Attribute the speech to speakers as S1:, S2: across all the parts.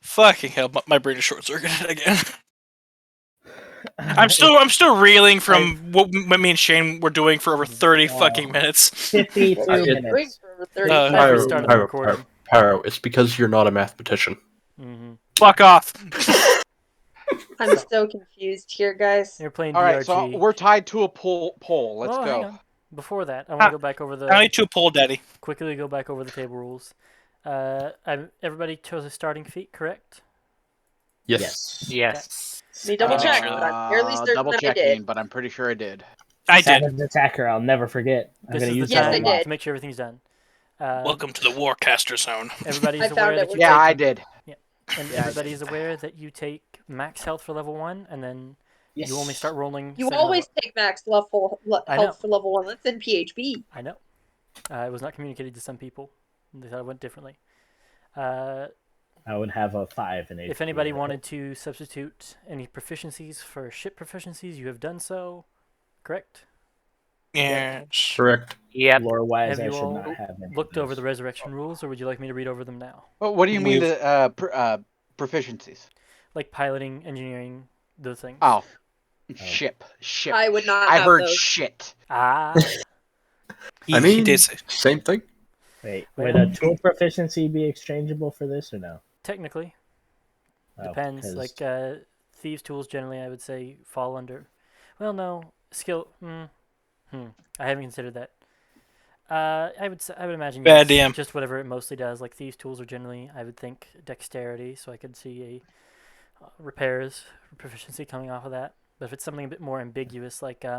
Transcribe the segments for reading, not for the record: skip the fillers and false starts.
S1: Fucking hell, my brain is short-circuited again. I'm still reeling from what me and Shane were doing for over 30 fucking minutes.
S2: 52 minutes.
S3: For over 30
S4: I've restarted the recording.
S5: Pyro, it's because you're not a mathematician.
S1: Fuck off.
S3: I'm so confused here, guys.
S4: You're playing
S6: All
S4: DRG.
S6: right, so we're tied to a poll. Let's go.
S4: Hang on. Before that, I want to go back over the...
S1: I need to pull Daddy.
S4: Quickly go back over the table rules. Everybody chose a starting feat, correct?
S5: Yes.
S2: Yes.
S3: Let me double check, but I'm fairly certain
S6: double
S3: that I
S6: checking,
S3: did.
S6: but I'm pretty sure I did.
S1: I did.
S2: Savage Attacker, I'll never forget. I'm
S4: This
S2: going to
S4: is
S2: use
S4: the
S3: Yes,
S2: that
S3: I
S2: a lot.
S3: did.
S4: to make sure everything's done.
S1: Welcome to the Warcaster Zone.
S4: Everybody's
S3: I
S4: aware
S3: found
S4: that
S3: it.
S4: you
S6: Yeah,
S4: take...
S6: I did.
S4: And everybody's aware that you take max health for level 1, and then you only start rolling...
S3: You always take max health for level 1. That's in PHB.
S4: I know. It was not communicated to some people. They thought it went differently.
S2: I would have a 5 in HP.
S4: If anybody wanted to substitute any proficiencies for ship proficiencies, you have done so. Correct?
S1: Yes.
S5: Correct.
S2: Yep. Lore-wise,
S4: Have
S2: I
S4: you
S2: should
S4: all
S2: not have any.
S4: looked over the resurrection rules, or would you like me to read over them now?
S6: Well, what do you mean proficiencies?
S4: Like piloting, engineering, those things.
S6: Oh. Ship.
S3: I would not
S6: I
S3: have
S6: heard
S3: those.
S6: shit.
S4: Ah.
S5: I mean, same thing.
S2: Wait, would a tool proficiency be exchangeable for this or no?
S4: Technically.
S2: Oh,
S4: Depends.
S2: 'cause-
S4: Like, thieves' tools generally, I would say, fall under... Well, no. Skill... I haven't considered that. I would imagine
S1: Bad
S4: yes,
S1: DM.
S4: just whatever it mostly does. Like thieves' tools are generally, I would think, dexterity. So I could see a repairs proficiency coming off of that. But if it's something a bit more ambiguous, like what's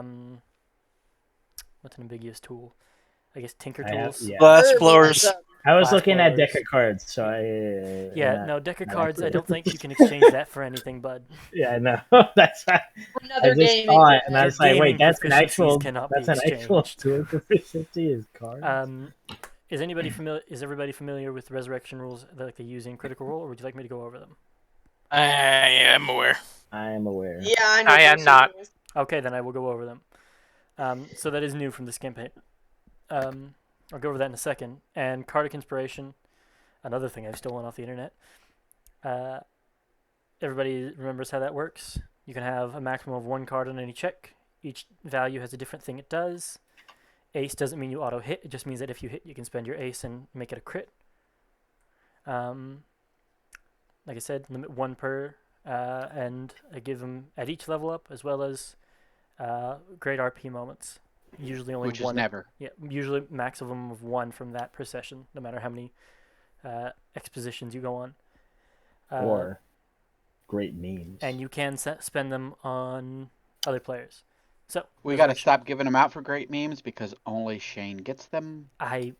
S4: an ambiguous tool? I guess tinker tools.
S1: Glass blowers.
S2: I was
S4: Glass
S2: looking at
S4: blowers.
S2: deck of cards, so I.
S4: No, deck of cards. I don't think you can exchange that for anything, bud.
S2: Yeah, no, that's.
S3: Another
S2: I just
S3: gaming
S2: saw it, and I
S4: Your
S2: was like, wait,
S4: gaming
S2: that's an
S4: proficiencies
S2: actual.
S4: cannot
S2: That's
S4: be
S2: an actual
S4: exchanged.
S2: tool proficiency is cards.
S4: Is anybody familiar? Is everybody familiar with the resurrection rules that they use in Critical Role, or would you like me to go over them?
S1: I am aware.
S2: I am aware.
S3: Yeah, I know.
S4: I am
S3: those
S4: not.
S3: rules.
S4: Okay, then I will go over them. So that is new from this campaign. I'll go over that in a second. And Card of Inspiration, another thing I've stolen off the internet. Everybody remembers how that works. You can have a maximum of 1 card on any check. Each value has a different thing it does. Ace doesn't mean you auto hit. It just means that if you hit, you can spend your ace and make it a crit. Like I said, limit 1 per, and I give them at each level up, as well as great RP moments. Usually only
S6: Which
S4: 1.
S6: is never.
S4: Yeah, usually maximum of 1 from that per session, no matter how many expositions you go on.
S2: Or great memes.
S4: And you can spend them on other players. So
S6: We got to stop giving them out for great memes because only Shane gets them.
S4: I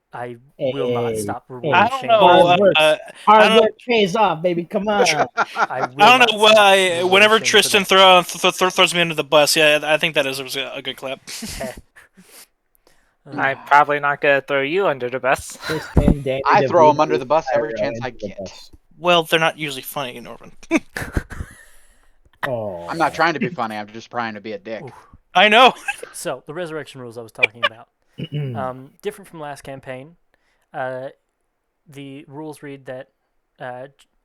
S4: will not stop rewarding
S1: I don't
S4: Shane.
S1: know.
S2: Hard work pays off, baby. Come on.
S4: I
S1: don't know why. Whenever
S4: Shane for
S1: Tristan throws me under the bus, yeah, I think that is a good clap.
S7: I'm probably not gonna throw you under the bus.
S6: I throw them under the bus every chance I get.
S1: Well, they're not usually funny, Norman.
S6: I'm not trying to be funny. I'm just trying to be a dick.
S1: I know.
S4: So the resurrection rules I was talking about, different from last campaign. The rules read that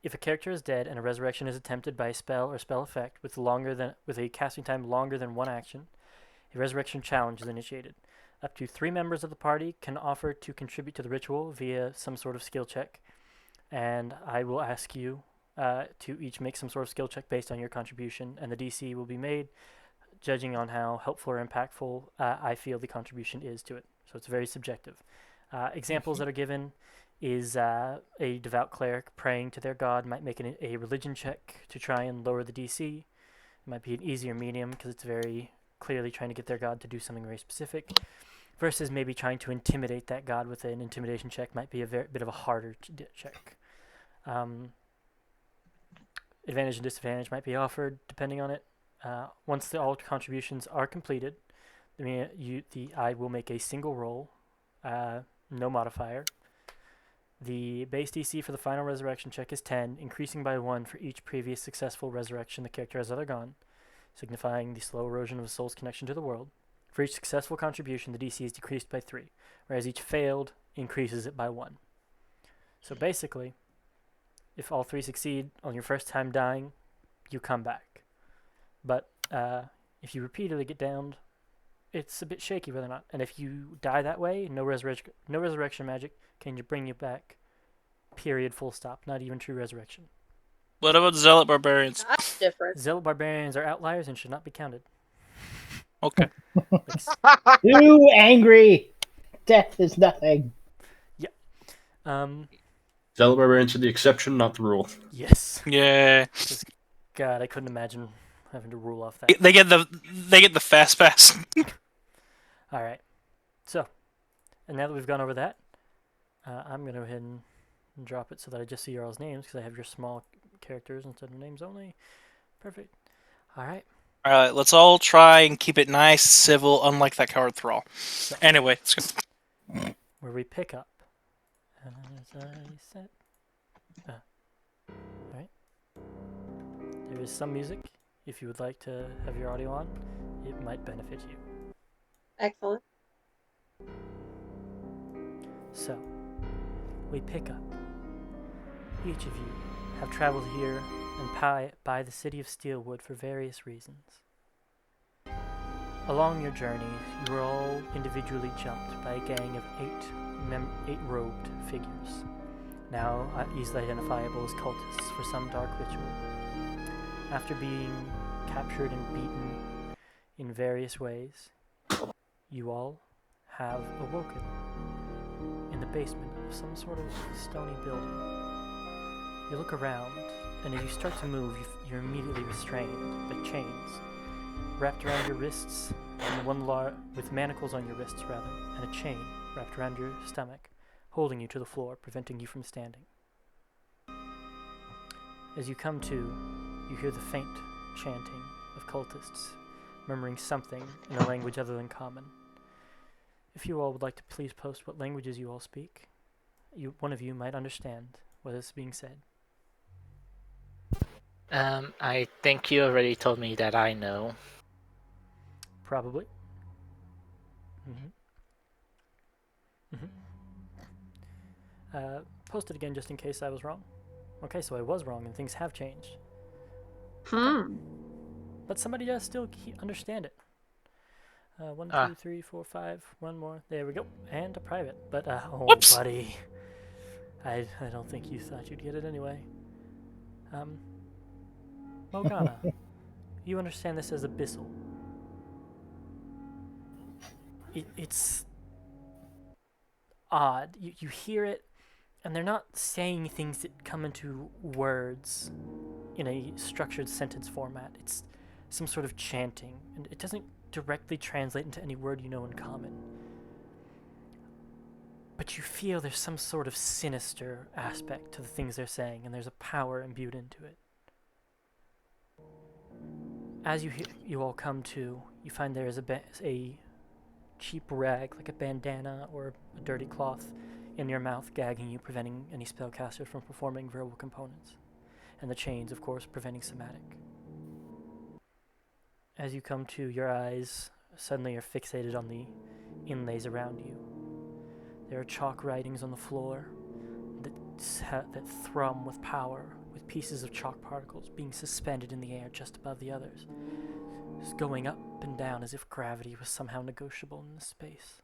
S4: if a character is dead and a resurrection is attempted by a spell or spell effect with a casting time longer than 1 action, a resurrection challenge is initiated. Up to 3 members of the party can offer to contribute to the ritual via some sort of skill check, and I will ask you to each make some sort of skill check based on your contribution, and the DC will be made judging on how helpful or impactful I feel the contribution is to it. So it's very subjective. Examples that are given is a devout cleric praying to their god might make a religion check to try and lower the DC. It might be an easier medium because it's very clearly trying to get their god to do something very specific, versus maybe trying to intimidate that god with an intimidation check might be a bit of a harder check. Advantage and disadvantage might be offered depending on it. Once all contributions are completed, I will make a single roll, no modifier. The base DC for the final resurrection check is 10, increasing by 1 for each previous successful resurrection the character has undergone, signifying the slow erosion of a soul's connection to the world. For each successful contribution, the DC is decreased by 3, whereas each failed increases it by 1. So basically, if all 3 succeed on your first time dying, you come back. But if you repeatedly get downed, it's a bit shaky whether or not. And if you die that way, no resurrection magic can bring you back. Period. Full stop. Not even true resurrection.
S1: What about Zealot Barbarians?
S3: That's different.
S4: Zealot Barbarians are outliers and should not be counted.
S1: Okay.
S2: Too angry. Death is nothing.
S5: Zealot Barbarians are the exception, not the rule.
S4: Yes.
S1: Yeah.
S4: God, I couldn't imagine having to rule off that.
S1: They get the fast pass.
S4: All right. So, and now that we've gone over that, I'm going to go ahead and drop it so that I just see your all's names, because I have your small characters instead of names only. Perfect. All right.
S1: All right, let's all try and keep it nice, civil, unlike that coward thrall.
S4: So,
S1: Anyway, let's go.
S4: where we pick up. As I said. Alright. There is some music. If you would like to have your audio on, it might benefit you.
S3: Excellent.
S4: So, we pick up. Each of you have traveled here and by the city of Steelwood for various reasons. Along your journey, you were all individually jumped by a gang of 8 robed figures, now easily identifiable as cultists for some dark ritual. After being captured and beaten in various ways, you all have awoken in the basement of some sort of stony building. You look around, and as you start to move, you're immediately restrained by chains wrapped around your wrists, and with manacles on your wrists rather, and a chain wrapped around your stomach, holding you to the floor, preventing you from standing. As you come to, you hear the faint chanting of cultists, murmuring something in a language other than common. If you all would like to please post what languages you all speak, one of you might understand what is being said.
S7: I think you already told me that I know.
S4: Probably. Post it again just in case I was wrong. Okay, so I was wrong and things have changed. Okay. But somebody does still understand it. 1, 2, 3, 4, 5. One more. There we go. And a private. But,
S1: Whoops.
S4: buddy. I don't think you thought you'd get it anyway. Morgana, you understand this as abyssal. It's odd. You hear it, and they're not saying things that come into words in a structured sentence format. It's some sort of chanting, and it doesn't directly translate into any word you know in common. But you feel there's some sort of sinister aspect to the things they're saying, and there's a power imbued into it. As you all come to, you find there is a cheap rag, like a bandana or a dirty cloth, in your mouth, gagging you, preventing any spellcasters from performing verbal components. And the chains, of course, preventing somatic. As you come to, your eyes suddenly are fixated on the inlays around you. There are chalk writings on the floor that thrum with power, with pieces of chalk particles being suspended in the air just above the others, just going up and down as if gravity was somehow negotiable in this space.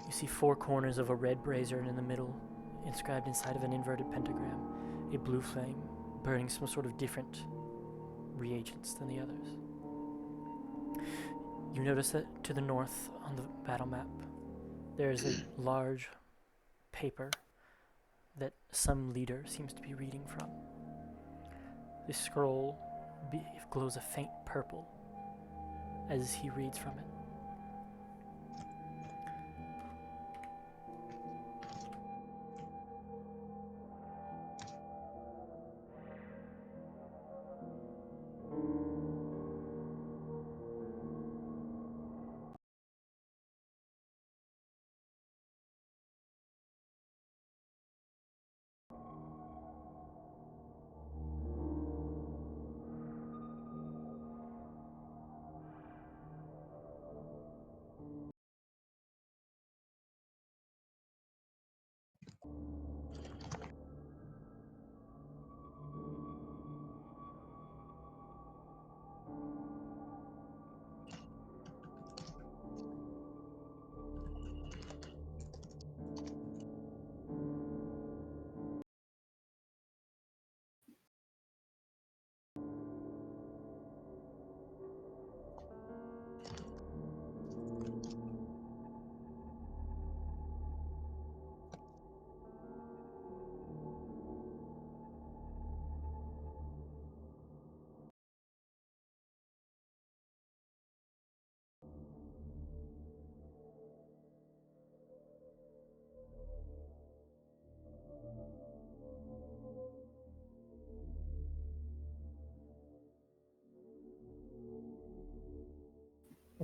S4: You see 4 corners of a red brazier, and in the middle, inscribed inside of an inverted pentagram, a blue flame burning some sort of different reagents than the others. You notice that to the north on the battle map, there is a large paper that some leader seems to be reading from. The scroll glows a faint purple as he reads from it.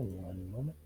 S2: One moment.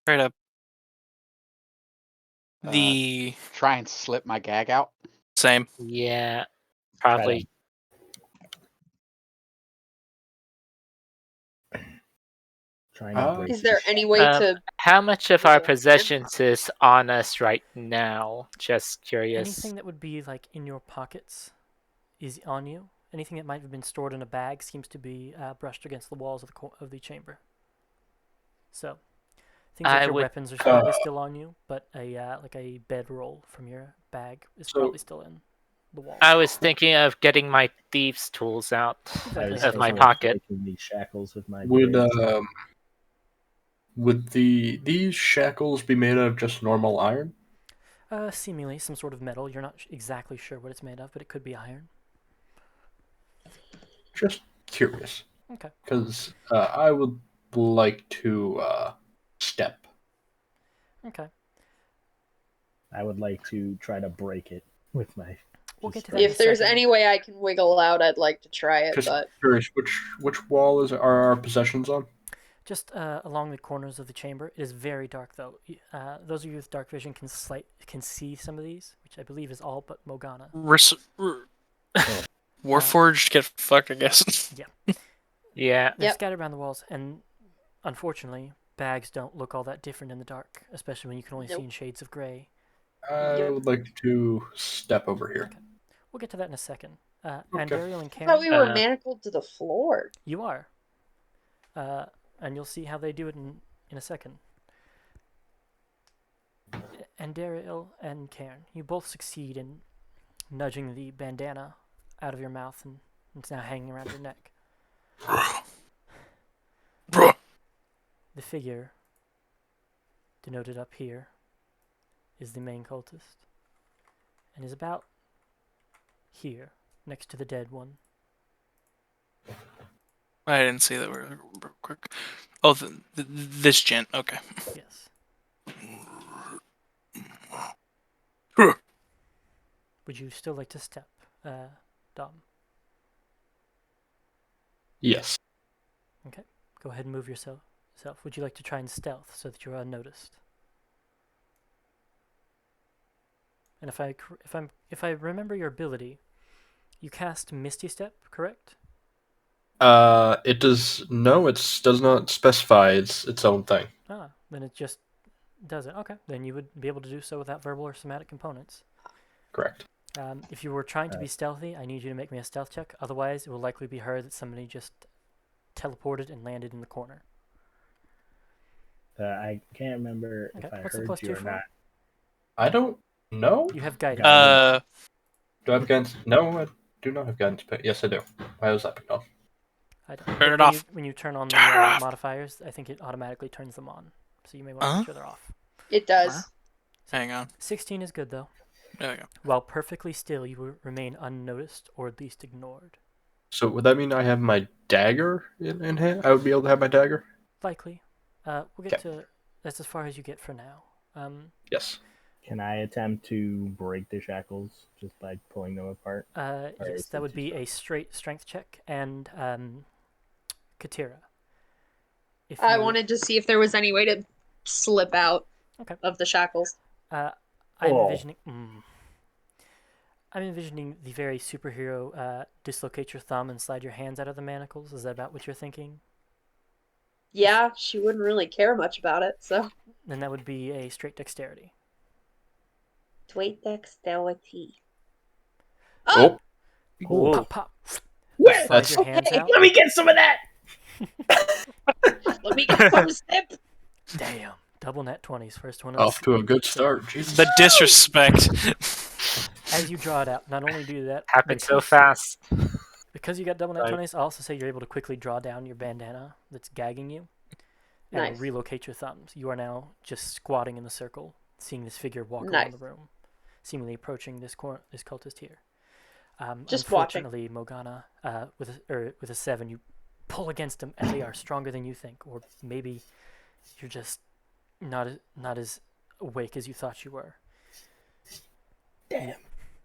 S1: Try to the
S6: Try and slip my gag out.
S1: same.
S7: Yeah,
S2: Try
S7: probably.
S2: Try not break.
S3: Is there any way to?
S7: How much of our
S3: Wiggle.
S7: possessions is on us right now? Just curious.
S4: Anything that would be like in your pockets is on you. Anything that might have been stored in a bag seems to be brushed against the walls of the chamber. So, things like
S7: I
S4: your
S7: would-
S4: weapons are probably still on you, but like a bedroll from your bag is
S5: So-
S4: probably still in the wall.
S7: I was thinking of getting my thieves' tools out
S4: I was
S7: of my
S2: thinking
S7: pocket.
S2: breaking these shackles with my
S5: Would
S2: blades.
S5: would these shackles be made out of just normal iron?
S4: Seemingly some sort of metal. You're not exactly sure what it's made of, but it could be iron.
S5: Just curious.
S4: Okay.
S5: Because I would like to step.
S4: Okay.
S2: I would like to try to break it with my.
S4: We'll get
S2: just
S4: to that in a
S3: If there's
S4: second.
S3: any way I can wiggle out, I'd like to try it.
S5: Just
S3: But
S5: curious, which wall are our possessions on?
S4: Just along the corners of the chamber. It is very dark, though. Those of you with dark vision can see some of these, which I believe is all but Morgana.
S1: Warforged get fucked, I guess.
S7: Yeah.
S4: They're
S3: Yep.
S4: scattered around the walls, and unfortunately, bags don't look all that different in the dark, especially when you can only see
S3: Nope.
S4: in shades of gray.
S5: I
S3: Yep.
S5: would like to step over here.
S4: Okay. We'll get to that in a second.
S5: Okay.
S4: Andariel and
S3: I
S4: Karen,
S3: thought we were manacled to the floor.
S4: you are. And you'll see how they do it in a second. Andariel and Karen, you both succeed in nudging the bandana out of your mouth, and it's now hanging around your neck.
S1: Bruh.
S4: The figure denoted up here is the main cultist, and is about here, next to the dead one.
S1: I didn't see that real quick. Oh, this gent. Okay.
S4: Yes. Would you still like to step, Dom?
S5: Yes.
S4: Go ahead and move yourself. Would you like to try and stealth so that you're unnoticed? And if I remember your ability, you cast Misty Step, correct?
S5: It does does not specify its own thing.
S4: Ah, then it just does it. Okay, then you would be able to do so without verbal or somatic components.
S5: Correct.
S4: If you were trying to be stealthy, I need you to make me a stealth check. Otherwise, it will likely be her that somebody just teleported and landed in the corner.
S2: I can't remember
S4: Okay,
S2: if I
S4: what's the
S2: heard
S4: plus
S2: you
S4: 2
S2: or
S4: for?
S2: not.
S5: I don't know.
S4: You have guidance.
S5: Do I have guidance? No, I do not have guidance. But yes, I do. Why was that picked off?
S4: I don't.
S1: Turn
S4: But
S1: it off.
S4: When you turn on
S1: Turn it
S4: the
S1: off.
S4: modifiers, I think it automatically turns them on. So you may want to make sure they're off.
S3: It does.
S1: Hang on.
S4: 16 is good, though.
S1: There we go.
S4: While perfectly still, you will remain unnoticed or at least ignored.
S5: So would that mean I have my dagger in hand? I would be able to have my dagger?
S4: Likely. We'll get to... That's as far as you get for now.
S5: Yes.
S2: Can I attempt to break the shackles just by pulling them apart? Or
S4: Yes,
S2: is
S4: that
S2: it
S4: would
S2: too
S4: be
S2: strong?
S4: a straight strength check, and Katira. If
S3: I
S4: you-
S3: wanted to see if there was any way to slip out
S4: Okay.
S3: of the shackles.
S4: I'm
S2: Oh.
S4: envisioning... I'm envisioning the very superhero dislocate your thumb and slide your hands out of the manacles. Is that about what you're thinking?
S3: Yeah, she wouldn't really care much about it, so.
S4: Then that would be a straight dexterity.
S3: Wait, dexterity.
S5: Oh,
S2: Oh.
S4: Pop, pop.
S2: Where?
S4: Slide your hands
S3: Okay.
S4: out.
S2: Let me get some of that!
S3: Let me get some snip.
S4: Damn. Double net 20s. First one of the
S5: off to a good start. Jesus.
S1: The disrespect.
S4: As you draw it out, not only do that,
S7: Happened so
S4: because-
S7: fast.
S4: Because you got double net
S5: Right.
S4: 20s, I'll also say you're able to quickly draw down your bandana that's gagging you and
S3: Nice.
S4: relocate your thumbs. You are now just squatting in the circle, seeing this figure walk around
S3: Nice.
S4: the room, seemingly approaching this cultist here.
S3: Just watching.
S4: Unfortunately, Morgana, with a 7, you pull against them, and they are stronger than you think, or maybe you're just not as awake as you thought you were.
S2: Damn.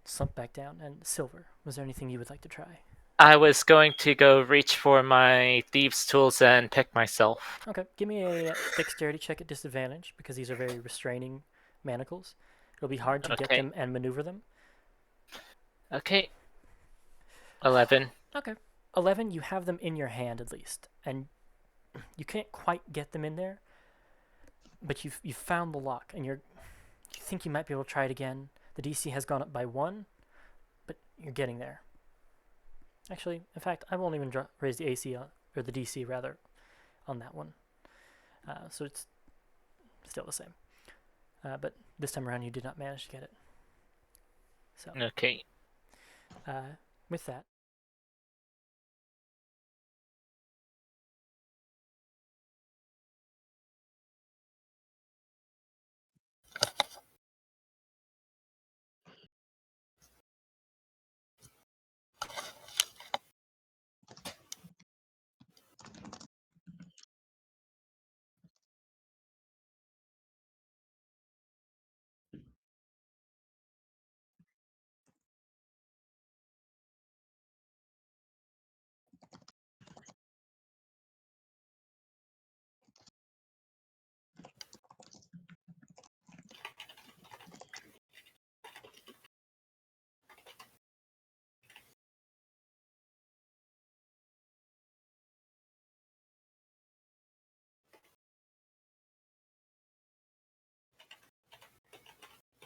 S4: Slump back down. And Silver, was there anything you would like to try?
S7: I was going to go reach for my thieves' tools and pick myself.
S4: Okay, give me a dexterity check at disadvantage because these are very restraining manacles. It'll be hard to get
S7: Okay.
S4: them and maneuver them.
S7: Okay. 11.
S4: Okay. 11, you have them in your hand at least, and you can't quite get them in there, but you've found the lock, and you think you might be able to try it again. The DC has gone up by 1, but you're getting there. Actually, in fact, I won't even raise the AC or the DC rather on that one. So it's still the same. But this time around, you did not manage to get it. So
S7: Okay.
S4: with that,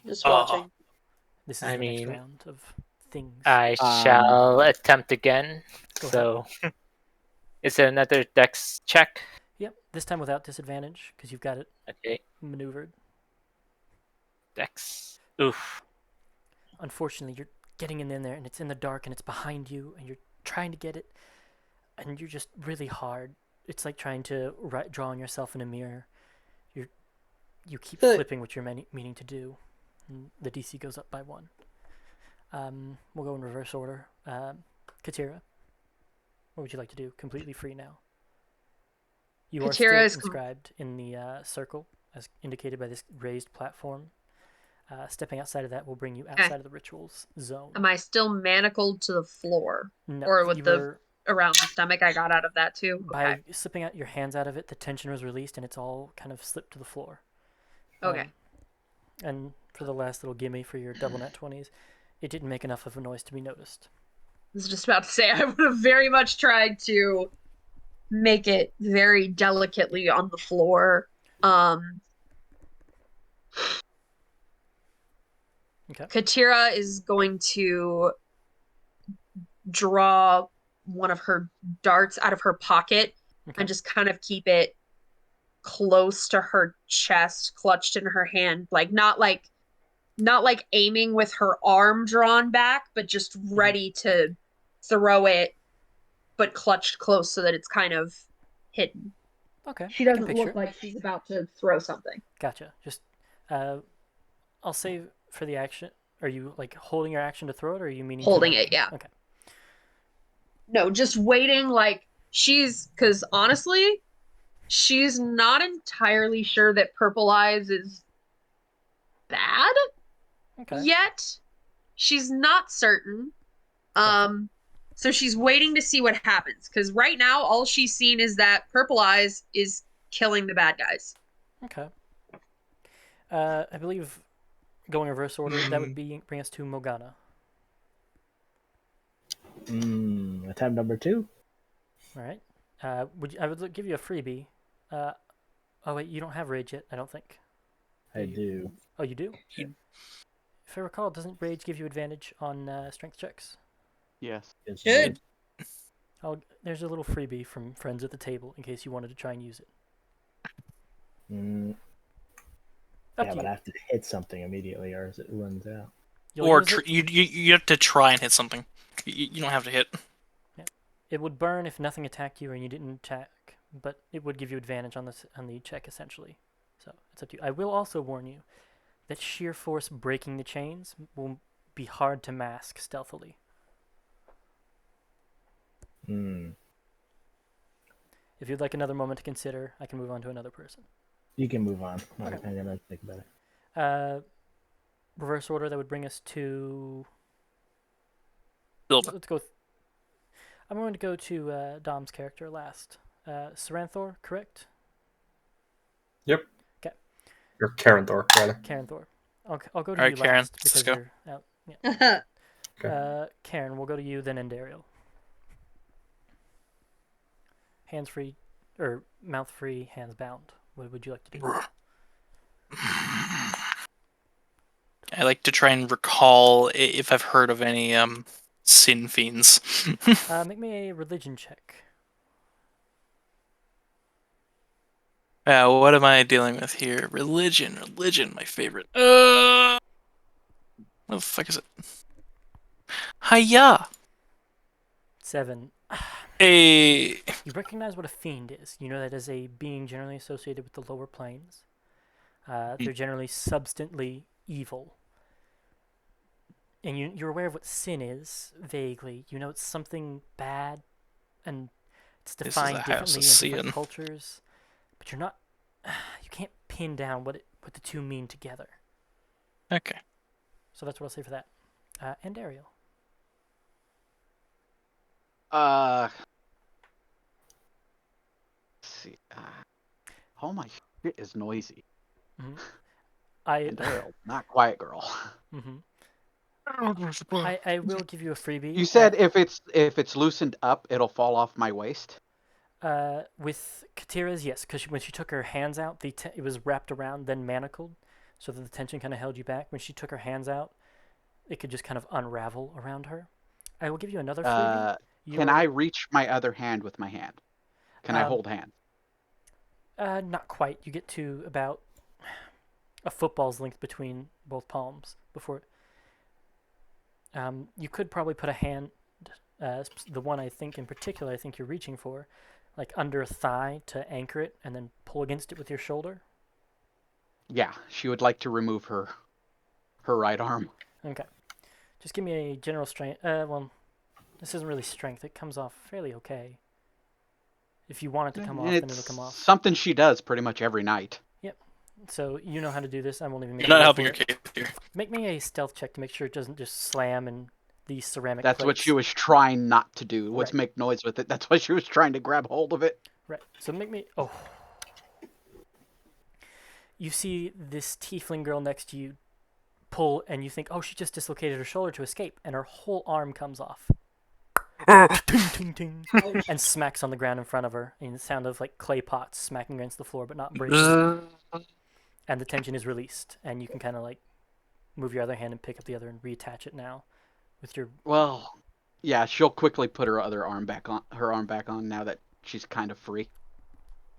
S3: Just watching.
S4: this is
S7: I
S4: the next
S7: mean,
S4: round of things.
S7: I shall attempt again.
S4: Go
S7: So, is there another dex check?
S4: Yep, this time without disadvantage because you've got it
S7: Okay.
S4: maneuvered.
S7: Dex. Oof.
S4: Unfortunately, you're getting in there and it's in the dark and it's behind you and you're trying to get it and you're just really hard. It's like trying to draw on yourself in a mirror. You keep flipping what you're meaning to do. And the DC goes up by 1. We'll go in reverse order. Katira, what would you like to do? Completely free now. You are still
S3: Katira is
S4: inscribed in the circle as indicated by this raised platform. Stepping outside of that will bring you outside of the rituals zone.
S3: Am I still manacled to the floor?
S4: No,
S3: Or with the around the stomach I got out of that too?
S4: By slipping out your hands out of it, the tension was released and it's all kind of slipped to the floor.
S3: Okay.
S4: And for the last little gimme for your double net 20s, it didn't make enough of a noise to be noticed.
S3: I was just about to say I would have very much tried to make it very delicately on the floor.
S4: Okay.
S3: Katira is going to draw one of her darts out of her pocket and just kind of keep it close to her chest, clutched in her hand, not like aiming with her arm drawn back, but just ready to throw it, but clutched close so that it's kind of hidden.
S4: Okay.
S3: She doesn't look like she's about to throw something.
S4: Gotcha. Just, I'll save for the action. Are you like holding your action to throw it, or are you meaning
S3: holding it? Yeah.
S4: Okay.
S3: No, just waiting. Because honestly, she's not entirely sure that Purple Eyes is bad yet. She's not certain. So she's waiting to see what happens. Because right now, all she's seen is that Purple Eyes is killing the bad guys.
S4: Okay. I believe going reverse order, that would bring us to Morgana.
S2: Attempt number 2.
S4: All right. I would give you a freebie. Oh wait, you don't have rage yet, I don't think.
S2: I do.
S4: Oh, you do? If I recall, doesn't rage give you advantage on strength checks?
S6: Yes.
S3: Good.
S4: There's a little freebie from friends at the table in case you wanted to try and use it.
S2: Yeah, but I have to hit something immediately, or it runs out.
S1: Or you have to try and hit something. You don't have to hit.
S4: Yeah. It would burn if nothing attacked you and you didn't attack, but it would give you advantage on the check essentially. So it's up to you. I will also warn you that sheer force breaking the chains will be hard to mask stealthily. If you'd like another moment to consider, I can move on to another person.
S2: You can move on.
S4: Okay.
S2: I'm gonna think about it.
S4: Reverse order, that would bring us to...
S1: Silva.
S4: Let's go... I'm going to go to Dom's character last. Saranthor, correct?
S5: Or Karenthor, rather.
S4: Karenthor. I'll go to
S1: Alright,
S4: you
S1: Karen,
S4: last
S1: let's
S4: because
S1: go.
S4: you're out. Yeah.
S5: Okay.
S4: Karen, we'll go to you, then Endariel. Hands free, or mouth free, hands bound. What would you like to do?
S1: I like to try and recall if I've heard of any sin fiends.
S4: Make me a religion check.
S1: What am I dealing with here? Religion, my favorite. What the fuck is it? Hiya!
S4: 7.
S1: Hey.
S4: You recognize what a fiend is. You know that as a being generally associated with the lower planes. They're generally substantially evil. And you're aware of what sin is, vaguely. You know it's something bad, and it's
S1: This is
S4: defined
S1: a house
S4: differently
S1: of
S4: in different
S1: sin.
S4: cultures. But you're not... You can't pin down what the two mean together.
S1: Okay.
S4: So that's what I'll say for that. And Ariel.
S6: Let's see. Oh my shit is noisy.
S4: Mm-hmm.
S6: And Daryl, not quiet girl.
S4: Mm-hmm. I will give you a freebie.
S6: You said if it's loosened up, it'll fall off my waist.
S4: With Katira's, yes, because when she took her hands out, it was wrapped around, then manacled, so that the tension kind of held you back. When she took her hands out, it could just kind of unravel around her. I will give you another freebie.
S6: Can I reach my other hand with my hand? Can I hold hands?
S4: Not quite. You get to about a football's length between both palms before. You could probably put a hand, the one I think in particular I think you're reaching for, like under a thigh to anchor it, and then pull against it with your shoulder.
S6: Yeah, she would like to remove her right arm.
S4: Okay. Just give me a general strength. Well, this isn't really strength. It comes off fairly okay. If you want it to come off, then it'll come off.
S6: Something she does pretty much every night.
S4: Yep. So you know how to do this. I won't even make
S1: You're not
S4: you roll
S1: helping
S4: for
S1: your
S4: it.
S1: case here.
S4: Make me a stealth check to make sure it doesn't just slam and these ceramic
S6: That's
S4: plates.
S6: what she was trying not to do, was
S4: Right.
S6: make noise with it. That's why she was trying to grab hold of it.
S4: Right. So make me... Oh. You see this tiefling girl next to you pull, and you think, oh, she just dislocated her shoulder to escape, and her whole arm comes off. ting, ting, ting, and smacks on the ground in front of her, and the sound of like clay pots smacking against the floor but not breaking. And the tension is released, and you can kind of like move your other hand and pick up the other and reattach it now with your...
S6: Well, yeah, she'll quickly put her arm back on now that she's kind of free.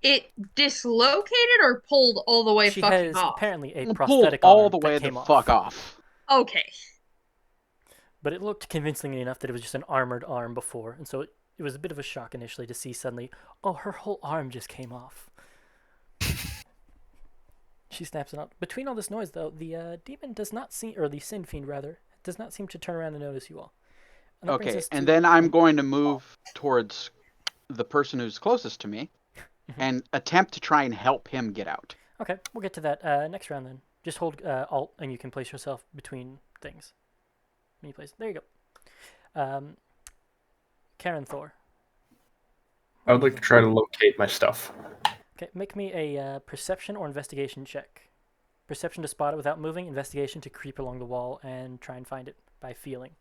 S3: It dislocated or pulled all the way
S4: She
S3: fucking
S4: has
S3: off?
S4: apparently a
S6: Pulled
S4: prosthetic
S6: all
S4: arm
S6: the way
S4: that
S6: the
S4: came
S6: fuck off.
S3: Okay.
S4: But it looked convincingly enough that it was just an armored arm before, and so it was a bit of a shock initially to see suddenly, oh, her whole arm just came off. She snaps it out. Between all this noise, though, the demon does not seem, or the sin fiend rather, does not seem to turn around and notice you all. And
S6: okay, and then I'm going to move towards the person who's closest to me and attempt to try and help him get out.
S4: Okay, we'll get to that next round then. Just hold Alt, and you can place yourself between things. When you place, there you go. Karen Thor.
S5: I would like to try to locate my stuff.
S4: Okay, make me a perception or investigation check. Perception to spot it without moving, investigation to creep along the wall and try and find it by feeling.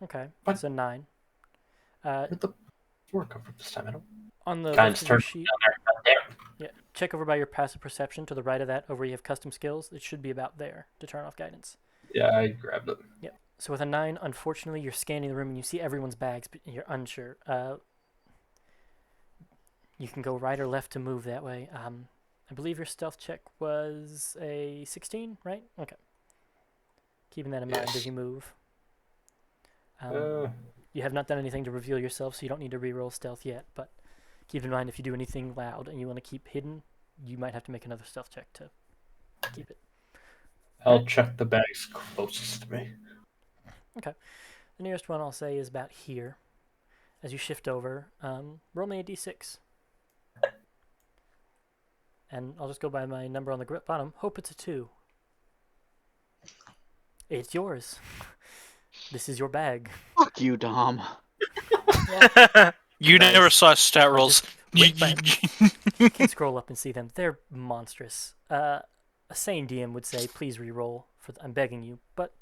S4: Okay,
S5: What?
S4: it's a 9.
S5: Where'd the floor come from this time? I don't...
S4: On the
S5: Guys,
S4: left of your
S5: turn
S4: sheet,
S5: down there.
S4: yeah, check over by your passive perception to the right of that, over where you have custom skills. It should be about there to turn off guidance.
S5: Yeah, I grabbed it.
S4: Yep. So with a 9, unfortunately, you're scanning the room and you see everyone's bags, but you're unsure. You can go right or left to move that way. I believe your stealth check was a 16, right? Okay. Keeping that in mind as you move. You have not done anything to reveal yourself, so you don't need to reroll stealth yet, but keep in mind if you do anything loud and you want to keep hidden, you might have to make another stealth check to keep it.
S5: I'll check the bags closest to me.
S4: Okay. The nearest one I'll say is about here. As you shift over, roll me a d6. And I'll just go by my number on the bottom. Hope it's a 2. It's yours. This is your bag.
S6: Fuck you, Dom.
S1: You
S7: Nice.
S1: never saw stat
S4: I'll
S1: rolls.
S4: just wait, but you can scroll up and see them. They're monstrous. A sane DM would say, "Please re-roll. I'm begging you." But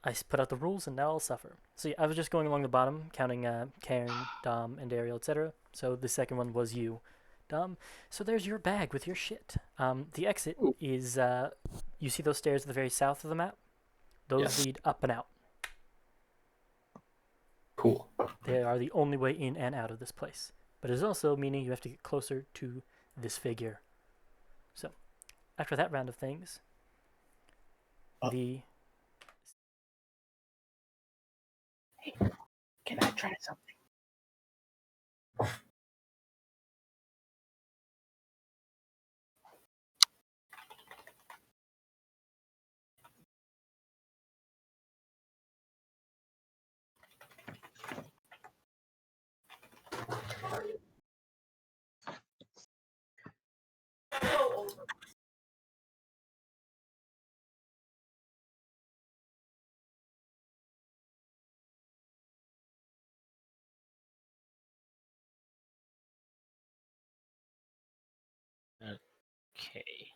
S4: I put out the rules, and now I'll suffer. So yeah, I was just going along the bottom, counting Karen, Dom, and Ariel, etc. So the second one was you, Dom. So there's your bag with your shit. The exit
S5: Ooh.
S4: is you see those stairs at the very south of the map. Those
S5: Yes.
S4: lead up and out.
S5: Cool.
S4: They are the only way in and out of this place. But it is also meaning you have to get closer to this figure. So, after that round of things, the
S2: Can I try something?
S7: Okay.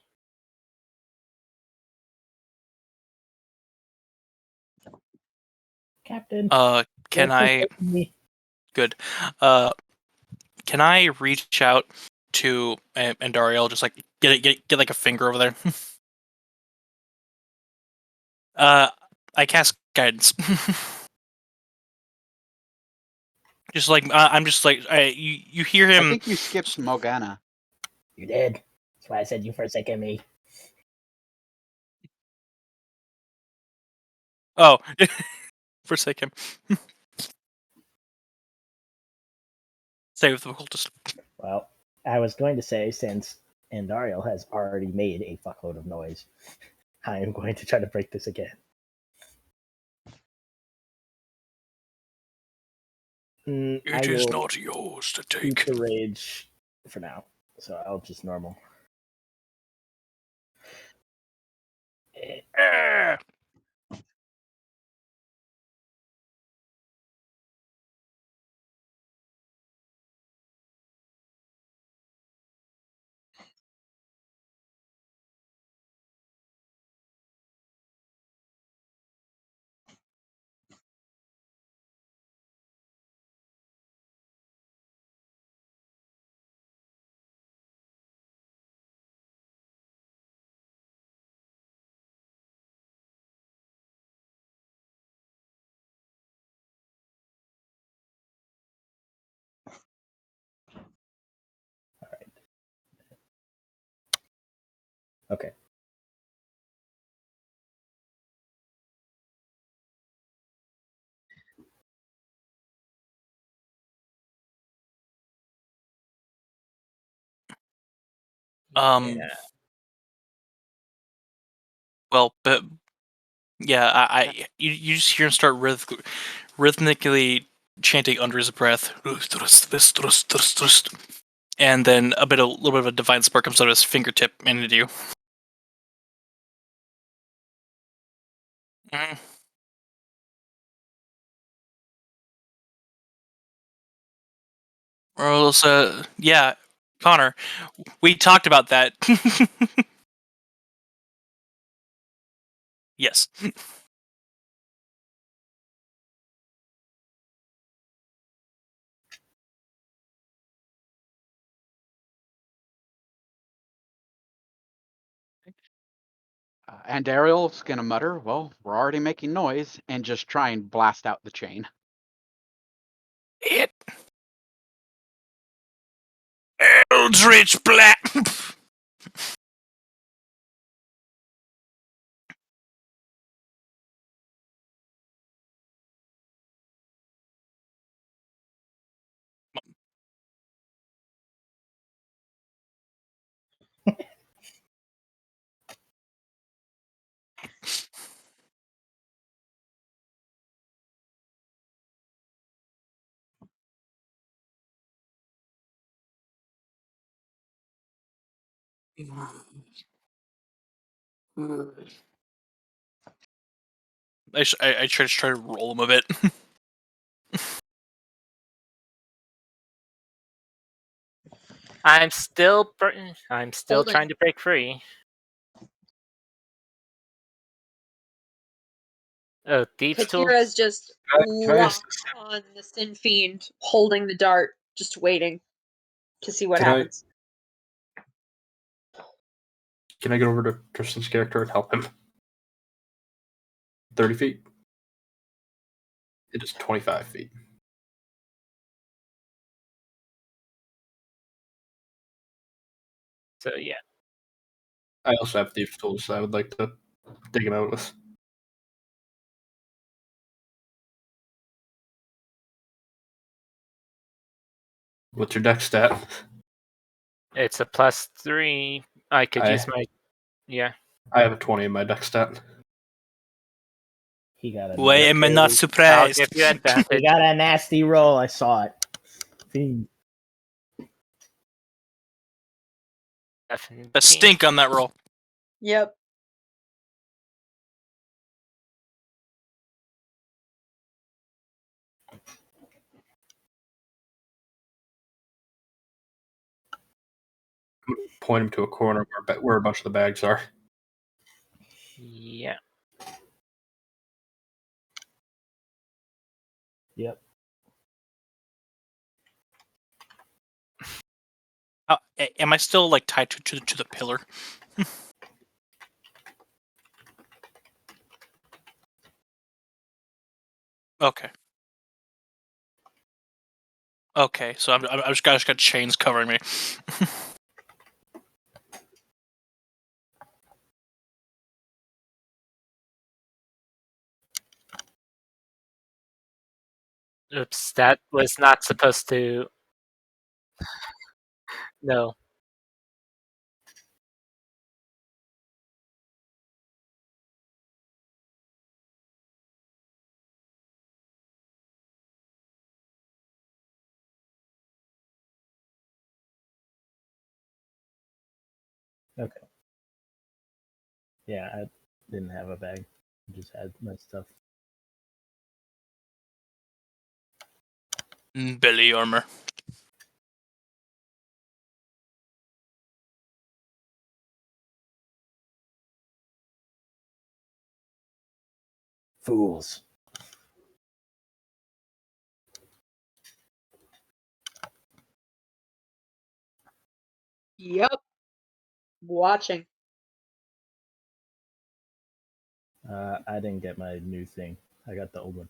S2: Captain.
S1: Can
S2: thanks for
S1: I?
S2: taking me.
S1: Good. Can I reach out to Andariel, just like get like a finger over there? I cast guidance. Just like I'm just like you hear
S6: I
S1: him.
S6: think you skipped Morgana.
S2: You did. That's why I said you forsaken me.
S1: Oh, forsake him. Stay with the cultist.
S2: Well, I was going to say, since Andariel has already made a fuckload of noise, I am going to try to break this again. I
S1: It is
S2: will
S1: not yours to
S2: keep
S1: take.
S2: the rage for now, so I'll just normal. Okay.
S1: Um. Well, but yeah, you just hear him start rhythmically chanting under his breath, and then a little bit of a divine spark comes out of his fingertip and into you. Mm. Well, yeah, Connor, we talked about that. Yes.
S6: And Ariel's gonna mutter, "Well, we're already making noise," and just try and blast out the chain.
S1: It Eldritch Black. I try to roll him a bit.
S7: I'm still
S3: Holding.
S7: trying to break free. Oh, thieves tools.
S3: Katira's just
S5: Can I ask?
S3: locked on the Sin Fiend, holding the dart, just waiting to see what
S5: Can I-
S3: happens.
S5: Can I get over to Tristan's character and help him? 30 feet. It is 25 feet.
S7: So yeah,
S5: I also have thieves tools I would like to dig him out with. What's your dex stat?
S7: it's a +3. I could use my
S5: I have a 20 in my dex stat.
S2: He got a
S1: Why am I not
S2: nasty-
S1: surprised?
S7: I'll give you
S2: He
S7: advantage.
S2: got a nasty roll. I saw it. Fiend.
S1: The
S7: 17.
S1: stink on that roll.
S3: Yep.
S5: Point him to a corner where a bunch of the bags are.
S7: Yeah.
S2: Yep.
S1: Am I still like tied to the pillar? Okay. Okay, so I just got chains covering me.
S7: Oops, that was not supposed to. No.
S2: Okay. Yeah, I didn't have a bag. I just had my stuff.
S1: Belly armor.
S2: Fools.
S3: Yep. Watching.
S2: I didn't get my new thing. I got the old one.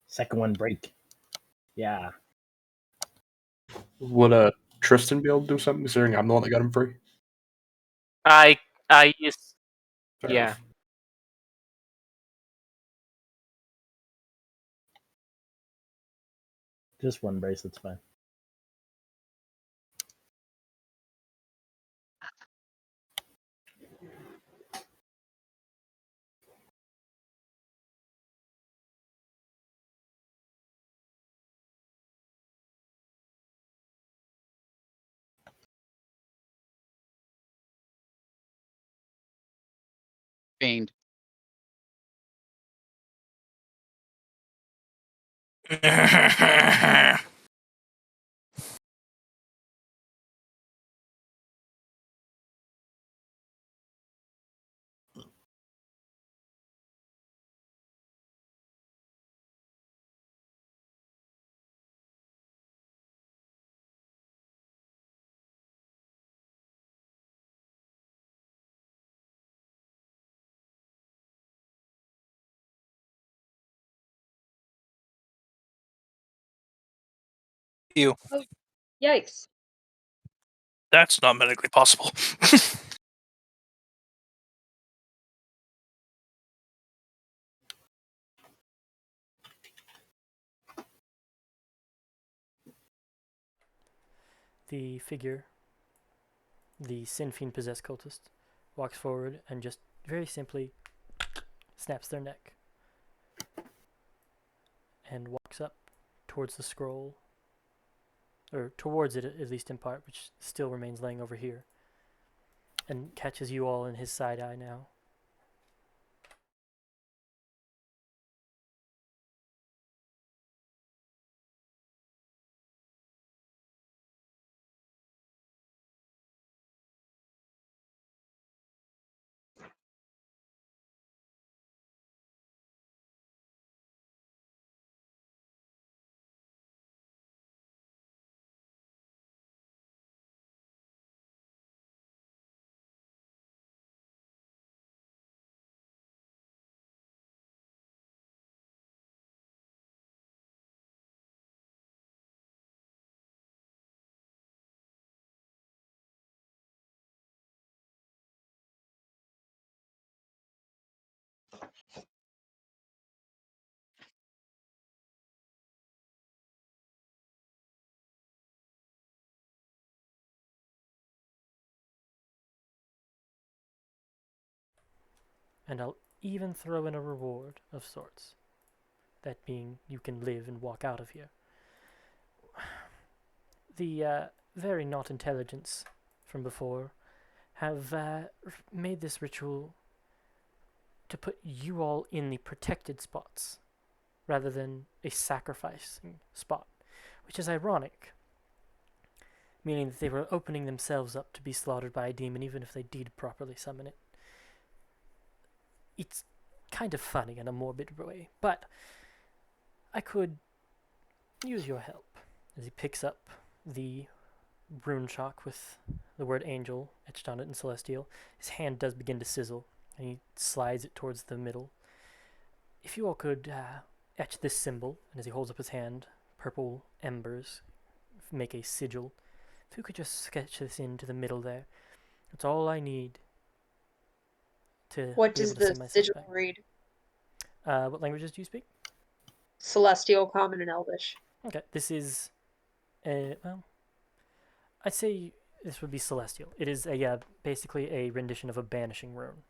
S2: Second one break. Yeah.
S5: Would Tristan be able to do something considering I'm the one that got him free?
S7: I used.
S5: Fair
S7: Yeah.
S5: enough.
S2: Just one bracelet's fine.
S6: Fiend.
S1: Ew.
S3: Yikes.
S1: That's not medically possible.
S4: The figure, the Sin Fiend possessed cultist, walks forward and just very simply snaps their neck and walks up towards the scroll, or towards it at least in part, which still remains laying over here, and catches you all in his side eye now. and I'll even throw in a reward of sorts. That being, you can live and walk out of here. The very not intelligence from before have made this ritual to put you all in the protected spots rather than a sacrificing spot, which is ironic, meaning that they were opening themselves up to be slaughtered by a demon even if they did properly summon it. It's kind of funny in a morbid way, but I could use your help. As he picks up the rune chalk with the word angel etched on it in celestial, his hand does begin to sizzle, and he slides it towards the middle. If you all could etch this symbol, and as he holds up his hand, purple embers make a sigil. If you could just sketch this into the middle there, that's all I need to
S3: What
S4: be
S3: does
S4: able to
S3: the
S4: send myself
S3: sigil
S4: back.
S3: read?
S4: What languages do you speak?
S3: Celestial, Common, and Elvish.
S4: Okay, this is, well, I'd say this would be celestial. It is basically a rendition of a banishing rune.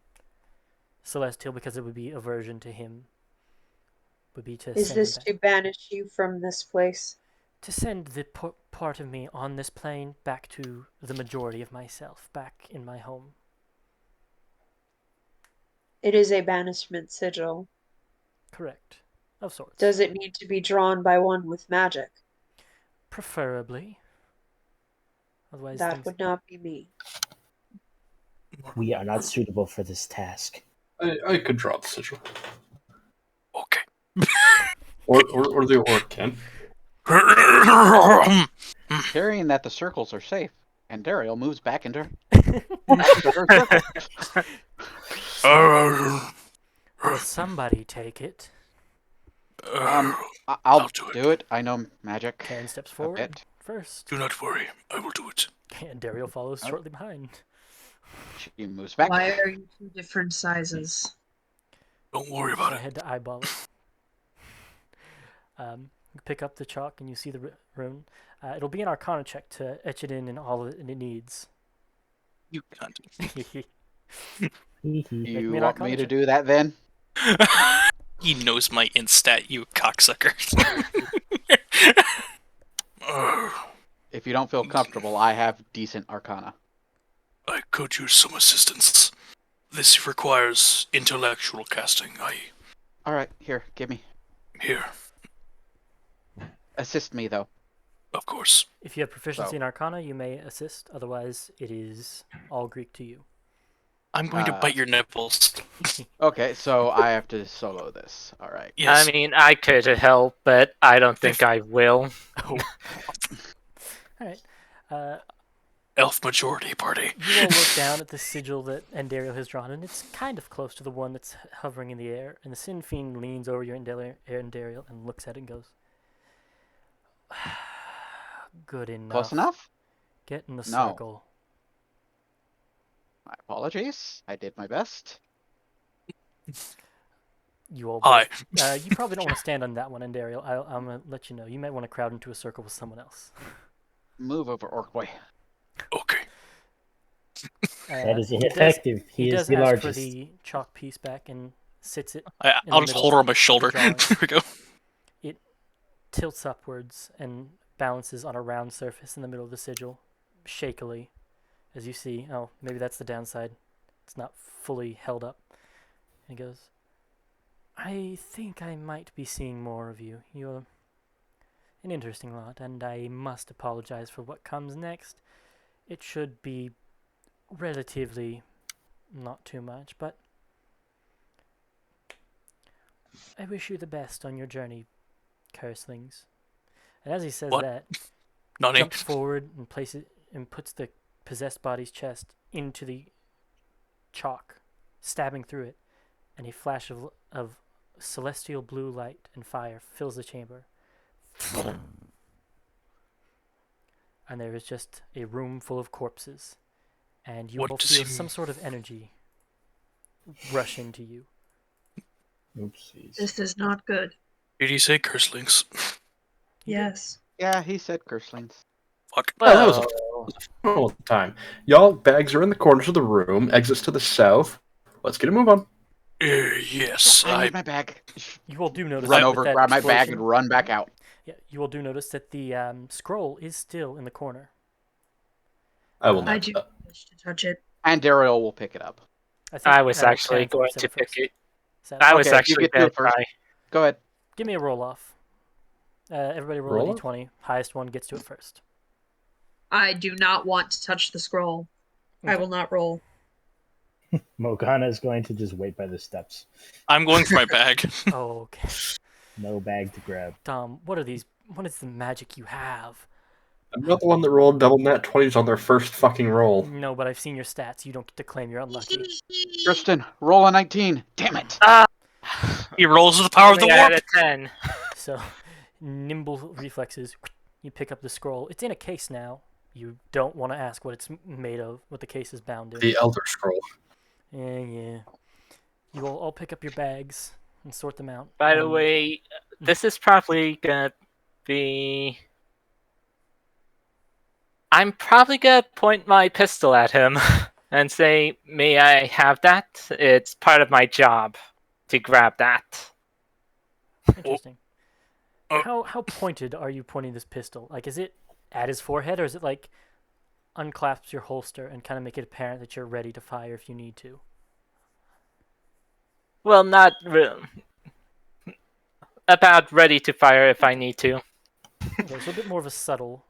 S4: Celestial, because it would be aversion to him, would be to
S3: Is
S4: send him
S3: this
S4: back.
S3: to banish you from this place?
S4: To send the part of me on this plane back to the majority of myself, back in my home.
S3: It is a banishment sigil.
S4: Correct. Of sorts.
S3: Does it need to be drawn by one with magic?
S4: Preferably. Otherwise,
S3: That
S4: things...
S3: would not be me.
S2: We are not suitable for this task.
S5: I could draw the sigil.
S1: Okay.
S5: Or the orc can.
S6: Carrying that the circles are safe, and Daryl moves back into her circle.
S4: Will somebody take it?
S6: I'll do it. I know magic.
S4: 10 steps
S6: a
S4: forward
S6: bit.
S4: first.
S1: Do not worry, I will do it.
S4: And Daryl follows shortly behind.
S6: She moves back.
S3: Why are you two different sizes?
S1: Don't worry
S4: So
S1: about
S4: I
S1: it.
S4: had to eyeball it. You pick up the chalk and you see the rune. It'll be an Arcana check to etch it in all that it needs.
S1: You can't.
S6: You
S4: me an
S6: want me
S4: Arcana
S6: to
S4: check.
S6: do that then?
S1: He knows my instat, you cocksucker.
S6: If you don't feel comfortable, I have decent Arcana.
S1: I could use some assistance. This requires intellectual casting.
S6: Alright, here, give me.
S1: Here,
S6: Assist me, though.
S1: of course.
S4: If you have proficiency
S6: So-
S4: in Arcana, you may assist. Otherwise, it is all Greek to you.
S1: I'm going to bite your nipples.
S6: Okay, so I have to solo this. Alright.
S1: Yes.
S7: I mean, I could help, but I don't think I will.
S4: Oh. Alright.
S1: Elf majority party.
S4: You all look down at the sigil that Andariel has drawn, and it's kind of close to the one that's hovering in the air. And the Sin Fiend leans over your Andariel and looks at it and goes, "Good enough.
S6: Close enough?
S4: Get in the
S6: No.
S4: circle."
S6: My apologies. I did my best.
S4: You all.
S1: Hi.
S4: You probably don't want to stand on that one, Andariel. I'm gonna let you know. You might want to crowd into a circle with someone else.
S6: Move over, Orc Boy.
S1: Okay.
S2: That is
S4: He does-
S2: ineffective. He
S4: He
S2: is
S4: does
S2: the
S4: ask
S2: largest.
S4: for the chalk piece back and sits it.
S1: I'll
S4: the
S1: just
S4: middle
S1: hold her on my
S4: of the
S1: shoulder.
S4: drawing.
S1: There we go.
S4: It tilts upwards and balances on a round surface in the middle of the sigil, shakily, as you see. Oh, maybe that's the downside. It's not fully held up. And he goes, "I think I might be seeing more of you. You're an interesting lot, and I must apologize for what comes next. It should be relatively not too much, but I wish you the best on your journey, Curselings." And as he says
S1: What?
S4: that,
S1: Nani.
S4: jumps forward and places and puts the possessed body's chest into the chalk, stabbing through it, and a flash of celestial blue light and fire fills the chamber. And there is just a room full of corpses, and you
S1: What
S4: will
S1: does
S4: feel
S1: he
S4: some sort of energy rush into you.
S2: Oopsies.
S3: This is not good.
S1: Did he say curselings?
S3: Yes.
S6: Yeah, he said Curselings.
S1: Fuck.
S5: Oh, that was
S7: Well,
S5: all the time. Y'all, bags are in the corners of the room. Exits to the south. Let's get a move on.
S1: Yes,
S6: I need my bag.
S4: You all do notice
S6: Run
S4: that
S6: over,
S4: with that
S6: grab my bag,
S4: explosion,
S6: and run back out.
S4: Yeah, you all do notice that the scroll is still in the corner.
S5: I will
S3: I
S5: not.
S3: do wish to touch it.
S6: And Daryl will pick it up.
S4: I think
S7: I was actually
S4: Chancellor
S7: going
S4: said
S7: to
S4: it
S7: pick
S4: first.
S7: it.
S4: So,
S7: I was
S6: Okay, you
S7: actually
S6: get to
S7: going
S6: it
S7: to
S6: first.
S7: try.
S6: Go ahead.
S4: give me a roll off. Everybody roll
S5: Roll
S4: a
S5: off?
S4: d20. Highest one gets to it first.
S3: I do not want to touch the scroll. I
S4: Okay.
S3: will not roll.
S2: Morgana is going to just wait by the steps.
S1: I'm going for my bag.
S4: Oh, okay.
S2: No bag to grab.
S4: Dom, what are these? What is the magic you have?
S5: I'm not the one that rolled double nat 20s on their first fucking roll.
S4: No, but I've seen your stats. You don't get to claim you're unlucky.
S6: Tristan, roll a 19. Damn it.
S7: Ah!
S1: He rolls with the power of the
S7: Only
S1: warp.
S7: at a 10.
S4: So, nimble reflexes. You pick up the scroll. It's in a case now. You don't want to ask what it's made of, what the case is bound in.
S5: The Elder Scroll.
S4: Yeah. You all pick up your bags and sort them out.
S7: By the
S4: and-
S7: way, this is probably gonna be. I'm probably gonna point my pistol at him and say, "May I have that? It's part of my job to grab that."
S4: Interesting.
S1: Oh.
S4: How pointed are you pointing this pistol? Like, is it at his forehead, or is it like unclasps your holster and kind of make it apparent that you're ready to fire if you need to?
S7: Well, not about ready to fire if I need to.
S4: Okay, so a bit more of a subtle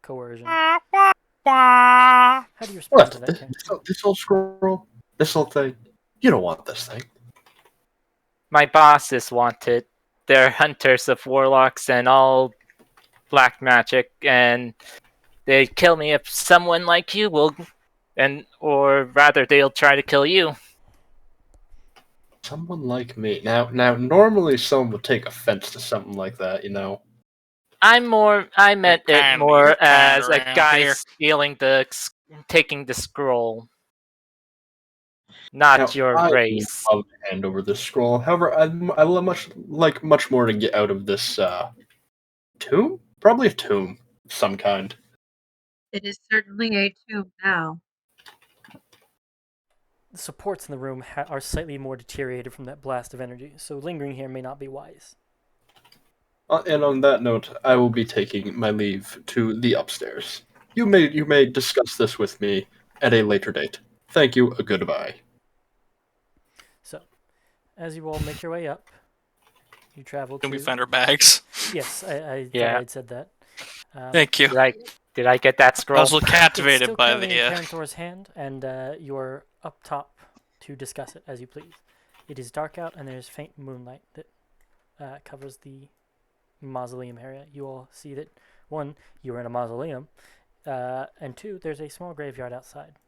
S4: coercion. How do you respond to
S5: What?
S4: that, Ken?
S5: This old scroll? This old thing? You don't want this thing.
S7: My bosses want it. They're hunters of warlocks and all black magic, and they'd kill me if someone like you will, or rather, they'll try to kill you.
S5: Someone like me. Now, normally someone would take offense to something like that, you know.
S7: I meant it
S1: Kinda,
S7: more
S1: kinda
S7: as a
S1: around
S7: guy
S1: here.
S7: stealing taking the scroll, not
S5: Now,
S7: your
S5: I
S7: race.
S5: would love to hand over this scroll. However, I would much more to get out of this tomb. Probably a tomb of some kind.
S3: It is certainly a tomb now.
S4: The supports in the room are slightly more deteriorated from that blast of energy, so lingering here may not be wise.
S5: And on that note, I will be taking my leave to the upstairs. You may discuss this with me at a later date. Thank you. Goodbye.
S4: So, as you all make your way up, you travel
S1: Can
S4: to.
S1: we find our bags?
S4: Yes, I
S7: Yeah.
S4: thought I'd said that.
S1: Thank you.
S7: Did I get that
S1: I
S7: scroll?
S1: was a little
S4: It's
S1: captivated
S4: still
S1: by
S4: currently
S1: the.
S4: in Karen Thor's hand, and you're up top to discuss it as you please. It is dark out, and there's faint moonlight that covers the mausoleum area. You all see that, one, you are in a mausoleum, and two, there's a small graveyard outside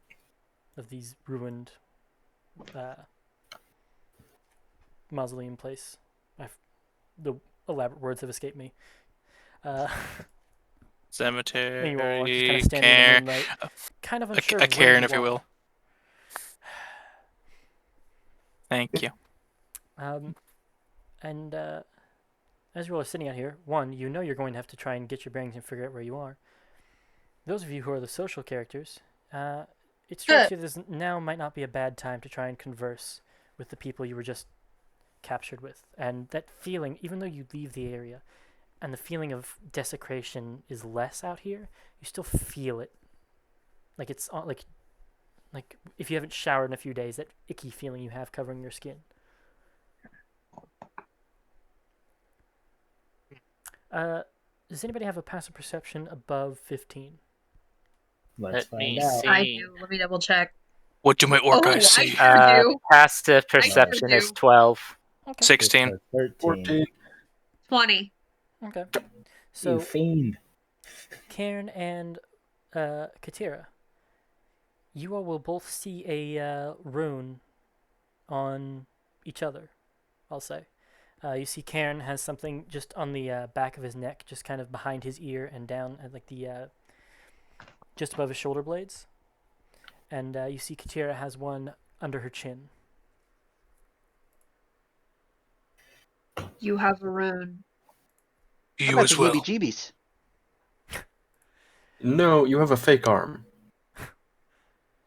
S4: of these ruined mausoleum place. The elaborate words have escaped me.
S1: Cemetery,
S4: And you all are just kind of standing in the
S1: Cairn.
S4: moonlight, kind of unsure
S1: A
S4: of where
S1: cairn,
S4: you
S1: if you
S4: are.
S1: will. Thank you.
S4: And as you all are sitting out here, one, you know you're going to have to try and get your bearings and figure out where you are. Those of you who are the social characters, it strikes you that now might not be a bad time to try and converse with the people you were just captured with. And that feeling, even though you leave the area, and the feeling of desecration is less out here, you still feel it. Like it's like if you haven't showered in a few days, that icky feeling you have covering your skin. Does anybody have a passive perception above 15?
S2: Let's
S7: Let me
S2: find out.
S7: see.
S3: I do. Let me double check.
S1: What do my orc
S3: Oh,
S1: eyes see?
S3: I sure do.
S7: Passive perception
S3: do.
S7: is 12.
S4: Okay.
S1: 16.
S2: It's a 13.
S5: 14.
S3: 20.
S4: Okay.
S2: You
S4: So
S2: fiend.
S4: Cairn and Katira, you all will both see a rune on each other, I'll say. You see Cairn has something just on the back of his neck, just kind of behind his ear and down at like the just above his shoulder blades. And you see Katira has one under her chin.
S3: You have a rune.
S6: How
S1: You
S6: about
S1: as
S6: the
S1: well.
S6: heebie-jeebies?
S5: No, you have a fake arm.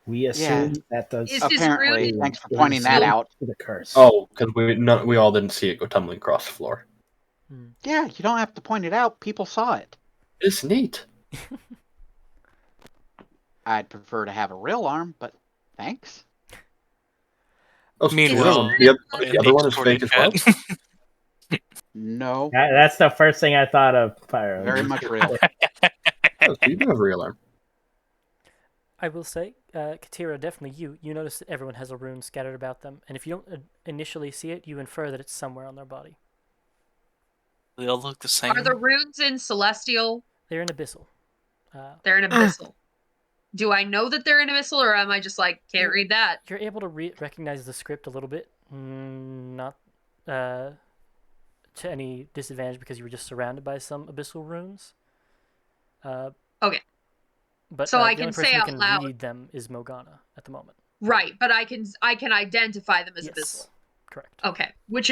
S2: We assume that the
S3: Is his
S6: Apparently,
S3: rune
S6: thanks for
S2: is
S6: pointing that
S2: linked
S6: out.
S2: to the curse.
S5: Oh, because we all didn't see it go tumbling across the floor.
S6: Yeah, you don't have to point it out. People saw it.
S5: It's neat.
S6: I'd prefer to have a real arm, but thanks.
S5: Oh, so
S1: Meanwhile,
S5: the other one is fake as well?
S6: No,
S2: That's the first thing I thought of, Pyro.
S6: very much real.
S5: Oh, so you do have a real arm.
S4: I will say, Katira, definitely you notice that everyone has a rune scattered about them, and if you don't initially see it, you infer that it's somewhere on their body.
S1: They all look the same.
S3: Are the runes in Celestial?
S4: They're in Abyssal.
S3: They're in Abyssal. Do I know that they're in Abyssal, or am I just like, can't read that?
S4: You're able to recognize the script a little bit, not to any disadvantage because you were just surrounded by some Abyssal runes.
S3: Okay.
S4: But
S3: So I
S4: the only
S3: can
S4: person
S3: say
S4: who
S3: out
S4: can
S3: loud.
S4: read them is Morgana at the moment.
S3: Right, but I can identify them as Abyssal.
S4: Correct.
S3: Okay, which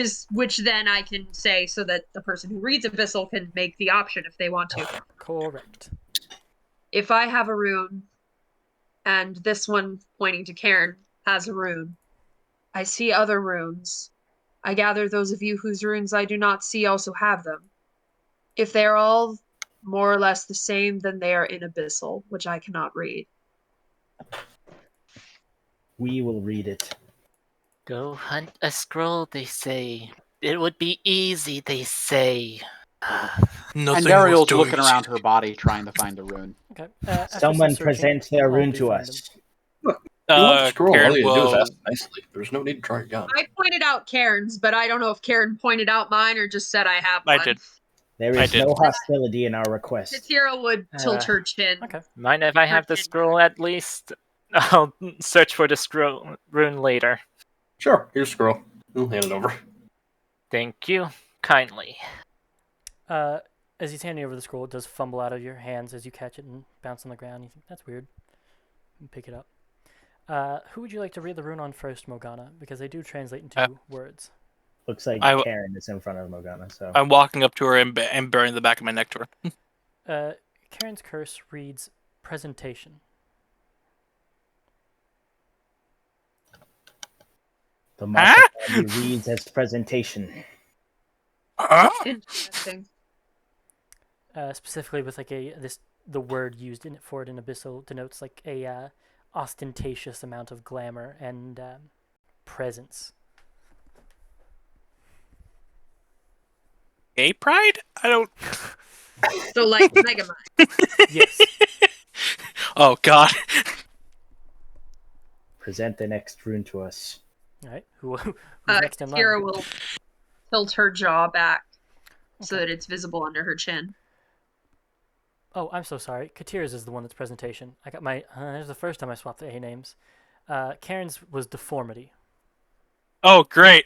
S3: then I can say so that the person who reads Abyssal can make the option if they want to.
S4: Correct.
S3: If I have a rune, and this one pointing to Cairn has a rune, I see other runes. I gather those of you whose runes I do not see also have them. If they are all more or less the same, then they are in Abyssal, which I cannot read.
S2: We will read it.
S7: Go hunt a scroll, they say. It would be easy, they say.
S6: And
S1: Nothing
S6: Dariel's
S1: worth doing.
S6: looking around her body trying to find the rune.
S4: Okay. After
S2: Someone
S4: some searching,
S2: presents their
S4: you'll all
S2: rune
S4: do
S2: to
S4: find
S2: us.
S5: You want to scroll,
S1: Karen
S5: all you do is
S1: will.
S5: ask nicely. There's no need to try your gun.
S3: I pointed out Cairn's, but I don't know if Cairn pointed out mine or just said I have one.
S1: I did.
S2: There
S1: I
S2: is
S1: did.
S2: no hostility in our request.
S3: Katira would tilt her chin.
S4: Okay.
S7: Mind if I have the scroll at least? I'll search for the scroll rune later.
S5: Sure, here's a scroll. We'll hand it over.
S7: Thank you. Kindly.
S4: As he's handing over the scroll, it does fumble out of your hands as you catch it and bounce on the ground. You think, that's weird. And pick it up. Who would you like to read the rune on first, Morgana? Because they do translate into words.
S2: Looks like
S1: I-
S2: Karen is in front of Morgana. So
S1: I'm walking up to her and burying the back of my neck to her.
S4: Karen's curse reads presentation.
S2: the monster reads as presentation.
S3: Interesting.
S4: Specifically with like the word used for it in Abyssal denotes like a ostentatious amount of glamour and presence.
S1: Gay pride? I don't.
S3: So like Megamind.
S4: Yes.
S1: Oh God.
S2: Present the next rune to us.
S4: All right. Who's next in line?
S3: Kira will tilt her jaw back so that it's visible under her chin.
S4: Oh, I'm so sorry. Katira's is the one that's presentation. I got my. This is the first time I swapped the A names. Karen's was deformity.
S1: Oh great.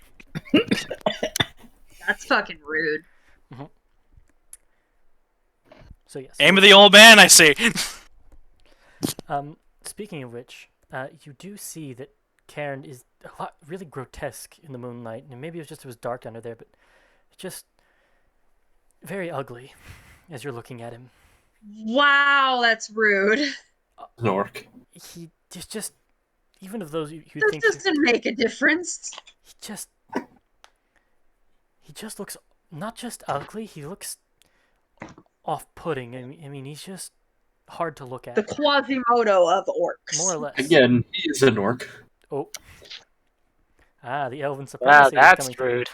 S3: That's fucking rude.
S4: So yes.
S1: Aim of the old man. I see.
S4: Speaking of which, you do see that Karen is a lot really grotesque in the moonlight, and maybe it was dark under there, but just very ugly as you're looking at him.
S3: Wow, that's rude.
S5: An orc.
S4: He just even of those you
S3: This
S4: think
S3: doesn't make a difference.
S4: he just looks not just ugly. He looks off-putting. I mean, he's just hard to look at.
S3: The Quasimodo of orcs.
S4: More or less.
S5: Again, he is an orc.
S4: Oh. The elven
S7: Wow,
S4: supremacy is
S7: that's
S4: coming through.
S7: rude.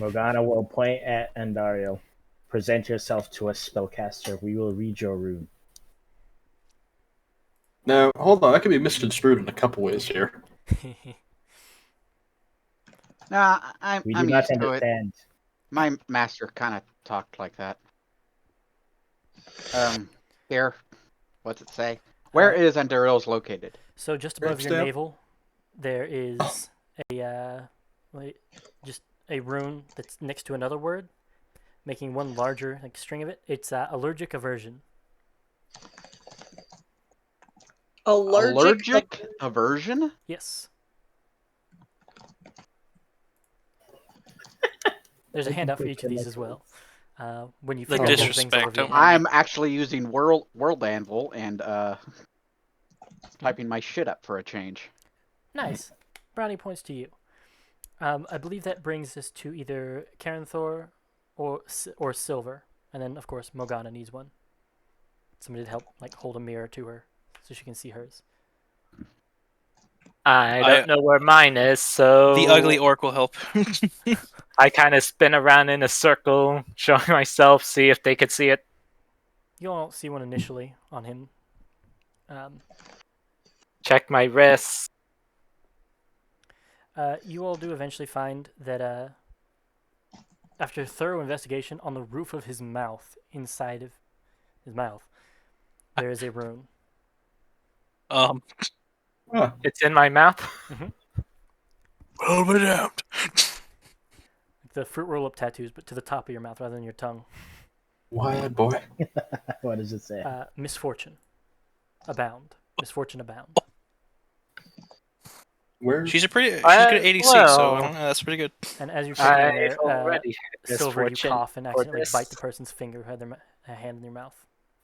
S2: Morgana will point at Andario. Present yourself to us, spellcaster. We will read your rune.
S5: Now, hold on. That can be misconstrued in a couple ways here.
S6: Nah,
S2: We do
S6: I'm
S2: not
S6: used to it.
S2: understand.
S6: My master kind of talked like that. Here, what's it say? Where is Andariel's located?
S4: So just above your
S5: Stamp.
S4: navel, there is just a rune that's next to another word, making one larger like string of it. It's allergic aversion.
S6: Allergic aversion?
S4: Yes. There's a handout for each of these as well. When you
S1: The
S4: figure out things
S1: disrespect,
S4: over
S1: oh.
S6: I'm actually using World Anvil, and Typing my shit up for a change.
S4: Nice. Brownie points to you. I believe that brings us to either Karenthor or Silver, and then of course Morgana needs one. Somebody to help like hold a mirror to her so she can see hers.
S7: I don't know where mine is, so
S1: The ugly orc will help.
S7: I kind of spin around in a circle, showing myself, see if they could see it.
S4: You all see one initially on him.
S7: Check my wrists.
S4: You all do eventually find that after thorough investigation on the roof of his mouth, inside of his mouth, there is a rune.
S7: It's in my mouth.
S1: Well, but out.
S4: The fruit roll-up tattoos, but to the top of your mouth rather than your tongue.
S5: Why, boy?
S2: What does it say?
S4: Misfortune abound. Misfortune abound.
S1: She's good at ADC, so
S7: well,
S1: that's pretty good.
S4: And as you're sitting there,
S7: already had
S4: Silver, you
S7: misfortune
S4: cough and
S7: for
S4: accidentally
S7: this.
S4: bite the person's finger who had their hand in your mouth.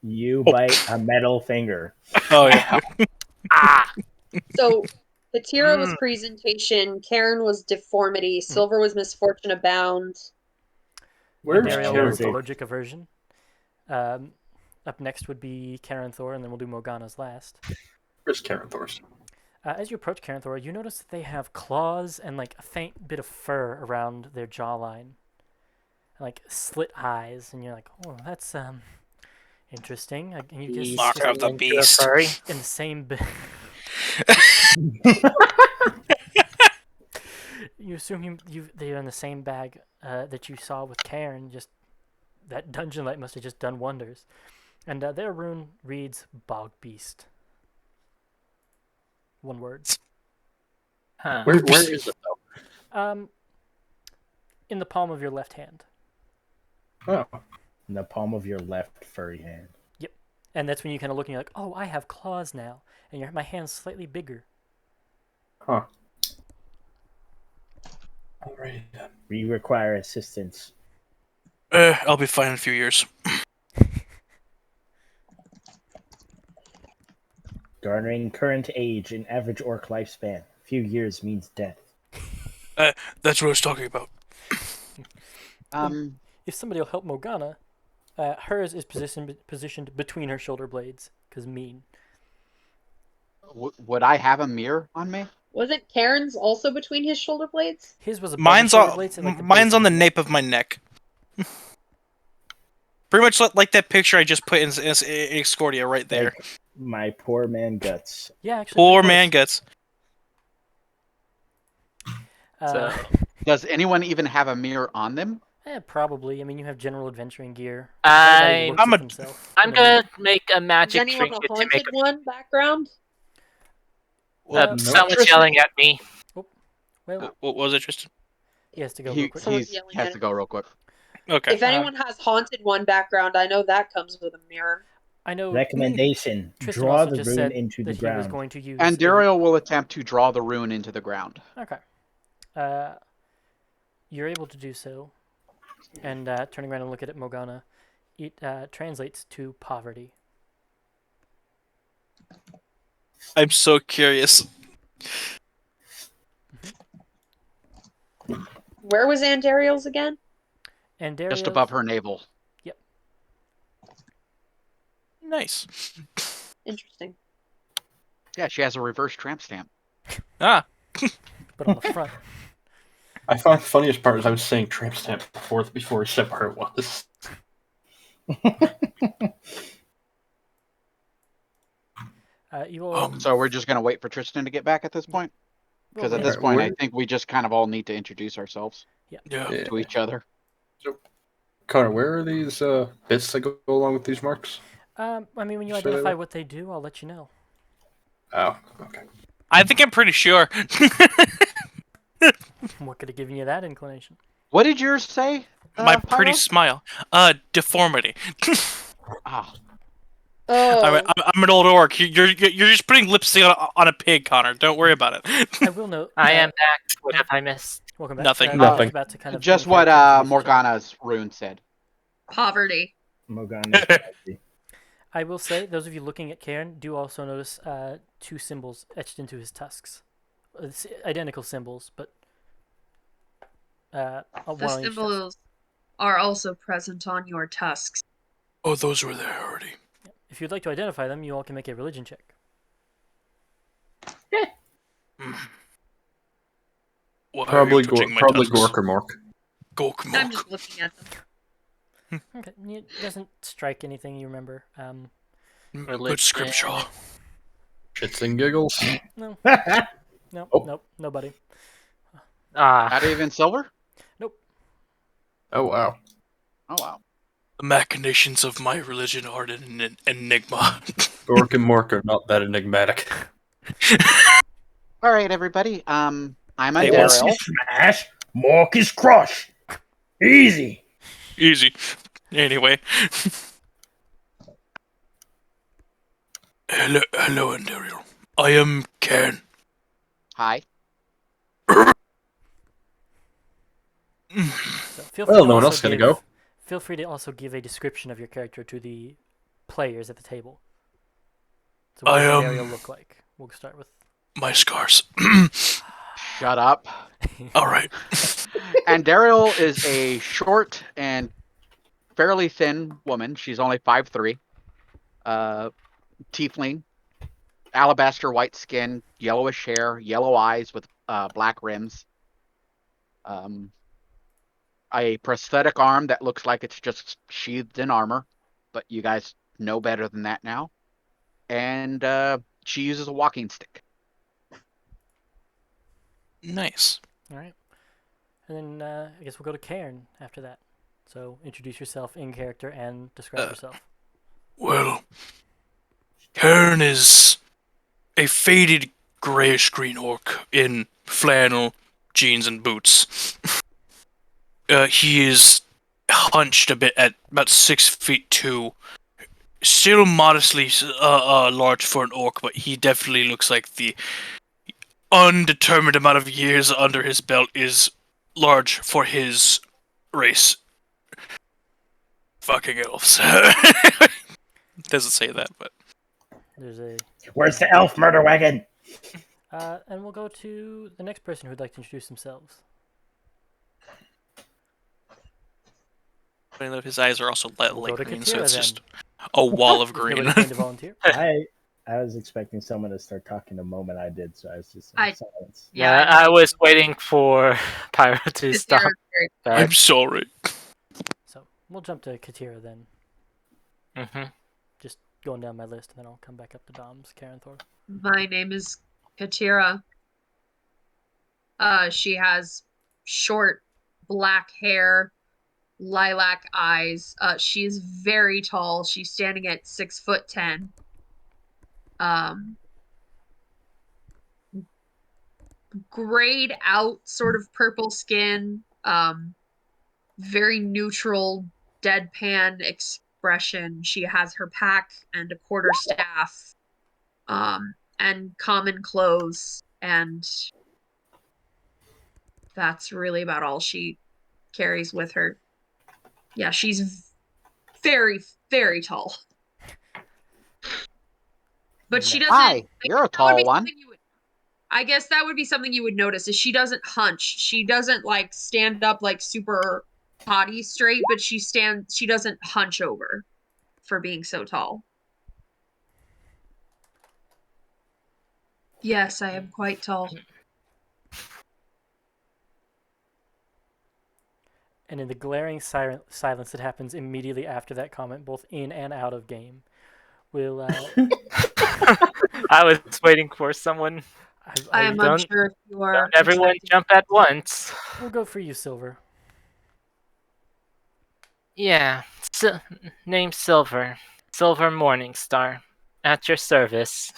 S2: You bite a metal finger.
S1: Oh yeah.
S3: So Katira was presentation, Karen was deformity, Silver was misfortune abound.
S5: Where's
S4: Dariel was
S2: Karen?
S4: allergic aversion. Up next would be Karenthor, and then we'll do Morgana's last.
S5: Where's Karenthor's?
S4: As you approach Karenthor, you notice that they have claws and like a faint bit of fur around their jawline, like slit eyes, and you're like, "Oh, that's interesting." And you just
S1: Mark of the beast.
S7: Furry.
S4: in the same. You assume they're in the same bag that you saw with Karen. Just that dungeon light must have just done wonders. And their rune reads Bog Beast. One word.
S7: Huh.
S5: Where is it though?
S4: In the palm of your left hand.
S5: Oh,
S2: In the palm of your left furry hand.
S4: Yep. And that's when you kind of look and you're like, oh, I have claws now, and my hand's slightly bigger.
S5: huh. Alrighty then.
S2: We require assistance.
S1: I'll be fine in a few years.
S2: Garnering current age and average orc lifespan. Few years means death.
S1: That's what I was talking about.
S4: If somebody will help Morgana, hers is positioned between her shoulder blades, because mean.
S6: Would I have a mirror on me?
S3: Wasn't Karen's also between his shoulder blades?
S4: His was above
S1: Mine's
S4: his shoulder
S1: on
S4: blades, and, like,
S1: mine's on the
S4: base
S1: nape of my neck. Pretty much like that picture I just put in Excordia right there.
S2: Like my poor man guts.
S4: Yeah, actually.
S1: Poor
S4: pretty
S1: man
S4: close.
S1: guts.
S6: Does anyone even have a mirror on them?
S4: Probably. I mean, you have general adventuring gear.
S7: I'm gonna make a
S3: Does
S7: magic
S3: anyone
S7: trinket
S3: a
S7: to
S3: haunted
S7: make
S3: one background?
S2: No.
S7: someone's yelling at me.
S4: Well,
S1: What was it, Tristan?
S4: he has to go
S6: He
S4: real quick.
S3: Someone's
S6: he's-
S3: yelling
S6: has
S3: at
S6: to
S3: him.
S6: go real quick.
S1: Okay.
S3: If anyone has haunted one background, I know that comes with a mirror.
S4: I know.
S2: Recommendation:
S4: Tristan
S2: draw
S4: also
S2: the
S4: just
S2: rune
S4: said
S2: into the
S4: that he was
S2: ground.
S4: going to use.
S6: And Dariel will attempt to draw the rune into the ground.
S4: Okay. You're able to do so, and turning around and look at Morgana, it translates to poverty.
S1: I'm so curious.
S3: Where was Andariel's again?
S4: And
S6: Just
S4: Darius,
S6: above her navel.
S1: Nice.
S3: Interesting.
S6: Yeah, she has a reverse tramp stamp.
S1: Ah.
S4: but on the front.
S5: I found the funniest part is I was saying tramp stamp before he said where it was.
S4: You all,
S6: So we're just gonna wait for Tristan to get back at this point? Because at this
S5: Alright,
S6: point, I
S5: where-
S6: think we just kind of all need to introduce ourselves
S1: Yeah.
S5: Yeah.
S6: to each other.
S5: Connor, where are these bits that go along with these marks?
S4: I mean, when you
S5: So they
S4: identify
S5: were-
S4: what they do, I'll let you know.
S5: Oh, okay.
S1: I think I'm pretty sure.
S4: What could have given you that inclination?
S6: What did yours say?
S1: My pretty
S6: Pyro?
S1: smile. Deformity.
S6: Ah,
S3: Oh,
S1: I'm an old orc. You're just putting lipstick on a pig, Connor. Don't worry about it.
S4: I will note.
S7: I am back. What have I missed?
S4: Welcome back.
S1: Nothing.
S4: I was
S5: Nothing.
S4: about to kind of
S6: just
S4: in
S6: what
S4: character introduce each other.
S6: Morgana's rune said.
S3: poverty.
S2: Morgana's
S4: I will say, those of you looking at Cairn do also notice 2 symbols etched into his tusks. It's identical symbols, but
S3: The
S4: one on each tusk.
S3: symbols are also present on your tusks.
S1: Oh, those were there already.
S4: If you'd like to identify them, you all can make a religion check.
S1: Why
S5: Probably
S1: are you touching my
S5: probably
S1: tusks?
S5: Gork or Mork.
S1: Gork
S3: I'm
S1: Mork.
S3: just looking at them.
S4: Okay, it doesn't strike anything you remember.
S1: Good scripture.
S5: Shits and giggles.
S4: No,
S5: Oh.
S4: nope, nobody.
S6: Not even silver?
S5: Oh wow.
S6: Oh, wow.
S1: The machinations of my religion are an enigma.
S5: Gork and Mork are not that enigmatic.
S6: All right, everybody. I'm a
S1: Hey,
S6: Daryl.
S2: Smash, Mork is crushed. Easy.
S1: Easy. Anyway. Hello, Andariel. I am Cairn.
S6: Hi.
S4: So feel free
S5: Well,
S4: to
S5: no one
S4: also
S5: else gonna
S4: give,
S5: go.
S4: Feel free to also give a description of your character to the players at the table. So what
S1: I
S4: does Dario look like? We'll start with.
S1: My scars.
S6: Shut up.
S1: All right.
S6: And Daryl is a short and fairly thin woman. She's only 5'3". Tiefling. Alabaster white skin, yellowish hair, yellow eyes with black rims. A prosthetic arm that looks like it's just sheathed in armor, but you guys know better than that now. And she uses a walking stick.
S1: Nice.
S4: All right. And then I guess we'll go to Cairn after that. So introduce yourself in character and describe yourself.
S1: Well, Cairn is a faded grayish-green orc in flannel, jeans, and boots. He is hunched a bit at about 6'2". Still modestly large for an orc, but he definitely looks like the undetermined amount of years under his belt is large for his race. Fucking elves. Doesn't say that, but
S4: There's a.
S2: Where's the elf murder wagon?
S4: And we'll go to the next person who'd like to introduce themselves.
S1: funny enough, his eyes are also light
S4: We'll go to
S1: green, so
S4: Katira
S1: it's
S4: then.
S1: just a wall of
S4: Is
S1: green.
S4: nobody going to volunteer?
S2: I was expecting someone to start talking the moment I did, so I was just in
S3: I-
S2: silence.
S7: Yeah, I was waiting for Pyro to
S3: This
S7: stop.
S3: hero is very
S7: But,
S1: I'm sorry.
S4: So we'll jump to Katira then.
S7: Mhm.
S4: Just going down my list, and then I'll come back up to Dom's Karen Thor.
S3: My name is Katira. She has short black hair, lilac eyes. She's very tall. She's standing at 6'10". Grayed out sort of purple skin. Very neutral, deadpan expression. She has her pack and a quarterstaff. And common clothes, and that's really about all she carries with her. Yeah, she's very, very tall. But she doesn't.
S6: Hi, you're a
S3: that would
S6: tall
S3: be
S6: one.
S3: something you would- I guess that would be something you would notice is she doesn't hunch. She doesn't like stand up like super body straight, but she doesn't hunch over for being so tall. Yes, I am quite tall.
S4: And in the glaring silence that happens immediately after that comment, both in and out of game, we'll.
S7: I was waiting for someone.
S3: I am
S7: don't-
S3: unsure if you are.
S7: Don't everyone
S3: expecting-
S7: jump at once.
S4: We'll go for you, Silver.
S7: Yeah, name Silver. Silver Morningstar. At your service.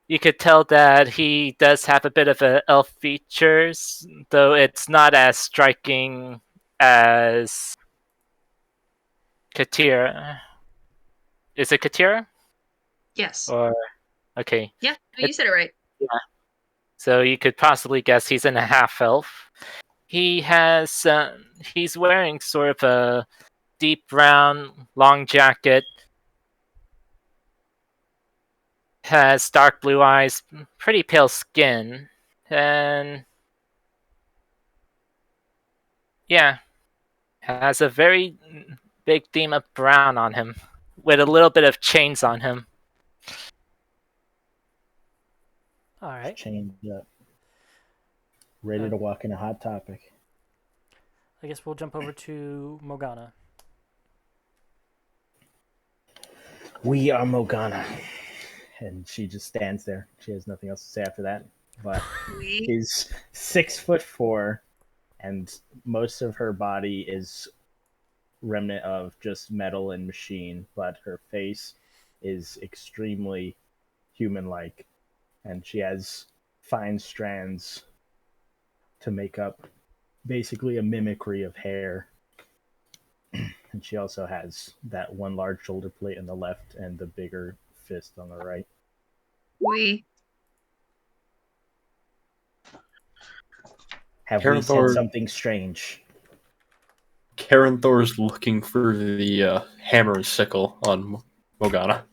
S7: You could tell that he does have a bit of elf features, though it's not as striking as Katira. Is it Katira?
S3: Yes.
S7: Or okay.
S3: Yeah, no, you said it right.
S7: So you could possibly guess he's in a half elf. He has he's wearing sort of a deep brown long jacket, has dark blue eyes, pretty pale skin, and yeah, has a very big theme of brown on him, with a little bit of chains on him.
S4: All right.
S2: Chained up. Ready to walk in a hot topic.
S4: I guess we'll jump over to Morgana.
S2: We are Morgana. And she just stands there. She has nothing else to say after that. But
S3: We
S2: she's 6'4", and most of her body is remnant of just metal and machine, but her face is extremely human-like, and she has fine strands to make up basically a mimicry of hair. And she also has that one large shoulder plate on the left and the bigger fist on the right.
S3: we
S2: Have
S5: Karen
S2: we said
S5: Thor-
S2: something strange?
S5: Karen Thor's looking for the hammer and sickle on Morgana.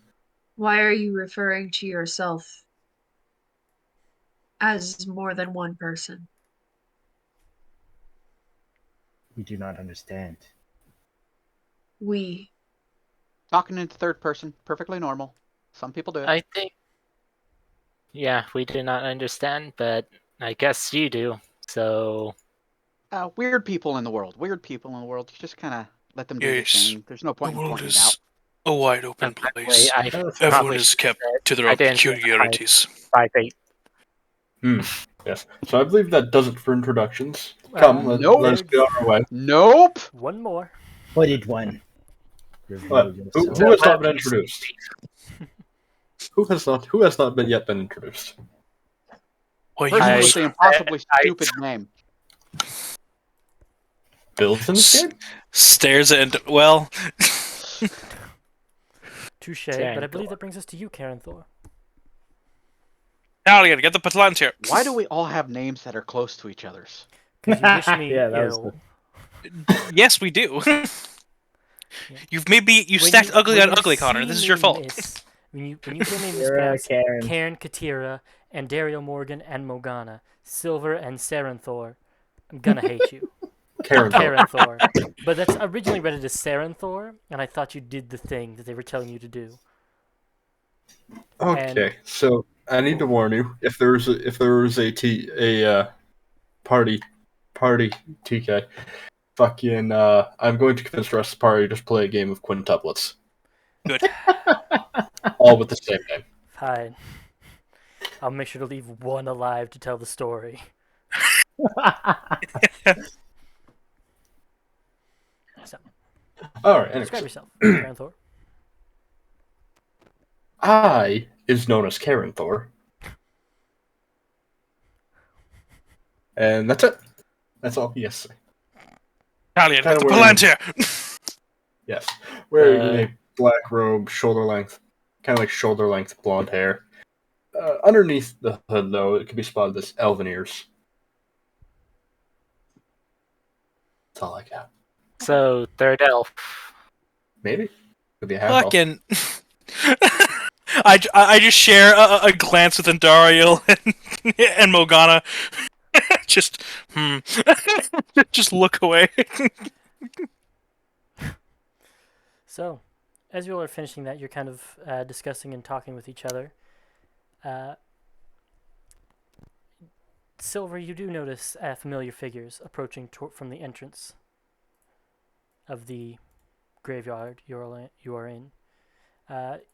S3: Why are you referring to yourself as more than one person?
S2: We do not understand.
S3: We.
S6: Talking in third person, perfectly normal. Some people do it.
S7: I think, yeah, we do not understand, but I guess you do. So
S6: Weird people in the world. Weird people in the world. You just kind of let them do their
S1: Yes.
S6: thing. There's no
S1: The
S6: point in
S1: world
S6: pointing it out.
S1: is a wide open
S7: by the way,
S1: place.
S7: I
S2: Oh,
S1: Everyone
S7: probably
S1: is
S7: should
S1: kept
S7: say
S1: to their
S7: I
S1: own
S7: didn't say
S1: peculiarities.
S7: 5'8".
S5: Yes. So I believe that does it for introductions.
S4: Uh,
S5: Come,
S6: Nope.
S5: let's get on our way.
S6: Nope.
S4: One more.
S2: Hooded one. Reveal
S5: What? Who
S2: yourself.
S5: has not been introduced? Who has not been yet been introduced?
S1: Why,
S6: Person
S1: you
S6: with
S1: sir.
S6: the impossibly stupid name.
S5: Bill's in this
S1: S-
S5: game?
S1: stares and well,
S4: Touche.
S7: Karen
S4: But I believe
S7: Thor.
S4: that brings us to you, Karen Thor.
S1: now again, get the Palantir.
S6: Why do we all have names that are close to each other's?
S4: Because you wish me
S2: Yeah, that was
S4: ill.
S1: Yes, we do.
S4: Yeah.
S1: You stacked ugly on ugly, Connor. This is your fault.
S4: When you hear me
S2: Kira,
S4: mispronounce
S2: Karen.
S4: Cairn, Katira, and Dario Morgan and Morgana, Silver and Sarenthor, I'm gonna hate you.
S5: Karen Thor.
S4: Karen Thor. But that's originally read it as Sarenthor, and I thought you did the thing that they were telling you to do.
S5: Okay, so I need to warn you, if there was a party TK, fucking I'm going to convince the rest of the party to just play a game of quintuplets.
S1: Good.
S5: All with the same name.
S4: Fine. I'll make sure to leave one alive to tell the story. So,
S5: Alright,
S4: describe
S5: anyway.
S4: yourself, Karen Thor.
S5: I is known as Karen Thor. And that's it. That's all he has to say.
S1: Italian, get
S5: Kinda
S1: the
S5: wearing-
S1: Palantir.
S5: Yes. Wearing a black robe, shoulder length, kind of like shoulder length blonde hair. Underneath the hood, though, it can be spotted as elven ears. That's all I got.
S7: So third elf.
S5: Maybe. Could be a half elf.
S1: Fucking. I just share a glance with Andariel and Morgana. Just just look away.
S4: So, as you all are finishing that, you're kind of discussing and talking with each other. Silver, you do notice familiar figures approaching from the entrance of the graveyard you are in.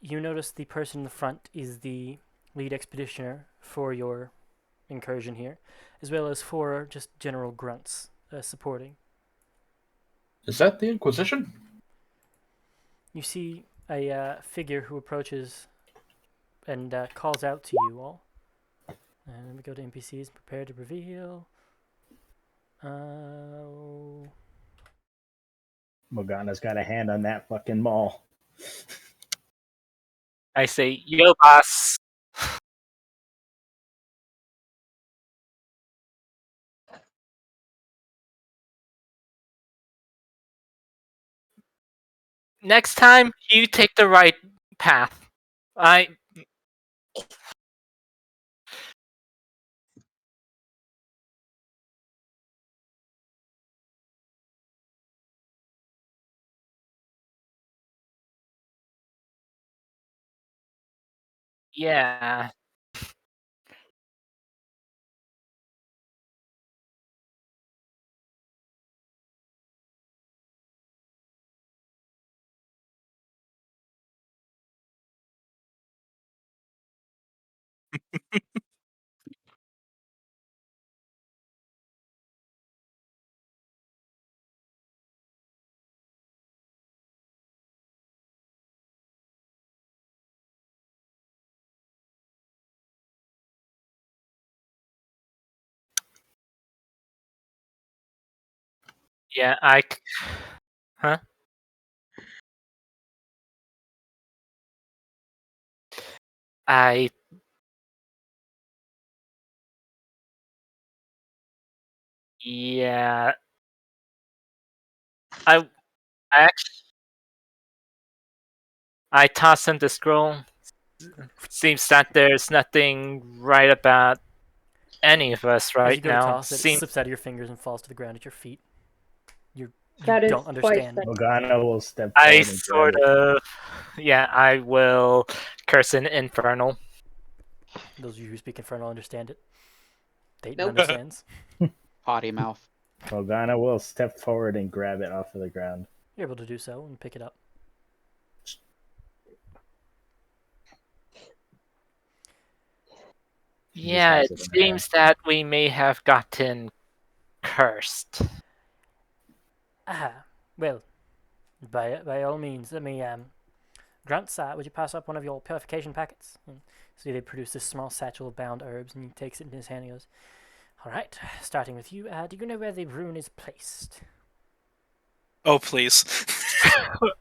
S4: You notice the person in the front is the lead expeditioner for your incursion here, as well as 4 just general grunts supporting.
S5: Is that the Inquisition?
S4: You see a figure who approaches and calls out to you all. And let me go to NPCs. Prepare to reveal.
S2: Morgana's got a hand on that fucking mall.
S7: I say, yo, boss. Next time, you take the right path. Yeah. Yeah, huh? I yeah. I I actually I tossed him the scroll. Seems that there's nothing right about any of us
S4: As you
S7: right
S4: go to
S7: now.
S4: toss it, it
S7: Seems
S4: slips out of your fingers and falls to the ground at your feet. You
S3: That is
S4: don't
S3: quite
S4: understand.
S2: Morgana will step
S7: I
S2: forward and grab
S7: sort
S2: it.
S7: of yeah, I will curse an infernal.
S4: Those of you who speak Infernal understand it. Dayton
S3: Nope.
S4: understands.
S6: Potty mouth.
S2: Morgana will step forward and grab it off of the ground.
S4: You're able to do so and pick it up.
S2: She just
S7: Yeah,
S2: has
S7: it
S2: it in her hand.
S7: seems that we may have gotten cursed.
S4: Ah, well, by all means, let me Grunts, would you pass up one of your purification packets? And so they produce this small satchel of bound herbs, and he takes it in his hand and goes, all right, starting with you, do you know where the rune is placed?
S1: Oh, please.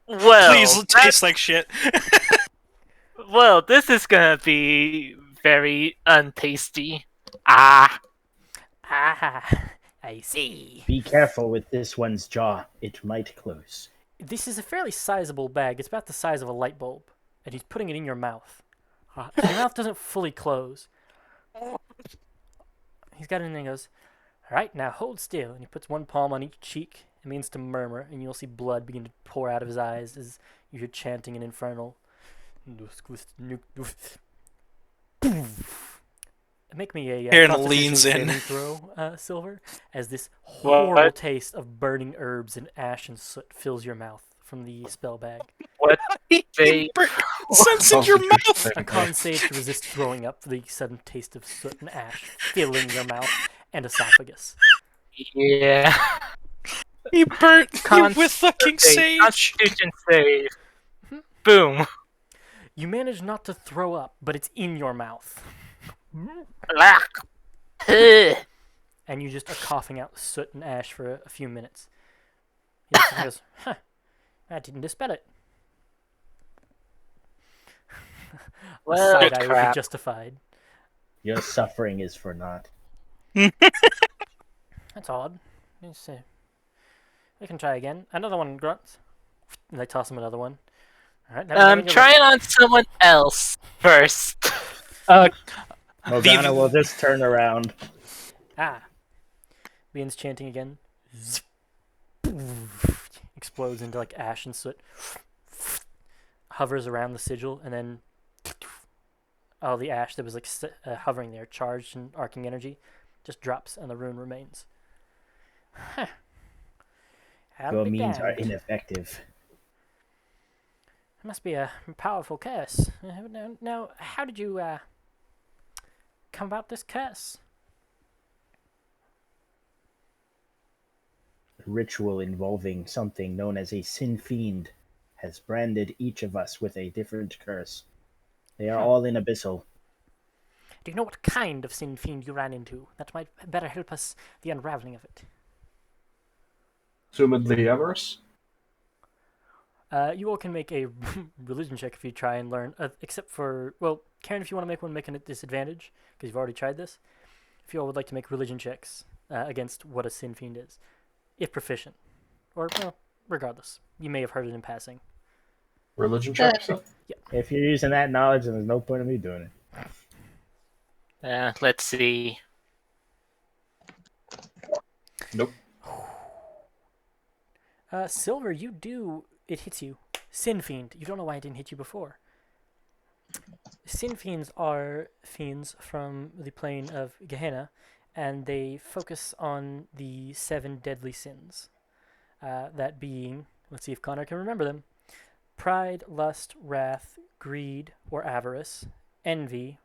S7: Well,
S1: Please taste like shit.
S7: well, this is gonna be very untasty. Ah,
S4: Ah, I see.
S2: Be careful with this one's jaw. It might close.
S4: This is a fairly sizable bag. It's about the size of a light bulb, and he's putting it in your mouth. So your mouth doesn't fully close. He's got it in there and goes, all right, now hold still. And he puts one palm on each cheek. It means to murmur, and you'll see blood begin to pour out of his eyes as you hear chanting an infernal. Make me a
S1: Aaron
S4: Constitution
S1: leans in.
S4: saving throw, Silver, as this
S7: What?
S4: horrible taste of burning herbs and ash and soot fills your mouth from the spell bag.
S7: what they?
S1: Sense in your mouth.
S4: A con save to resist throwing up the sudden taste of soot and ash filling your mouth and esophagus.
S7: Yeah,
S1: He burnt you with fucking
S7: okay,
S1: sage.
S7: Constitution save. Boom.
S4: You manage not to throw up, but it's in your mouth.
S7: Black. Ugh.
S4: And you just are coughing out soot and ash for a few minutes. He looks and goes, huh, I didn't dispel it.
S7: Well,
S4: Side eye would be
S7: crap.
S4: justified.
S2: Your suffering is for naught.
S4: That's odd. Let's see. We can try again. Another one grunts. And they toss him another one. All right.
S7: Try it on someone else first.
S2: Morgana will just turn around.
S4: Ah. Begins chanting again. Explodes into like ash and soot. Hovers around the sigil and then all the ash that was like hovering there, charged and arcing energy, just drops and the rune remains. Huh.
S2: Your means are ineffective.
S4: It must be a powerful curse. Now, how did you come about this curse?
S2: A ritual involving something known as a sin fiend has branded each of us with a different curse. They are all in Abyssal.
S4: Do you know what kind of sin fiend you ran into? That might better help us the unraveling of it.
S5: Assumedly Everest.
S4: You all can make a religion check if you try and learn, except for, well, Karen, if you want to make one, make it at disadvantage, because you've already tried this. If you all would like to make religion checks against what a sin fiend is, if proficient. Or, well, regardless. You may have heard it in passing.
S5: Religion check. So.
S2: If you're using that knowledge, then there's no point in me doing it.
S7: Let's see.
S5: Nope.
S4: Silver, it hits you. Sin fiend. You don't know why it didn't hit you before. Sin fiends are fiends from the plane of Gehenna, and they focus on the 7 deadly sins. That being, let's see if Connor can remember them: pride, lust, wrath, greed or avarice, envy,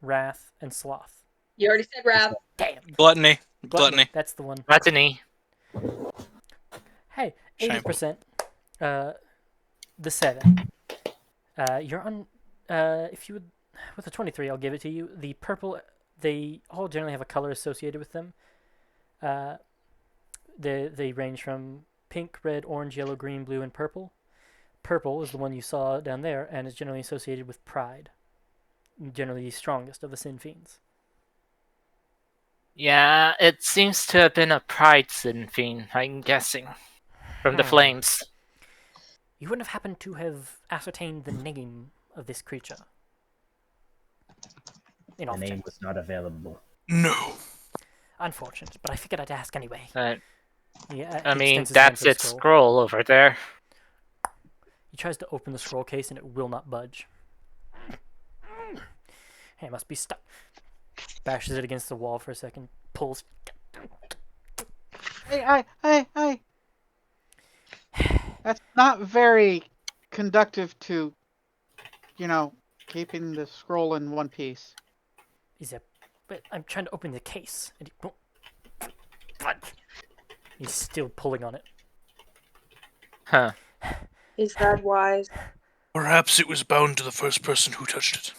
S4: wrath, and sloth.
S3: You already said wrath.
S4: Damn,
S1: Gluttony.
S4: gluttony. That's the one.
S7: Gluttony.
S4: Hey,
S1: Shame.
S4: 80%. The 7. You're on. If you would, with a 23, I'll give it to you. The purple, they all generally have a color associated with them. They range from pink, red, orange, yellow, green, blue, and purple. Purple is the one you saw down there, and is generally associated with pride. Generally the strongest of the sin fiends.
S7: Yeah, it seems to have been a pride sin fiend, I'm guessing. From the flames.
S4: You wouldn't have happened to have ascertained the name of this creature. In
S2: The
S4: off
S2: name
S4: chance.
S2: was not available.
S1: No.
S4: Unfortunate, but I figured I'd ask anyway.
S7: I
S4: He
S7: mean,
S4: extends his hand
S7: that's
S4: for the
S7: its
S4: scroll.
S7: scroll over there.
S4: He tries to open the scroll case and it will not budge. It must be stuck. Bashes it against the wall for a second. Pulls.
S6: Hey. That's not very conductive to, keeping the scroll in one piece.
S4: But I'm trying to open the case. And he won't budge. He's still pulling on it.
S7: Huh.
S3: Is that wise?
S1: Perhaps it was bound to the first person who touched it.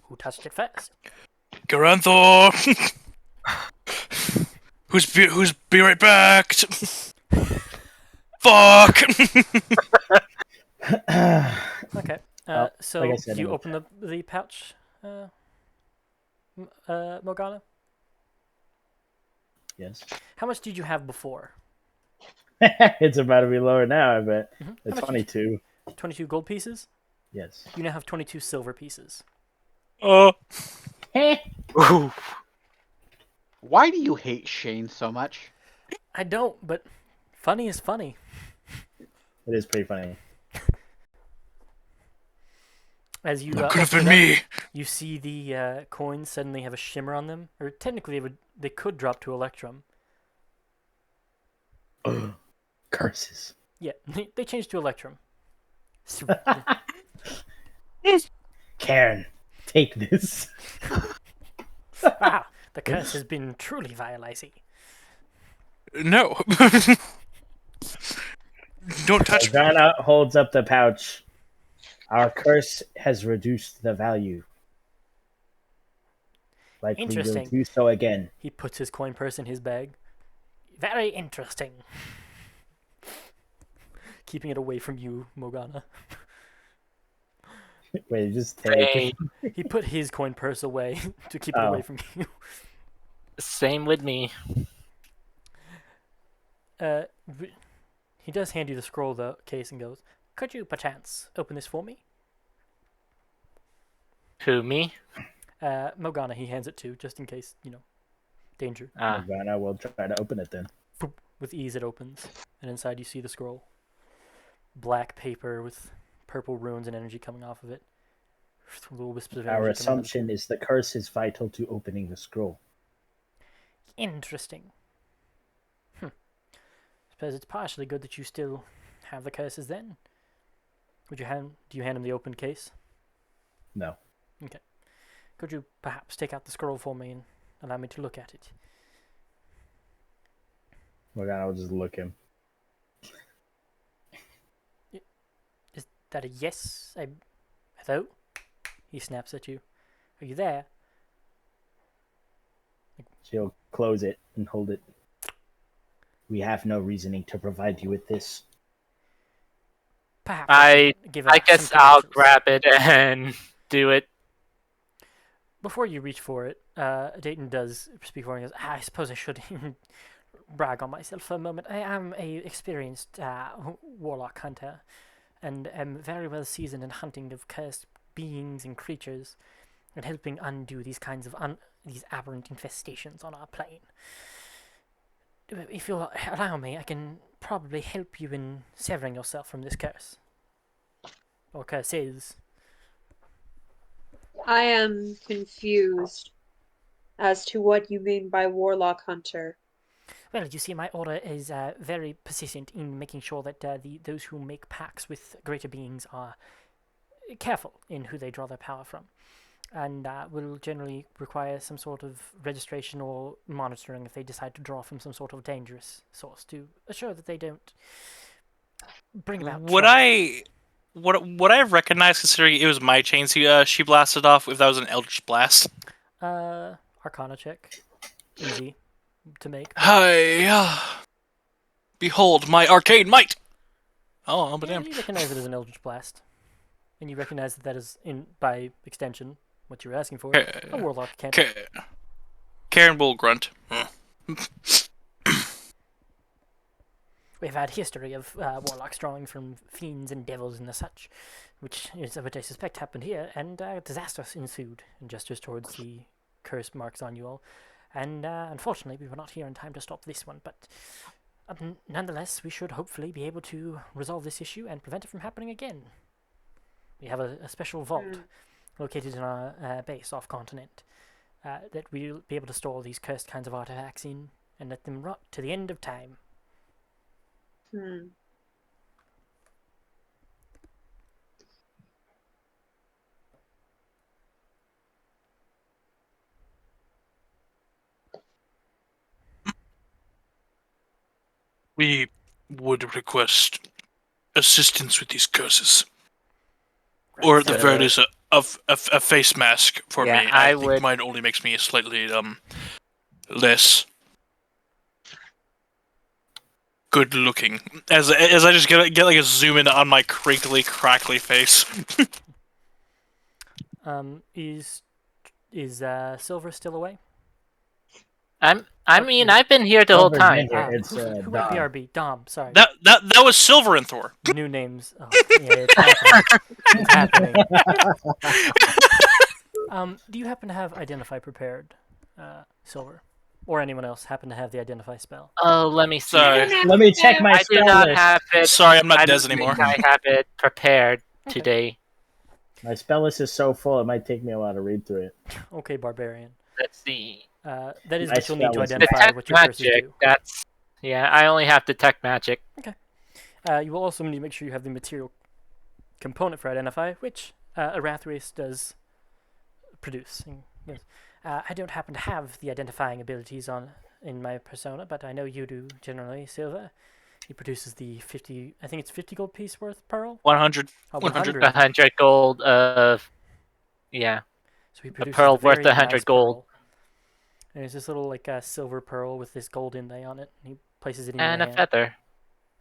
S4: Who touched it first?
S1: Garanthor! who's be right back? Fuck!
S4: Okay.
S2: Well,
S4: So
S2: like I said
S4: you
S2: in the
S4: open the pouch, Morgana?
S2: Yes.
S4: How much did you have before?
S2: It's about to be lower now, I bet.
S4: How
S2: It's
S4: much?
S2: 22.
S4: 22 gold pieces?
S2: Yes.
S4: You now have 22 silver pieces.
S7: Ooh.
S6: Why do you hate Shane so much?
S4: I don't, but funny is funny.
S2: It is pretty funny.
S4: As you
S1: Could have
S4: open
S1: been
S4: it up,
S1: me.
S4: you see the coins suddenly have a shimmer on them, or technically they could drop to Electrum.
S2: Curses.
S4: Yeah, they changed to Electrum.
S2: Karen, take this.
S4: Wow, the curse has been truly vile, I see.
S1: No. Don't touch me.
S2: Morgana holds up the pouch. Our curse has reduced the value. Likely will
S4: Interesting.
S2: do so again.
S4: He puts his coin purse in his bag. Very interesting. Keeping it away from you, Morgana.
S2: Wait, just take it.
S4: He put his coin purse away to keep it
S2: Oh.
S4: away from you.
S7: Same with me.
S4: He does hand you the scroll, though, case, and goes, "Could you, perchance, open this for me?"
S7: Who, me?
S4: Morgana, he hands it to, just in case, danger.
S2: Morgana will try to open it then.
S4: With ease, it opens, and inside you see the scroll. Black paper with purple runes and energy coming off of it. Little wisps of energy
S2: Our
S4: coming out of
S2: assumption is the curse is vital to opening the scroll.
S4: Interesting. Suppose it's partially good that you still have the curses then. Do you hand him the open case?
S2: No.
S4: Could you perhaps take out the scroll for me and allow me to look at it?
S2: Morgana will just look him.
S4: Is that a yes? Hello? He snaps at you. Are you there?
S2: She'll close it and hold it. We have no reasoning to provide you with this.
S4: Perhaps
S7: I
S4: should give
S7: I
S4: out
S7: guess
S4: some
S7: I'll
S4: credentials.
S7: grab it and do it.
S4: Before you reach for it, Dayton does speak for him and goes, I suppose I should brag on myself for a moment. I am a experienced warlock hunter, and am very well seasoned in hunting of cursed beings and creatures, and helping undo these kinds of these aberrant infestations on our plane. If you'll allow me, I can probably help you in severing yourself from this curse. Or curses.
S3: I am confused as to what you mean by warlock hunter.
S4: Well, you see, my order is very persistent in making sure that those who make pacts with greater beings are careful in who they draw their power from, and will generally require some sort of registration or monitoring if they decide to draw from some sort of dangerous source to assure that they don't bring about
S1: Would
S4: trouble.
S1: would I have recognized, considering it was my chains she blasted off, if that was an Eldritch Blast?
S4: Arcana check. Easy to make.
S1: Hi, behold my arcane might! Oh, but
S4: Yeah,
S1: damn.
S4: you recognize it as an Eldritch Blast. And you recognize that is, by extension, what you were asking for, a Warlock cantrip.
S1: Karen will grunt.
S4: We've had history of warlocks drawing from fiends and devils and the such, which is what I suspect happened here, and disaster ensued, and gestures towards the curse marks on you all. And unfortunately, we were not here in time to stop this one, but nonetheless, we should hopefully be able to resolve this issue and prevent it from happening again. We have a special vault located in our base off-continent that we'll be able to store these cursed kinds of artifacts in and let them rot to the end of time.
S1: We would request assistance with these curses.
S4: Right,
S1: Or at the
S4: so-
S1: very least, a face mask for
S7: Yeah,
S1: me.
S7: I
S1: think
S7: would-
S1: mine only makes me slightly less good looking. As I just get like a zoom in on my crinkly, crackly face.
S4: Is Silver still away?
S7: I've been here the whole
S2: Silver's
S7: time.
S2: in here. It's
S4: who might be
S2: Dom.
S4: RB? Dom, sorry.
S1: That was Silver and Thor.
S4: New names. Oh, yeah, it's happening. It's happening. Do you happen to have Identify prepared, Silver? Or anyone else happen to have the Identify spell?
S7: Oh, let me see.
S1: Sorry.
S2: Let me check my
S7: I do
S2: spell
S7: not
S2: list.
S7: have it.
S1: Sorry, I'm not
S7: I
S1: Des
S7: don't
S1: anymore.
S7: think I have it prepared
S4: Okay.
S7: today.
S2: My spell list is so full, it might take me a while to read through it.
S4: Okay, Barbarian.
S7: Let's see.
S4: That is
S2: My
S4: what you'll need to
S2: spell is-
S4: identify
S7: Detect
S4: what your curses
S7: magic.
S4: do.
S7: That's I only have detect magic.
S4: You will also need to make sure you have the material component for Identify, which Arathrace does produce. Yes. I don't happen to have the identifying abilities in my persona, but I know you do generally, Silva. He produces the 50, I think it's 50 gold piece worth pearl?
S1: 100.
S4: Oh,
S1: 100.
S7: 100 gold of
S4: So he produces
S7: pearl
S4: the very
S7: worth 100
S4: nice
S7: gold.
S4: pearl. And there's this little silver pearl with this gold inlay on it. And he places it in
S7: and
S4: your
S7: a
S4: hand.
S7: feather.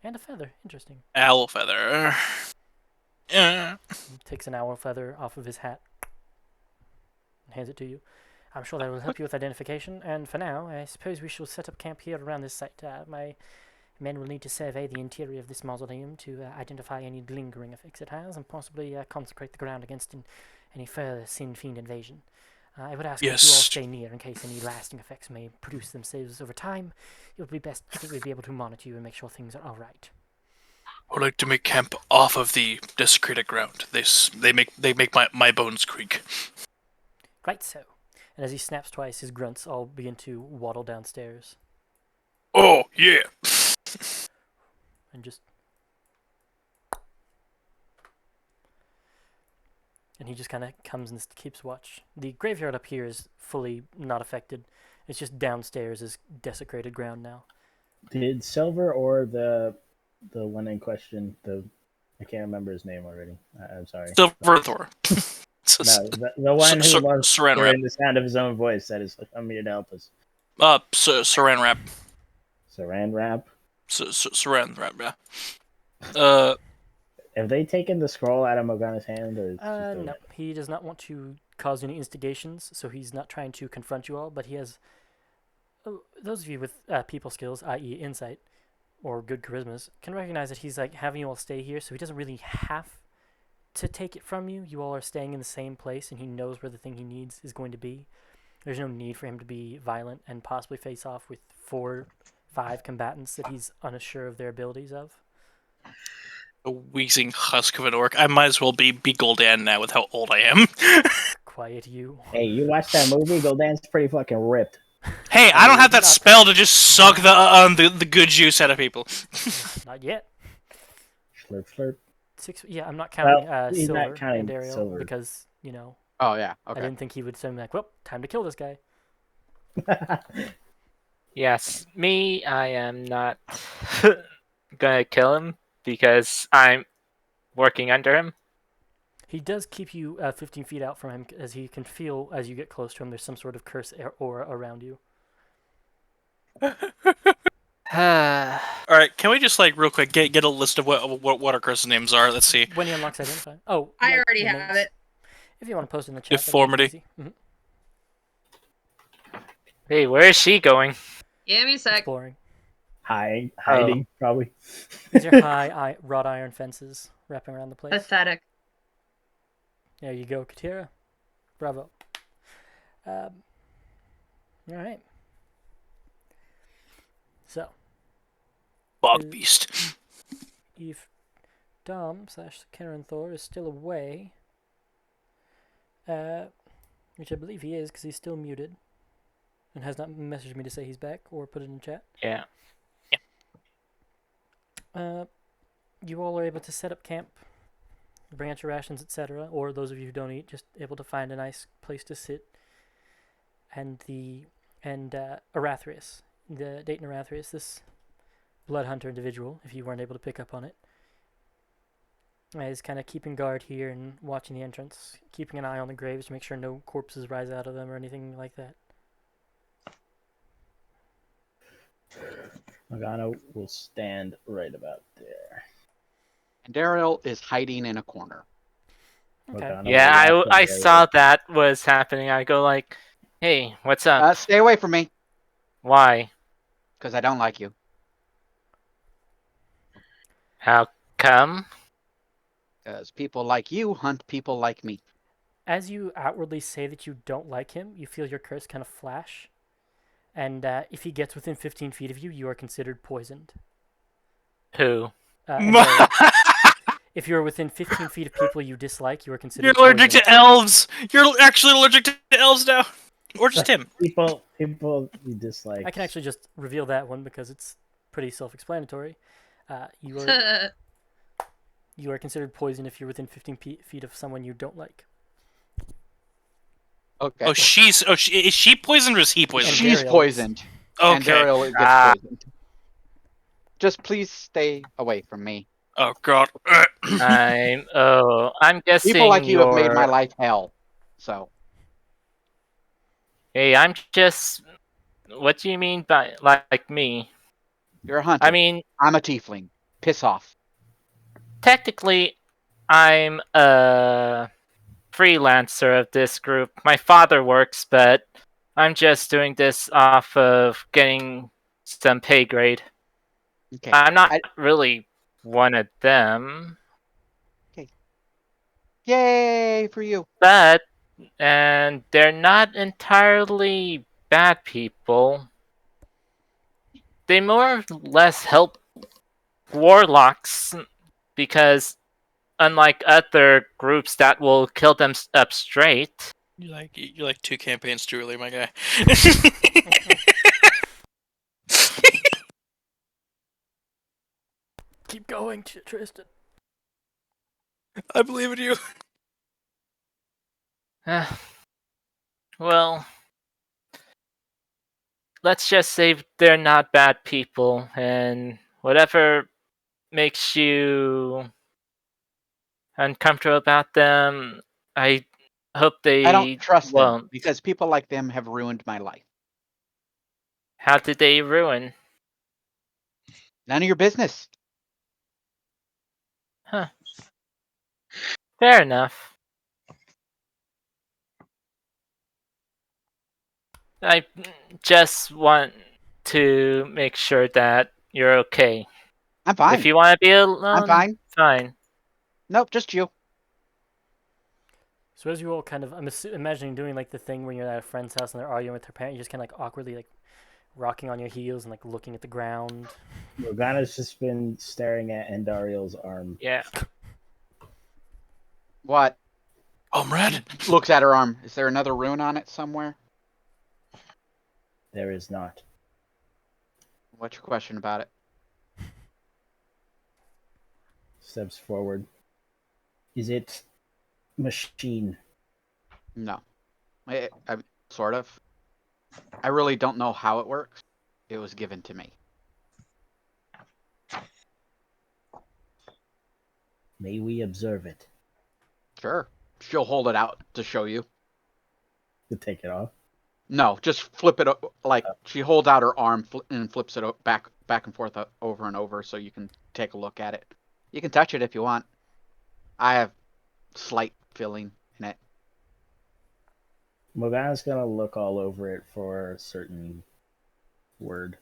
S4: And a feather. Interesting.
S1: Owl feather. Yeah.
S4: He takes an owl feather off of his hat and hands it to you. I'm sure that will help you with identification. And for now, I suppose we shall set up camp here around this site. My men will need to survey the interior of this mausoleum to identify any lingering effects it has and possibly consecrate the ground against any further sin fiend invasion. I would ask that you all
S1: Yes.
S4: stay near in case any lasting effects may produce themselves over time. It would be best that we'd be able to monitor you and make sure things are all right.
S1: I would like to make camp off of the desecrated ground. They make my bones creak.
S4: Right so. And as he snaps twice, his grunts all begin to waddle downstairs
S1: Oh yeah.
S4: and just. And he just kind of comes and keeps watch. The graveyard up here is fully not affected. It's just downstairs is desecrated ground now.
S2: Did Silver or the one in question, I can't remember his name already. I'm sorry.
S1: Silver and Thor.
S2: No, the one who loves
S1: Saran wrap.
S2: hearing the sound of his own voice that is I'm here to help us.
S1: Saran wrap.
S2: Saran wrap.
S1: Saran wrap. Yeah.
S2: Have they taken the scroll out of Morgana's hand, or is she still
S4: No,
S2: there?
S4: he does not want to cause any instigations, so he's not trying to confront you all, but he has. Those of you with people skills, i.e., insight or good charismas, can recognize that he's having you all stay here, so he doesn't really have to take it from you. You all are staying in the same place, and he knows where the thing he needs is going to be. There's no need for him to be violent and possibly face off with 4-5 combatants that he's unsure of their abilities of.
S1: A wheezing husk of an orc. I might as well be Gul'dan now with how old I am.
S4: quiet you.
S2: Hey, you watched that movie? Gul'dan's pretty fucking ripped.
S1: Hey, I don't have that
S4: not-
S1: spell to just suck the good juice out of people.
S4: Not yet.
S2: Slurp, slurp.
S4: 6. Yeah, I'm not counting
S2: he's not
S4: Silver
S2: counting
S4: and Ariel
S2: Silver.
S4: because, you know,
S6: Oh yeah.
S4: I
S6: Okay.
S4: didn't think he would send me like, well, time to kill this guy.
S7: Yes, me, I am not gonna kill him because I'm working under him.
S4: He does keep you 15 feet out from him as he can feel as you get close to him there's some sort of curse aura around you.
S1: All right, can we just like real quick get a list of what our curse names are? Let's see.
S4: When he unlocks identify. Oh,
S3: I
S4: yeah,
S3: already
S4: the
S3: have
S4: names.
S3: it.
S4: If you want to post in the chat,
S1: Deformity.
S7: Hey, where is she going?
S3: Give me a sec.
S4: Exploring.
S2: Hiding, probably.
S4: These are high wrought iron fences wrapping around the place.
S3: Pathetic.
S4: There you go, Katira. Bravo. All right. So,
S1: Bog beast.
S4: if Dom / Karen Thor is still away, which I believe he is because he's still muted and has not messaged me to say he's back or put it in chat.
S7: Yeah.
S4: You all are able to set up camp, bring out your rations, etc. Or those of you who don't eat, just able to find a nice place to sit. And Arathrius, the Dayton Arathrius, this blood hunter individual, if you weren't able to pick up on it, is kind of keeping guard here and watching the entrance, keeping an eye on the graves to make sure no corpses rise out of them or anything like that.
S2: Morgana will stand right about there.
S6: And Daryl is hiding in a corner.
S4: Okay.
S2: Morgana
S7: Yeah,
S2: will walk
S7: I
S2: right
S7: saw that was happening. I go like, hey, what's up?
S6: Stay away from me,
S7: Why?
S6: because I don't like you.
S7: How come?
S6: Because people like you hunt people like me.
S4: As you outwardly say that you don't like him, you feel your curse kind of flash. And if he gets within 15 feet of you, you are considered poisoned.
S7: Who?
S4: And then, if you're within 15 feet of people you dislike, you are considered
S1: You're allergic
S4: poisoned.
S1: to elves. You're actually allergic to elves now, or just him.
S2: People you dislike.
S4: I can actually just reveal that one because it's pretty self-explanatory. You are considered poison if you're within 15 feet of someone you don't like.
S6: Okay.
S1: Oh, is she poisoned or is he poisoned?
S4: And
S6: She's
S4: Daryl is.
S6: poisoned. And
S1: Okay.
S6: Daryl gets poisoned. Just please stay away from me.
S1: Oh God.
S7: I'm guessing
S6: People like you have made my
S7: you're-
S6: life hell. So
S7: Hey, I'm just. What do you mean by like me?
S6: you're a hunter.
S7: I mean,
S6: I'm a tiefling. Piss off.
S7: technically, I'm a freelancer of this group. My father works, but I'm just doing this off of getting some pay grade.
S6: Okay.
S7: I'm not really one of them,
S6: Yay for you.
S7: and they're not entirely bad people. They more or less help warlocks because, unlike other groups that will kill them up straight,
S1: You're like 2 campaigns too early, my guy.
S4: Keep going, Tristan.
S1: I believe in you.
S7: well, let's just say they're not bad people, and whatever makes you uncomfortable about them, I hope they
S6: I don't trust them
S7: won't.
S6: because people like them have ruined my life.
S7: How did they ruin?
S6: None of your business.
S7: Huh. Fair enough. I just want to make sure that you're okay.
S6: I'm fine.
S7: If you want to be alone,
S6: I'm fine.
S7: Fine.
S6: Nope, just you.
S4: So as you all kind of, I'm imagining doing like the thing when you're at a friend's house and they're arguing with their parent, you just kind of like awkwardly like rocking on your heels and like looking at the ground.
S2: Morgana's just been staring at Endariel's arm.
S7: Yeah.
S6: What?
S1: Comrade?
S6: Looks at her arm. Is there another rune on it somewhere?
S2: There is not.
S6: What's your question about it?
S2: Steps forward. Is it machine?
S6: No. Sort of. I really don't know how it works. It was given to me.
S2: May we observe it?
S6: Sure. She'll hold it out to show you.
S2: To take it off.
S6: No, just flip it like she holds out her arm and flips it back and forth over and over so you can take a look at it. You can touch it if you want. I have slight feeling in it.
S2: Morgana's gonna look all over it for a certain word.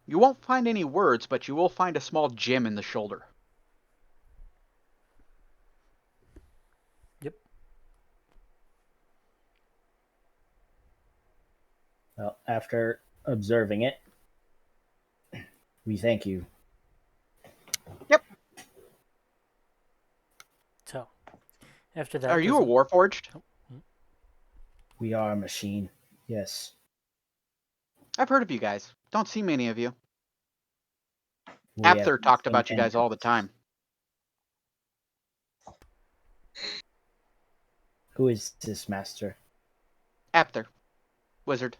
S6: You won't find any words, but you will find a small gem in the shoulder.
S4: Yep.
S2: Well, after observing it, we thank you.
S6: Yep.
S4: So, after that,
S6: Are you a Warforged?
S2: We are a machine. Yes.
S6: I've heard of you guys. Don't see many of you.
S2: We have
S6: Apther talked
S2: nothing
S6: about you guys
S2: in-
S6: all the time.
S2: Who is this master?
S6: Apther. Wizard.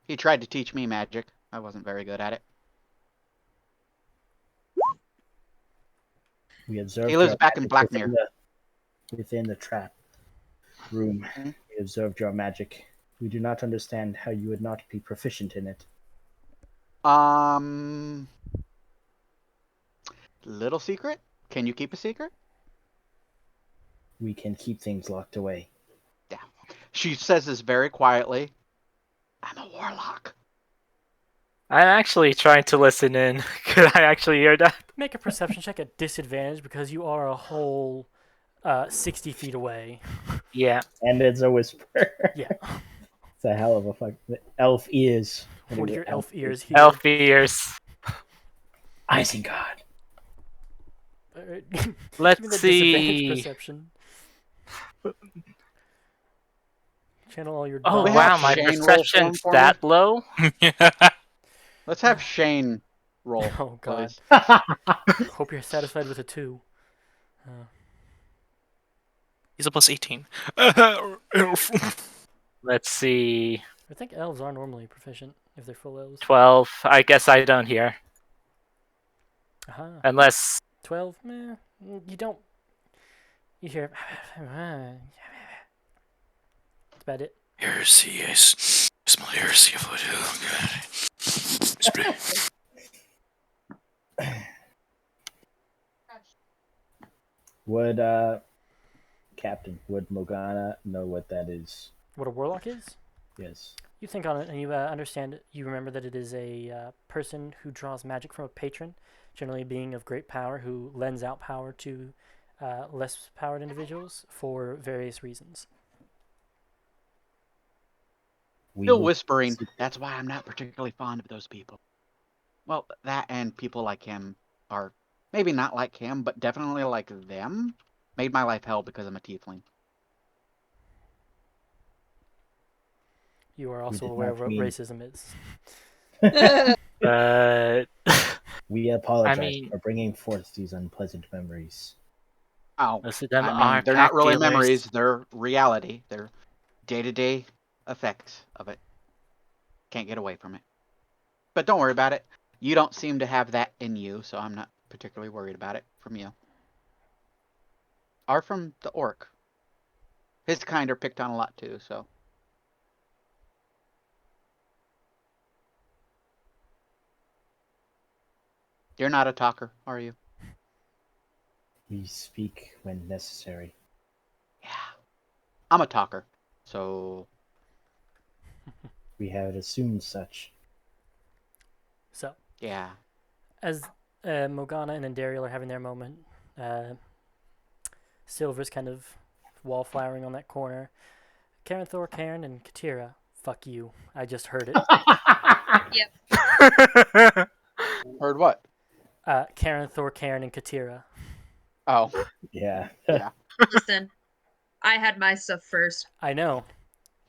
S6: He tried to teach me magic. I wasn't very good at it.
S2: We observed.
S6: He lives
S2: your
S6: back in
S2: magic
S6: Blackmere.
S2: Within the trap room.
S6: Mhm.
S2: We observed your magic. We do not understand how you would not be proficient in it.
S6: Little secret? Can you keep a secret?
S2: We can keep things locked away.
S6: Yeah. She says this very quietly. I'm a warlock.
S7: I'm actually trying to listen in. Could I actually hear that?
S4: make a perception check at disadvantage because you are a whole 60 feet away.
S7: Yeah.
S2: And it's a whisper.
S4: Yeah.
S2: It's a hell of a fuck. Elf ears.
S4: What do your elf ears hear?
S7: Elf ears.
S2: Isengard.
S4: Alright. Give me
S7: Let's
S4: the disadvantage
S7: see.
S4: perception. Channel all your.
S7: Oh
S6: We
S4: dark
S6: have
S7: wow, my
S6: Shane roll
S7: perception's
S6: for me?
S7: that low.
S6: Let's have Shane roll.
S4: Oh god.
S6: Please.
S4: Hope you're satisfied with a 2.
S1: He's a plus 18.
S7: Let's see.
S4: I think elves are normally proficient if they're full elves.
S7: 12. I guess I don't hear.
S4: Aha.
S7: Unless.
S4: 12? Meh. You don't. You hear. That's about it.
S1: Heresy, yes. Smell heresy of what? Oh, God. Spray.
S2: Would Captain, would Morgana know what that is?
S4: What a warlock is?
S2: Yes.
S4: You think on it and you understand it. You remember that it is a person who draws magic from a patron, generally a being of great power who lends out power to less powered individuals for various reasons.
S6: Still whispering. That's why I'm not particularly fond of those people. Well, that and people like him are maybe not like him, but definitely like them. Made my life hell because I'm a tiefling.
S4: You are also
S2: did
S4: aware
S2: not
S4: of what
S2: mean-
S4: racism is.
S2: We apologize
S7: mean-
S2: for bringing forth these unpleasant memories.
S6: Oh,
S7: Most of them
S6: I mean,
S7: are
S6: they're not
S7: pack
S6: really
S7: dealers.
S6: memories. They're reality. They're day-to-day effects of it. Can't get away from it. But don't worry about it. You don't seem to have that in you, so I'm not particularly worried about it from you. Or from the orc. His kind are picked on a lot too, so. You're not a talker, are you?
S2: We speak when necessary.
S6: Yeah. I'm a talker, so.
S2: We have assumed such.
S4: So,
S6: Yeah.
S4: as Morgana and Endariel are having their moment, Silver's kind of wallflowering on that corner. Karen, and Katira, fuck you. I just heard it.
S6: Heard what?
S4: Karen, and Katira.
S6: Oh,
S2: Yeah.
S6: yeah.
S3: Listen, I had my stuff first.
S4: I know.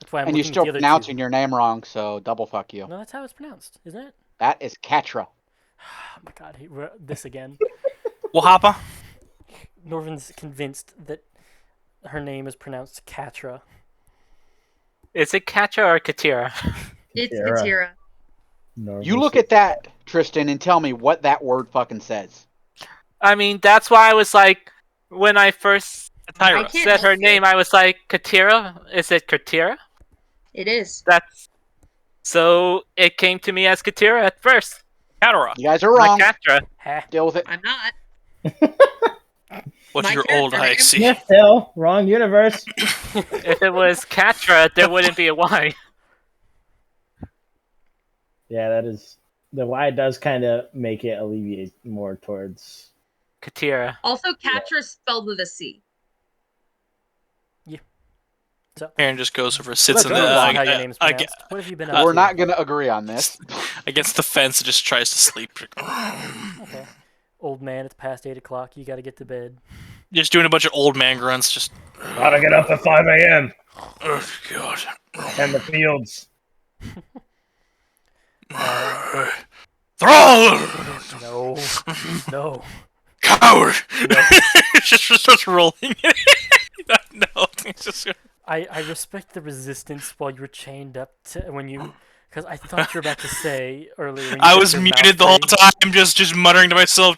S4: That's why I'm
S6: And you're
S4: looking at
S6: still
S4: the other
S6: pronouncing
S4: two.
S6: your name wrong, so double fuck you.
S4: No, that's how it's pronounced, isn't it?
S6: That is Catra.
S4: Oh my god, this again.
S1: Wahapa?
S4: Norvin's convinced that her name is pronounced Katra.
S7: Is it Katja or Katira?
S3: It's
S2: Katira.
S3: Katira.
S6: You look at that, Tristan, and tell me what that word fucking says.
S7: I mean, that's why I was like, when I first
S3: I
S1: Tyra.
S3: can't
S7: said her
S3: help you.
S7: name, I was like, Katira? Is it Katira?
S3: It is.
S7: That's so it came to me as Katira at first.
S1: Katara.
S6: You guys are
S7: Like
S6: wrong.
S7: Katra.
S4: Ha.
S6: Deal with it.
S3: I'm not.
S1: What's
S3: My
S1: your old
S3: character
S1: I
S3: name?
S1: see?
S2: Yeah, Phil, wrong universe.
S7: If it was Katra, there wouldn't be a Y.
S2: Yeah, that is the Y does kind of make it alleviate more towards.
S7: Katira.
S3: Also, Katra spelled with a C.
S1: Aaron just goes over, sits in
S6: Let's
S1: the
S6: move on.
S4: How your name's pronounced. What have you been up
S6: We're
S4: to?
S6: not going to agree on this.
S1: against the fence and just tries to sleep.
S4: Okay. Old man, it's past 8 o'clock. You gotta get to bed.
S1: Just doing a bunch of old man grunts. Just.
S2: Gotta get up at 5 a.m.
S1: Oh God.
S2: and the fields.
S1: Thrall!
S4: No. No.
S1: Coward!
S4: No.
S1: just starts rolling. No, it's just.
S4: I respect the resistance while you were chained up to when you. Because I thought you were about to say earlier when you
S1: I
S4: got
S1: was
S4: your
S1: muted
S4: mouth
S1: the whole
S4: free.
S1: time, just muttering to myself,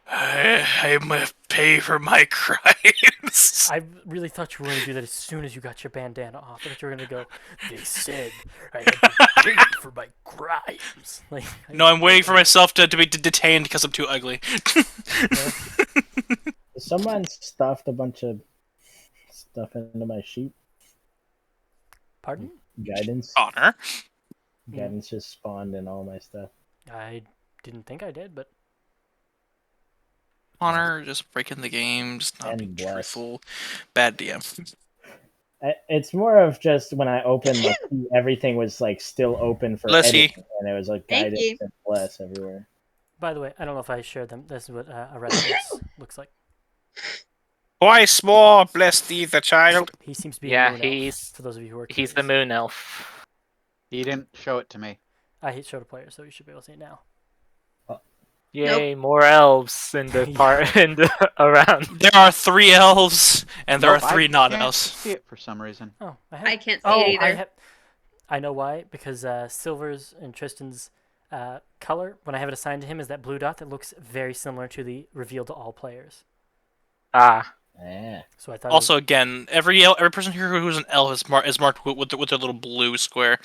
S1: I must pay for my crimes.
S4: I really thought you were going to do that as soon as you got your bandana off. I thought you were going to go, they said I had to pay for my crimes. Like,
S1: No, I'm waiting for myself to be detained because I'm too ugly.
S2: Someone stuffed a bunch of stuff into my sheet.
S4: Pardon?
S2: Guidance.
S1: Honor.
S2: Guidance just spawned in all my stuff.
S4: I didn't think I did, but
S1: Honor, just breaking the game, just not
S2: And
S1: being
S2: bless.
S1: truthful. Bad DM.
S2: It's more of just when I opened my key, everything was like still open for
S1: Bless ye.
S2: editing, and it was like
S3: Thank
S2: guidance
S3: you.
S2: and bless everywhere.
S4: by the way, I don't know if I shared them. This is what Erasmus looks like.
S1: Twice more, bless thee, the child.
S4: He seems to be
S7: Yeah,
S4: a moon elf, for those of you who are curious.
S7: he's the moon elf.
S6: He didn't show it to me.
S4: I hate showed a player, so you should be able to see it now.
S7: Yay, more elves in the part in the around.
S1: There are 3 elves, and there
S6: Nope,
S1: are 3
S6: I
S1: not
S6: can't
S1: elves.
S6: see it for some reason.
S4: Oh, I have.
S3: I can't see
S4: Oh,
S3: it either.
S4: I know why. Because Silver's and Tristan's color, when I have it assigned to him, is that blue dot that looks very similar to the reveal to all players.
S7: Ah,
S2: Yeah.
S4: So I thought.
S1: Also, again, every person here who's an elf is marked with their little blue square,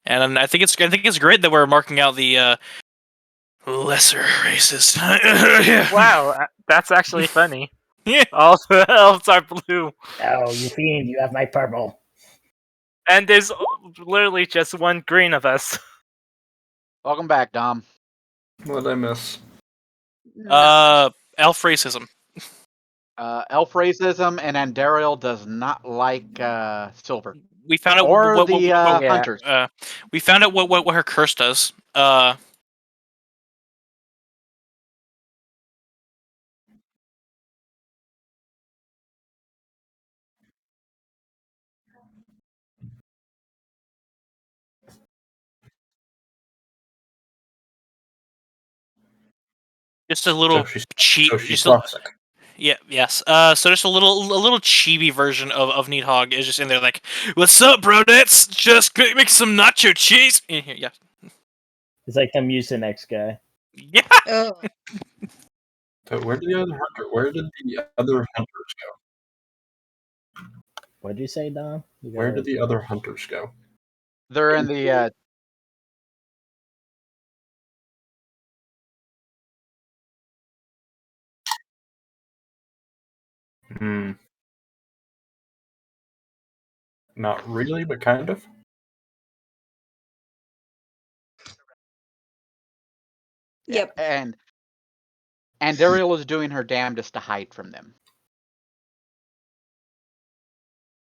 S1: and I think it's great that we're marking out the lesser races. Yeah.
S7: wow, that's actually funny.
S1: Yeah.
S7: All the elves are blue,
S2: Oh, you fiend! You have my purple.
S7: and there's literally just one green of us.
S6: Welcome back, Dom.
S5: What did I miss?
S1: Elf racism.
S6: Elf racism and Andariel does not like Silver.
S1: We found out
S6: Or the
S7: Yeah.
S6: hunters.
S1: we found out what her curse does. Just a little cheat.
S5: So she's toxic.
S1: Yes. So just a little chibi version of Needhog is just in there like, "What's up, bro? Let's just make some nacho cheese." In here, yeah,
S2: It's like the Mucinex guy.
S1: yeah.
S3: Oh,
S5: So where did the other hunters go?
S2: What'd you say, Dom?
S5: Where did the other hunters go?
S6: They're in the
S5: Hmm. Not really, but kind of.
S3: yep.
S6: and Andariel is doing her damnedest to hide from them.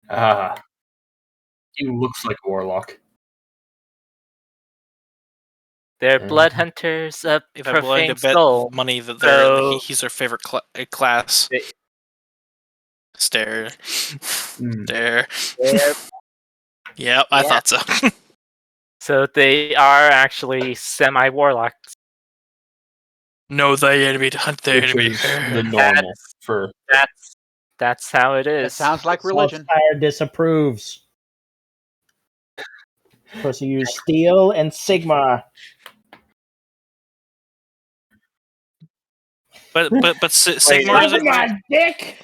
S5: Ah. He looks like a warlock.
S7: They're blood hunters of
S1: If I'm willing
S7: profane
S1: to bet
S7: soul.
S1: money that
S7: So
S1: he's their favorite class.
S7: They-
S1: Stare.
S5: Hmm.
S1: Stare.
S2: There.
S1: Yep, I
S7: Yeah.
S1: thought so.
S7: So they are actually semi-warlocks.
S1: Know thy enemy to hunt their
S5: Which
S1: enemy.
S5: is the normal for.
S7: That's how it
S6: It
S7: is.
S6: sounds like religion.
S2: Saltire disapproves. Supposed to use Steel and Sigma.
S1: But Sigmar
S7: Wait,
S1: isn't real.
S2: dick!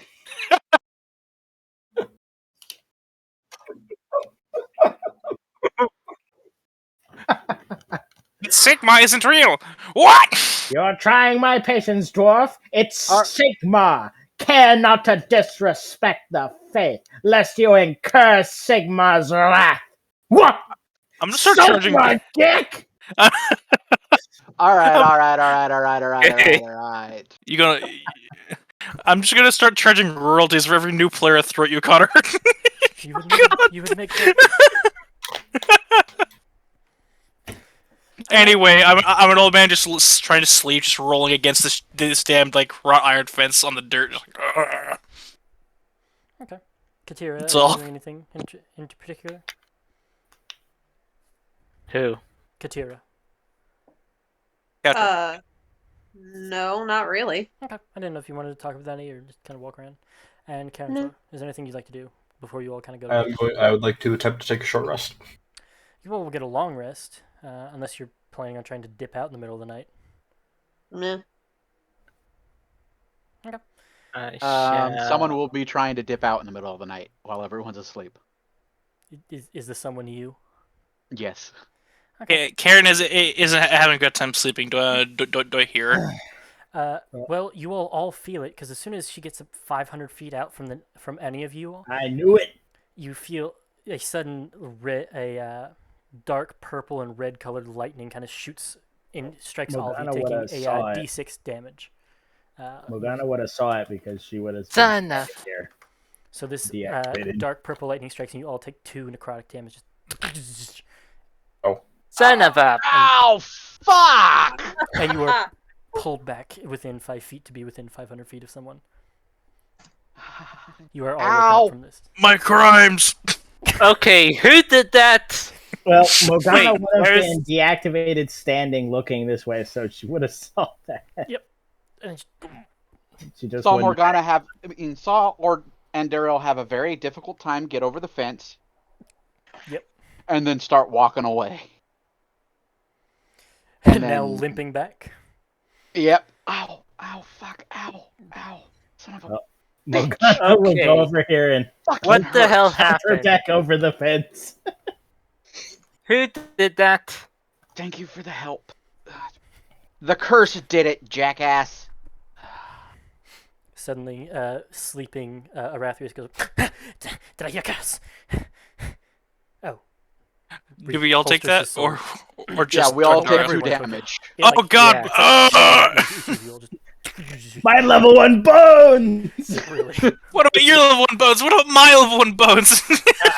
S1: Sigma isn't real. What?
S2: You're trying my patience, dwarf. It's
S6: Ar-
S2: Sigma. Care not to disrespect the faith, lest you incur Sigma's wrath. What?
S1: I'm gonna start
S2: Suck
S1: charging.
S2: my dick!
S6: All right, all right, all right, all right, all right, all right, all right.
S1: You gonna? I'm just gonna start charging royalties for every new player I throw at you, Connor.
S4: You would make that.
S1: Anyway, I'm an old man just trying to sleep, just rolling against this damn like wrought iron fence on the dirt. Just like, "Ugh."
S4: Okay. Katira,
S1: That's
S4: are you
S1: all.
S4: doing anything in particular?
S7: Who?
S4: Katira.
S1: Gotcha.
S3: No, not really.
S4: Okay. I didn't know if you wanted to talk with Danny or just kind of walk around. And Karen,
S3: No.
S4: is there anything you'd like to do before you all kind of go to bed?
S5: I would like to attempt to take a short rest.
S4: You all will get a long rest, unless you're planning on trying to dip out in the middle of the night.
S3: Meh.
S6: Someone will be trying to dip out in the middle of the night while everyone's asleep.
S4: Is this someone you?
S6: Yes.
S4: Okay.
S1: Karen isn't having a good time sleeping. Do I hear her?
S4: Well, you all feel it because as soon as she gets up 500 feet out from any of you all,
S2: I knew it.
S4: you feel a sudden dark purple and red colored lightning kind of strikes all of you,
S2: Morgana
S4: taking
S2: would've saw it.
S4: D6 damage.
S2: Morgana would have saw it because she would have
S7: Son of.
S2: here.
S4: So this
S2: Deactivated.
S4: dark purple lightning strikes and you all take 2 necrotic damage. Just
S7: Son of a.
S6: Ow! Fuck!
S4: and you are pulled back within 5 feet to be within 500 feet of someone. You are all woken
S6: Ow!
S4: up from this.
S1: My crimes.
S7: Okay, who did that?
S2: Well, Morgana
S7: Wait,
S2: would have
S7: where's-
S2: been deactivated standing looking this way, so she would have saw that.
S4: And
S2: She just
S6: Saw
S2: wouldn't-
S6: Morgana and Daryl have a very difficult time get over the fence.
S4: Yep.
S6: And then start walking away.
S4: and
S6: And
S4: now
S6: then-
S4: limping back.
S6: Yep. Ow! Ow! Fuck! Ow! Ow! Son of a
S2: Morgana will
S7: Okay.
S2: go over here and
S6: fucking
S7: What the
S6: hurt.
S7: hell happened?
S2: counter-attack over the fence.
S7: Who did that?
S6: Thank you for the help. The curse did it, jackass.
S4: Suddenly, sleeping Arathrius goes, Did I hear curse? Oh.
S1: Do we all take
S4: Holsters
S1: that,
S4: his sword.
S1: or just?
S6: Yeah, we all
S1: or
S6: take
S1: everyone?
S6: 2 damage.
S4: Yeah,
S1: Oh God!
S4: it's like
S1: Ugh!
S4: each of you all just
S2: My level 1 bones!
S4: really.
S1: What about your level 1 bones? What about my level 1 bones?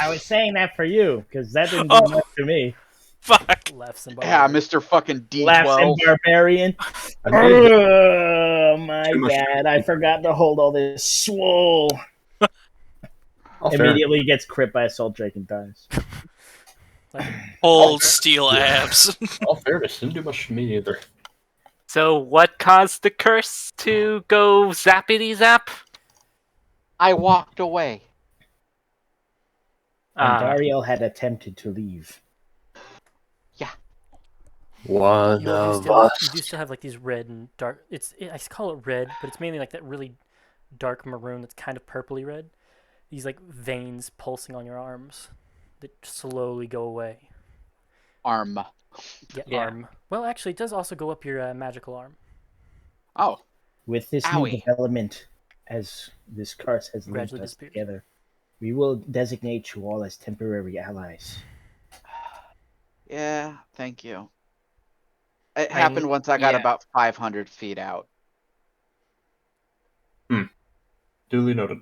S2: I was saying that for you, because that didn't do
S1: Oh.
S2: much to me.
S1: Fuck.
S4: Laughs and
S6: Yeah, Mr. fucking
S2: Laughs and
S6: D12.
S2: barbarian.
S5: I need
S2: Oh, my
S5: Too much-
S2: bad. I forgot to hold all this swole.
S5: All fair.
S2: Immediately gets crit by Assault Drake and dies.
S1: Old steel abs.
S5: All fairness, didn't do much to me either.
S7: So what caused the curse to go zappity zap?
S6: I walked away.
S2: And Dariel had attempted to leave.
S5: One
S4: You
S5: of
S4: do
S5: us.
S4: still have like these red and dark. I call it red, but it's mainly like that really dark maroon that's kind of purpley red. These like veins pulsing on your arms that slowly go away.
S6: Arm.
S7: Yeah.
S4: Arm. Well, actually, it does also go up your magical arm.
S6: Oh.
S2: With this
S6: Owie.
S2: new development, as this curse has linked
S4: Gradually
S2: us
S4: disappears.
S2: together, we will designate you all as temporary allies.
S6: Yeah, thank you. It happened once I got about 500 feet out.
S5: Duly noted.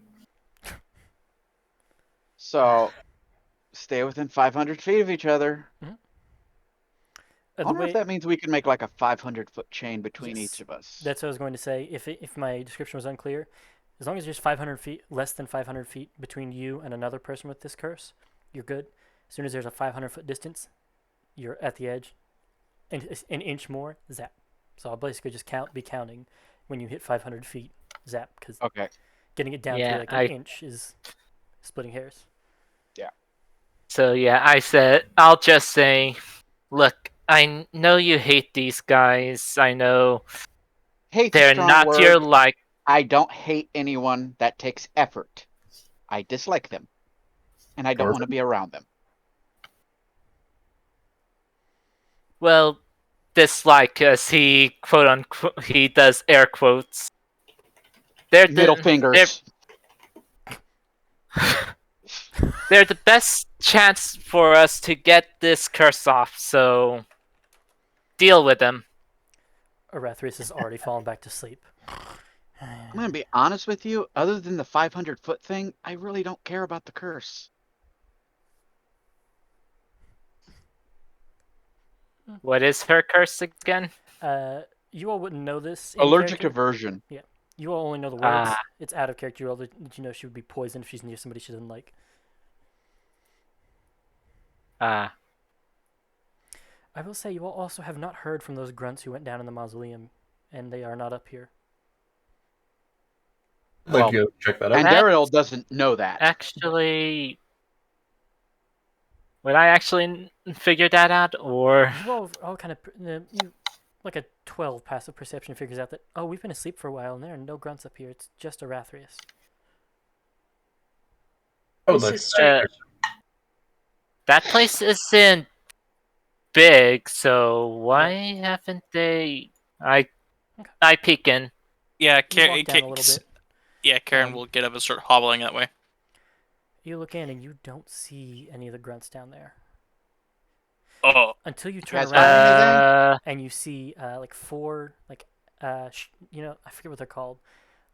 S6: So, stay within 500 feet of each other. I wonder if that means we can make like a 500-foot chain between
S4: Yes.
S6: each of us.
S4: That's what I was going to say. If my description was unclear, as long as there's 500 feet, less than 500 feet between you and another person with this curse, you're good. As soon as there's a 500-foot distance, you're at the edge. And an inch more, zap. So I'll basically just be counting when you hit 500 feet, zap. Because
S6: Okay.
S4: getting it down
S7: Yeah,
S4: to like an inch is splitting hairs.
S7: So yeah, I'll just say, look, I know you hate these guys. I know
S6: Hate's a
S7: they're
S6: strong
S7: not
S6: word.
S7: your like.
S6: I don't hate anyone that takes effort. I dislike them. And I don't want to be around them.
S7: Well, dislike as he quote unquote he does air quotes. They're
S6: Middle fingers.
S7: They're the best chance for us to get this curse off. So deal with them.
S4: Arathrius has already fallen back to sleep.
S6: I'm going to be honest with you. Other than the 500-foot thing, I really don't care about the curse.
S7: What is her curse again?
S4: You all wouldn't know this.
S6: Allergic
S4: character.
S6: aversion.
S4: Yeah. You all only know the words. It's out of character. You all did you know she would be poisoned if she's near somebody she doesn't like. I will say you all also have not heard from those grunts who went down in the mausoleum, and they are not up here.
S5: I'd like to go check that out.
S6: And Daryl doesn't know that.
S7: Actually, would I actually figure that out, or
S4: You all kind of like a 12 passive perception figures out that we've been asleep for a while and there are no grunts up here. It's just Arathrius.
S5: Oh,
S8: This is strange.
S7: that place isn't big, so why haven't they? I peek in.
S1: Yeah,
S4: You walk down a little bit.
S1: Yeah, Karen will get up and start hobbling that way.
S4: You look in and you don't see any of the grunts down there.
S1: Oh.
S4: Until you turn
S6: guys
S4: around and you see like four, like, I forget what they're called.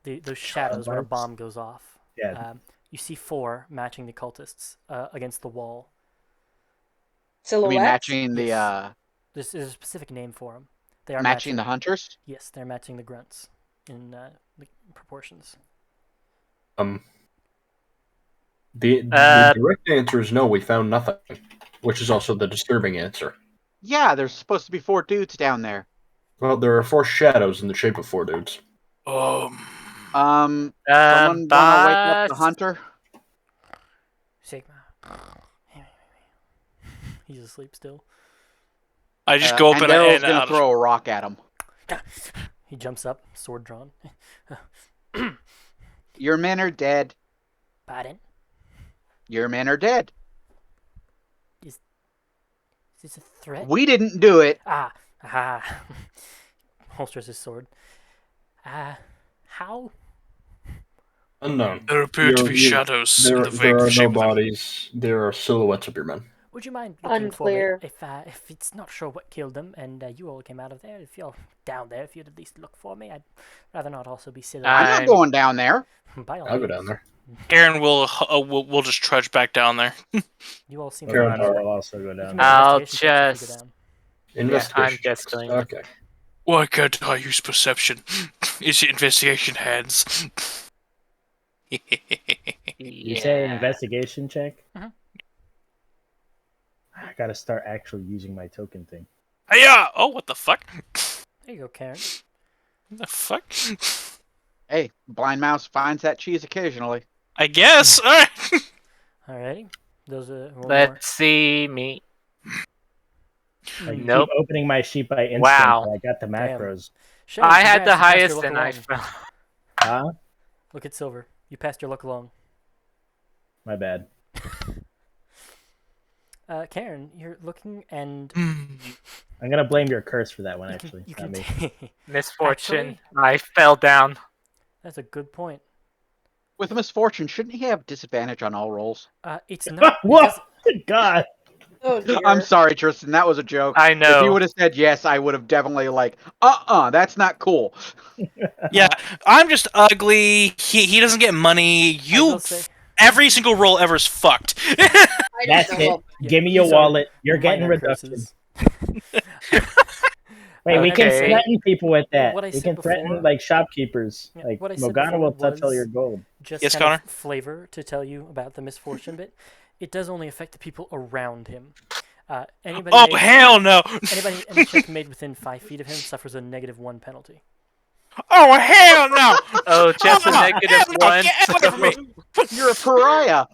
S4: Those shadows when a bomb goes off.
S2: Yeah.
S4: You see four matching the cultists against the wall.
S8: Silhouettes?
S6: I mean, matching the...
S4: There's a specific name for them. They are
S6: matching the hunters?
S4: Yes, they're matching the grunts in the proportions.
S5: The direct answer is no, we found nothing, which is also the disturbing answer.
S6: Yeah, there's supposed to be 4 dudes down there.
S5: Well, there are 4 shadows in the shape of 4 dudes.
S6: Someone wanna wake up the hunter?
S4: Sigma. He's asleep still.
S1: I just go up
S6: and Daryl's gonna throw a rock at him.
S4: He jumps up, sword drawn.
S6: Your men are dead.
S4: Pardon?
S6: Your men are dead.
S4: Is this a threat?
S6: We didn't do it.
S4: Holsters his sword. How?
S5: Unknown.
S1: There appear to be shadows in the
S5: There are no
S1: shape of them.
S5: bodies. There are silhouettes of your men.
S4: Would you mind looking
S8: Unclear.
S4: for me if it's not sure what killed them and you all came out of there? If you're down there, if you'd at least look for me, I'd rather not also be silly.
S6: I'm not going down there.
S4: By all
S5: I'll go
S4: means.
S5: down there.
S1: Karen will just trudge back down there.
S4: You all seem
S5: Karen
S4: to
S2: will also go down.
S7: I'll
S4: investigation check to
S7: just.
S4: figure down.
S5: Investigation.
S7: I'm just
S5: checks.
S7: going.
S5: Okay.
S1: Why can't I use perception? It's investigation hands.
S2: You say investigation check?
S4: Uh-huh.
S2: I gotta start actually using my token thing.
S1: Yeah. Oh, what the fuck?
S4: There you go, Karen.
S1: What the fuck?
S6: Hey, blind mouse finds that cheese occasionally.
S1: I guess. All right.
S4: Alrighty. Those are one more.
S7: Let's see me.
S2: I
S7: Nope.
S2: keep opening my sheet by instinct.
S7: Wow.
S2: I got the macros.
S4: Shay,
S7: I had the
S4: congrats, you passed your
S7: highest
S4: luck
S7: and I
S4: alone.
S7: fell.
S2: Huh?
S4: Look at Silver. You passed your luck alone.
S2: My bad.
S4: Karen, you're looking and
S2: I'm gonna blame your curse for that one, actually.
S4: you
S2: Not
S4: can
S2: me.
S7: Misfortune. I fell down.
S4: That's a good point.
S6: With misfortune, shouldn't he have disadvantage on all rolls?
S4: It's not.
S2: What? God.
S8: Oh dear.
S6: I'm sorry, Tristan. That was a joke.
S7: I
S6: If he
S7: know.
S6: would have said yes, I would have definitely that's not cool.
S1: Yeah, I'm just ugly. He doesn't get money.
S4: I
S1: You
S4: will say,
S1: every single roll ever is fucked.
S8: I
S2: That's
S8: don't know
S2: it.
S8: what-
S4: yeah,
S2: Give me your
S4: these are
S2: wallet. You're getting
S4: minor
S2: reduction.
S4: curses.
S2: Wait, we can
S7: Okay.
S2: threaten people with that.
S4: What I
S2: We
S4: said
S2: can
S4: before-
S2: threaten like shopkeepers.
S4: Yeah,
S2: Like
S4: what I said
S2: Morgana
S4: before
S2: will touch all your
S4: was-
S2: gold.
S4: Just
S1: Yes,
S4: kind
S1: Connor?
S4: of flavor to tell you about the misfortune bit. It does only affect the people around him. Anybody
S1: Oh
S4: made,
S1: hell no!
S4: any check made within 5 feet of him suffers a -1 penalty.
S1: Oh hell no!
S7: Oh, just a
S1: Ah,
S7: negative
S1: hell no,
S7: one.
S1: get away from me!
S6: You're a pariah.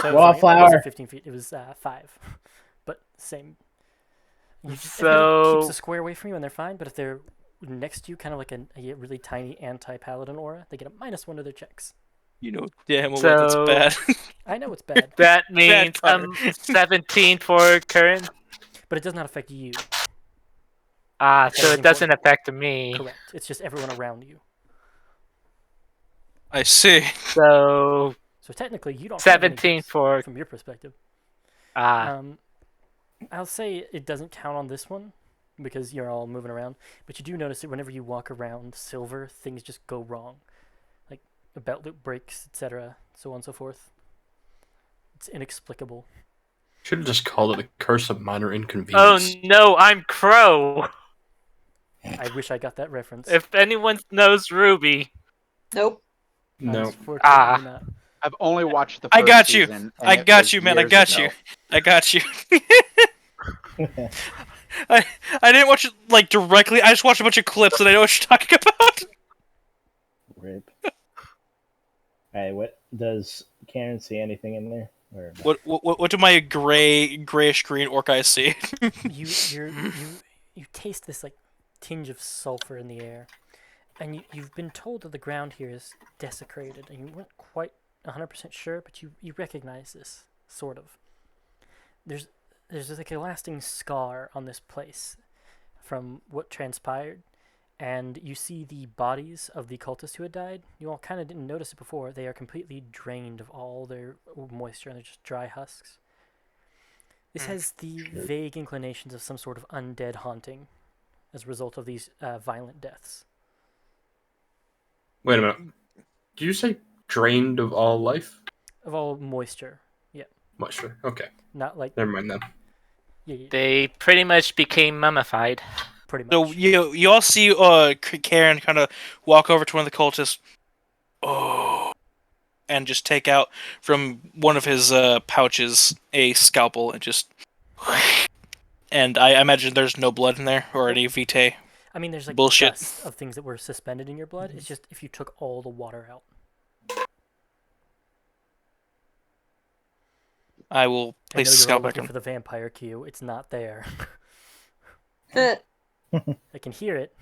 S4: So it
S2: Wallflower.
S4: wasn't 15 feet. It was 5. But same. Everybody keeps
S7: So
S4: a square away from you and they're fine. But if they're next to you, kind of like a really tiny anti-paladin aura, they get a -1 to their checks.
S1: You know damn well that's
S7: So-
S1: bad.
S4: I know it's bad,
S7: that means
S1: Connor.
S7: 17 for current.
S4: but it does not affect you.
S7: So
S4: is
S7: it doesn't
S4: important.
S7: affect me.
S4: Correct. It's just everyone around you.
S1: I see.
S7: So
S4: So technically, you don't have any
S7: 17
S4: hits
S7: for
S4: from your perspective.
S7: ah.
S4: I'll say it doesn't count on this one because you're all moving around. But you do notice that whenever you walk around Silver, things just go wrong, like a belt loop breaks, etc., so on and so forth. It's inexplicable.
S5: Should have just called it a curse of minor
S7: Oh
S5: inconvenience.
S7: no, I'm Crow.
S4: I wish I got that reference.
S7: If anyone knows Ruby,
S8: Nope.
S5: No.
S4: Unfortunately not.
S6: I've only watched the
S1: I
S6: first
S1: got you.
S6: season, and
S1: I
S6: it
S1: got
S6: was
S1: you, man. I
S6: years
S1: got
S6: ago.
S1: you. I got you. I didn't watch it like directly. I just watched a bunch of clips and I know what you're talking about.
S2: Rip. Alright, what does Karen see anything in there? Or
S1: What do my grayish green orc eyes see?
S4: You taste this like tinge of sulfur in the air, and you've been told that the ground here is desecrated, and you weren't quite 100% sure, but you recognize this sort of. There's like a lasting scar on this place from what transpired, and you see the bodies of the cultists who had died. You all kind of didn't notice it before. They are completely drained of all their moisture, and they're just dry husks. This has the vague inclinations of some sort of undead haunting as a result of these violent deaths.
S5: Wait a minute. Did you say drained of all life?
S4: Of all moisture.
S5: Moisture. Okay.
S4: Not like...
S5: Never mind then.
S4: Yeah,
S7: they pretty much became mummified.
S4: pretty much.
S1: So you all see Karen kind of walk over to one of the cultists, and just take out from one of his pouches a scalpel and just. And I imagine there's no blood in there or any vitae.
S4: I mean, there's like
S1: Bullshit.
S4: dust of things that were suspended in your blood. It's just if you took all the water out.
S1: I will
S4: I know
S1: place the
S4: you're all
S1: scalpel back
S4: looking
S1: on.
S4: for the vampire cue. It's not there.
S8: Eh,
S4: I can hear it.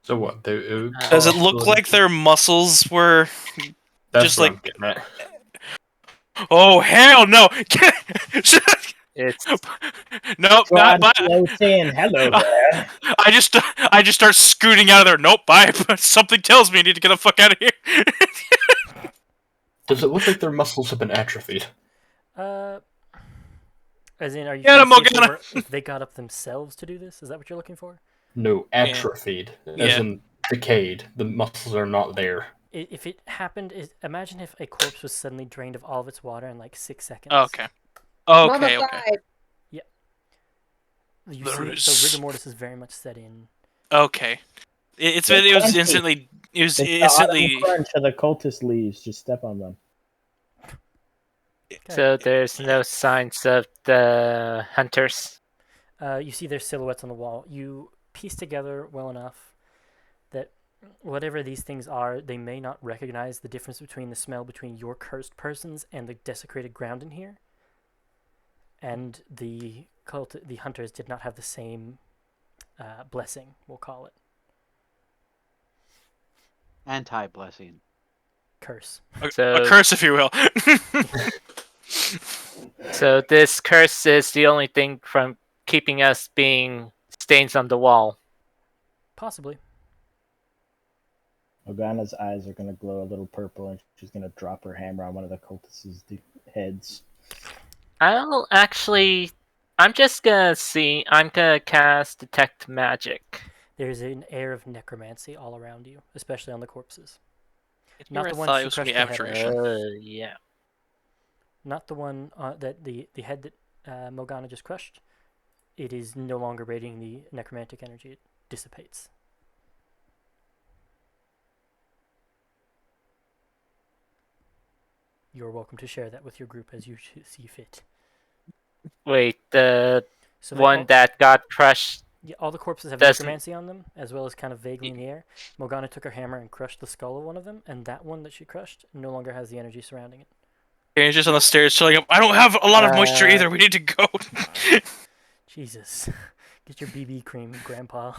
S5: So what?
S1: Does it look like their muscles were?
S5: That's
S1: just
S5: what
S1: like-
S5: I'm getting at.
S1: Oh hell no!
S7: It's
S1: Nope, not bye.
S2: Hello, saying hello there.
S1: I just start scooting out of there. Nope, bye. Something tells me I need to get the fuck out of here.
S5: Does it look like their muscles have been atrophied?
S4: As in, are you
S1: Get
S4: trying
S1: him,
S4: to see if they
S1: Morgana!
S4: if they got up themselves to do this? Is that what you're looking for?
S5: No, atrophied. As
S1: Yeah.
S5: in decayed. The muscles are not there.
S4: If it happened, imagine if a corpse was suddenly drained of all of its water in like 6 seconds.
S1: Okay. Okay.
S8: mummified.
S4: You
S1: There
S4: see, so
S1: is-
S4: rigor mortis is very much set in.
S1: Okay. It
S2: They're
S1: was
S2: crunchy.
S1: instantly. It was
S2: It's
S1: instantly.
S2: the autumn crunch of the cultist leaves. Just step on them.
S7: so there's no signs of the hunters.
S4: You see their silhouettes on the wall. You piece together well enough that whatever these things are, they may not recognize the difference between the smell between your cursed persons and the desecrated ground in here. And the hunters did not have the same blessing, we'll call it.
S6: Anti-blessing.
S4: Curse.
S7: So
S1: A curse, if you will.
S7: so this curse is the only thing from keeping us being stains on the wall.
S4: Possibly.
S2: Morgana's eyes are gonna glow a little purple, and she's gonna drop her hammer on one of the cultists' heads.
S7: I'm gonna cast detect magic.
S4: There's an air of necromancy all around you, especially on the corpses.
S1: It's
S4: Not
S1: where
S4: the
S1: I
S4: ones
S1: thought
S4: she
S1: it was gonna be
S4: crushed the head of.
S1: abjuration.
S7: Yeah.
S4: Not the one that the head that Morgana just crushed. It is no longer radiating the necromantic energy. It dissipates. You're welcome to share that with your group as you see fit.
S7: Wait, the
S4: So
S7: one that got crushed.
S4: yeah, all the corpses have
S7: doesn't-
S4: necromancy on them, as well as kind of vaguely in the air. Morgana took her hammer and crushed the skull of one of them, and that one that she crushed no longer has the energy surrounding it.
S1: Karen's just on the stairs chilling up. I don't have a lot of moisture either. We need to go.
S4: Jesus. Get your BB cream, Grandpa.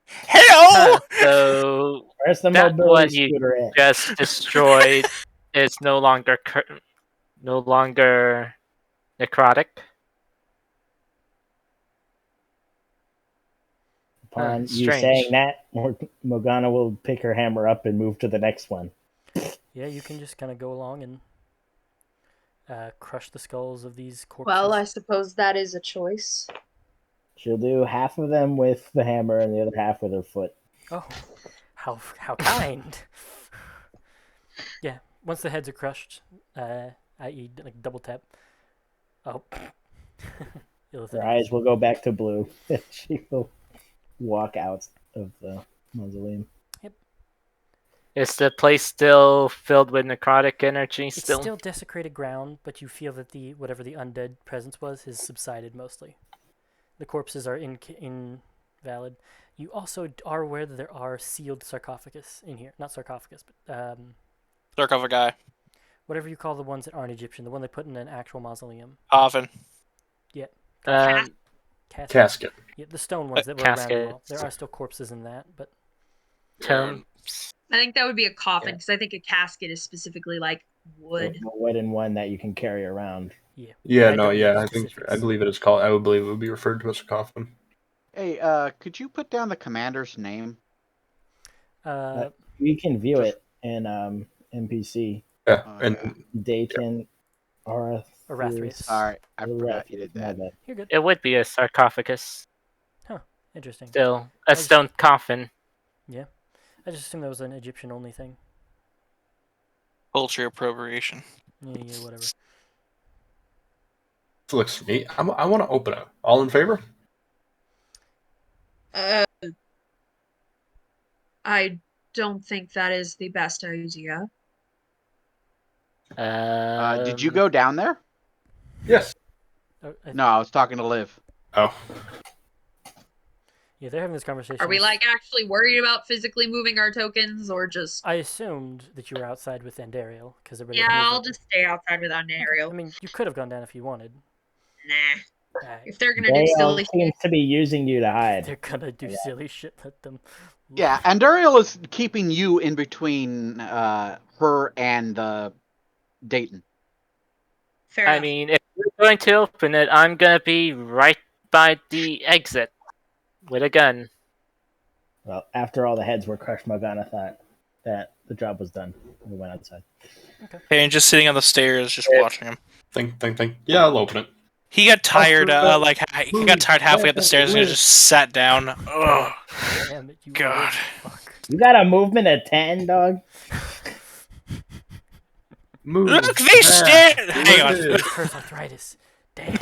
S1: Hello.
S7: So
S2: Where's the
S7: that
S2: mobility
S7: one you
S2: scooter at?
S7: just destroyed is no longer necrotic.
S2: Upon you
S7: strange.
S2: saying that, Morgana will pick her hammer up and move to the next one.
S4: Yeah, you can just kind of go along and crush the skulls of these corpses.
S3: Well, I suppose that is a choice.
S2: She'll do half of them with the hammer and the other half with her foot.
S4: Oh, how kind. Yeah, once the heads are crushed, i.e. like double tap. Oh.
S2: Her eyes will go back to blue. She will walk out of the mausoleum.
S7: Is the place still filled with necrotic energy?
S4: It's still desecrated ground, but you feel that the whatever the undead presence was has subsided mostly. The corpses are invalid. You also are aware that there are sealed sarcophagus in here. Not sarcophagus, but
S1: Sarcophagi.
S4: whatever you call the ones that aren't Egyptian, the one they put in an actual mausoleum.
S1: Coffin.
S5: Casket.
S4: Yeah, the stone ones that were around the
S7: Casket.
S4: wall. There are still corpses in that, but
S7: Tomb.
S3: I think that would be a coffin
S2: Yeah.
S3: because I think a casket is specifically like wood.
S2: A wooden one that you can carry around.
S5: Yeah,
S4: I
S5: no,
S4: don't know
S5: yeah,
S4: the
S5: I
S4: specifics.
S5: believe it is called. I would believe it would be referred to as a coffin.
S6: Hey, could you put down the commander's name?
S2: You can view
S6: Just-
S2: it in NPC.
S5: Yeah,
S6: Oh,
S5: and
S6: yeah.
S2: Dayton,
S4: Arathrius.
S6: All right, I forgot you did
S2: My
S6: that.
S2: bad.
S4: You're good.
S7: It would be a sarcophagus.
S4: Interesting.
S7: Still, a stone coffin.
S4: I just assumed that was an Egyptian only thing.
S1: Culture appropriation.
S4: Yeah, whatever.
S5: This looks neat. I want to open it. All in favor?
S3: I don't think that is the best idea.
S6: Did you go down there?
S5: Yes.
S6: No, I was talking to Liv.
S5: Oh.
S4: Yeah, they're having this conversation.
S3: Are we like actually worried about physically moving our tokens or just?
S4: I assumed that you were outside with Andariel because
S3: Yeah, I'll just stay outside with Ontario.
S4: I mean, you could have gone down if you wanted.
S3: Nah.
S4: Alright.
S3: If they're gonna do
S2: They
S3: silly
S2: seems to be using you to hide.
S4: They're gonna do silly shit. Let them.
S6: Yeah, and Duriel is keeping you in between her and Dayton.
S3: fair
S7: I
S3: enough.
S7: mean, if you're going to open it, I'm gonna be right by the exit with a gun.
S2: Well, after all the heads were crushed, Morgana thought that the job was done. We went outside.
S1: And just sitting on the stairs, just watching him.
S5: Think. Yeah, I'll open it.
S1: He got tired.
S5: Oscar,
S1: He got tired halfway up the stairs and he just sat down. Ugh.
S4: Damn it, you
S1: God.
S4: old fuck.
S2: You got a movement of 10, dog?
S5: Move.
S1: Look, they stand. Hang on.
S5: Look.
S4: Curse arthritis. Damn.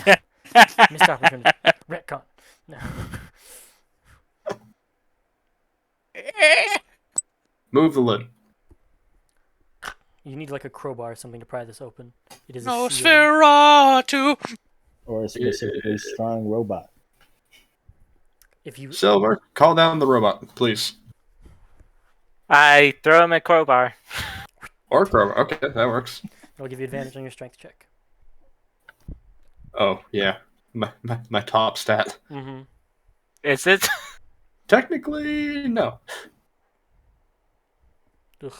S4: Missed opportunity. Retcon. No.
S5: Move the lid.
S4: You need like a crowbar or something to pry this open. It is a sealed...
S1: Nosferatu.
S2: Or a specifically strong robot?
S4: If you
S5: Silver, call down the robot, please.
S7: I throw him a crowbar.
S5: Or crowbar. Okay, that works.
S4: I'll give you advantage on your strength check.
S5: Oh, yeah. My top stat.
S4: Mm-hmm.
S7: Is it?
S5: Technically, no.
S4: Ugh.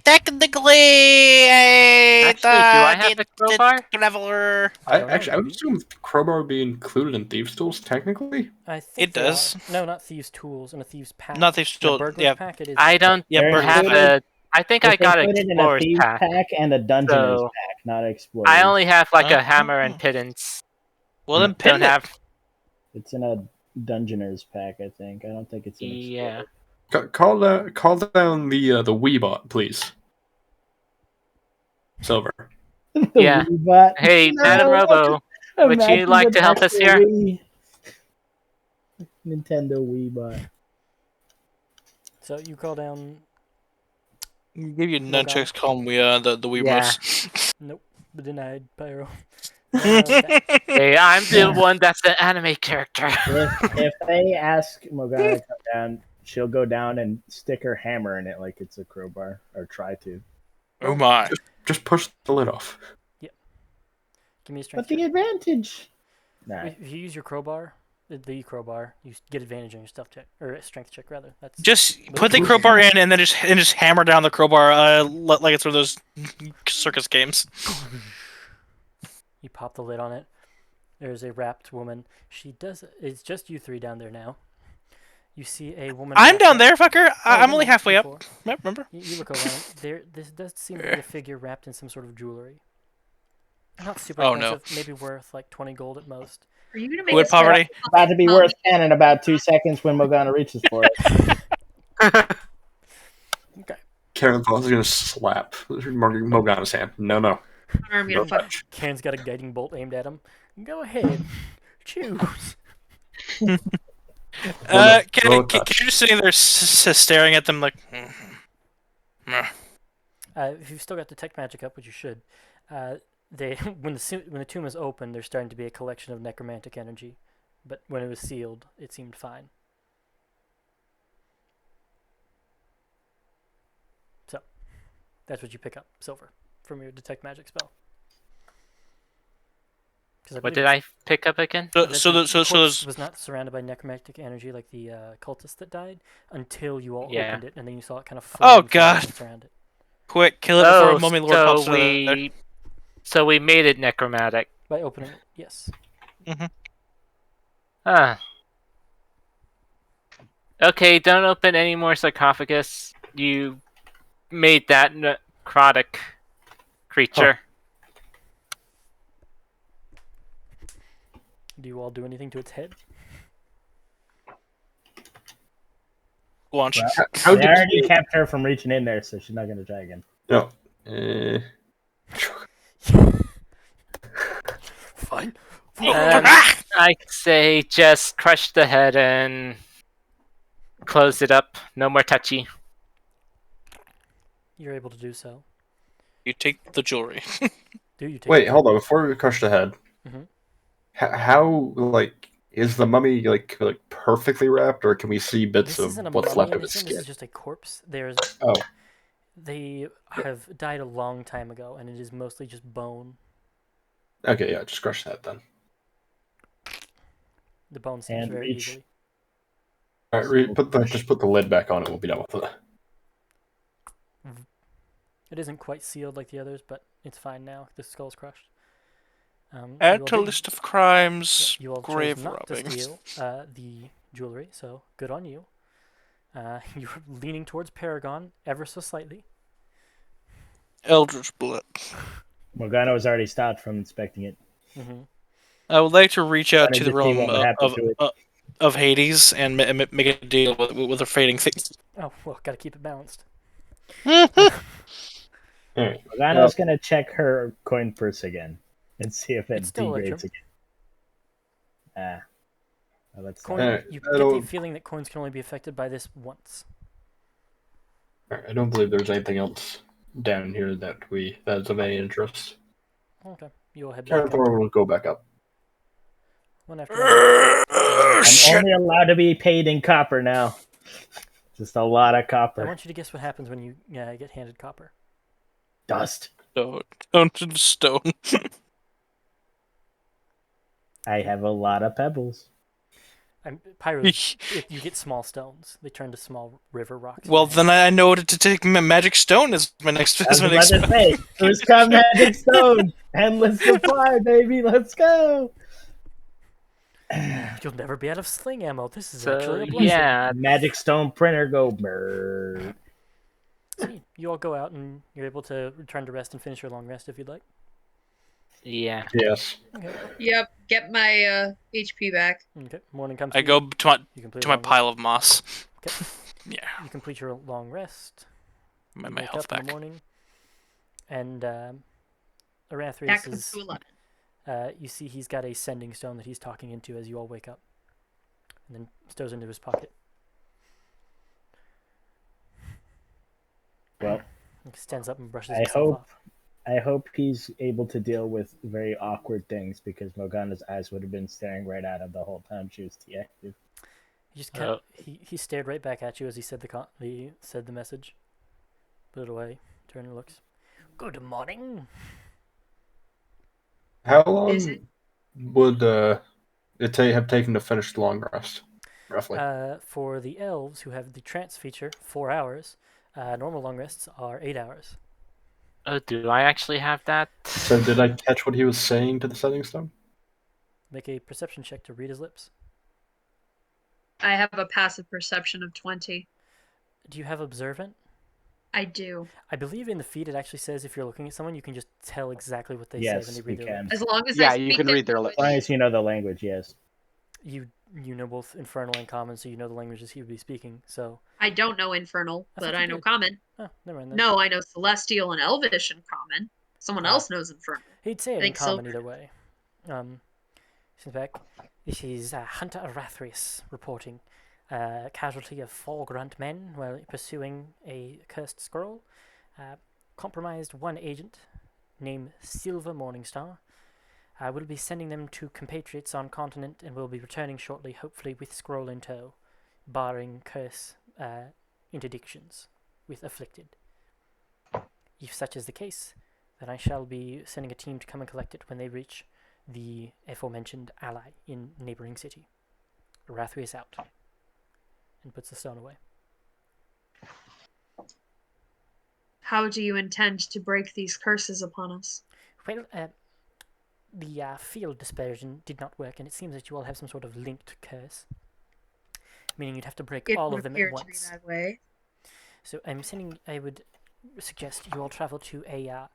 S1: Technically,
S7: Actually, do I have a crowbar?
S1: Traveler.
S4: I don't know,
S5: I would
S4: maybe.
S5: assume crowbar would be included in thieves' tools, technically.
S4: I think
S1: It
S4: they
S1: does.
S4: are. No, not thieves' tools and a thieves' pack.
S1: Not thieves'
S4: In a
S1: tool,
S4: burglar's
S1: yeah.
S4: pack, it is.
S7: I don't
S1: Yeah,
S2: They're
S7: have
S2: included-
S7: a. I think I
S2: It's
S7: got an
S2: included in a
S7: explorer's
S2: thieves
S7: pack.
S2: and a dungeoner's
S7: So,
S2: pack, not explorers.
S7: I only have like a
S1: Oh.
S7: hammer and pittance.
S1: Well, then
S7: Don't
S1: pin it.
S7: have.
S2: It's in a dungeoner's pack, I think. I don't think it's in
S7: Yeah.
S2: explorer.
S5: Call down the Weebot, please. Silver.
S2: The
S7: Yeah.
S2: Wii-bot.
S7: Hey,
S2: No,
S7: Madam Robo, would you
S2: imagine
S7: like
S2: the
S7: to help us
S2: Nintendo
S7: here?
S2: Wii. Nintendo Wii-bot.
S4: So you call down.
S1: Give you
S4: Morgana.
S1: nunchucks, call them the Wiimotes.
S4: Nope, denied. Pyro. Okay.
S7: Hey, I'm the
S2: Yeah.
S7: one that's the anime character.
S2: If they ask Morgana to come down, she'll go down and stick her hammer in it like it's a crowbar, or try to.
S1: Oh my.
S5: Just push the lid off.
S4: Give me a strength
S2: But the
S4: check.
S2: advantage. Nah.
S4: If you use your crowbar, the crowbar, you get advantage on your stuff check or strength check rather. That's
S1: Just put the crowbar in and then just hammer down the crowbar like it's one of those circus games.
S4: You pop the lid on it. There's a wrapped woman. It's just you three down there now. You see a woman.
S1: I'm
S4: wrapped
S1: down
S4: up-
S1: there, fucker.
S4: Oh,
S1: I'm
S4: never
S1: only
S4: mind,
S1: halfway up.
S4: before.
S1: Yep, remember?
S4: You look around. This does seem to be a figure wrapped in some sort of jewelry. Not super
S1: Oh, no.
S4: expensive. Maybe worth like 20 gold at most.
S3: Are you gonna make
S1: With
S3: us cut
S1: poverty.
S3: off
S2: About to be
S3: the
S2: worth 10 in about 2 seconds when Morgana reaches for it.
S4: Okay.
S5: Karen Falls is gonna slap Morgana's hand. No.
S3: arm?
S5: No
S3: You fuck.
S5: touch.
S4: Karen's got a guiding bolt aimed at him. Go ahead. Choose.
S5: No
S1: Can you
S5: touch.
S1: just sitting there staring at them like...
S4: If you've still got detect magic up, which you should, when the tomb is open, there's starting to be a collection of necromantic energy, but when it was sealed, it seemed fine. So, that's what you pick up, silver, from your detect magic spell.
S7: What did I pick up again?
S1: So
S4: The corpse
S1: there's...
S4: was not surrounded by necromantic energy like the cultist that died until you all
S7: Yeah.
S4: opened it, and then you saw it kind of
S1: Oh,
S4: flame
S1: God.
S4: surround it.
S1: Quick, kill it before
S7: Oh,
S1: a mummy lord
S7: so
S1: pops there.
S7: we made it necromantic.
S4: By opening it, yes.
S7: Ah. Okay, don't open any more sarcophagus. You made that necrotic creature.
S4: Do you all do anything to its head?
S1: Launch.
S5: How
S2: They
S5: did
S2: already
S5: you...
S2: kept her from reaching in there, so she's not going to try again.
S5: No.
S4: Fine.
S7: I say just crush the head and close it up. No more touchy.
S4: You're able to do so.
S1: You take the jewelry.
S4: Do you take
S5: Wait, hold on. Before we crush the head,
S4: Mhm.
S5: how is the mummy like perfectly wrapped, or can we see bits
S4: This isn't a
S5: of what's
S4: mummy
S5: left
S4: in
S5: of its
S4: this one.
S5: skin?
S4: This is just a corpse.
S5: Oh,
S4: They have died a long time ago, and it is mostly just bone.
S5: okay, yeah, just crush that then.
S4: The bone seems
S2: And
S4: very
S2: reach.
S4: easily.
S5: All right, just put the lid back on, and we'll be done with it.
S4: It isn't quite sealed like the others, but it's fine now. The skull's crushed.
S1: Add to a list of crimes,
S4: You all
S1: grave
S4: chose not to
S1: robbing.
S4: steal the jewelry, so good on you. You're leaning towards Paragon ever so slightly.
S1: Eldritch Blood.
S2: Morgana was already stopped from inspecting it.
S4: Mm-hmm.
S1: I would like to reach out
S2: Wanted
S1: to the
S2: to see
S1: realm
S2: what would happen to it.
S1: of Hades and make a deal with her fading things.
S4: Oh, well, gotta keep it balanced.
S5: All right.
S2: Morgana's going to check her coin purse again and see if it
S4: It's still
S2: degrades
S4: Electrum.
S2: again. Well, that's
S4: Coin,
S5: Alright,
S4: you
S5: I
S4: get the
S5: don't-
S4: feeling that coins can only be affected by this once.
S5: All right, I don't believe there's anything else down here that's of any interest.
S4: Okay, you'll head back
S5: Karen
S4: up.
S5: Thor will go back up.
S4: One after another.
S2: I'm
S1: Shit.
S2: only allowed to be paid in copper now. Just a lot of
S4: I
S2: copper.
S4: want you to guess what happens when you get handed copper.
S2: Dust.
S1: Stone.
S2: I have a lot of pebbles.
S4: Pyros, you get small stones. They turn to small river rocks. in
S1: Well,
S4: your hand.
S1: then I know to take magic stone as my next.
S2: I was
S1: As my
S2: about
S1: next
S2: to say, first come magic stone. Endless supply, baby. Let's go.
S4: You'll never be out of sling ammo. This is
S7: So
S4: actually a blessing.
S7: yeah,
S2: Magic stone printer go brrr.
S4: So you all go out and you're able to return to rest and finish your long rest if you'd like.
S7: yeah.
S5: Yes.
S4: Okay.
S3: Yep, get my HP back.
S4: Okay. Morning comes.
S1: I
S4: for
S1: go
S4: you.
S1: to
S4: You complete
S1: my
S4: a long rest.
S1: pile of moss.
S4: Okay.
S1: Yeah,
S4: You complete your long rest.
S1: my
S4: You
S1: my
S4: wake
S1: health
S4: up in
S1: back.
S4: the morning, and Arathrius
S3: That comes
S4: is.
S3: to 11.
S4: You see, he's got a sending stone that he's talking into as you all wake up, and then stows into his pocket.
S2: Well,
S4: He stands up and brushes
S2: I
S4: himself
S2: hope
S4: off.
S2: I hope he's able to deal with very awkward things because Morgana's eyes would have been staring right at him the whole time she was too active.
S4: He just kept, he stared right back at you as he said he said the message. Put it away. Turned and looks. Good morning.
S5: How
S3: Is it?
S5: long would it have taken to finish the long rest, roughly?
S4: For the elves who have the trance feature, 4 hours. Normal long rests are 8 hours.
S7: Oh, do I actually have that?
S5: So did I catch what he was saying to the sending stone?
S4: Make a perception check to read his lips.
S3: I have a passive perception of 20.
S4: Do you have observant?
S3: I do.
S4: I believe in the feed it actually says if you're looking at someone, you can just tell exactly what they say when
S2: Yes,
S4: they
S2: you
S4: read their
S2: can.
S4: lips.
S3: As long as
S6: Yeah,
S3: I
S6: you
S3: speak
S6: can
S3: their
S6: read their
S3: language.
S2: As long as you know the language, yes.
S4: You know both Infernal and Common, so you know the languages he would be speaking. So
S3: I don't know Infernal,
S4: I
S3: but
S4: thought
S3: I
S4: you
S3: know
S4: did.
S3: Common.
S4: oh, never mind then.
S3: No, I know Celestial and Elvish and Common. Someone else knows Infernal.
S4: He'd say it
S3: I
S4: in
S3: think
S4: Common
S3: Silver.
S4: either way. Since back, this is Hunter Arathrius reporting. Casualty of 4 grunt men while pursuing a cursed scroll. Compromised 1 agent named Silver Morningstar. We'll be sending them to compatriots on continent and will be returning shortly, hopefully with scroll in tow, barring curse interdictions with afflicted. If such is the case, then I shall be sending a team to come and collect it when they reach the aforementioned ally in neighboring city. Arathrius out. And puts the stone away.
S3: How do you intend to break these curses upon us?
S4: Well, the field dispersion did not work, and it seems that you all have some sort of linked curse. Meaning you'd have to break
S3: It
S4: all
S3: would
S4: of them
S3: appear
S4: at
S3: to be
S4: once.
S3: that way.
S4: So I would suggest you all travel to a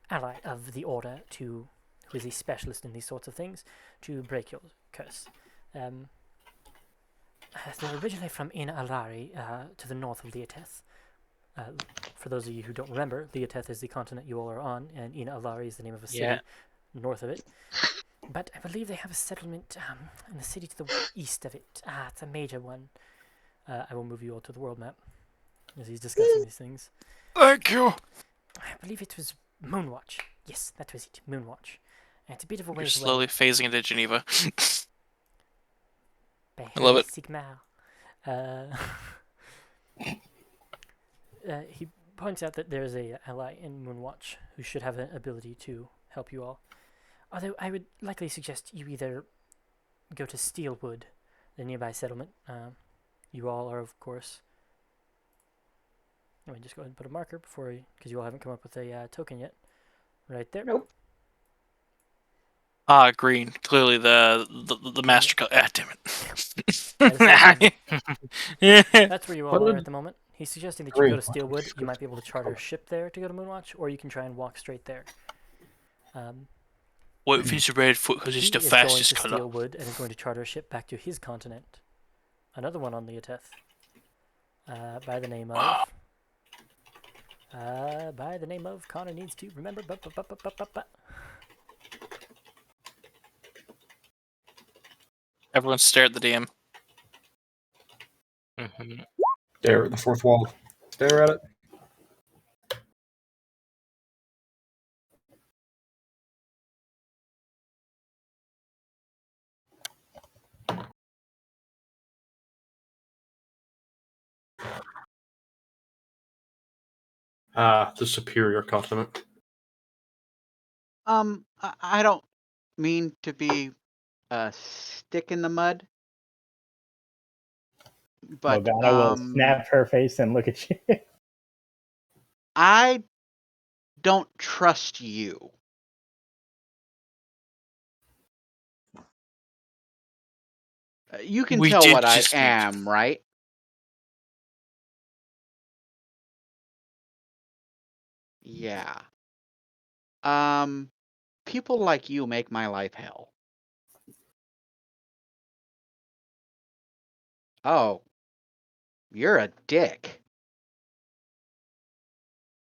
S4: ally of the order who is a specialist in these sorts of things to break your curse. They're originally from In Alari, to the north of Leoteth. For those of you who don't remember, Leoteth is the continent you all are on, and In Alari is the name of a city north of it. But I believe they have a settlement in the city to the east of it. It's a major one. I will move you all to the world map as he's discussing these things.
S1: Thank you.
S4: I believe it was Moonwatch. Yes, that was it, Moonwatch. It's a bit of a
S1: You're
S4: ways
S1: slowly
S4: away.
S1: phasing into Geneva.
S4: I
S1: love it.
S4: Sigmar. He points out that there is a ally in Moonwatch who should have an ability to help you all. Although I would likely suggest you either go to Steelwood, the nearby settlement. You all are, of course. Let me just go ahead and put a marker before because you all haven't come up with a token yet. Right there.
S8: Nope.
S1: Green. Clearly the master color. Damn
S4: That
S1: it.
S4: That's where you
S5: What
S4: all are
S5: did-
S4: at the moment. He's suggesting that you go to
S5: Green.
S4: Steelwood. You might be able to charter a ship there to go to Moonwatch, or you can try and walk straight there.
S1: What if he's a redfoot because
S4: He
S1: he's the
S4: is going to
S1: fastest color?
S4: Steelwood and is going to charter a ship back to his continent. Another one on Leoteth. By the name of. Connor needs to remember.
S1: Everyone stare at the DM.
S7: Mm-hmm.
S5: Stare at the fourth wall. Stare at it. The superior continent.
S6: I don't mean to be a stick in the mud, but
S2: Morgana will snap her face and look at you.
S6: I don't trust you. You can
S1: We
S6: tell
S1: did
S6: what I
S1: just meet.
S6: am, right? Yeah. People like you make my life hell. Oh, you're a dick.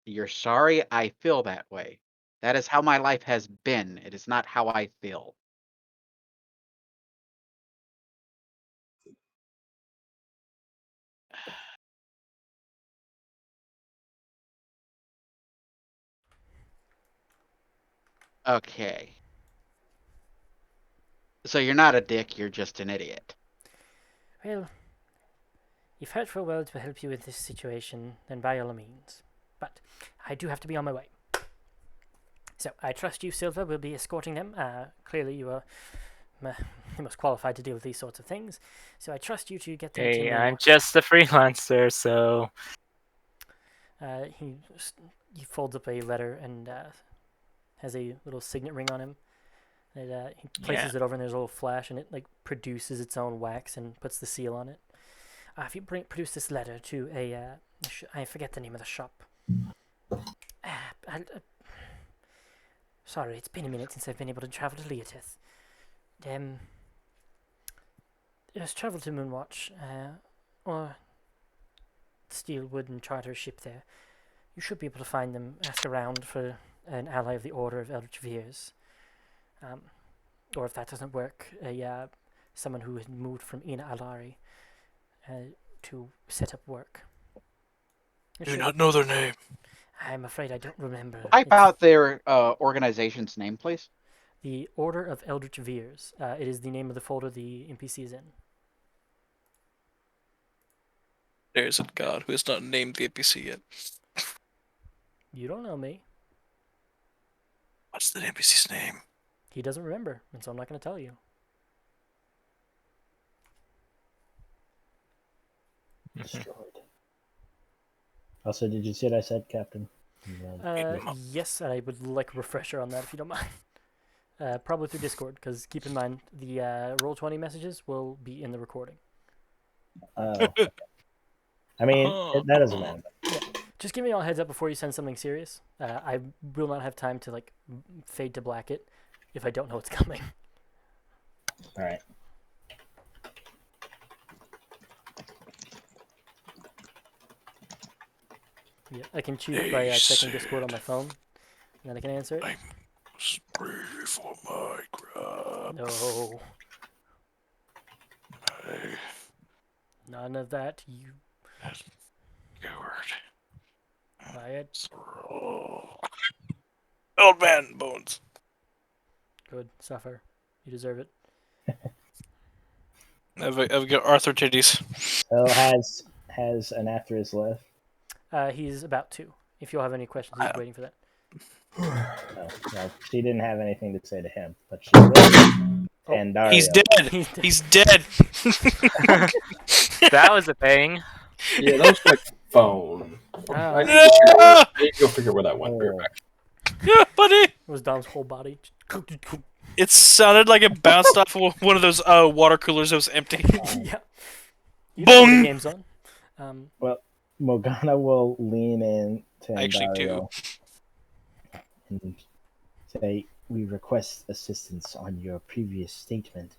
S6: You're sorry I feel that way. That is how my life has been. It is not how I feel. Okay. So you're not a dick, you're just an idiot.
S4: Well, if Hurtful Words will help you with this situation, then by all means. But I do have to be on my way. So I trust you, Silver, will be escorting them. Clearly, you are the most qualified to deal with these sorts of things. So I trust you to get them to
S7: Hey,
S4: New
S7: I'm
S4: York.
S7: just a freelancer, so
S4: He folds up a letter and has a little signet ring on him. And, he places it over, and there's a little flash, and it like produces its own wax and puts the seal on it. If you produce this letter to I forget the name of the shop. Sorry, it's been a minute since I've been able to travel to Leotith. Just travel to Moonwatch, or Steelwood and charter a ship there. You should be able to find them. Ask around for an ally of the Order of Eldritch Veers. Or if that doesn't work, someone who has moved from Ina Alari to set up work.
S1: Do not know their name.
S4: I'm afraid I don't remember.
S6: Type out their organization's name, please.
S4: The Order of Eldritch Veers. It is the name of the folder the NPC is in.
S1: There's a god who has not named the NPC yet.
S4: You don't know me.
S1: What's the NPC's name?
S4: He doesn't remember, and so I'm not going to tell you.
S2: Destroyed. Also, did you see what I said, Captain?
S4: Yes, and I would like a refresher on that if you don't mind. Probably through Discord, because keep in mind the Roll20 messages will be in the recording.
S2: Oh. Okay. I mean, that doesn't matter.
S4: Yeah. Just give me all heads up before you send something serious. I will not have time to like fade to black it if I don't know what's coming.
S2: All right.
S4: Yeah, I can choose it by checking Discord on my phone, and then I can answer it.
S1: I'm spree for my grab.
S4: No. None of that, you
S1: Coward.
S4: quiet.
S1: Old man bones.
S4: Good, suffer. You deserve it.
S1: I've got Arthur titties.
S2: So has an Atheris left?
S4: He's about to. If you'll have any questions, he's waiting for that.
S2: No, no, she didn't have anything to say to him, but she will.
S4: Oh,
S2: And Dario.
S1: He's dead. He's dead.
S7: that was a thing.
S5: Yeah, that was my phone.
S4: Oh.
S5: I need to go figure where that went. Be right back.
S1: Yeah, buddy.
S4: It was Dom's whole body.
S1: It sounded like it bounced off of one of those water coolers that was empty.
S4: Yeah. You know when the
S1: Boom.
S4: game's on.
S2: Well, Morgana will lean in to
S1: I actually
S2: Dario and say, "We request assistance on your previous statement.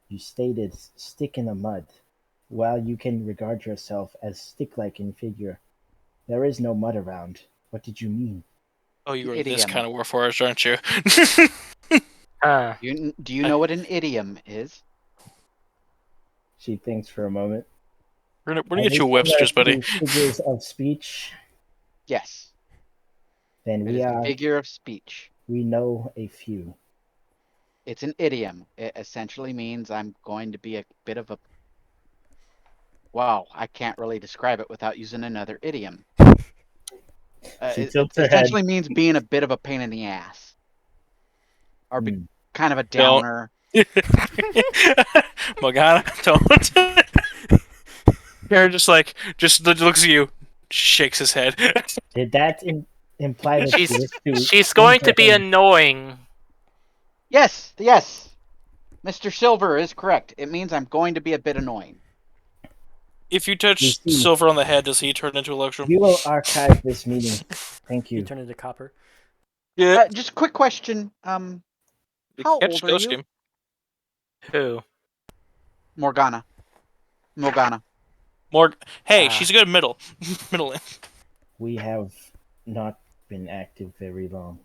S2: You stated stick in the mud. While you can regard yourself as stick-like in figure, there is no mud around. What did you mean?"
S1: Oh, you were this
S6: Idiom.
S1: kind of warforged, aren't you?
S6: Do you know what an idiom is?
S2: She thinks for a moment.
S1: We're gonna get you Webster's, buddy.
S2: Figures of speech.
S6: Yes.
S2: Then
S6: It is a figure of speech.
S2: we know a few.
S6: It's an idiom. It essentially means I'm going to be a bit of a... Wow, I can't really describe it without using another idiom. It essentially means being a bit of a pain in the ass. Or kind of a downer.
S1: Morgana, don't. Karen just looks at you, shakes his head.
S2: Did that imply that
S7: she's going to be annoying?
S6: Yes, yes. Mr. Silver is correct. It means I'm going to be a bit annoying.
S1: If you touch Silver on the head, does he turn into Electrum?
S2: You will archive this meeting. Thank you.
S4: You turn into copper.
S1: Yeah.
S6: Just a quick question. How old are you?
S7: Who?
S6: Morgana.
S1: Hey, she's a good middle.
S2: We have not been active very long.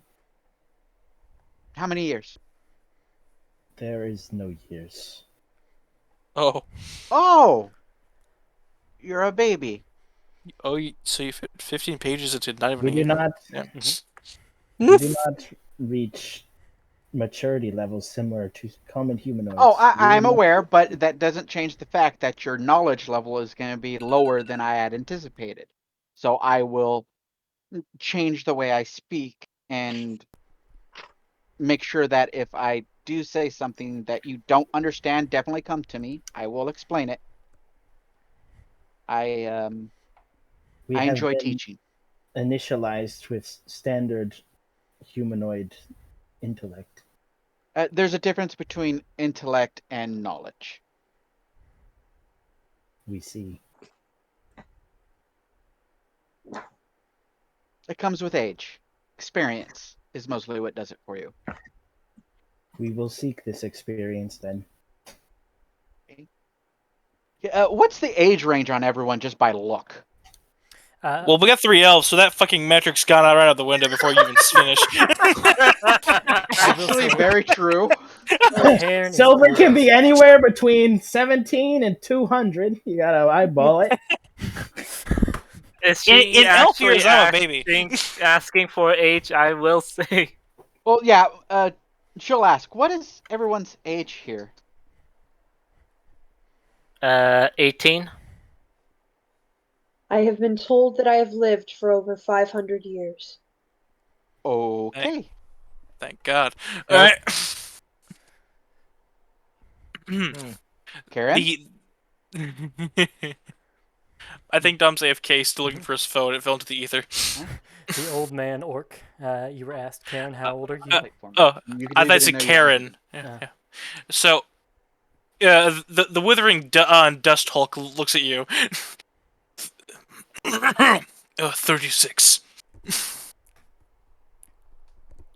S6: How many years?
S2: There is no years.
S1: Oh,
S6: Oh, you're a baby.
S1: so you fit 15 pages into not even
S2: We
S1: a
S2: do
S1: year.
S2: not
S1: Yeah.
S2: we do not reach maturity levels similar to common humanoids.
S6: Oh,
S2: We
S6: I'm
S2: will not-
S6: aware, but that doesn't change the fact that your knowledge level is going to be lower than I had anticipated. So I will change the way I speak and make sure that if I do say something that you don't understand, definitely come to me. I will explain it. I
S2: we
S6: I
S2: have
S6: enjoy
S2: been
S6: teaching.
S2: initialized with standard humanoid intellect.
S6: There's a difference between intellect and knowledge.
S2: We see.
S6: It comes with age. Experience is mostly what does it for you.
S2: We will seek this experience then.
S6: What's the age range on everyone just by look?
S1: Well, we got 3 elves, so that fucking metric's gone out right out the window before you even finish.
S6: Actually, very true.
S4: Cairn is
S2: Silver can
S4: old.
S2: be anywhere between 17 and 200. You gotta eyeball it.
S7: Is she
S1: In elf
S7: actually
S1: years, I'm a baby.
S7: asking for age? I will say.
S6: Well, yeah. She'll ask, "What is everyone's age here?"
S7: 18.
S8: I have been told that I have lived for over 500 years.
S6: Okay.
S1: Thank God.
S7: Nope.
S1: All right.
S6: Karen.
S1: I think Dom's AFK, still looking for his phone. It fell into the ether.
S4: The old man orc. You were asked, Karen, how old are you?
S6: Wait for me.
S1: Oh,
S6: You can
S1: I
S6: leave
S1: thought
S6: it
S1: it
S6: in
S1: said
S6: there, you
S1: Karen.
S6: can-
S1: Yeah. So, the withering dust hulk looks at you. 36.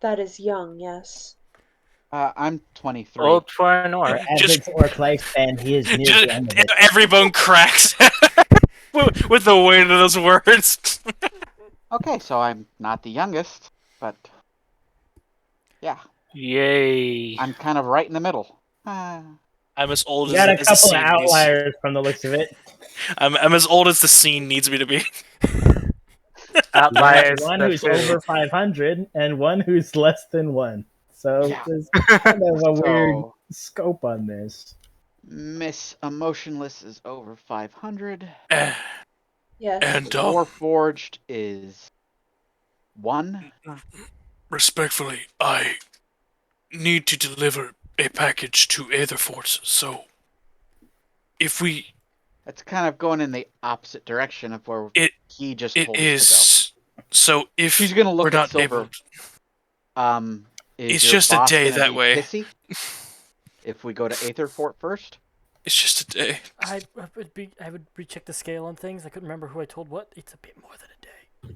S8: That is young, yes.
S6: I'm 23.
S7: Old for an orc.
S2: For average orc lifespan, he is near the end of it.
S1: Every bone cracks with the weight of those words.
S6: Okay, so I'm not the youngest, but yeah,
S7: Yay.
S6: I'm kind of right in the middle.
S1: I'm as old
S2: You
S1: as,
S2: got a
S1: as the
S2: couple of
S1: scene needs.
S2: outliers from the looks of it.
S1: I'm as old as the scene needs me to be.
S2: You got
S7: Outliers.
S2: one
S7: the
S2: who's
S7: food.
S2: over 500 and one who's less than 1. So
S6: Yeah.
S2: there's kind of a weird
S6: So
S2: scope on this.
S6: Miss Emotionless is over 500.
S8: Yes.
S1: And
S6: Warforged is 1.
S1: respectfully, I need to deliver a package to Aetherfort. So, if we,
S6: That's kind of going in the opposite direction of where
S1: It-
S6: he just
S1: it
S6: told us to
S1: is. So if
S6: He's gonna look
S1: we're
S6: at
S1: not
S6: Silver.
S1: able,
S6: go. Is
S1: It's
S6: your
S1: just a
S6: boss
S1: day
S6: gonna
S1: that
S6: be
S1: way.
S6: pissy if we go to Aetherfort first?
S1: it's just a day.
S4: I would recheck the scale on things. I couldn't remember who I told what. It's a bit more than a day.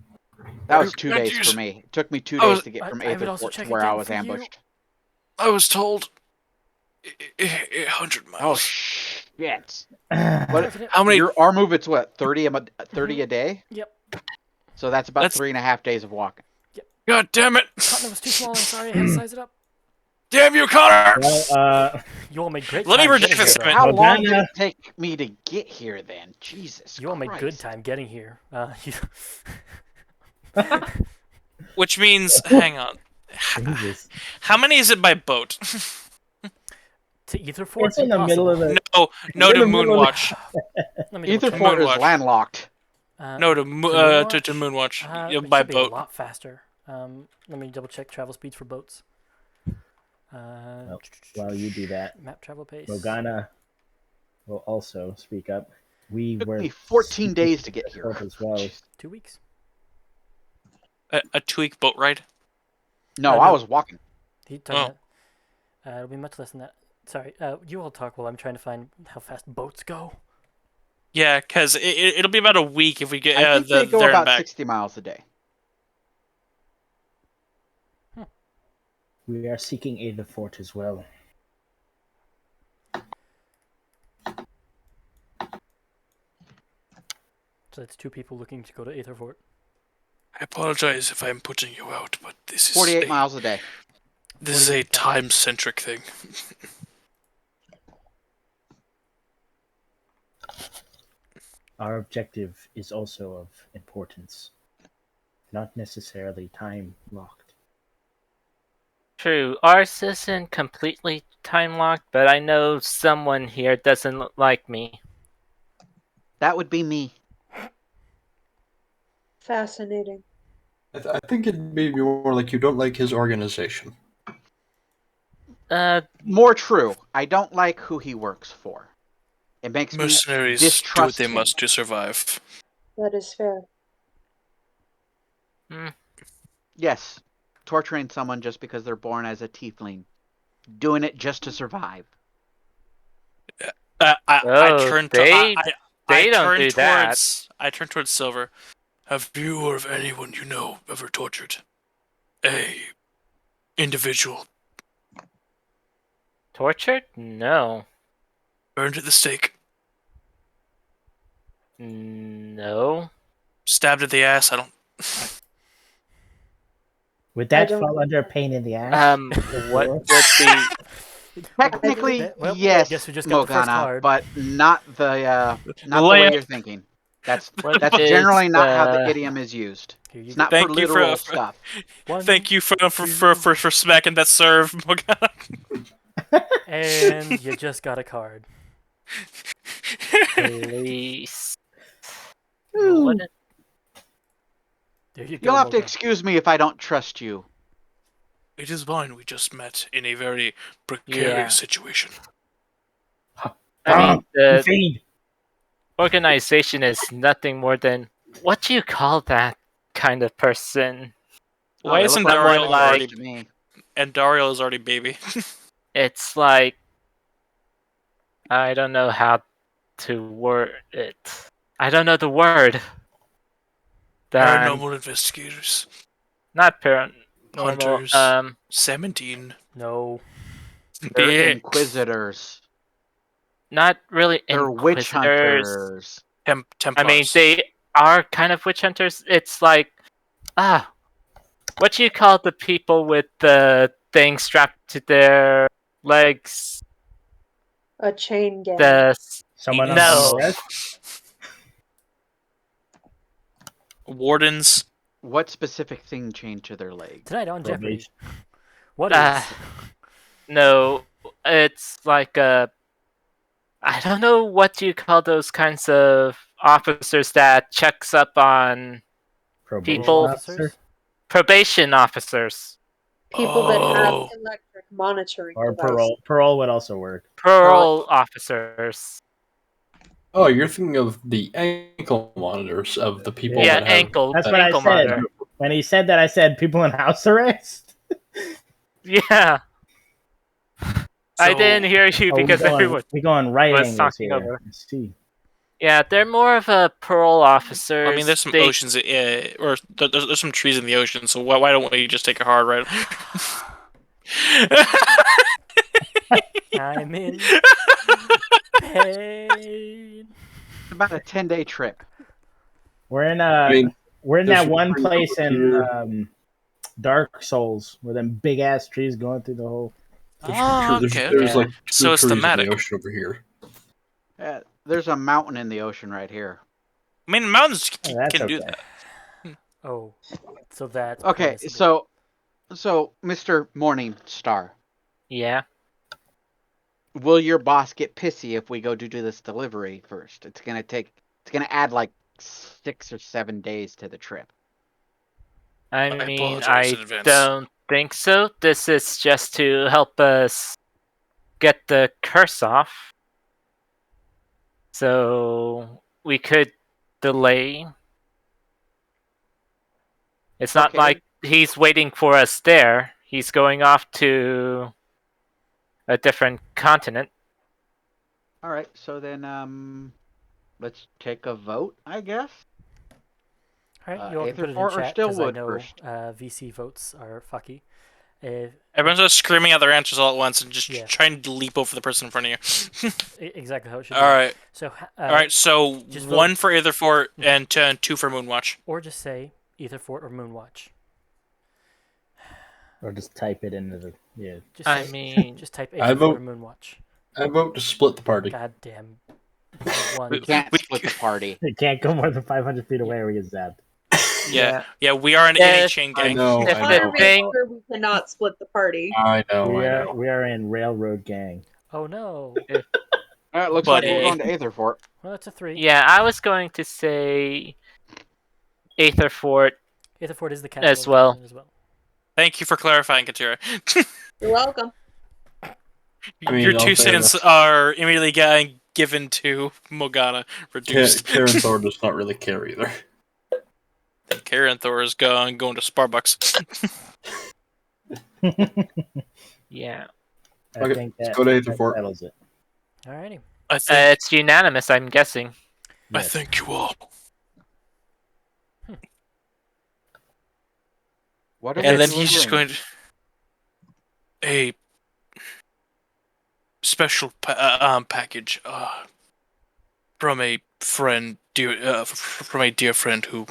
S6: That was 2
S1: I
S6: days
S1: use-
S6: for me. It took me 2
S1: I
S6: days
S1: was-
S6: to get from
S4: I would also
S6: Aetherfort to
S4: check
S6: where I
S4: again
S6: was
S4: for you.
S6: ambushed.
S1: I was told 100
S6: Oh
S1: miles.
S6: shit!
S2: What?
S6: What?
S1: How many?
S6: Our move it's what 30 a day.
S4: Yep.
S6: So that's about
S1: That's-
S6: 3.5 days of walking.
S1: God damn it!
S4: Connor was too small. I'm sorry. I had to size it up.
S1: Damn you, Connor!
S2: Well,
S4: You all made great
S1: Let me
S4: time
S1: reject
S4: getting
S1: this
S4: here,
S1: man.
S4: though.
S6: How long did
S2: Morgana.
S6: it take me to get here then? Jesus
S4: You all made good
S6: Christ.
S4: time getting here.
S1: Which means, hang on.
S2: Jesus.
S1: How many is it by boat?
S4: To Aetherfort?
S2: It's in the middle of the.
S1: No,
S2: In
S1: to
S2: the middle of
S1: Moonwatch.
S4: Let me double check.
S6: Aetherfort is
S1: Moonwatch.
S6: landlocked.
S1: No, to
S4: Moonwatch?
S1: Moonwatch.
S4: It
S1: By
S4: should be a
S1: boat.
S4: lot faster. Let me double check travel speeds for boats.
S2: While you do that,
S4: Map travel pace.
S2: Morgana will also speak up. We
S6: Took
S2: were
S6: me 14 days to get here.
S2: as well.
S6: Jeez.
S4: 2 weeks.
S1: A 2-week boat ride.
S6: No,
S4: no.
S6: I was walking.
S4: He talking about, it'll be much less than that. Sorry, you all talk while I'm trying to find how fast boats go.
S1: Yeah, because it'll be about a week if we get
S6: I think they go
S1: there and
S6: about
S1: back.
S6: 60 miles a day.
S2: We are seeking Aetherfort as well.
S4: So that's 2 people looking to go to Aetherfort.
S1: I apologize if I'm putting you out, but this is
S6: 48 miles a day.
S1: This is a time-centric thing.
S2: Our objective is also of importance, not necessarily time locked.
S7: True, ours isn't completely time locked, but I know someone here doesn't like me.
S6: That would be me.
S8: Fascinating.
S5: I think it'd be more like you don't like his organization.
S6: More true. I don't like who he works for. It makes me
S1: Mercenaries do what
S6: distrust
S1: they
S6: him.
S1: must to survive.
S8: That is fair.
S6: Yes, torturing someone just because they're born as a tiefling, doing it just to survive.
S1: I turned to
S7: they
S1: I
S7: don't
S1: turned
S7: do that.
S1: towards Silver. Have you or anyone you know ever tortured a individual?
S7: Tortured? No.
S1: Burned at the stake?
S7: No.
S1: Stabbed at the ass? I don't.
S2: Would that
S8: don't
S2: fall
S8: think
S2: under
S8: that-
S2: pain in the ass?
S7: What would be...
S6: Technically,
S4: Well,
S6: yes,
S4: guess we just got the first
S6: Morgana,
S4: card.
S6: but not the way you're thinking. That's
S7: What
S6: that's
S7: is
S6: generally not how the
S7: the-
S6: idiom is used.
S4: Here you
S6: It's
S4: go.
S6: not
S1: Thank
S6: for
S1: you for-
S6: literal
S1: for-
S6: stuff.
S4: One,
S1: Thank you for smacking that serve, Morgana.
S4: and you just got a card.
S7: Police.
S2: Ooh.
S7: What is...
S4: There you go.
S6: You'll have to
S4: Morgana.
S6: excuse me if I don't trust you.
S1: It is fine. We just met in a very precarious situation.
S7: I mean, the
S2: Fiend.
S7: organization is nothing more than... What do you call that kind of person?
S6: Oh,
S1: Why
S6: they
S1: isn't
S6: look like
S1: Dario
S6: Morgana
S7: like-
S6: to me.
S1: And Dario is already baby.
S7: It's like... I don't know how to word it. I don't know the word.
S1: Paranormal investigators.
S7: Not paranormal.
S1: Hunters. 17.
S4: No.
S6: They're
S1: Yeah.
S6: Inquisitors.
S7: Not really
S6: They're witch
S7: inquisitors.
S6: hunters.
S7: I
S1: Templars.
S7: mean, they are kind of witch hunters. It's like, what do you call the people with the thing strapped to their legs?
S8: A chain gang.
S7: The
S2: Someone
S7: No.
S2: on arrest?
S1: Wardens.
S6: What specific thing chained to their leg?
S4: Tonight on Jeopardy.
S2: Probation.
S4: What is?
S7: no, it's like I don't know what do you call those kinds of officers that checks up on
S2: Probation
S7: people-
S2: officer?
S7: probation officers.
S8: People that have
S1: Oh.
S8: electric monitoring
S2: Or
S8: devices.
S2: parole. Parole would also work.
S7: Parole officers.
S5: Oh, you're thinking of the ankle monitors of the people
S7: Yeah,
S5: that have...
S7: ankle.
S2: That's what I
S7: ankle
S2: said.
S7: monitor.
S2: When he said that, I said people in house arrest.
S7: Yeah. I
S1: So-
S7: didn't hear you because everyone.
S2: we going right
S7: was
S2: angles
S7: talking
S2: here.
S7: over.
S2: Let's see.
S7: Yeah, they're more of a parole officer.
S1: I mean, there's some oceans, or there's some trees in the ocean. So why don't we just take a hard ride?
S4: I'm in pain.
S6: It's about a 10-day trip.
S2: We're in
S5: I mean,
S2: we're in
S5: there's
S2: that
S5: some
S2: one
S5: pretty
S2: place
S5: cool
S2: in
S5: here.
S2: Dark Souls where them big ass trees going through the whole.
S1: Oh,
S5: there's,
S1: okay.
S5: there's
S7: Yeah.
S5: like two
S1: So it's
S5: trees
S1: thematic.
S5: in the ocean over here.
S6: There's a mountain in the ocean right here.
S1: I mean, mountains
S2: Oh, that's
S1: can do
S2: okay.
S1: that.
S4: Oh, so that's
S6: Okay,
S4: permissible.
S6: so Mr. Morningstar,
S7: Yeah.
S6: will your boss get pissy if we go to do this delivery first? It's gonna add like 6 or 7 days to the trip.
S7: I
S1: I
S7: mean,
S1: apologize in
S7: I
S1: advance.
S7: don't think so. This is just to help us get the curse off. So we could delay. It's not
S6: Okay.
S7: like he's waiting for us there. He's going off to a different continent.
S6: All right, so then let's take a vote, I guess.
S4: All right, you all can put it in
S6: Aetherfort or
S4: chat because I
S6: Stillwood
S4: know
S6: first?
S4: VC votes are fucky. If,
S1: Everyone's just screaming out their answers all at once and just
S4: Yeah.
S1: trying to leap over the person in front of you.
S4: exactly how it should
S1: All
S4: be.
S1: right,
S4: So,
S1: all right. So
S4: just
S1: one
S4: vote.
S1: for Aetherfort and two for Moonwatch.
S4: or just say either Fort or Moonwatch.
S2: Or just type it into the
S4: Just
S7: I
S4: type,
S7: mean,
S4: just type
S5: I
S4: Aether Fort or
S5: vote.
S4: Moonwatch.
S5: I vote to split the party.
S4: Goddamn
S6: You
S4: one.
S6: can't
S1: We-
S6: split the party.
S2: It can't go more than 500 feet away or we get zapped.
S1: Yeah, we are in a
S7: If-
S1: chain
S5: I
S1: gang.
S5: know.
S7: If
S5: I
S3: Want to
S5: know.
S7: the
S3: make
S7: thing,
S3: sure we cannot split the party.
S5: I know.
S2: We
S5: I
S2: are
S5: know.
S2: we are in Railroad Gang.
S4: Oh no.
S6: It looks
S1: But
S6: like we're going to Aetherfort.
S4: Well, that's a 3.
S7: yeah, I was going to say Aether Fort
S4: Aether Fort is the capital
S7: as
S4: of the
S7: well.
S4: island as well.
S1: Thank you for clarifying, Katira.
S3: You're welcome.
S5: I mean,
S1: Your
S5: in all
S1: 2 cents
S5: fairness,
S1: are immediately getting given to Morgana, reduced.
S5: Karen Thor does not really care either.
S1: Karen Thor is going to Starbucks.
S7: Yeah,
S2: I
S5: Okay,
S2: think
S5: let's
S2: that,
S5: go to Aether
S2: that
S5: Fort.
S2: settles it.
S4: Alrighty.
S1: I think.
S7: it's unanimous. I'm guessing.
S1: I
S2: Yes.
S1: thank you all.
S6: What are
S1: And
S6: they
S1: then he's just
S6: delivering?
S1: going to a special package from a friend, from a dear friend who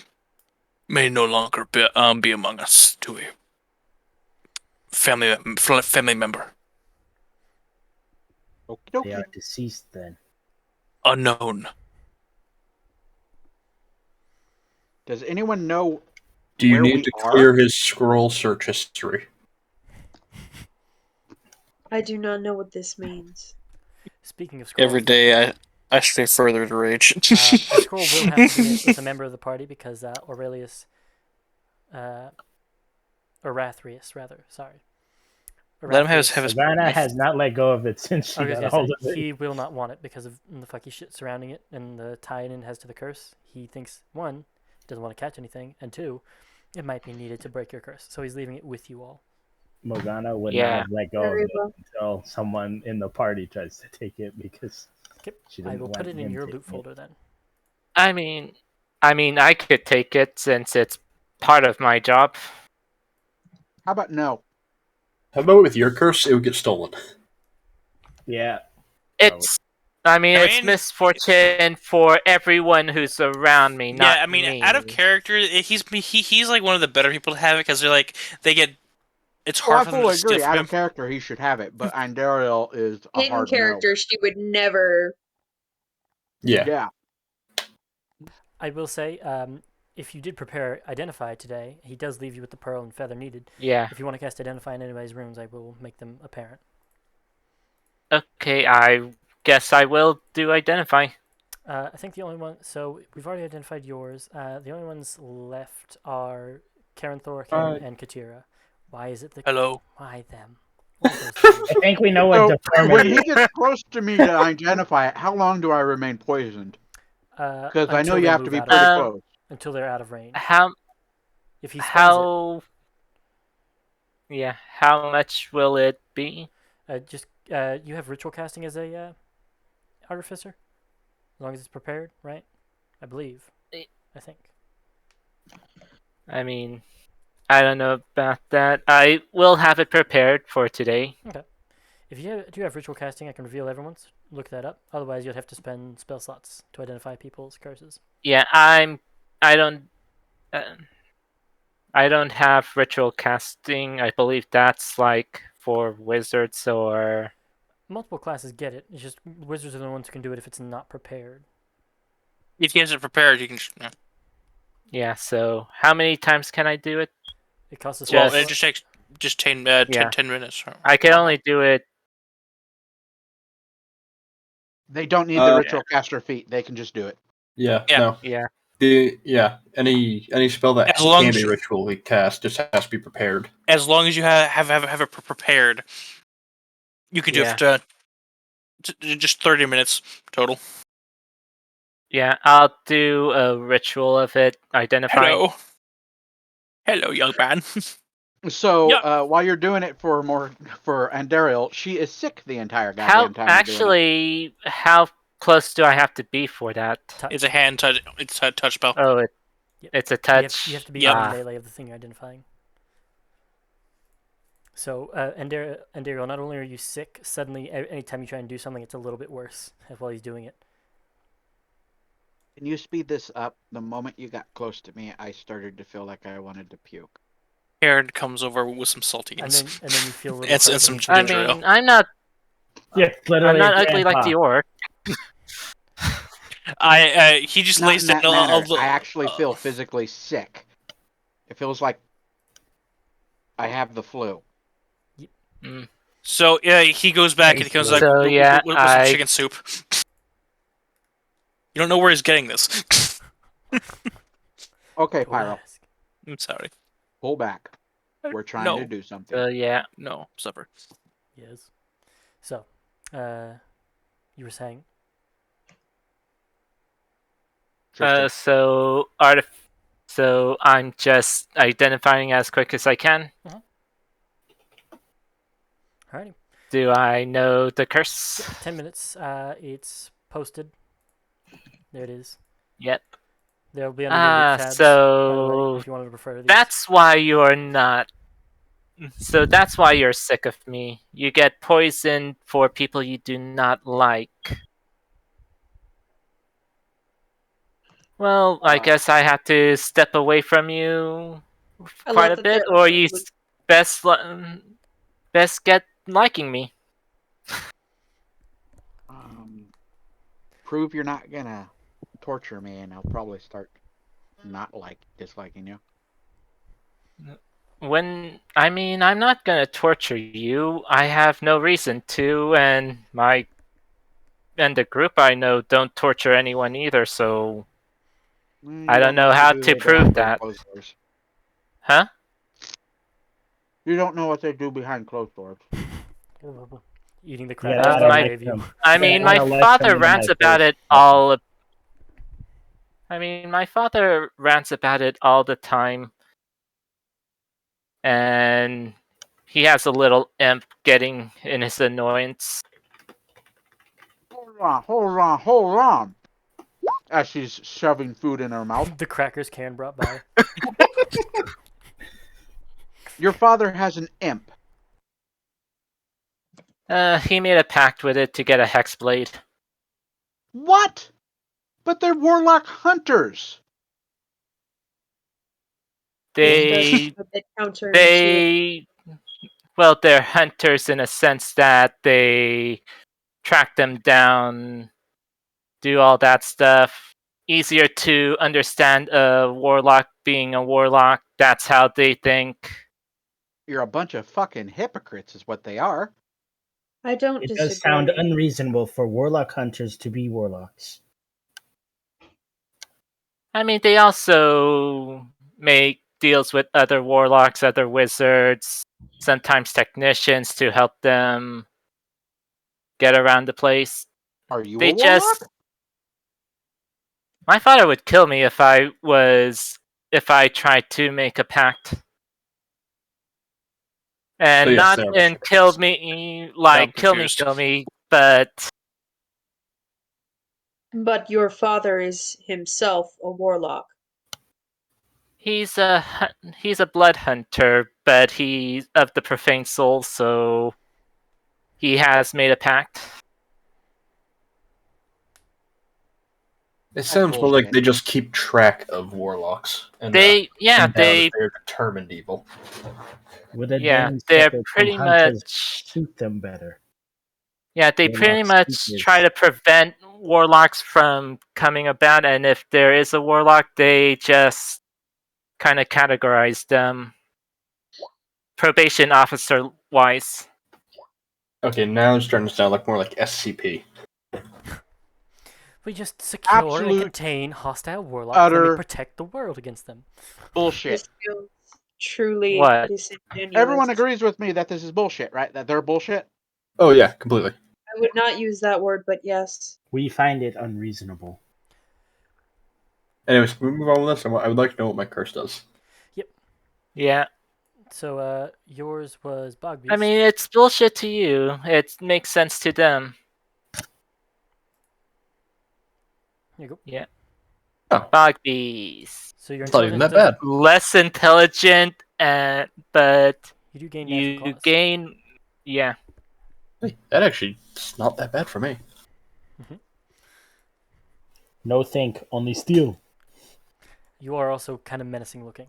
S1: may no longer be among us, to a family member,
S6: Okie
S2: They
S6: dokie.
S2: are deceased then.
S1: unknown.
S6: Does anyone know
S5: Do you
S6: where
S5: need
S6: we
S5: to
S6: are?
S5: clear his scroll search history?
S8: I do not know what this means.
S4: Speaking of scrolls,
S1: Every day I stay further to rage.
S4: a scroll will have to be with a member of the party because Aurelius, Arathrius, rather. Sorry.
S1: Let him have his
S4: Arathrius-
S2: Morgana has not let go of it since she
S4: I was
S2: got a
S4: gonna
S2: hold
S4: say,
S2: of it.
S4: he will not want it because of the fucky shit surrounding it and the tie-in it has to the curse. He thinks, 1, doesn't want to catch anything, and 2, it might be needed to break your curse. So he's leaving it with you all.
S2: Morgana would
S7: Yeah.
S2: not have let go of
S8: Very
S2: it
S8: well.
S2: until someone in the party tries to take it because
S4: Okay.
S2: she
S4: I
S2: didn't
S4: will
S2: want
S4: put it in
S2: him
S4: your
S2: taking
S4: loot folder then.
S7: I mean, I could take it since it's part of my job.
S6: How about no?
S5: How about with your curse, it would get stolen?
S2: Yeah,
S7: It's,
S1: I
S7: it's
S1: mean-
S7: misfortune for everyone who's around me, not
S1: Yeah, I mean,
S7: me.
S1: out of character, he's like one of the better people to have it because they're like it's
S6: Oh, I
S1: hard for them
S6: fully
S1: to steal
S6: agree. Out
S1: from
S6: of
S1: him.
S6: character, he should have it, but Andariel is a
S3: In
S6: hard
S3: character, she would never.
S6: no.
S5: Yeah.
S6: Yeah.
S4: I will say, if you did prepare Identify today, he does leave you with the pearl and feather needed.
S7: Yeah.
S4: If you want to cast Identify in anybody's rooms, I will make them apparent.
S7: Okay, I guess I will do identify.
S4: I think the only one. So we've already identified yours. The only ones left are Karen Thorkin and Katira. Why is it the?
S1: Hello.
S4: Why them? Why those two?
S2: I think we know what
S6: So when
S2: deformity
S6: he gets close to me to identify it, how long do I remain poisoned? Because I know
S4: Until
S6: you
S4: they
S6: have to
S4: move
S6: be
S4: out of
S6: pretty
S4: range.
S6: close.
S4: Until they're out of range.
S7: How
S4: If he spends
S7: how yeah, how much will it be?
S4: you have ritual casting as a artificer, as long as it's prepared, right? I believe. I think.
S7: I mean, I don't know about that. I will have it prepared for today.
S4: Okay. If you do have ritual casting, I can reveal everyone's. Look that up. Otherwise, you'd have to spend spell slots to identify people's curses.
S7: Yeah, I don't uh, I don't have ritual casting. I believe that's like for wizards or
S4: Multiple classes get it. It's just wizards are the ones who can do it if it's not prepared.
S1: If he has it prepared, you can.
S7: yeah. So how many times can I do it?
S4: It costs us.
S1: Well,
S7: Just-
S1: it just takes 10
S7: Yeah.
S1: 10 minutes.
S7: I can only do it.
S6: They don't need the ritual caster feat. They can just do it.
S5: Yeah.
S1: Yeah.
S5: No.
S7: Yeah.
S5: Any spell that
S1: As long
S5: can
S1: as
S5: be
S1: you-
S5: ritually cast just has to be prepared.
S1: As long as you have it prepared, you can do
S7: Yeah.
S1: it for just 30 minutes total.
S7: Yeah, I'll do a ritual of it. Identify.
S1: Hello, young man.
S6: So
S1: Yeah.
S6: while you're doing it for Andariel, she is sick the entire
S7: How
S6: goddamn time. you're doing it.
S7: actually? How close do I have to be for that?
S4: Touch.
S1: It's a hand touch. It's a touch spell.
S7: Oh,
S4: Yep.
S7: it's a
S4: You
S7: touch.
S4: have to be
S1: Yeah.
S4: in melee of the thing you're identifying. So, Andariel, not only are you sick, suddenly anytime you try and do something, it's a little bit worse while he's doing it.
S6: Can you speed this up? The moment you got close to me, I started to feel like I wanted to puke.
S1: Aaron comes over with some saltines.
S4: And then you feel a little
S1: It's
S4: hurt
S1: some
S4: when he
S7: I
S1: ginger ale.
S7: mean, I'm not
S2: Yeah, literally a
S7: ugly like
S2: grandpa.
S7: the orc.
S1: He just
S6: Not
S1: lays
S6: in
S1: down
S6: that
S1: a
S6: manner.
S1: little.
S6: I actually feel physically sick. It feels like I have the flu.
S7: Mm.
S1: So he goes back and he comes back
S7: So, yeah,
S1: with some chicken soup. You don't know where he's getting this.
S6: Okay,
S4: Don't
S6: Pyro,
S4: ask.
S1: I'm sorry.
S6: pull back. We're trying to
S1: No,
S6: do something.
S7: So yeah.
S1: no, supper.
S4: Yes. So, you were saying?
S6: Tristan.
S7: So I'm just identifying as quick as I can.
S4: Alrighty.
S7: Do I know the curse?
S4: Yep, 10 minutes. It's posted. There it is.
S7: Yep.
S4: There'll be under your tabs, by the way,
S7: So
S4: if you wanted to refer to these.
S7: that's why you're not. So that's why you're sick of me. You get poisoned for people you do not like. Well, I guess I have to step away from you
S3: I
S7: quite
S3: love
S7: a
S3: that
S7: bit,
S3: they're
S7: or you
S3: totally-
S7: best get liking me.
S6: Prove you're not gonna torture me, and I'll probably start not disliking you.
S7: I'm not gonna torture you. I have no reason to, and the group I know don't torture anyone either. So
S6: You
S7: I don't know
S6: what they
S7: how
S6: do
S7: to
S6: behind
S7: prove that.
S6: closed doors.
S7: Huh?
S6: You don't know what they do behind closed doors.
S4: Eating the
S2: You
S4: crap
S2: gotta
S4: out of
S2: elect
S4: you.
S2: him.
S7: I
S2: You
S7: mean,
S2: gotta
S7: my
S2: elect
S7: father
S2: him into
S7: rants
S2: my
S7: about
S2: face.
S7: it all. My father rants about it all the time, and he has a little imp getting in his annoyance.
S6: Hold on. As she's shoving food in her mouth.
S4: The crackers can brought by.
S6: Your father has an imp.
S7: He made a pact with it to get a hex blade.
S6: What? But they're warlock hunters.
S7: They
S8: But they counterintuitive.
S7: they well, they're hunters in a sense that they track them down, do all that stuff. Easier to understand a warlock being a warlock. That's how they think.
S6: You're a bunch of fucking hypocrites, is what they are.
S8: I don't
S2: It
S8: disagree.
S2: does sound unreasonable for warlock hunters to be warlocks.
S7: I mean, they also make deals with other warlocks, other wizards, sometimes technicians to help them get around the place.
S6: Are you
S7: They
S6: a warlock?
S7: My father would kill me if I tried to make a pact. And
S5: So yes,
S7: not
S5: they are
S7: in
S5: hypocrites.
S1: I'm
S7: kill
S1: confused.
S7: me, but
S8: But your father is himself a warlock.
S7: he's a blood hunter, but he's of the profane soul, so he has made a pact.
S5: It sounds more like
S6: bullshit.
S5: they just keep track of warlocks and
S7: They
S5: and they're determined evil.
S2: Would
S7: yeah,
S2: advantage
S7: they're
S2: that they
S7: pretty
S2: can hunters
S7: much
S2: suit them better.
S7: yeah, they pretty
S2: Warlock
S7: much
S2: seekers.
S7: try to prevent warlocks from coming about, and if there is a warlock, they just kind of categorize them probation officer wise.
S5: Okay, now it's starting to sound like more like SCP.
S4: We just secure and
S6: Absolute,
S4: contain hostile warlocks, and we
S6: utter
S4: protect the world against them.
S6: bullshit.
S8: This feels truly
S7: What?
S8: disingenuous.
S6: Everyone agrees with me that this is bullshit, right? That they're bullshit?
S5: Oh yeah, completely.
S8: I would not use that word, but yes.
S2: We find it unreasonable.
S5: Anyways, can we move on with this? I would like to know what my curse does.
S7: Yeah,
S4: So, yours was Bog Beast.
S7: I mean, it's bullshit to you. It makes sense to them.
S4: Here you go.
S7: Yeah.
S5: Oh.
S7: Bog beast.
S4: So your
S5: It's not even
S4: intelligence
S5: that bad.
S7: Less intelligent, but
S4: You do gain natural
S7: you
S4: claws.
S7: gain. Yeah.
S5: Hey, that actually is not that bad for me.
S2: No think, only steal.
S4: You are also kind of menacing looking.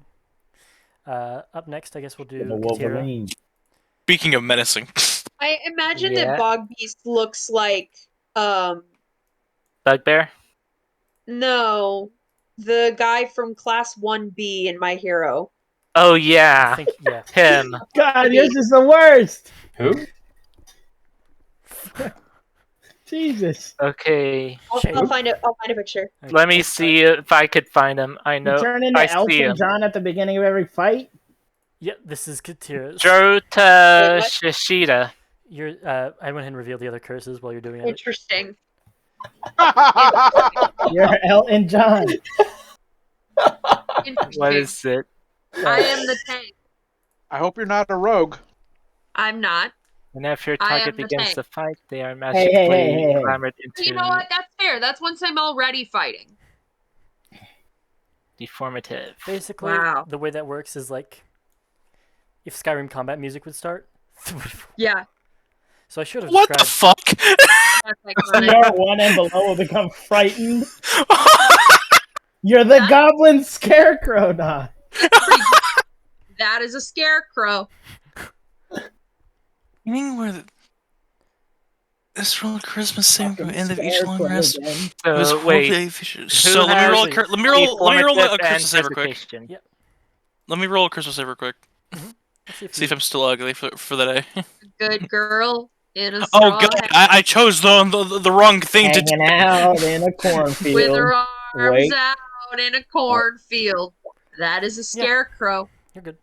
S4: Up next, I guess we'll do
S2: The
S4: Katira.
S2: Wolverine.
S1: Speaking of menacing,
S3: I imagine
S7: Yeah.
S3: that Bog Beast looks like
S7: Bugbear.
S3: no, the guy from Class 1B in My Hero.
S7: Oh
S4: I
S7: yeah,
S4: think, yeah.
S7: him.
S2: God, yours is the worst.
S5: Who?
S2: Jesus.
S7: Okay,
S3: I'll find a picture.
S7: let me see if I could find him. I
S2: You
S7: know
S2: turn
S7: I
S2: into
S7: see
S2: Elton
S7: him.
S2: John at the beginning of every fight.
S4: Yep, this is Katira's.
S7: Jota
S3: Wait, what?
S7: Shishida.
S4: You're, I went ahead and revealed the other curses while you're doing it.
S3: Interesting.
S2: You're Elton John.
S3: Interesting.
S7: What is it?
S3: I am the tank.
S6: I hope you're not a rogue.
S3: I'm not.
S7: And if your
S3: I am
S7: target
S3: the
S7: begins
S3: tank.
S7: to fight, they are
S2: hey,
S7: magically
S2: hey.
S7: glamored into
S3: You know what? That's fair. That's once I'm already fighting.
S7: deformative.
S4: Basically,
S3: Wow.
S4: the way that works is like if Skyrim combat music would start.
S3: Yeah.
S4: So I should have
S1: what the
S4: described.
S1: fuck?
S3: That's iconic.
S2: CR1 and below will become frightened. You're the
S3: That-
S2: Goblin Scarecrow, nah.
S3: That's pretty good. That is a scarecrow.
S1: You mean where this roll of Christmas saving
S2: Fucking
S1: at the end of each long
S2: Scarecrow
S1: rest?
S2: again.
S1: It was
S7: So wait,
S1: So let me roll.
S4: has
S1: Let me roll a
S7: deformative
S1: Christmas
S7: and
S1: saver quick.
S7: hesitation.
S4: Yep.
S1: Let me roll a Christmas saver quick.
S4: Let's see if,
S1: See if I'm still ugly for the day.
S3: Good girl in a
S1: Oh
S3: straw
S1: god,
S3: hat
S1: I chose the wrong thing to do.
S2: Hanging out in a
S3: with
S2: cornfield.
S3: her arms
S2: Wait.
S3: out in a cornfield. That is a scarecrow.
S4: You're good.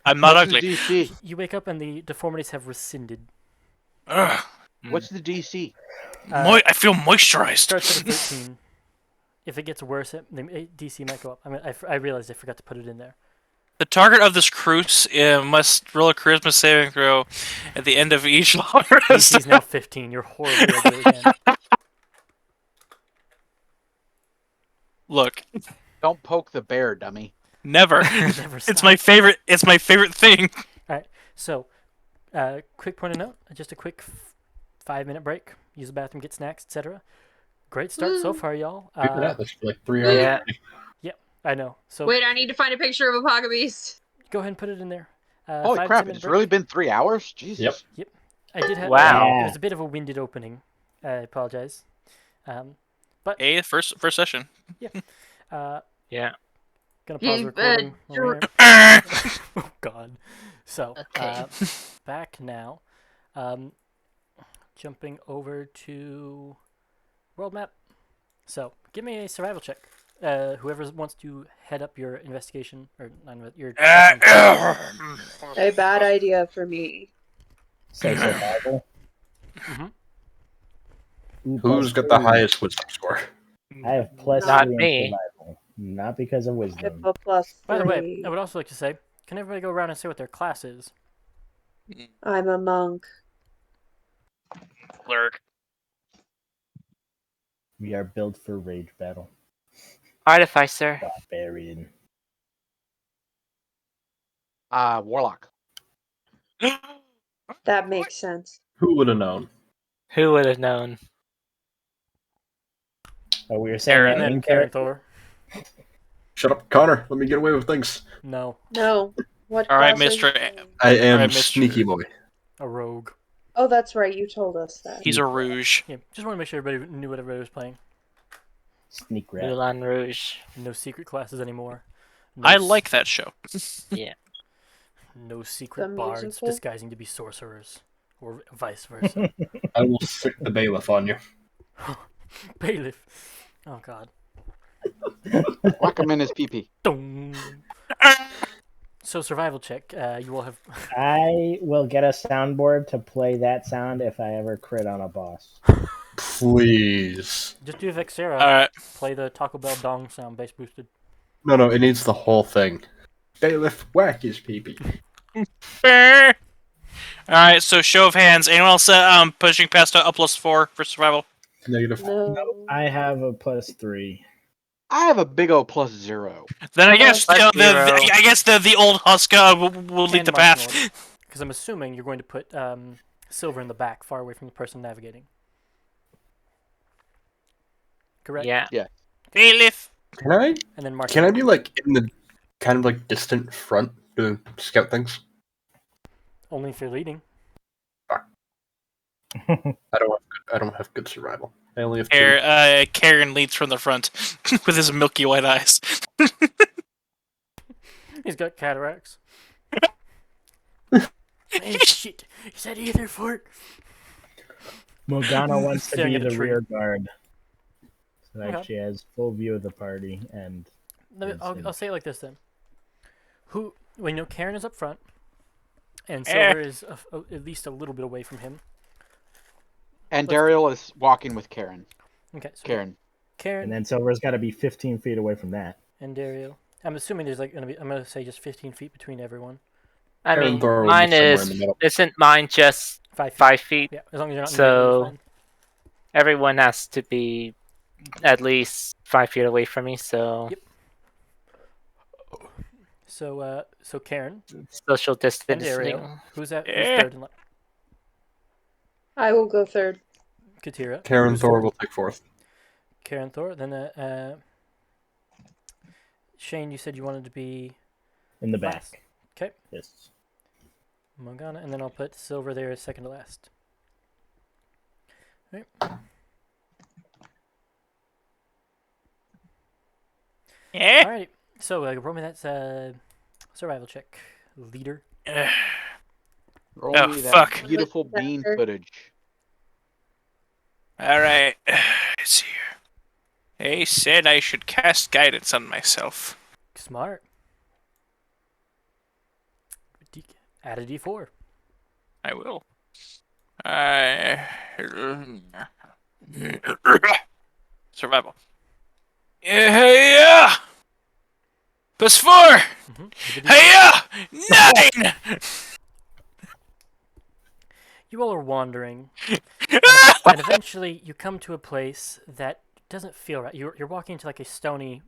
S1: I'm not
S6: What's
S1: ugly.
S6: the DC?
S4: You wake up and the deformities have rescinded.
S1: Ugh.
S6: What's the DC?
S1: I feel moisturized.
S4: Starts at a 13. If it gets worse, the DC might go up. I mean, I realized I forgot to put it in there.
S1: The target of this cruise must roll a charisma saving throw at the end of each long rest.
S4: DC is now 15. You're horribly ugly again.
S1: Look,
S6: Don't poke the bear, dummy.
S1: never.
S4: Never
S1: It's
S4: stop.
S1: my favorite. It's my favorite thing.
S4: So, quick point of note, just a quick 5-minute break. Use the bathroom, get snacks, etc. Great start so far, y'all.
S5: We've been at this for like 3 hours.
S7: Yeah.
S4: I know. So
S3: Wait, I need to find a picture of a pocket beast.
S4: go ahead and put it in there.
S6: Holy
S4: 5 to
S6: crap,
S4: 10 minute
S6: it's
S4: break.
S6: really been 3 hours? Jesus.
S5: Yep.
S4: I did have.
S7: Wow.
S4: It was a bit of a winded opening. I apologize.
S1: Hey, first session.
S4: Uh,
S7: Yeah.
S4: gonna pause the
S3: Keep it
S4: recording. over here. Oh God. So
S7: Okay.
S4: back now. Jumping over to world map. So give me a survival check. Whoever wants to head up your investigation or your.
S8: A bad idea for me.
S2: Say survival.
S4: Mhm.
S2: Ooh,
S5: Who's
S2: plus
S5: got the
S2: 3.
S5: highest wisdom score?
S2: I have plus
S7: Not
S2: 3 in
S7: me.
S2: survival. Not because of
S8: I have
S2: wisdom.
S8: a plus
S4: By the way,
S8: 3.
S4: I would also like to say, can everybody go around and say what their class is?
S8: I'm a monk.
S1: Cleric.
S2: We are built for rage battle.
S7: Artificer.
S2: Barbarian.
S6: Warlock.
S8: That makes sense.
S5: Who would have known?
S7: Who would have known?
S2: Oh, we were saying
S1: Aaron.
S2: that
S4: And then
S2: main
S4: Karen
S2: character.
S4: Thor.
S5: Shut up, Connor. Let me get away with things.
S4: No,
S8: No. What
S1: All right,
S8: class are you
S1: Mr.
S8: playing?
S5: I am
S1: Alright, Mr.
S5: sneaky boy.
S4: a rogue.
S8: Oh, that's right. You told us that.
S1: He's a rouge.
S4: Yeah, just want to make sure everybody knew what everybody was playing.
S2: Sneak rat.
S7: Moulin Rouge.
S4: No secret classes anymore. No
S1: I like that show.
S4: No secret
S8: The
S4: bards
S8: musical?
S4: disguising to be sorcerers, or vice versa.
S5: I will sick the bailiff on you.
S4: Bailiff. Oh God.
S6: Whack him in his pee-pee.
S4: Dong. So survival check. You will have.
S2: I will get a soundboard to play that sound if I ever crit on a boss.
S5: Please.
S4: Just do Vexera.
S1: Alright.
S4: Play the Taco Bell dong sound, bass boosted.
S5: No, it needs the whole thing. Bailiff, whack his pee-pee.
S1: Alright, so show of hands. Anyone else pushing past a +4 for survival?
S5: Negative.
S8: No.
S2: I have a plus 3.
S6: I have a big O +0.
S1: Then I guess
S7: Plus zero.
S1: I guess the old Huska will lead
S4: And
S1: the
S4: marching
S1: path.
S4: order. Because I'm assuming you're going to put silver in the back, far away from the person navigating. Correct.
S7: Yeah.
S1: Bailiff.
S5: Can I?
S4: And then marching.
S5: Can I be like in the kind of like distant front doing scout things?
S4: Only if you're leading.
S5: I don't have good survival. I only have 2.
S1: Karen leads from the front with his milky white eyes.
S4: He's got cataracts. Hey, shit. Is that either fort?
S2: Morgana wants to
S4: Staring
S2: be
S4: at a
S2: the
S4: tree.
S2: rear guard, so that
S4: Okay.
S2: she has full view of the party. And
S4: I'll say it like this then. Karen is up front, and Silver is at least a little bit away from him.
S6: And Daryl is walking with Karen.
S4: Okay, so
S6: Karen.
S2: and then Silver's got to be 15 feet away from that.
S4: and Dario. I'm assuming there's I'm gonna say just 15 feet between everyone.
S7: I
S5: Karen
S7: mean,
S5: Thor will be
S7: mine
S5: somewhere in
S7: is
S5: the middle.
S7: isn't mine just
S4: 5 feet.
S7: 5 feet?
S4: Yeah, as long as you're not in the
S7: So-
S4: middle, you're fine.
S7: Everyone has to be at least 5 feet away from me. So
S4: Yep. So Karen
S7: social
S4: and
S7: distancing.
S4: Dario. Who's third in line?
S8: I will go third.
S4: Katira.
S5: Karen
S4: Who's
S5: Thor
S4: fourth?
S5: will take 4th.
S4: Karen Thor. Then Shane, you said you wanted to be
S2: In the
S4: last.
S2: back.
S4: Okay.
S2: Yes.
S4: Morgana, and then I'll put Silver there as second to last. Right.
S1: Yeah.
S4: Alrighty. So roll me that survival check. Leader.
S6: Roll
S1: Oh,
S6: me that
S1: fuck.
S6: beautiful bean footage.
S1: All right. Let's see here. They said I should cast guidance on myself.
S4: Smart. Add a D4.
S1: I will. Survival. Yeah. +4. Hey, 9.
S4: You all are wandering, and eventually you come to a place that doesn't feel right. You're walking into like a stony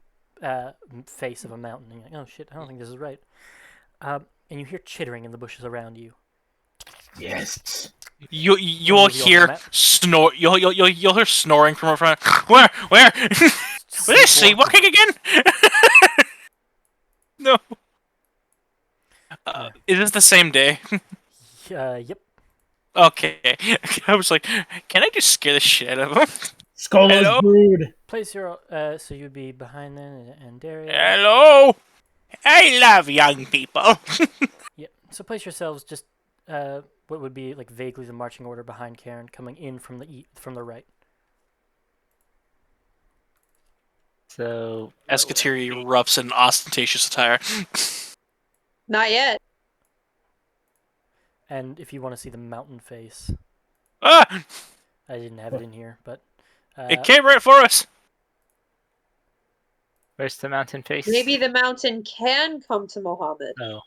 S4: face of a mountain, and you're like, oh shit, I don't think this is right. And you hear chittering in the bushes around you.
S2: Yes.
S1: You will
S4: Move you off the
S1: hear
S4: map.
S1: snore. You'll hear snoring from her front. Where? Was I sleepwalking again? No. Is this the same day?
S4: Yep.
S1: Okay. I was like, can I just scare the shit out of him?
S2: Skolo's
S1: Hello?
S2: brood.
S4: Place your so you'd be behind then and Dario.
S1: Hello. I love young people.
S4: Yep. So place yourselves just what would be like vaguely the marching order behind Karen, coming in from the right.
S7: So
S1: Escateri erupts in ostentatious attire.
S8: Not yet.
S4: And if you want to see the mountain face,
S1: Ah!
S4: I didn't have it in here, but
S1: It came right for us.
S7: where's the mountain face?
S8: Maybe the mountain can come to Mohammed.
S7: Oh,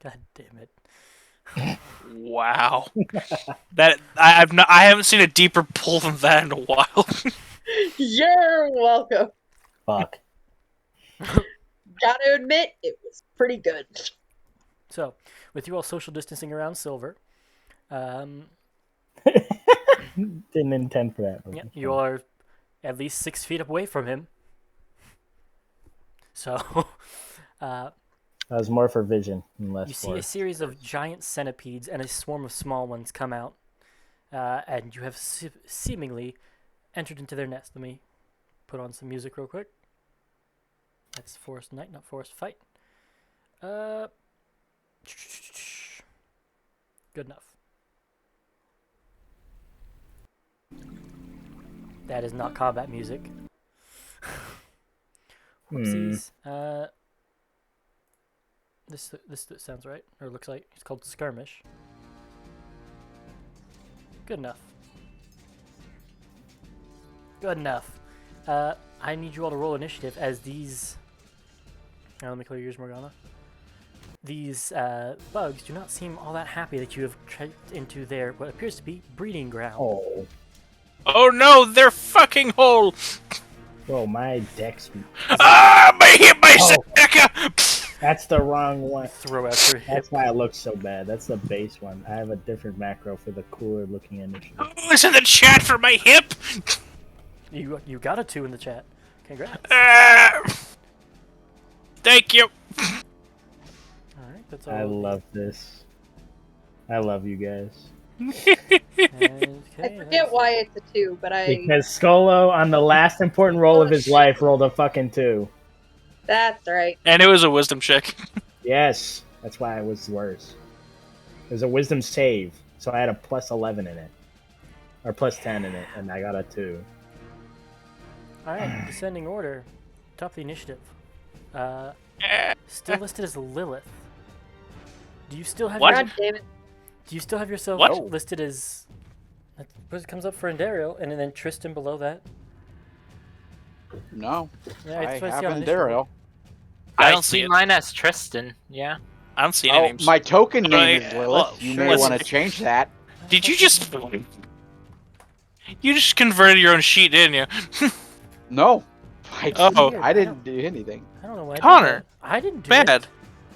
S4: God damn it.
S1: Wow. That I haven't seen a deeper pull than that in a while.
S8: You're welcome.
S2: Fuck.
S8: Gotta admit, it was pretty good.
S4: So, with you all social distancing around Silver,
S2: Didn't intend for that. but
S4: yeah,
S2: it's
S4: you
S2: fine.
S4: all are at least 6 feet away from him. So,
S2: That was more for vision and less
S4: you see
S2: for.
S4: a series of giant centipedes and a swarm of small ones come out, and you have seemingly entered into their nest. Let me put on some music real quick. That's Forest Night, not Forest Fight. Good enough. That is not combat music. Whoopsies. This sounds right, or looks like it's called Skirmish. Good enough. Good enough. I need you all to roll initiative as these. Now let me clear yours, Morgana. These bugs do not seem all that happy that you have trekked into their what appears to be breeding ground.
S2: Oh,
S1: Oh no, they're fucking whole.
S2: bro, my dex.
S1: Ah, my hip, my
S2: Oh.
S1: Seneca.
S2: That's the wrong one.
S4: Throw out your hip.
S2: That's why it looks so bad. That's the base one. I have a different macro for the cooler looking initiative.
S1: Who's in the chat for my hip?
S4: You got a 2 in the chat. Congrats.
S1: Ah. Thank you.
S4: Alright, that's all.
S2: I love this. I love you guys.
S4: Okay,
S8: I forget why it's a 2, but
S2: Because Skolo, on the last important roll
S8: Oh,
S2: of his
S8: shit.
S2: life, rolled a fucking 2.
S8: That's right.
S1: And it was a wisdom check.
S2: Yes, that's why it was worse. It was a wisdom save, so I had a plus 11 in it. Or plus 10 in it, and I got a 2.
S4: Alright, descending order. Top of the initiative. Still listed as Lilith. Do you still have
S1: What?
S4: your,
S8: God damn it.
S4: Do you still have yourself
S1: What?
S4: listed as it comes up for Endariel and then Tristan below that?
S6: No,
S4: Yeah,
S6: I
S4: that's what I see
S6: have
S4: on initiative.
S6: Endariel.
S1: I
S7: I
S1: don't see
S7: see
S1: it.
S7: mine as Tristan. Yeah.
S1: I don't see any
S6: Oh,
S1: names.
S6: my token name
S1: Right,
S6: is Lilith.
S1: well,
S6: You
S4: sure
S6: may
S4: is.
S6: want to change that.
S1: Did you just... You just converted your own sheet, didn't you?
S6: No, I didn't.
S1: Oh.
S4: Weird.
S6: I didn't do anything.
S4: I don't know why.
S1: Connor.
S4: I didn't do
S1: Bad.
S4: it.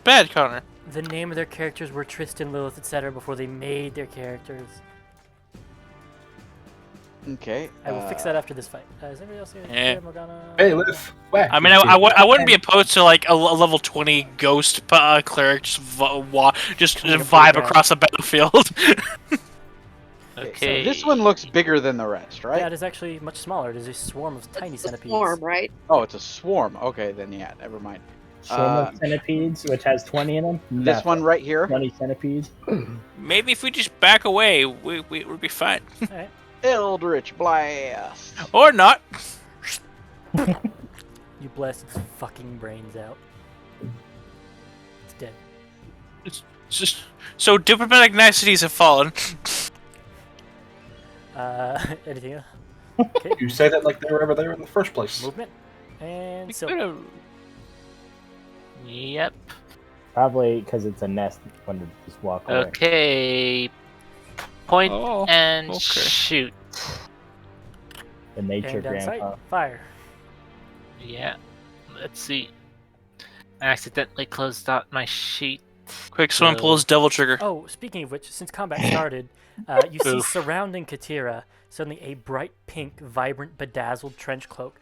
S1: Bad, Connor.
S4: The name of their characters were Tristan, Lilith, etc. before they made their characters.
S6: Okay.
S4: I will fix that after this fight. Is everybody else here?
S1: Yeah.
S4: Morgana?
S5: Hey, Liv. Whack.
S1: I mean, I wouldn't be opposed to like a level 20 ghost cleric just, just
S4: Coming up
S1: vibe
S4: pretty bad.
S1: across the battlefield.
S6: Okay. So this one looks bigger than the rest, right?
S4: Yeah, it is actually much smaller. It is a swarm of tiny
S8: It's a
S4: centipedes.
S8: swarm, right?
S6: Oh, it's a swarm. Okay, then yeah, never mind.
S2: Swarm of centipedes, which has 20 in them.
S6: This one right here,
S2: 20 centipedes.
S1: Maybe if we just back away, we'd be fine.
S4: Alright.
S6: Eldritch Blast.
S1: Or not.
S4: You blast its fucking brains out. It's dead.
S1: It's just so diplomatic niceties have fallen.
S4: Anything else? Okay.
S5: You say that like they were ever there in the first place.
S4: Movement. And
S1: We
S4: so
S1: could've-
S7: Yep.
S2: Probably because it's a nest when to just walk away.
S7: Okay. Point
S1: Oh,
S7: and
S1: okay.
S7: shoot.
S2: The nature
S4: and down sight.
S2: grandpa.
S4: Fire.
S7: Yeah. Let's see. I accidentally closed out my sheet.
S1: Quick, someone pull his devil trigger.
S4: Oh, speaking of which, since combat started, you see
S1: Oof.
S4: surrounding Katira suddenly a bright pink, vibrant, bedazzled trench coat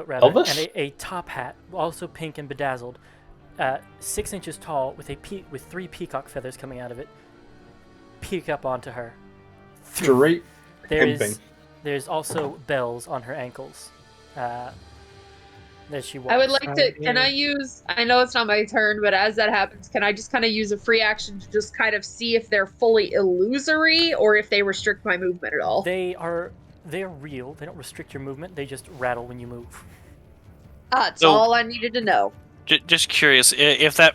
S4: rather,
S5: Elvis?
S4: and a top hat, also pink and bedazzled, 6 inches tall, with with 3 peacock feathers coming out of it. Peek up onto her.
S5: Straight pimping.
S4: There's also bells on her ankles. As she walks.
S3: I would like to. Can I use? I know it's not my turn, but as that happens, can I just kind of use a free action to just kind of see if they're fully illusory or if they restrict my movement at all?
S4: They're real. They don't restrict your movement. They just rattle when you move.
S3: That's
S1: So-
S3: all I needed to know.
S1: Just curious if that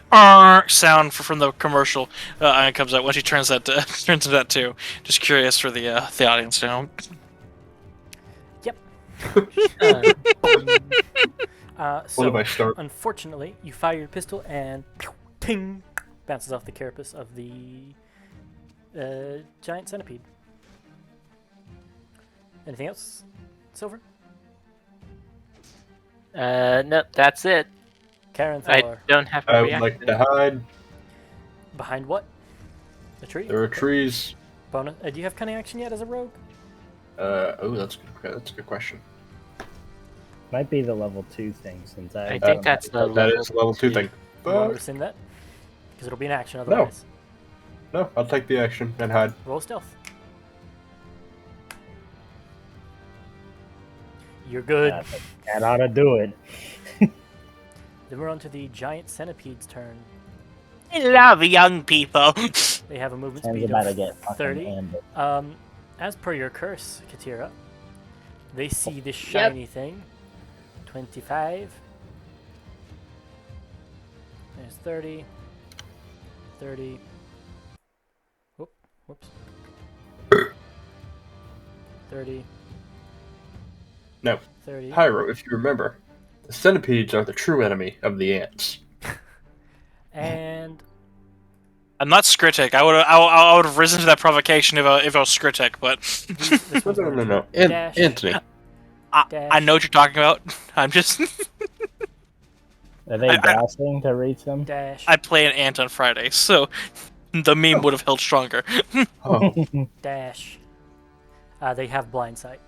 S1: sound from the commercial comes out when she turns that turns to that too. Just curious for the audience now.
S7: Uh,
S4: So,
S5: What did I start?
S4: unfortunately, you fire your pistol and ting bounces off the carapace of the giant centipede. Anything else, Silver?
S7: nope, that's it.
S4: Karen
S7: I
S4: Thaler.
S7: don't have
S5: I
S7: a
S5: would like
S7: reaction.
S5: to hide.
S4: Behind what? A tree?
S5: There are trees.
S4: Bonus. Do you have cunning action yet as a rogue?
S5: Oh, that's good. That's a good question.
S2: Might be the level 2 thing since
S7: I think that's the
S5: That
S7: level
S5: is a level 2 thing.
S4: You want to
S5: But
S4: rescind that? Because it'll be an action otherwise.
S5: no, I'll take the action and hide.
S4: Roll stealth. You're good.
S2: That ought to do it.
S4: Then we're on to the giant centipede's turn.
S1: I love young people.
S4: They have a movement
S2: Sam's
S4: speed
S2: about to
S4: of
S2: get fucking
S4: 30.
S2: ambushed.
S4: As per your curse, Katira, they see this shiny thing. 25. There's 30. 30. Whoops. 30.
S5: No.
S4: 30.
S5: Pyro, if you remember, the centipedes are the true enemy of the ants.
S4: And
S1: I'm not Skritek. I would have risen to that provocation if I was Skritek, but
S4: this one's going to
S5: No.
S4: dash.
S5: Anthony.
S1: I know what you're talking about. I'm just
S2: Are they dashing to reach them?
S4: dash.
S1: I play an ant on Friday, so the meme would have held stronger.
S5: Oh,
S4: Dash. They have blind sight.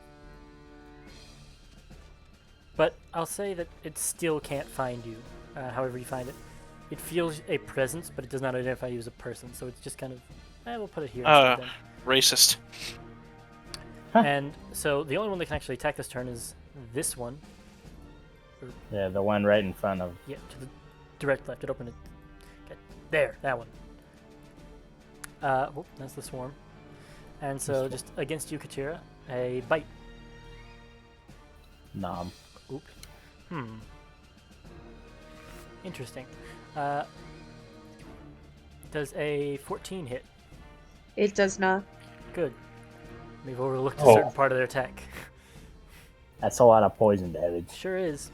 S4: But I'll say that it still can't find you. however you find it. It feels a presence, but it does not identify you as a person, so it's just kind of, we'll put it here instead then.
S1: Racist.
S4: And so the only one that can actually attack this turn is this one.
S2: Yeah, the one right in front of.
S4: Yeah, to the direct left. It opened it. Okay, there, that one. That's the swarm. And so just against you, Katira, a bite.
S2: Nom.
S4: Oops. Interesting. Does a 14 hit?
S3: It does not.
S4: Good. We've overlooked a certain part of their attack.
S2: That's a lot of poison damage.
S4: Sure is.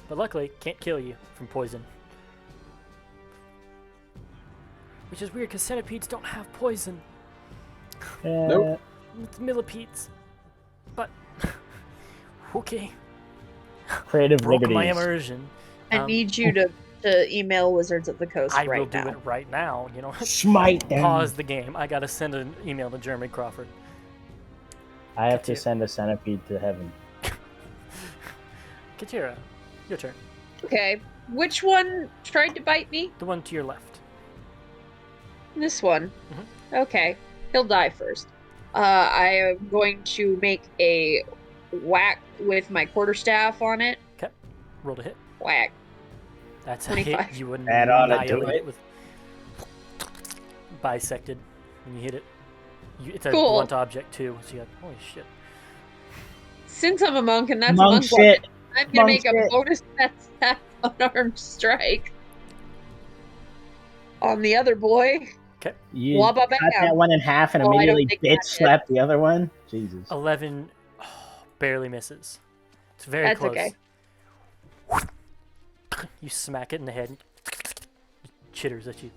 S4: But luckily, can't kill you from poison. Which is weird, because centipedes don't have poison.
S5: Nope.
S4: It's millipedes. But, okay.
S2: Creative
S4: Broke my
S2: liberties.
S4: immersion.
S3: I need you to email Wizards of the Coast
S4: I
S3: right
S4: will do
S3: now.
S4: it right now. You know,
S2: Smite them.
S4: pause the game. I gotta send an email to Jeremy Crawford.
S2: I have to
S4: Katira.
S2: send a centipede to heaven.
S4: Katira, your turn.
S3: Okay. Which one tried to bite me?
S4: The one to your left.
S3: This one.
S4: Mm-hmm.
S3: Okay. He'll die first. I am going to make a whack with my quarterstaff on it.
S4: Okay. Roll to hit.
S3: Whack.
S4: That's a
S3: 25.
S4: hit. You would
S2: That oughta do
S4: annihilate
S2: it.
S4: it with bisected when you hit it. It's a
S3: Cool.
S4: blunt object too, so you're like, holy shit.
S3: Since I'm a monk and that's
S2: Monk
S3: a monk
S2: shit.
S3: weapon, I'm gonna
S2: Monk
S3: make a
S2: shit.
S3: bonus attack unarmed strike on the other boy.
S2: You
S3: Wabba
S2: cut
S3: bam.
S2: that one in half and
S3: Oh, I don't
S2: immediately
S3: think
S2: bitch
S3: that
S2: slap the other one? Jesus.
S4: 11 barely misses. It's very
S3: That's
S4: close.
S3: okay.
S4: You smack it in the head. It chitters at you.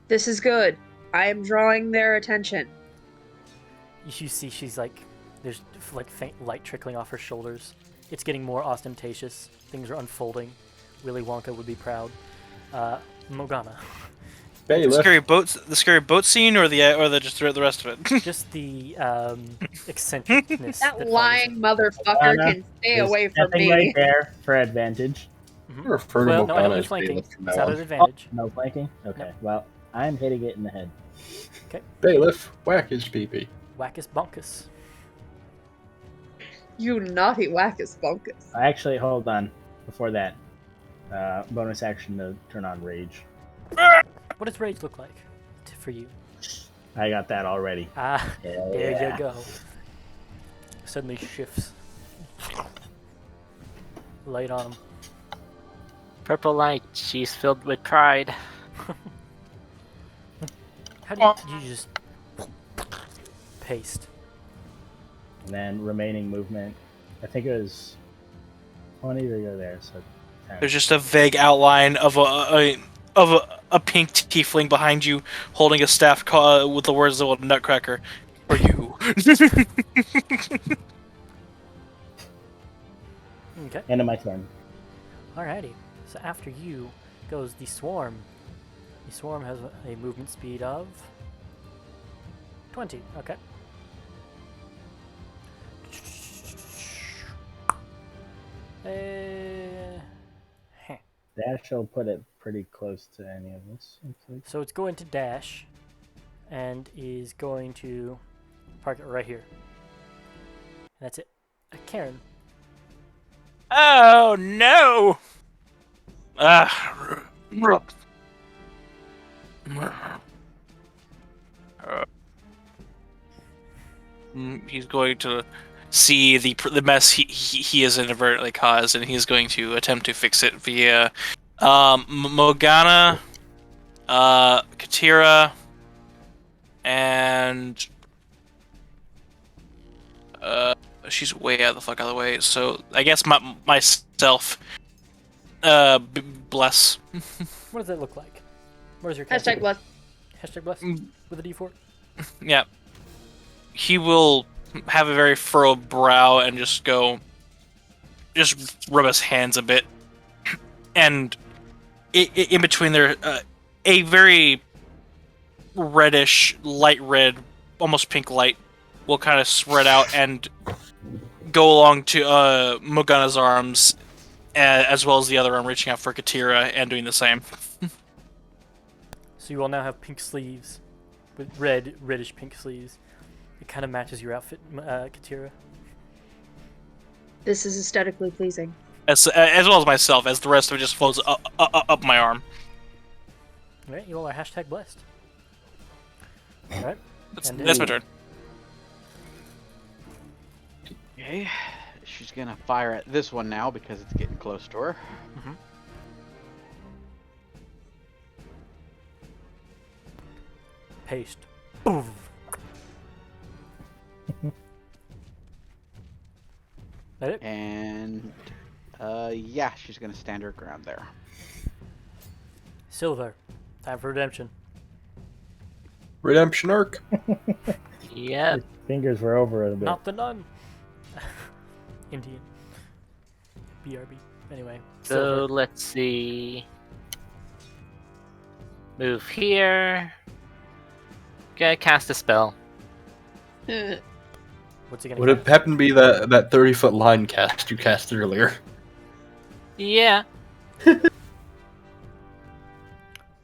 S3: This is good. I am drawing their attention.
S4: You see she's like, there's like faint light trickling off her shoulders. It's getting more ostentatious. Things are unfolding. Willy Wonka would be proud. Morgana.
S1: The
S5: Bailiff.
S1: scary boat scene, or the rest of it.
S4: Just the eccentricness.
S3: That
S4: follows
S3: lying
S4: it.
S3: motherfucker
S2: Morgana
S3: can stay
S2: There's
S3: away from
S2: nothing
S3: me.
S2: right there for advantage.
S4: Mhm.
S5: You refer to
S4: Well, no, I
S5: Morgana
S4: don't
S5: as
S4: do flanking.
S5: bailiff from
S4: It's
S5: now
S4: out
S5: on.
S4: of advantage.
S2: No flanking? Okay,
S4: Nope.
S2: well, I'm hitting it in the head.
S5: Bailiff, whack his pee-pee.
S4: Wackus bonkus.
S3: You naughty wackus bunkus.
S2: Actually, hold on. Before that, bonus action to turn on rage.
S4: What does rage look like for you?
S2: I got that already.
S4: Ah,
S2: Hell
S4: there
S2: yeah.
S4: you go. Suddenly shifts. Light on him.
S7: Purple light, she's filled with pride.
S4: How do you just paste?
S2: And then remaining movement. I think it was 20 to go there, so 10.
S1: There's just a vague outline of a pink tiefling behind you, holding a staff with the words of a nutcracker. For you.
S4: Okay.
S2: End of my turn.
S4: Alrighty. So after you goes the swarm. The swarm has a movement speed of 20. Okay.
S2: Dash will put it pretty close to any of this.
S4: So it's going to dash and is going to park it right here. That's it. Karen.
S1: Oh no! He's going to see the mess he has inadvertently caused, and he's going to attempt to fix it via Morgana, Katira, and she's way out the way. So I guess myself. Bless.
S4: What does that look like? What is your
S3: Hashtag bless.
S4: Hashtag bless with a D4.
S1: Yeah. He will have a very furrowed brow and just rub his hands a bit. And in between there, a very reddish, light red, almost pink light will kind of spread out and go along to Morgana's arms, as well as the other arm reaching out for Katira and doing the same.
S4: So you all now have pink sleeves, with reddish pink sleeves. It kind of matches your outfit, Katira.
S3: This is aesthetically pleasing.
S1: As well as myself, as the rest of it just flows up my arm.
S4: All right, you all are #blessed. All right.
S1: That's my turn.
S6: Okay. She's gonna fire at this one now because it's getting close to her.
S4: Mm-hmm. Paste. Boom. That it?
S6: And yeah, she's gonna stand her ground there.
S4: Silver. Time for redemption.
S5: Redemption arc.
S7: Yep.
S2: His fingers were over it a bit.
S4: Not the nun. Indian. BRB. Anyway.
S7: So
S4: Silver.
S7: let's see. Move here. Gonna cast a spell.
S4: What's he gonna
S5: Would
S4: cast?
S5: it happen to be that 30-foot line cast you cast earlier?
S7: Yeah.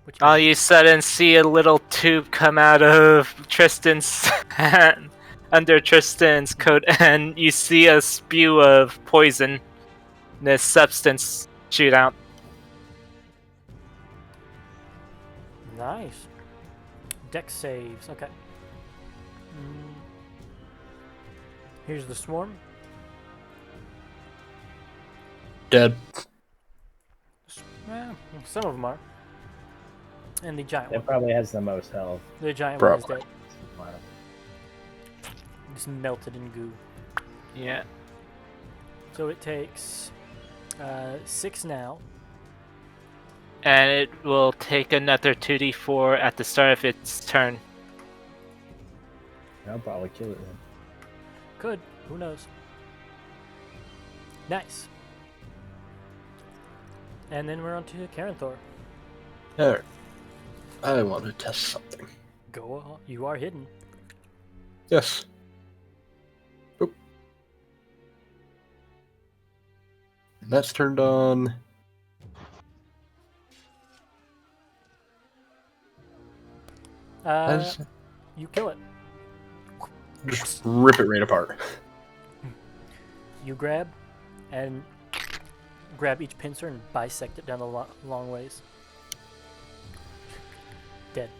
S4: Which
S7: All
S4: one?
S7: you sudden see a little tube come out of Tristan's hand, under Tristan's coat, and you see a spew of poison, this substance shoot out.
S4: Nice. Dex saves. Okay. Here's the swarm.
S5: Dead.
S4: Some of them are. And the giant
S2: It
S4: one.
S2: probably has the most health.
S4: The giant one is
S5: Probably.
S4: dead. Just melted in goo.
S7: Yeah.
S4: So it takes 6 now.
S7: And it will take another 2d4 at the start of its turn.
S2: I'll probably kill it then.
S4: Could. Who knows? Nice. And then we're on to Karenthor.
S5: Alright. I want to test something.
S4: Go on. You are hidden.
S5: Yes. Oop. And that's turned on.
S4: You kill it.
S5: Just rip it right apart.
S4: You grab and grab each pincer and bisect it down the long ways. Dead.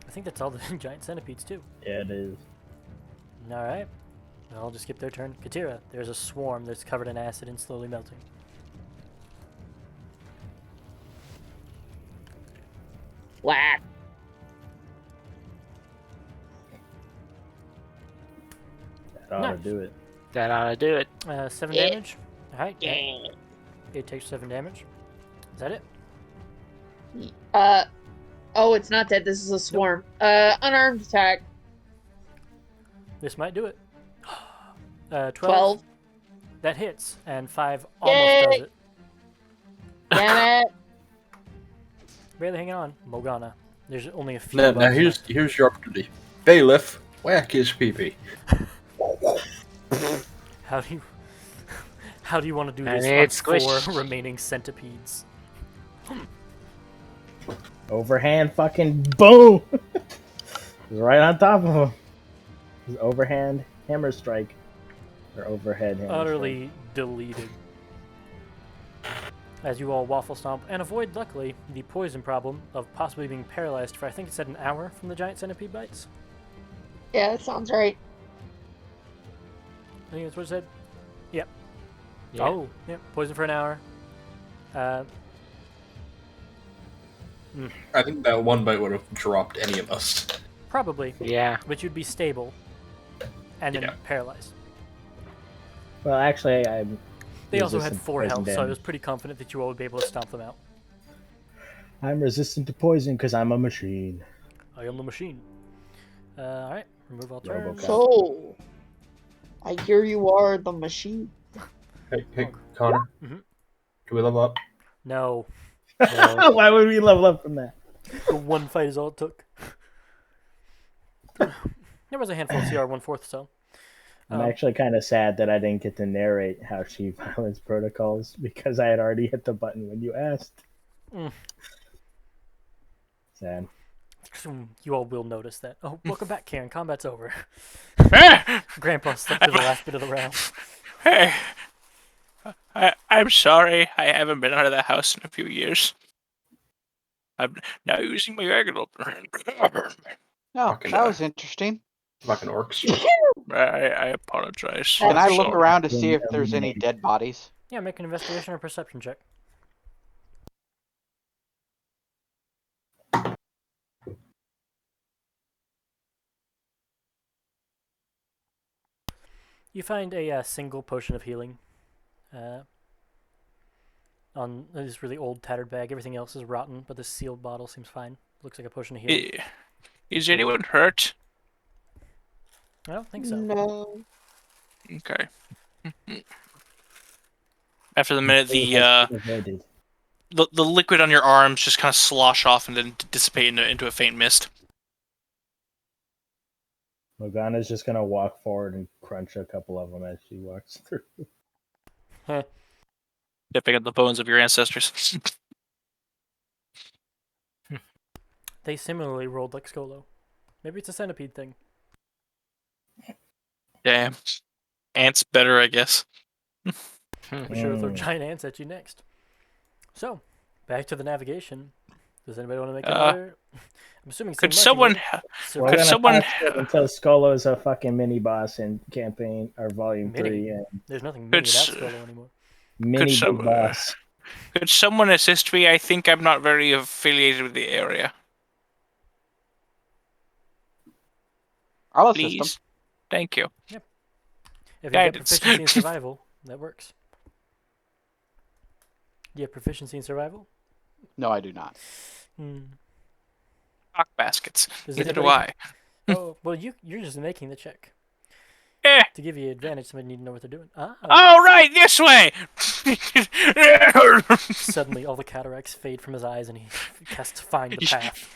S4: I think that's all the giant centipedes too.
S2: Yeah, it is.
S4: Alright. I'll just skip their turn. Katira, there's a swarm that's covered in acid and slowly melting.
S3: Whack.
S2: That ought to
S4: Nice.
S2: do it.
S7: That ought to do it.
S4: 7
S3: Yeah.
S4: damage. Alright. Yeah. It takes 7 damage. Is that it?
S3: Oh, it's not dead. This is a swarm. Unarmed attack.
S4: This might do it. 12.
S3: 12.
S4: That hits, and 5 almost
S3: Yay!
S4: does it.
S3: Damn it.
S4: Barely hanging on. Morgana. There's only a few.
S5: Now
S4: bugs
S5: here's your opportunity. Bailiff, whack his pee-pee.
S4: left. How do you want to do
S7: I
S4: this
S7: mean,
S4: on
S7: it's
S4: 4
S7: squished.
S4: remaining centipedes?
S2: Overhand fucking boom! He's right on top of him. His overhand hammer strike. Or overhead hammer
S4: Utterly deleted. As you all waffle stomp and avoid, luckily, the poison problem of possibly being paralyzed for I think it said an hour from the giant centipede bites.
S3: Yeah, that sounds right.
S4: I think that's what it said. Yep.
S7: Yeah.
S4: Oh, yep. Poison for an hour.
S5: I think that one bite would have dropped any of us.
S4: Probably,
S7: Yeah.
S4: but you'd be stable and then
S5: Yeah.
S4: paralyzed.
S2: Well, actually, I'm.
S4: They also had
S2: resistant to
S4: 4
S2: poison
S4: health, so I
S2: damage.
S4: was pretty confident that you all would be able to stomp them out.
S2: I'm resistant to poison because I'm a machine.
S4: I am the machine. Alright, remove all turns.
S2: Robocop.
S3: So, I hear you are the machine.
S5: Hey, Connor.
S4: Mhm.
S5: Can we level up?
S4: No.
S2: Why would we level up from that?
S4: The one fight is all it took. There was a handful of CR 1/4, so.
S2: I'm actually kind of sad that I didn't get to narrate how she violates protocols because I had already hit the button when you asked.
S4: Mm.
S2: Sad.
S4: You all will notice that. Oh, welcome back, Karen. Combat's over.
S1: Eh,
S4: Grandpa slept through the last bit of the round.
S1: Hey, I'm sorry. I haven't been out of the house in a few years. I'm now using my regular brain.
S6: No,
S5: Fucking,
S6: that was interesting.
S5: Fucking orcs.
S1: I apologize.
S6: Can I look
S1: Sorry.
S6: around to see
S2: Being
S6: if there's any
S2: eliminated.
S6: dead bodies?
S4: Yeah, make an investigation or perception check. You find a single potion of healing on this really old, tattered bag. Everything else is rotten, but the sealed bottle seems fine. Looks like a potion of healing.
S1: Is anyone hurt?
S4: I don't think so.
S8: No.
S1: Okay. After the minute,
S2: Avoided.
S1: the liquid on your arms just kind of slosh off and then dissipate into a faint mist.
S2: Morgana's just gonna walk forward and crunch a couple of them as she walks through.
S1: Dipping at the bones of your ancestors.
S4: They similarly rolled like Skolo. Maybe it's a centipede thing.
S1: Damn. Ants better, I guess.
S4: I'm sure throw giant ants at you next. So, back to the navigation. Does anybody want to make another? I'm assuming same
S1: Could
S4: marching
S1: someone...
S4: order.
S2: We're
S1: Could
S2: gonna
S1: someone...
S2: fast forward until Skolo's a fucking mini boss in campaign or volume
S4: Mini?
S2: 3 and
S4: There's nothing mini
S1: Could
S4: about
S1: s-
S4: Skolo anymore.
S2: mini
S1: some-
S2: big boss.
S1: Could someone assist me? I think I'm not very affiliated with the area.
S6: I'll assist them.
S1: Please. Thank you.
S4: If you get
S1: Guidance.
S4: proficiency in survival, that works. Do you have proficiency in survival?
S6: No, I do not.
S1: Cock baskets.
S4: Does
S1: Neither do
S4: anybody-
S1: I.
S4: Oh, well, you're just making the check.
S1: Eh.
S4: To give you advantage, somebody need to know what they're doing. Ah.
S1: Oh, right, this way!
S4: Suddenly, all the cataracts fade from his eyes, and he casts Find the Path.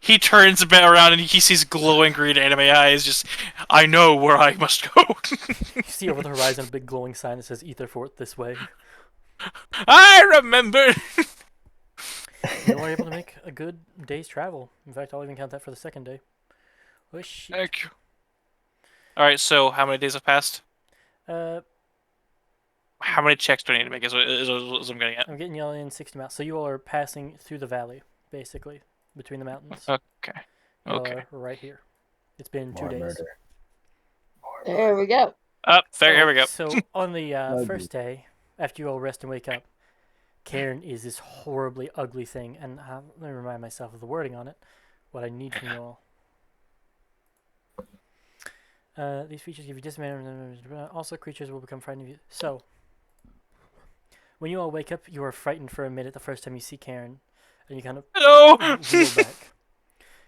S1: He turns a bit around and he sees glowing green anime eyes. Just, I know where I must go.
S4: You see over the horizon a big glowing sign that says Etherfort this way.
S1: I remember.
S4: You are able to make a good day's travel. In fact, I'll even count that for the second day. Oh, shit.
S1: Thank you. All right, so how many days have passed? How many checks do I need to make? Is what I'm getting at.
S4: I'm getting y'all in 60 miles. So you all are passing through the valley, basically, between the mountains.
S1: Okay.
S4: Y'all
S1: Okay.
S4: are right here. It's been 2
S2: More
S4: days.
S2: murder.
S8: There we go.
S1: Here we go.
S4: So on the
S2: Ugly.
S4: first day, after you all rest and wake up, Karen is this horribly ugly thing, and let me remind myself of the wording on it. What I need from you all. These features give you disadvantage. Also, creatures will become frightened of you. So, when you all wake up, you are frightened for a minute the first time you see Karen, and you kind of
S1: Hello.
S4: reel back.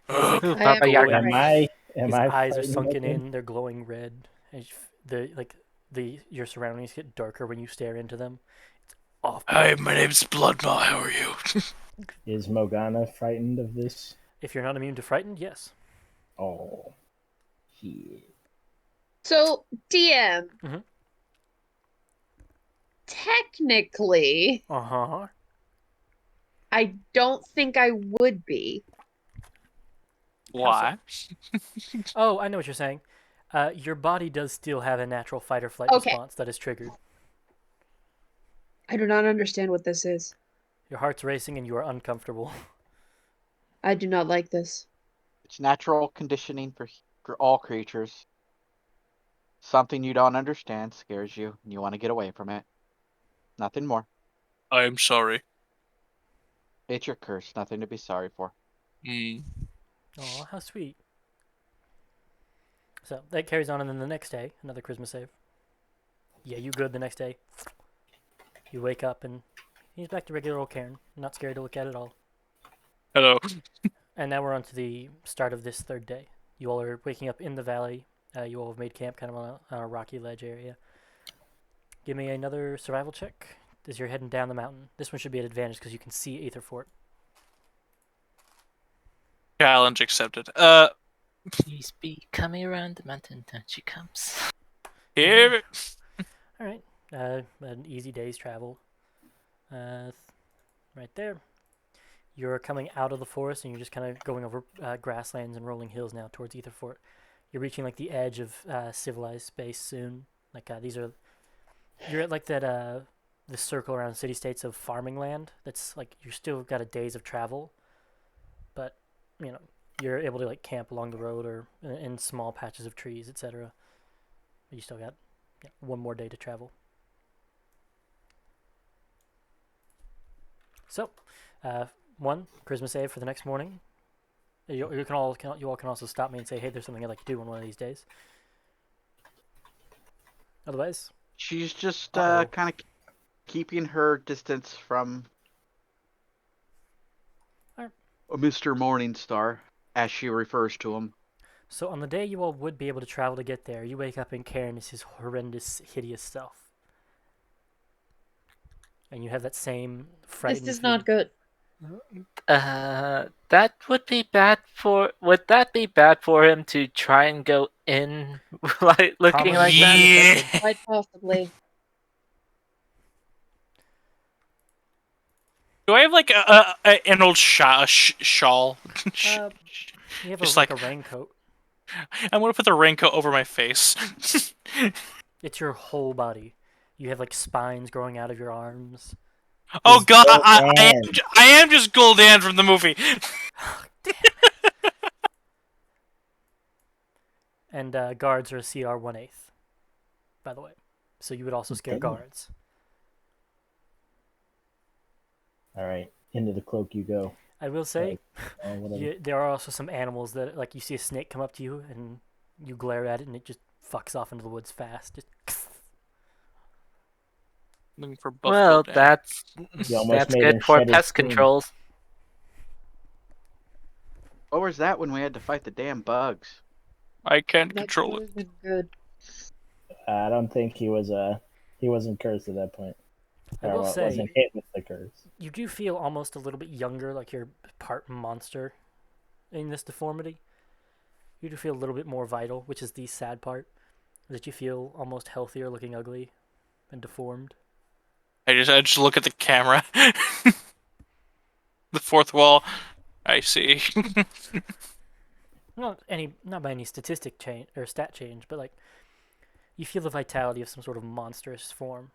S8: I am
S7: Papa Yaga.
S2: Am
S8: right.
S2: Am
S4: His
S2: I
S4: eyes are
S2: fighting
S4: sunken
S2: with him?
S4: in; they're glowing red. And your surroundings get darker when you stare into them. It's awful.
S1: Hi, my name's Bloodmaw. How are you?
S2: Is Morgana frightened of this?
S4: If you're not immune to frightened, yes.
S2: Oh, shit.
S3: So, DM.
S4: Mhm.
S3: Technically,
S4: Uh-huh.
S3: I don't think I would be.
S1: Why?
S4: Oh, I know what you're saying. Your body does still have a natural fight or flight
S3: Okay.
S4: response that is triggered.
S3: I do not understand what this is.
S4: Your heart's racing and you are uncomfortable.
S3: I do not like this.
S6: It's natural conditioning for all creatures. Something you don't understand scares you, and you want to get away from it. Nothing more.
S1: I'm sorry.
S6: It's your curse. Nothing to be sorry for.
S4: Aw, how sweet. So that carries on, and then the next day, another charisma save. Yeah, you good the next day. You wake up, and he's back to regular old Karen. Not scary to look at all.
S1: Hello.
S4: And now we're on to the start of this third day. You all are waking up in the valley. You all have made camp kind of on a rocky ledge area. Give me another survival check as you're heading down the mountain. This one should be at advantage because you can see Aetherfort.
S1: Challenge accepted.
S7: Please be coming around the mountain. Down she comes.
S1: Here.
S4: All right. An easy day's travel. Right there. You're coming out of the forest and you're just kind of going over grasslands and rolling hills now towards Etherfort. You're reaching like the edge of civilized space soon. Like you're at like that the circle around city states of farming land. That's like you're still got a days of travel, but you know you're able to like camp along the road or in small patches of trees, etc. But you still got one more day to travel. So, one charisma save for the next morning. You all can also stop me and say, hey, there's something I'd like to do on one of these days. Otherwise,
S6: She's just
S4: Uh-oh.
S6: kind of keeping her distance from
S4: Alright.
S6: Mr. Morningstar, as she refers to him.
S4: So on the day you all would be able to travel to get there, you wake up and Karen is his horrendous, hideous self. And you have that same frightened
S3: This is not
S4: feeling.
S3: good.
S7: That would be bad for. Would that be bad for him to try and go in, like looking
S4: Probably
S7: like
S4: would
S7: that?
S4: be
S1: Yeah.
S4: affected.
S3: Quite possibly.
S1: Do I have like an old shawl?
S4: You have
S1: Just
S4: like
S1: like-
S4: a raincoat.
S1: I'm gonna put the raincoat over my face.
S4: It's your whole body. You have like spines growing out of your arms.
S1: Oh
S2: He's
S1: god,
S2: Gul'dan.
S1: I am just Gul'dan from the movie.
S4: And guards are a CR 1/8, by the way. So you would also scare
S2: Damn.
S4: guards.
S2: All right, into the cloak you go.
S4: I will say,
S2: Whatever.
S4: there are also some animals that, like, you see a snake come up to you and you glare at it and it just fucks off into the woods fast. Just
S1: Looking for buff
S7: Well,
S1: Gul'dan.
S2: You almost
S7: that's
S2: made
S7: good
S2: him
S7: for
S2: shed his
S7: pest
S2: skin.
S7: controls.
S6: What was that when we had to fight the damn bugs?
S1: I can't
S3: That
S1: control
S3: would
S1: it.
S3: have been good.
S2: I don't think he wasn't cursed at that point.
S4: I will say,
S2: wasn't hit with the curse.
S4: you do feel almost a little bit younger, like you're part monster in this deformity. You do feel a little bit more vital, which is the sad part. That you feel almost healthier looking ugly and deformed.
S1: I just look at the camera. The fourth wall. I see.
S4: Not by any statistic change or stat change, but like you feel the vitality of some sort of monstrous form.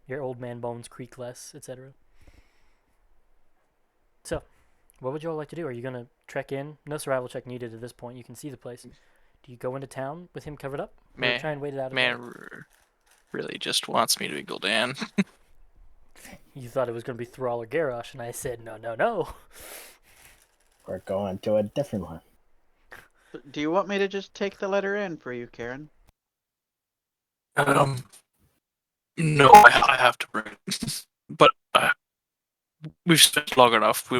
S4: Your old man bones creak less, etc. So, what would you all like to do? Are you gonna trek in? No survival check needed at this point. You can see the place. Do you go into town with him covered up, or try and wait it out?
S1: Really just wants me to be Gul'dan.
S4: You thought it was gonna be Thrall or Garrosh, and I said no, no, no.
S2: We're going to a different one.
S6: Do you want me to just take the letter in for you, Karen?
S1: No, I have to bring it. But we've spent long enough.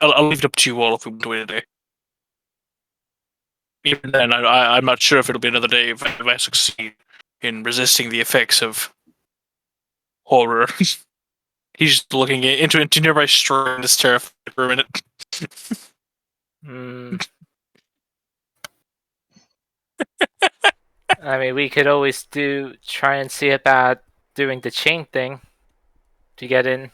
S1: I'll leave it up to you all if we want to wait a day. Even then, I'm not sure if it'll be another day if I succeed in resisting the effects of horror. He's looking into nearby string that's terrified for a minute.
S7: Hmm. I mean, we could always try and see about doing the chain thing to get in.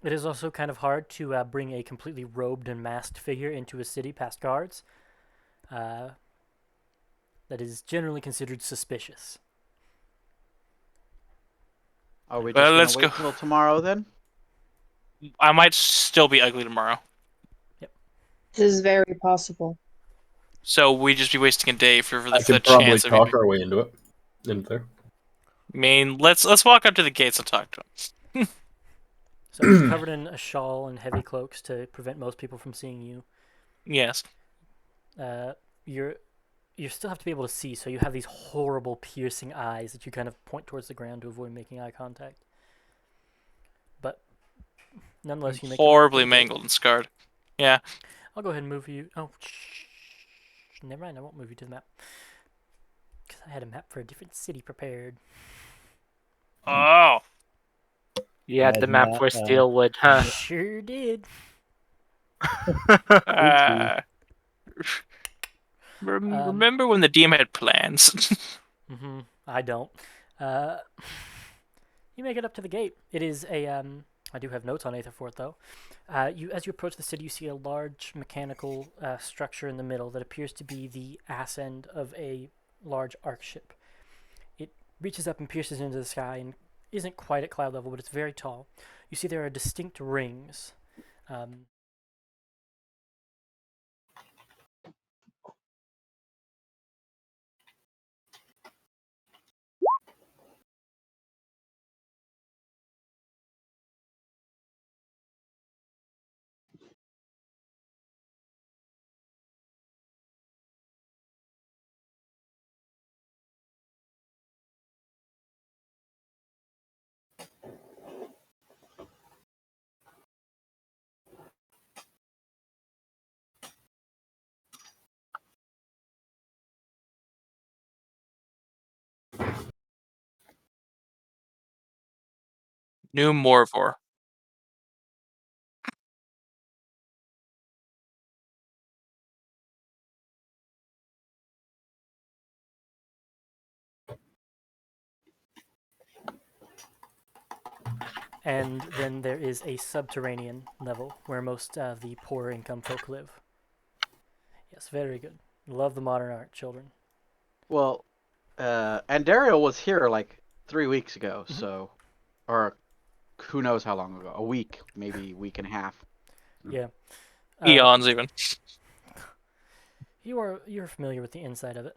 S4: It is also kind of hard to bring a completely robed and masked figure into a city past guards. That is generally considered suspicious.
S6: Are we just
S1: Well,
S6: gonna
S1: let's
S6: wait
S1: go.
S6: till tomorrow then?
S1: I might still be ugly tomorrow.
S8: This is very possible.
S1: So we'd just be wasting a day for
S5: I
S1: the
S5: could probably
S1: chance of
S5: talk
S1: maybe.
S5: our way into it. Into there.
S1: I mean, let's walk up to the gates and talk to him.
S4: So you're covered in a shawl and heavy cloaks to prevent most people from seeing you.
S1: Yes.
S4: You still have to be able to see, so you have these horrible piercing eyes that you kind of point towards the ground to avoid making eye contact. But nonetheless, you make
S1: Horribly mangled and scarred. Yeah.
S4: I'll go ahead and move you. Oh, never mind. I won't move you to the map because I had a map for a different city prepared.
S1: Oh.
S7: You had the map for Steelwood, huh?
S4: Sure did.
S1: Remember Remember when the DM had plans?
S4: Mm-hmm. I don't. Uh, you make it up to the gate. It is a. I do have notes on Aetherfort though. As you approach the city, you see a large mechanical structure in the middle that appears to be the ass end of a large arc ship. It reaches up and pierces into the sky and isn't quite at cloud level, but it's very tall. You see there are distinct rings.
S1: New Morvor.
S4: And then there is a subterranean level where most of the poorer income folk live. Yes, very good. Love the modern art, children.
S6: Well, Andariel was here like 3 weeks ago, so, or who knows how long ago? A week, maybe a week and a half.
S4: Yeah.
S1: Eons, even.
S4: You're familiar with the inside of it.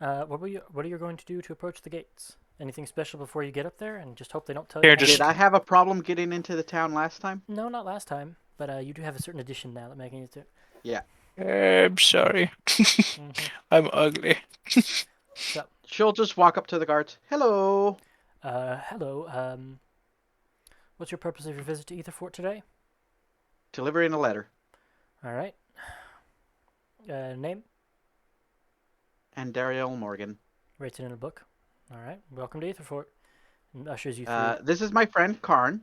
S4: What are you going to do to approach the gates? Anything special before you get up there? And just hope they don't tell you.
S1: Here,
S4: how to
S1: just-
S6: Did I have a problem getting into the town last time?
S4: No, not last time. But you do have a certain addition now that Megan needs to.
S6: Yeah.
S1: I'm sorry. I'm ugly.
S4: So,
S6: She'll just walk up to the guards. Hello.
S4: hello. What's your purpose of your visit to Aetherfort today?
S6: Delivering a letter.
S4: All right. Name?
S6: Andariel Morgan.
S4: Writes it in a book. All right. Welcome to Aetherfort. And ushers you through.
S6: This is my friend Karn.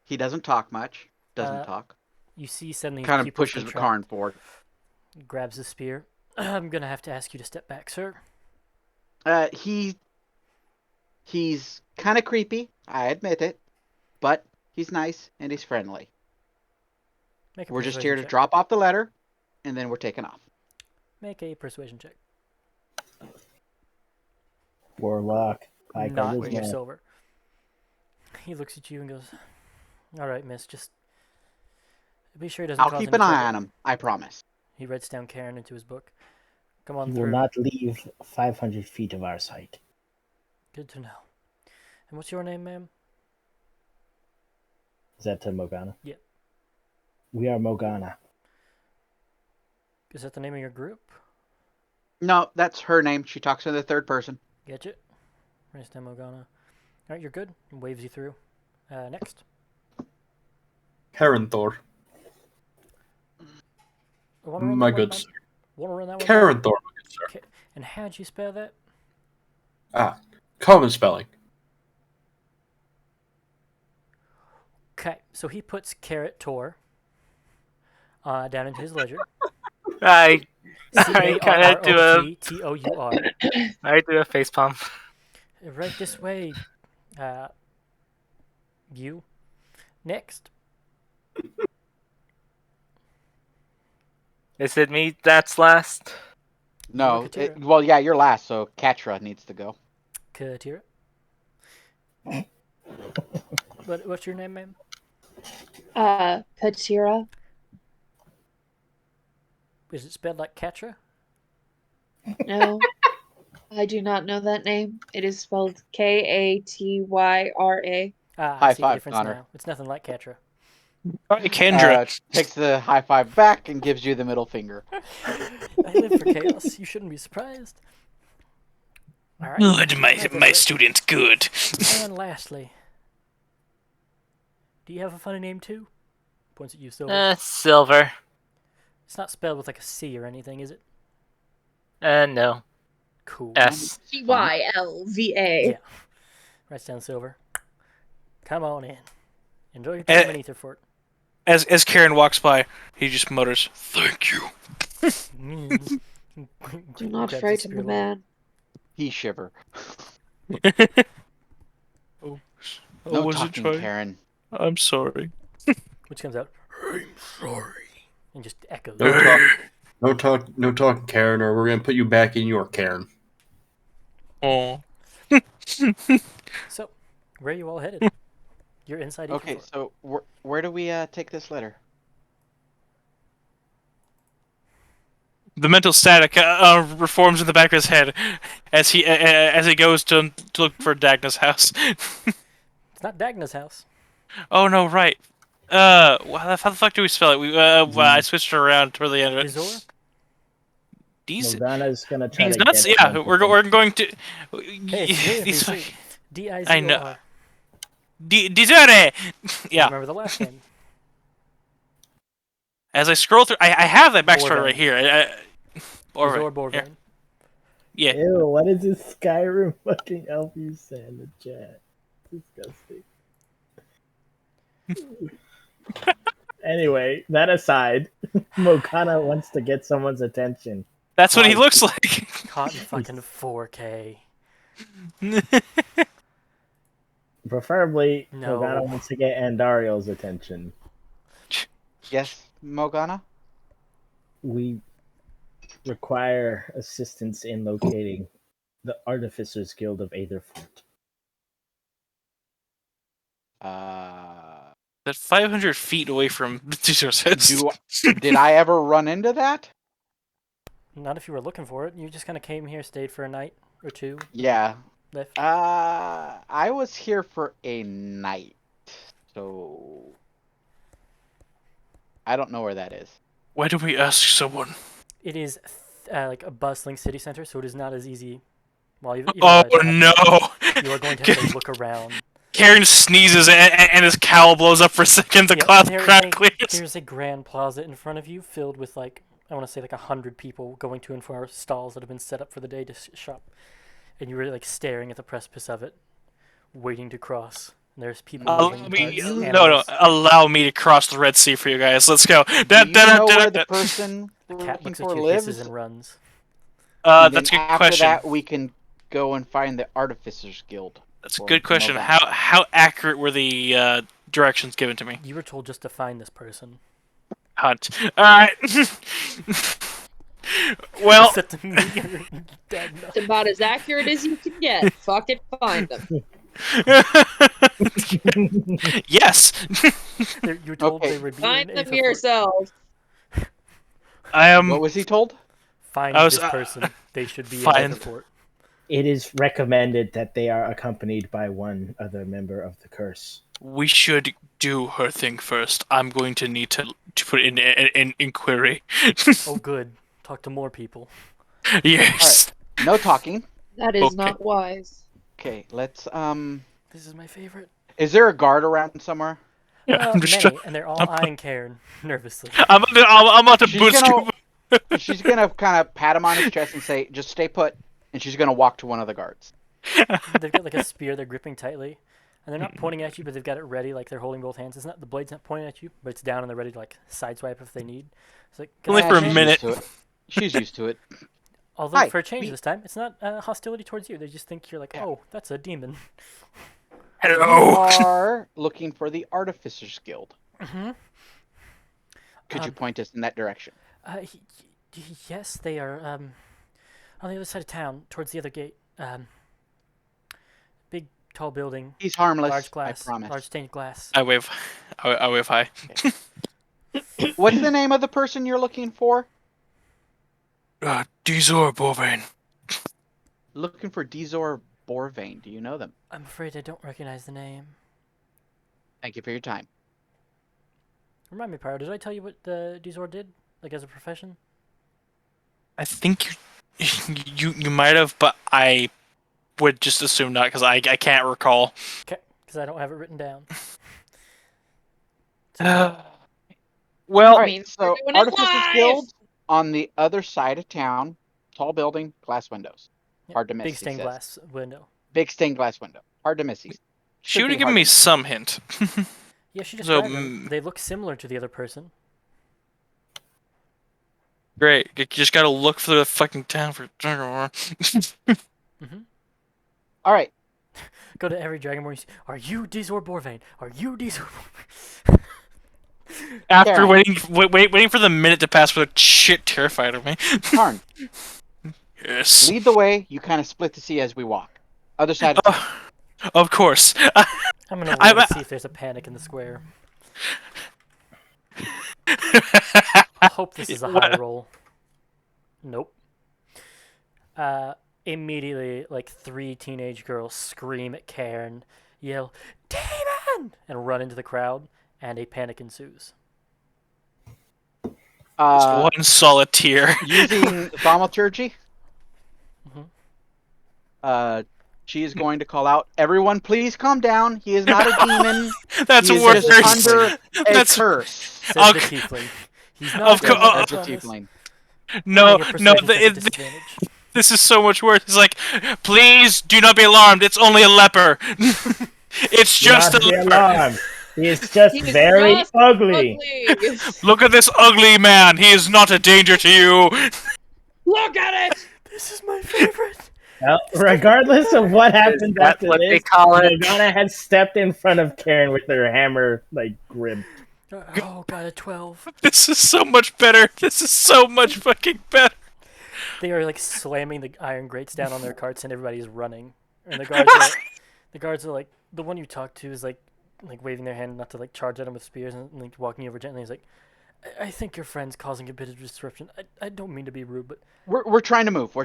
S6: He doesn't talk much. Doesn't talk.
S4: You see suddenly
S6: Kind of
S4: pupils
S6: pushes
S4: contract.
S6: Karn forward.
S4: Grabs the spear. I'm gonna have to ask you to step back, sir.
S6: He's kind of creepy. I admit it, but he's nice and he's friendly.
S4: Make a
S6: We're just
S4: persuasion
S6: here to
S4: check.
S6: drop off the letter, and then we're taking off.
S4: Make a persuasion check.
S2: Warlock. High
S4: Not
S2: charisma.
S4: with your silver. He looks at you and goes, "All right, miss. Just be sure he doesn't
S6: I'll
S4: cause
S6: keep
S4: any
S6: an eye
S4: trouble."
S6: on him. I promise.
S4: He writes down Karen into his book. Come on
S2: He will
S4: through.
S2: not leave 500 feet of our sight.
S4: Good to know. And what's your name, ma'am?
S2: Is that to Morgana?
S4: Yeah.
S2: We are Morgana.
S4: Is that the name of your group?
S6: No, that's her name. She talks in the third person.
S4: Get it? Writes down Morgana. All right, you're good. And waves you through. Next.
S5: Karen Thor.
S4: Wanna run
S5: My
S4: that one,
S5: good
S4: ma'am?
S5: sir.
S4: Wanna run that one?
S5: Karen Thor, my good sir.
S4: Okay. And how'd you spell that?
S5: Common spelling.
S4: Okay, so he puts carrot tor down into his ledger.
S7: I kinda do a
S4: C-A-R-R-O-T-T-O-U-R.
S7: I do a facepalm.
S4: Right this way. You. Next.
S7: Is it me that's last?
S6: No,
S4: Katira.
S6: well, yeah, you're last, so Katra needs to go.
S4: Katira. What's your name, ma'am?
S8: Katira.
S4: Is it spelled like Katra?
S8: No, I do not know that name. It is spelled Katyra.
S4: Ah, I
S6: High
S4: see the
S6: five,
S4: difference
S6: Connor.
S4: now. It's nothing like Katra.
S1: Kendra.
S6: Takes the high five back and gives you the middle finger.
S4: I live for chaos. You shouldn't be surprised. All right.
S1: Good,
S4: Right
S1: my
S4: this way.
S1: student, good.
S4: And lastly, do you have a funny name too? Points at you, Silver.
S7: Silver.
S4: It's not spelled with like a C or anything, is it?
S7: No.
S4: Cool.
S7: S.
S8: Tylva.
S4: Yeah. Writes down Silver. Come on in. Enjoy your time in Aetherfort.
S1: As Karen walks by, he just mutters, "Thank you."
S8: Do not
S4: Grabs
S8: frighten the
S4: spear
S8: man.
S6: He shiver.
S1: Oh,
S6: No
S1: was it
S6: talking,
S1: trying?
S6: Karen.
S1: I'm sorry.
S4: which comes out, I'm sorry, and just echoes.
S5: No talk. No talking, Karen, or we're gonna put you back in your Karen.
S1: Oh.
S4: So, where are you all headed? You're inside
S6: Okay,
S4: Eagle
S6: so where do we take this letter?
S1: The mental static reforms in the back of his head as he goes to look for Dagna's house.
S4: It's not Dagna's house.
S1: Oh no, right. How the fuck do we spell it? I switched it around toward the end of it.
S4: Dizor?
S2: Morgana's gonna try
S1: These
S2: to
S1: nuts.
S2: get
S1: Yeah,
S2: him to
S1: we're going to.
S4: Hey, it's really
S1: These
S4: easy.
S1: fuck-
S4: D-I-Z-O-R.
S1: I know. Disore. Yeah.
S4: Remember the last name.
S1: As I scroll through, I have that backstory
S4: Borvain.
S1: right here.
S4: Dizor
S1: Borvain.
S4: Borvain.
S1: Yeah.
S2: Ew, what is this Skyrim fucking elf you said in the chat? Disgusting. Anyway, that aside, Morgana wants to get someone's attention.
S1: That's what he looks like.
S4: Caught in fucking 4K.
S2: Preferably,
S4: No.
S2: Morgana wants to get Andario's attention.
S6: Yes, Morgana?
S2: We require assistance in locating the Artificers Guild of Aetherfort.
S1: That 500 feet away from Tizo's house.
S6: Did I ever run into that?
S4: Not if you were looking for it. You just kind of came here, stayed for a night or two,
S6: Yeah.
S4: left.
S6: I was here for a night, so I don't know where that is.
S1: Why do we ask someone?
S4: It is like a bustling city center, so it is not as easy. Well, even
S1: Oh
S4: though
S1: no!
S4: you are going to have to look around.
S1: Karen sneezes and his cowl blows up for a second. The cloud clears.
S4: There's a grand plaza in front of you filled with like, I want to say like 100 people going to and from stalls that have been set up for the day to shop. And you were like staring at the precipice of it, waiting to cross. And there's people
S1: allow me to cross the Red Sea for you guys. Let's go.
S6: Do you know where the person
S4: the
S6: we're
S4: cat
S6: looking
S4: looks at
S6: for
S4: you,
S6: lives?
S4: hisses and runs.
S6: And
S1: That's a
S6: then
S1: good
S6: after
S1: question.
S6: that, we can go and find the Artificers Guild.
S1: That's a good question.
S6: November.
S1: How accurate were the directions given to me?
S4: You were told just to find this person.
S1: Hunt. All right. Well,
S3: It's about as accurate as you can get. Fuck it, find them.
S1: yes.
S4: You were told
S6: Okay.
S4: they would be
S3: Find
S4: in
S3: them
S4: Aetherfort.
S3: yourself.
S1: I am.
S6: What was he told?
S4: Find
S1: I was,
S4: this person. They should be
S1: find-
S4: in Aetherfort.
S2: It is recommended that they are accompanied by one other member of the curse.
S1: We should do her thing first. I'm going to need to put in an inquiry.
S4: Oh, good. Talk to more people.
S1: Yes.
S6: No talking.
S3: That is
S1: Okay.
S3: not wise.
S6: Okay, let's
S4: This is my favorite.
S6: Is there a guard around somewhere?
S1: I'm just
S4: Many, and they're all eyeing Karen nervously.
S1: I'm about to boost you.
S6: She's gonna kind of pat him on his chest and say, "Just stay put." And she's gonna walk to one of the guards.
S4: They've got like a spear they're gripping tightly, and they're not pointing at you, but they've got it ready, like they're holding both hands. It's not the blade's not pointing at you, but it's down and they're ready to like sideswipe if they need. It's like
S1: Only for a
S6: she's
S1: minute.
S6: used to it. She's used to it.
S4: although
S6: Hi,
S4: for a change
S6: we-
S4: this time, it's not hostility towards you. They just think you're like,
S6: Yeah.
S4: oh, that's a demon.
S6: You
S1: Hello.
S6: are looking for the Artificers Guild.
S4: Mm-hmm.
S6: Could you point us in that direction?
S4: Yes, they are on the other side of town, towards the other gate. Big, tall building,
S6: He's harmless.
S4: large glass,
S6: I promise.
S4: large stained glass.
S1: I wave high.
S6: What's the name of the person you're looking for?
S1: Dizor Borvain.
S6: Looking for Dizor Borvain. Do you know them?
S4: I'm afraid I don't recognize the name.
S6: Thank you for your time.
S4: Remind me, Pyro, did I tell you what Dizor did, like as a profession?
S1: I think you might have, but I would just assume not because I can't recall.
S4: Okay, because I don't have it written down.
S1: Well,
S6: All right,
S3: means
S6: so
S3: we're doing it
S6: Artificers
S3: live!
S6: Guild on the other side of town. Tall building, glass windows.
S4: Yeah,
S6: Hard to miss.
S4: Big
S6: he
S4: stained
S6: says.
S4: glass window.
S6: Big stained glass window. Hard to miss.
S1: she would have given me some hint.
S4: Yeah, she
S1: So,
S4: described them. They look similar to the other person.
S1: Great. You just gotta look for the fucking town for.
S6: All right.
S4: Go to every Dragonborn. Are you Dizor Borvain? Are you Dizor?
S1: After
S6: Karen.
S1: waiting for the minute to pass with a shit terrified of me.
S6: Karn,
S1: Yes.
S6: lead the way. You kind of split to see as we walk. Other side of town.
S1: Of course.
S4: I'm gonna roll to see if there's a panic in the square. Hope this is a high roll. Nope. Immediately, like 3 teenage girls scream at Karen, yell, "Demon!" and run into the crowd, and a panic ensues.
S1: One solid tear.
S6: Using thaumaturgy,
S4: Mhm.
S6: she is going to call out, "Everyone, please calm down. He is not a demon.
S1: That's
S6: He is
S1: worse.
S6: just under a
S1: That's
S6: curse."
S4: Says the tiefling. He's not
S1: Of
S4: a demon, I
S6: As a
S4: promise.
S6: tiefling.
S1: no,
S4: Running a
S1: no.
S4: persuasion check at disadvantage.
S1: This is so much worse. It's like, please do not be alarmed. It's only a leper. It's just
S2: Not
S1: a
S2: be
S1: leper.
S2: alarmed. He is just
S3: He's
S2: very
S3: just
S2: ugly.
S1: Look at this ugly man. He is not a danger to you.
S3: Look at it!
S4: This is my favorite.
S2: Well, regardless of what happens
S7: That's
S2: after
S7: what they
S2: this,
S7: call it.
S2: Morgana had stepped in front of Karen with her hammer, like, gripped.
S4: Oh, got a 12.
S1: This is so much better. This is so much fucking better.
S4: They are like slamming the iron grates down on their carts, and everybody's running. And the guards are like, the one you talk to is like waving their hand not to like charge at him with spears, and like walking over gently. He's like, I think your friend's causing a bit of disruption. I don't mean to be rude, but
S6: We're trying to move. We're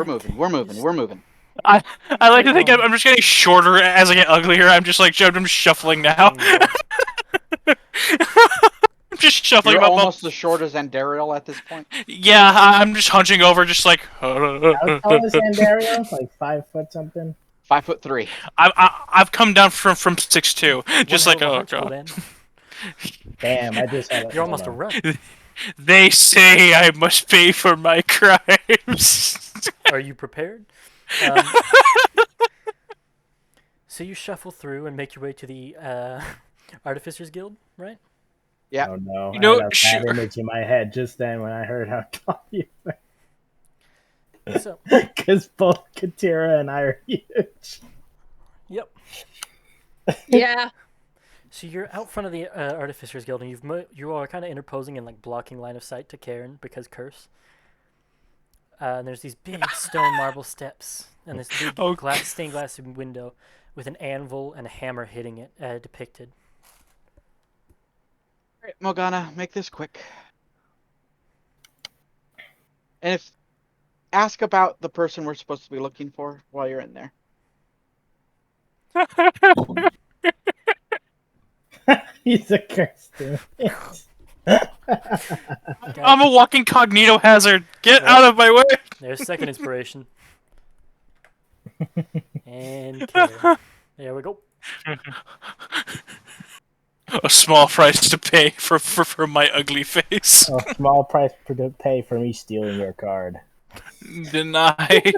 S6: moving.
S1: I like to think I'm just getting shorter as I get uglier. I'm just shuffling now. I'm just shuffling.
S6: You're
S1: up.
S6: almost as short as Andariel at this point.
S1: Yeah, I'm just hunching over, just like.
S2: How tall is Andario? Like 5 foot something?
S6: 5'3".
S1: I've come down from 6'2", just
S4: one
S1: like
S4: hell of a
S1: oh
S4: hunch,
S1: god.
S4: Dan.
S2: Damn, I just had
S4: You're almost a run.
S1: They say I must pay for my crimes.
S4: Are you prepared? So you shuffle through and make your way to the Artificers Guild, right?
S6: Yeah.
S2: Oh no,
S1: You know,
S2: I had a
S1: sure.
S2: bad image in my head just then when I heard how tall you were.
S4: So,
S2: Because both Katira and I are huge.
S4: yep.
S3: Yeah.
S4: So you're out front of the Artificers Guild, and you are kind of interposing and like blocking line of sight to Karen because curse. And there's these big stone marble steps and this big stained glass window with an anvil and a hammer hitting it depicted.
S6: All right, Morgana, make this quick. And ask about the person we're supposed to be looking for while you're in there.
S2: He's a curse, dude.
S1: I'm a walking cognito hazard. Get out of my way.
S4: There's second inspiration. And Karen. There we go.
S1: A small price to pay for my ugly face.
S2: A small price to pay for me stealing your card.
S1: Deny.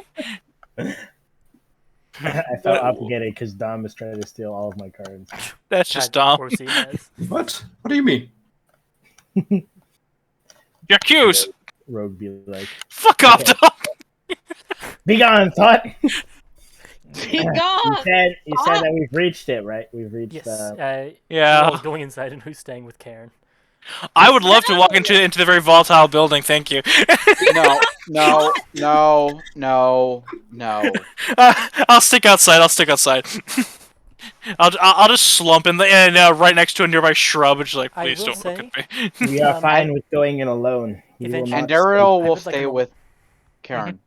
S2: I felt obligated because Dom was trying to steal all of my cards.
S1: That's just
S4: God,
S1: dumb.
S4: of course he has.
S5: What? What do you mean?
S1: You're accused.
S2: Rogue be like,
S1: Fuck off,
S2: Okay.
S1: Dom.
S2: "Be gone, thought."
S3: Be gone!
S2: You said that we've reached it, right? We've reached.
S4: Yes.
S1: Yeah.
S4: Who's going inside and who's staying with Karen?
S1: I would love to walk into the very volatile building. Thank you.
S6: No.
S1: I'll stick outside. I'll just slump in right next to a nearby shrub and just like,
S4: I
S1: please
S4: will
S1: don't look
S4: say-
S1: at me.
S2: We are fine with going in alone. We will
S4: Eventually-
S2: not
S6: Andariel
S4: I
S6: will
S4: would like
S6: stay
S4: a
S6: with Karen.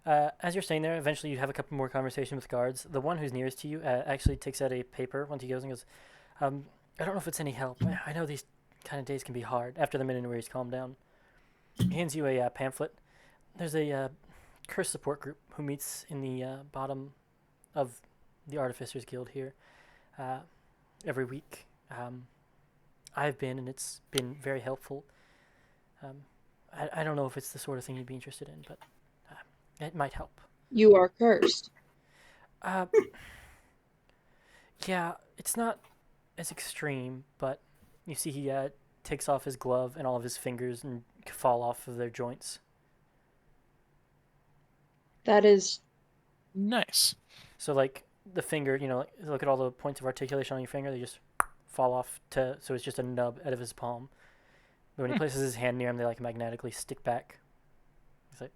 S4: As you're staying there, eventually you have a couple more conversations with guards. The one who's nearest to you actually takes out a paper once he goes and goes, I don't know if it's any help. I know these kind of days can be hard. After the minute where he's calmed down, he hands you a pamphlet. There's a curse support group who meets in the bottom of the Artificers Guild here every week. I've been, and it's been very helpful. I don't know if it's the sort of thing you'd be interested in, but it might help.
S8: You are cursed.
S4: Yeah, it's not as extreme, but you see he takes off his glove, and all of his fingers and fall off of their joints.
S8: That is
S1: Nice.
S4: So like the finger, look at all the points of articulation on your finger. They just fall off so it's just a nub out of his palm. But when he places his hand near them, they like magnetically stick back. He's like,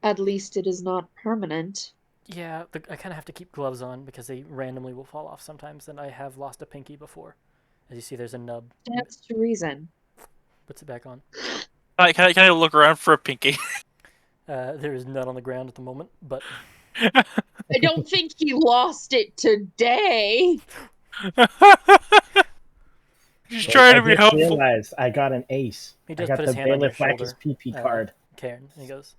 S8: at least it is not permanent.
S4: yeah, I kind of have to keep gloves on because they randomly will fall off sometimes, and I have lost a pinky before. As you see, there's a nub.
S8: That's the reason.
S4: Puts it back on.
S1: Can I look around for a pinky?
S4: There is none on the ground at the moment, but
S8: I don't think he lost it today.
S1: Just trying to
S2: I
S1: be
S2: just
S1: helpful.
S2: realized I got an ace.
S4: he
S2: I
S4: does
S2: got
S4: put
S2: the
S4: his hand on your
S2: bailiff whack his
S4: shoulder.
S2: PP card.
S4: Karen, and he goes,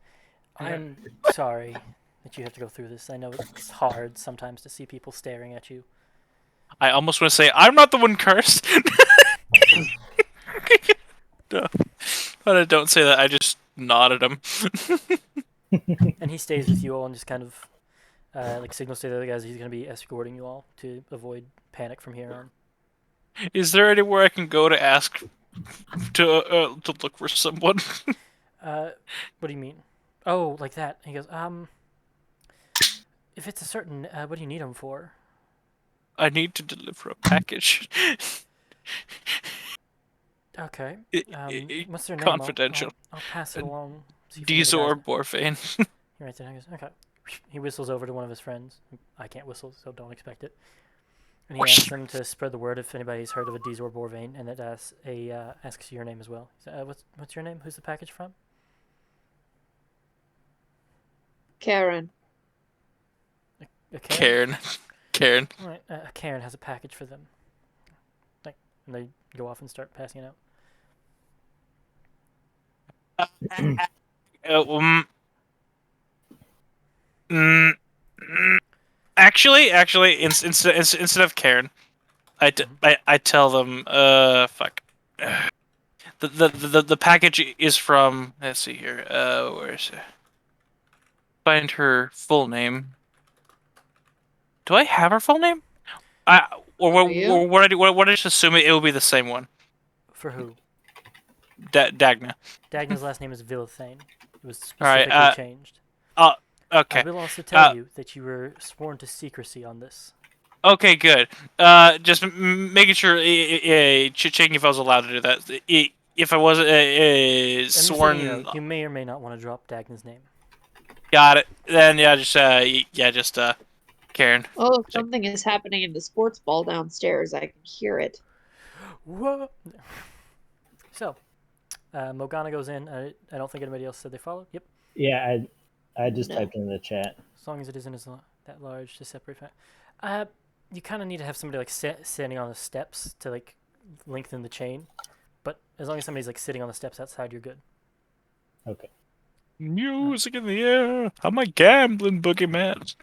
S4: "I'm sorry that you have to go through this. I know it's hard sometimes to see people staring at you."
S1: I almost want to say I'm not the one cursed. No. But I don't say that. I just nod at him.
S4: And he stays with you all and just kind of like signals to the other guys he's going to be escorting you all to avoid panic from here on.
S1: Is there anywhere I can go to ask to look for someone?
S4: What do you mean? Oh, like that. He goes, if it's a certain, what do you need them for?
S1: I need to deliver a package.
S4: Okay. What's their name?
S1: Confidential.
S4: I'll pass it along. See if any of the
S1: Diesel or
S4: guys-
S1: Borfane.
S4: He writes it down. He goes, okay. He whistles over to one of his friends. I can't whistle, so don't expect it. And he asks them to spread the word if anybody's heard of a Diesel or Borvane, and it asks your name as well. So, what's your name? Who's the package from?
S8: Karen.
S4: Karen.
S1: Karen.
S4: All right. Karen has a package for them. And they go off and start passing it out.
S1: Actually, instead of Karen, I tell them, fuck. The package is from. Let's see here. Where is it? Find her full name. Do I have her full name? What I just assume it will be the same one.
S4: For who?
S1: Dagna.
S4: Dagna's last name is Villithane. It was
S1: All
S4: specifically
S1: right,
S4: changed.
S1: Okay.
S4: I will also tell you that you were sworn to secrecy on this.
S1: Okay, good. Just making sure, checking if I was allowed to do that. If I wasn't
S4: I'm just
S1: sworn,
S4: letting you know, you may or may not want to drop Dagna's name.
S1: got it. Then just Karen.
S8: Oh, something is happening in the sports ball downstairs. I can hear it.
S4: Whoa. So, Morgana goes in. I don't think anybody else said they followed. Yep.
S2: Yeah, I just
S8: No.
S2: typed in the chat.
S4: As long as it isn't that large to separate. You kind of need to have somebody like standing on the steps to like lengthen the chain. But as long as somebody's like sitting on the steps outside, you're good.
S2: Okay.
S1: Music in the air. I'm a gambling boogeyman.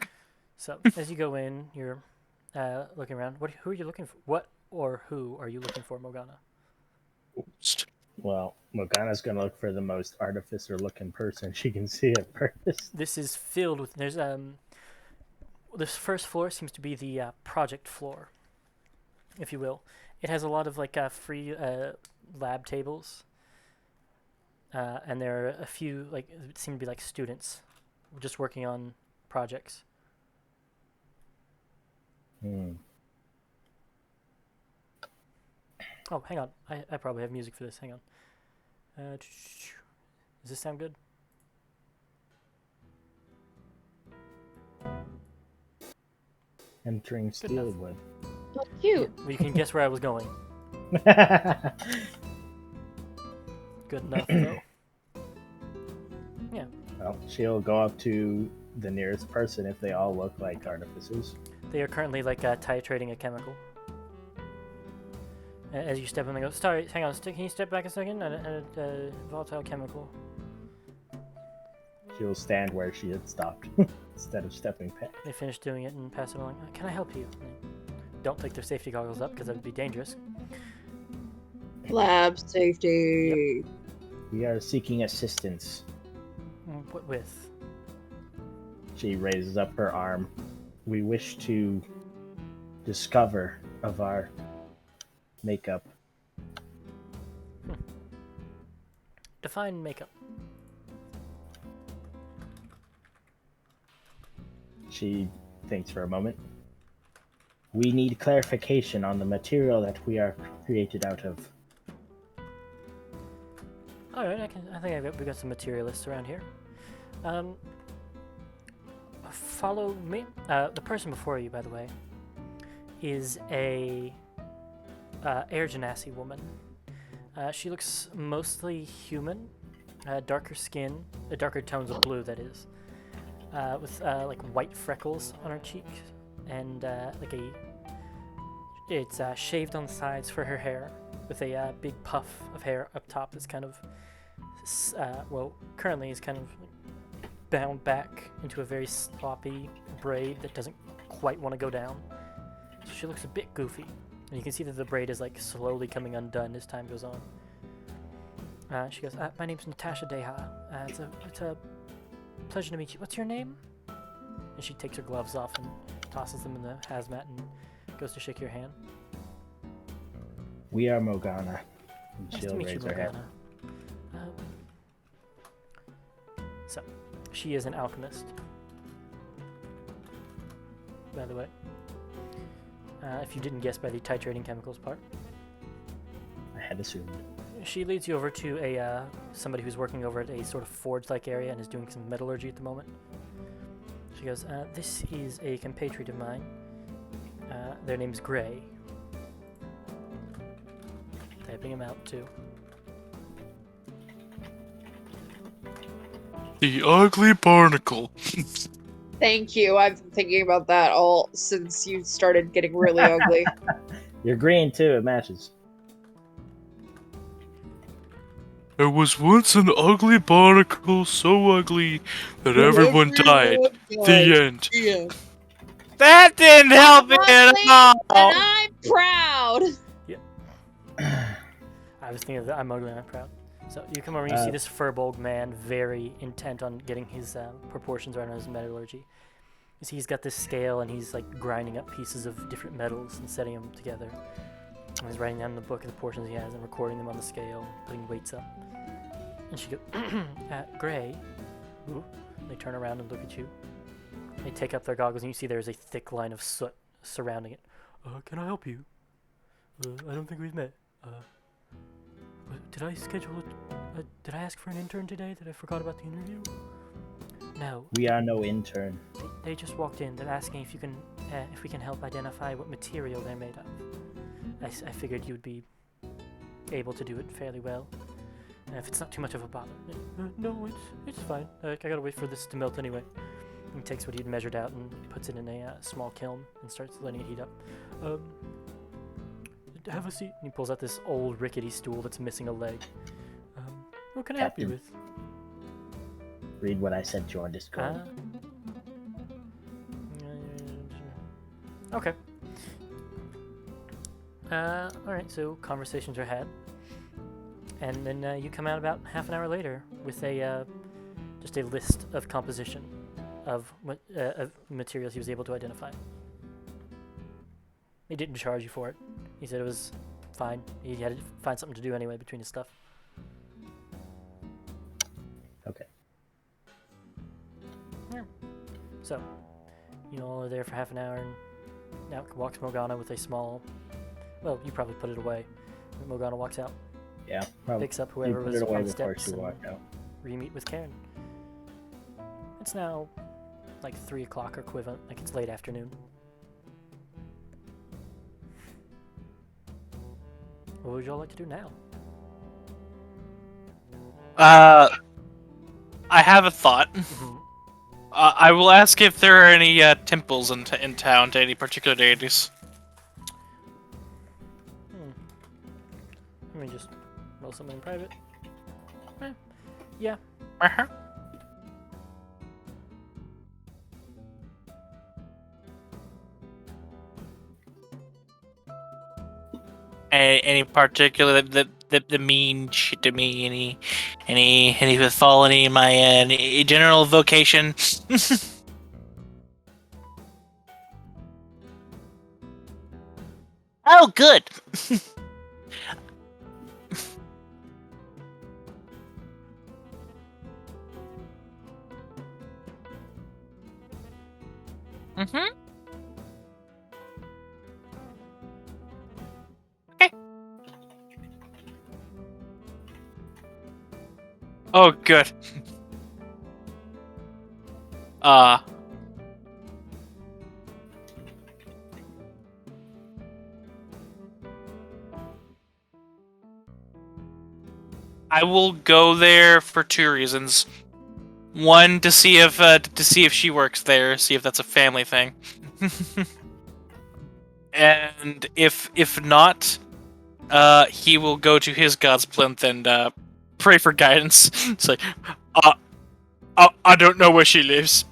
S4: So as you go in, you're looking around. Who are you looking for? What or who are you looking for, Morgana?
S2: Well, Morgana's gonna look for the most artificer-looking person she can see at first.
S4: This is filled with this first floor seems to be the project floor, if you will. It has a lot of like free lab tables, and there are a few like seem to be like students just working on projects. Oh, hang on. I probably have music for this. Hang on. Does this sound good?
S2: Entering Steelwood.
S8: Oh, cute.
S4: Well, you can guess where I was going. Good enough, though. Yeah.
S2: Well, she'll go up to the nearest person if they all look like artificers.
S4: They are currently like titrating a chemical. As you step in, they go, sorry, hang on, can you step back a second? A volatile chemical.
S2: She'll stand where she had stopped instead of stepping back.
S4: They finish doing it and pass it along. Can I help you? Don't take their safety goggles up because that would be dangerous.
S8: Lab safety.
S2: Yep. We are seeking assistance.
S4: What with?
S2: She raises up her arm. We wish to discover of our makeup
S4: define makeup.
S2: She thinks for a moment. We need clarification on the material that we are created out of.
S4: All right, we got some materialists around here. Follow me. The person before you, by the way, is a air genasi woman. She looks mostly human, darker skin, darker tones of blue, that is, with like white freckles on her cheek, and it's shaved on the sides for her hair, with a big puff of hair up top that's kind of, currently is kind of bound back into a very sloppy braid that doesn't quite want to go down. So she looks a bit goofy. And you can see that the braid is like slowly coming undone as time goes on. She goes, my name's Natasha Deha. It's a pleasure to meet you. What's your name? And she takes her gloves off and tosses them in the hazmat and goes to shake your hand.
S2: We are Morgana. And
S4: Nice
S2: she'll
S4: to meet you,
S2: raise her hand.
S4: Morgana. So, she is an alchemist, by the way. If you didn't guess by the titrating chemicals part.
S2: I had assumed.
S4: She leads you over to somebody who's working over at a sort of forge-like area and is doing some metallurgy at the moment. She goes, this is a compatriot of mine. Their name's Gray. Typing him out, too.
S1: The ugly barnacle.
S3: Thank you. I've been thinking about that all since you started getting really ugly.
S2: You're green too, it matches.
S1: There was once an ugly barnacle, so ugly that everyone died. The end.
S3: Yeah.
S7: That didn't help me at
S3: Honestly,
S7: all.
S3: and I'm proud.
S4: I was thinking that I'm ugly and I'm proud. So you come over and you see this furbolg man very intent on getting his proportions right on his metallurgy. You see he's got this scale and he's like grinding up pieces of different metals and setting them together. And he's writing down in the book the portions he has and recording them on the scale, putting weights up. And she goes, Gray. Ooh. They turn around and look at you. They take up their goggles and you see there's a thick line of soot surrounding it. Can I help you? I don't think we've met. Did I schedule it? Did I ask for an intern today? Did I forgot about the interview? No.
S2: We are no intern.
S4: They just walked in. They're asking if we can help identify what material they're made of. I figured you'd be able to do it fairly well. If it's not too much of a bother. No, it's fine. I gotta wait for this to melt anyway. He takes what he'd measured out and puts it in a small kiln and starts letting it heat up. Have a seat. And he pulls out this old rickety stool that's missing a leg. What can I help you with?
S2: Read what I sent you on Discord.
S4: Okay. Alright, so conversations are had. And then you come out about half an hour later with just a list of composition of materials he was able to identify. He didn't charge you for it. He said it was fine. He had to find something to do anyway between his stuff.
S2: Okay.
S4: Yeah. So, you all are there for half an hour, and now walks Morgana with a small... Well, you probably put it away. Morgana walks out.
S2: Yeah, probably.
S4: Picks up whoever
S2: put
S4: was
S2: it away
S4: on the
S2: before
S4: steps
S2: she
S4: and
S2: walked out.
S4: re-meet with Karen. It's now like 3 o'clock or equivalent, like it's late afternoon. What would y'all like to do now?
S1: I have a thought. I will ask if there are any temples in town to any particular deities.
S4: Let me just roll something in private. Yeah.
S1: Uh-huh. Any particular that mean shit to me? Any that fall in my general vocation? Oh, good.
S7: Mm-hmm.
S1: Oh, good. Uh, I will go there for two reasons. One, to see if she works there, see if that's a family thing. And if not, he will go to his god's plinth and pray for guidance. It's like, I don't know where she lives.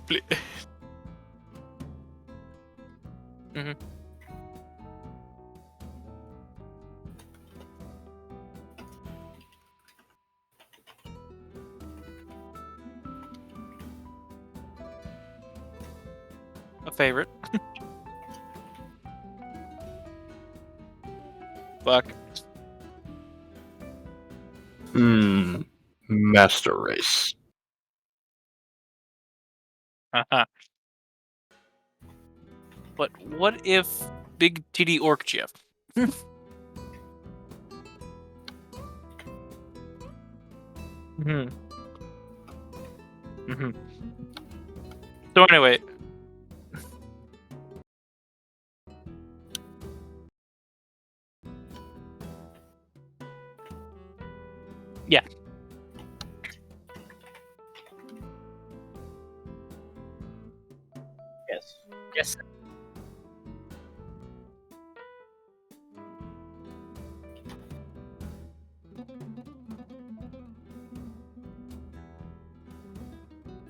S1: Mm-hmm. A favorite. Fuck.
S5: Master race.
S1: Haha. But what if Big Titty Orc Jeff? Mm-hmm. Mm-hmm. So anyway. Yeah.
S2: Yes.
S7: Yes.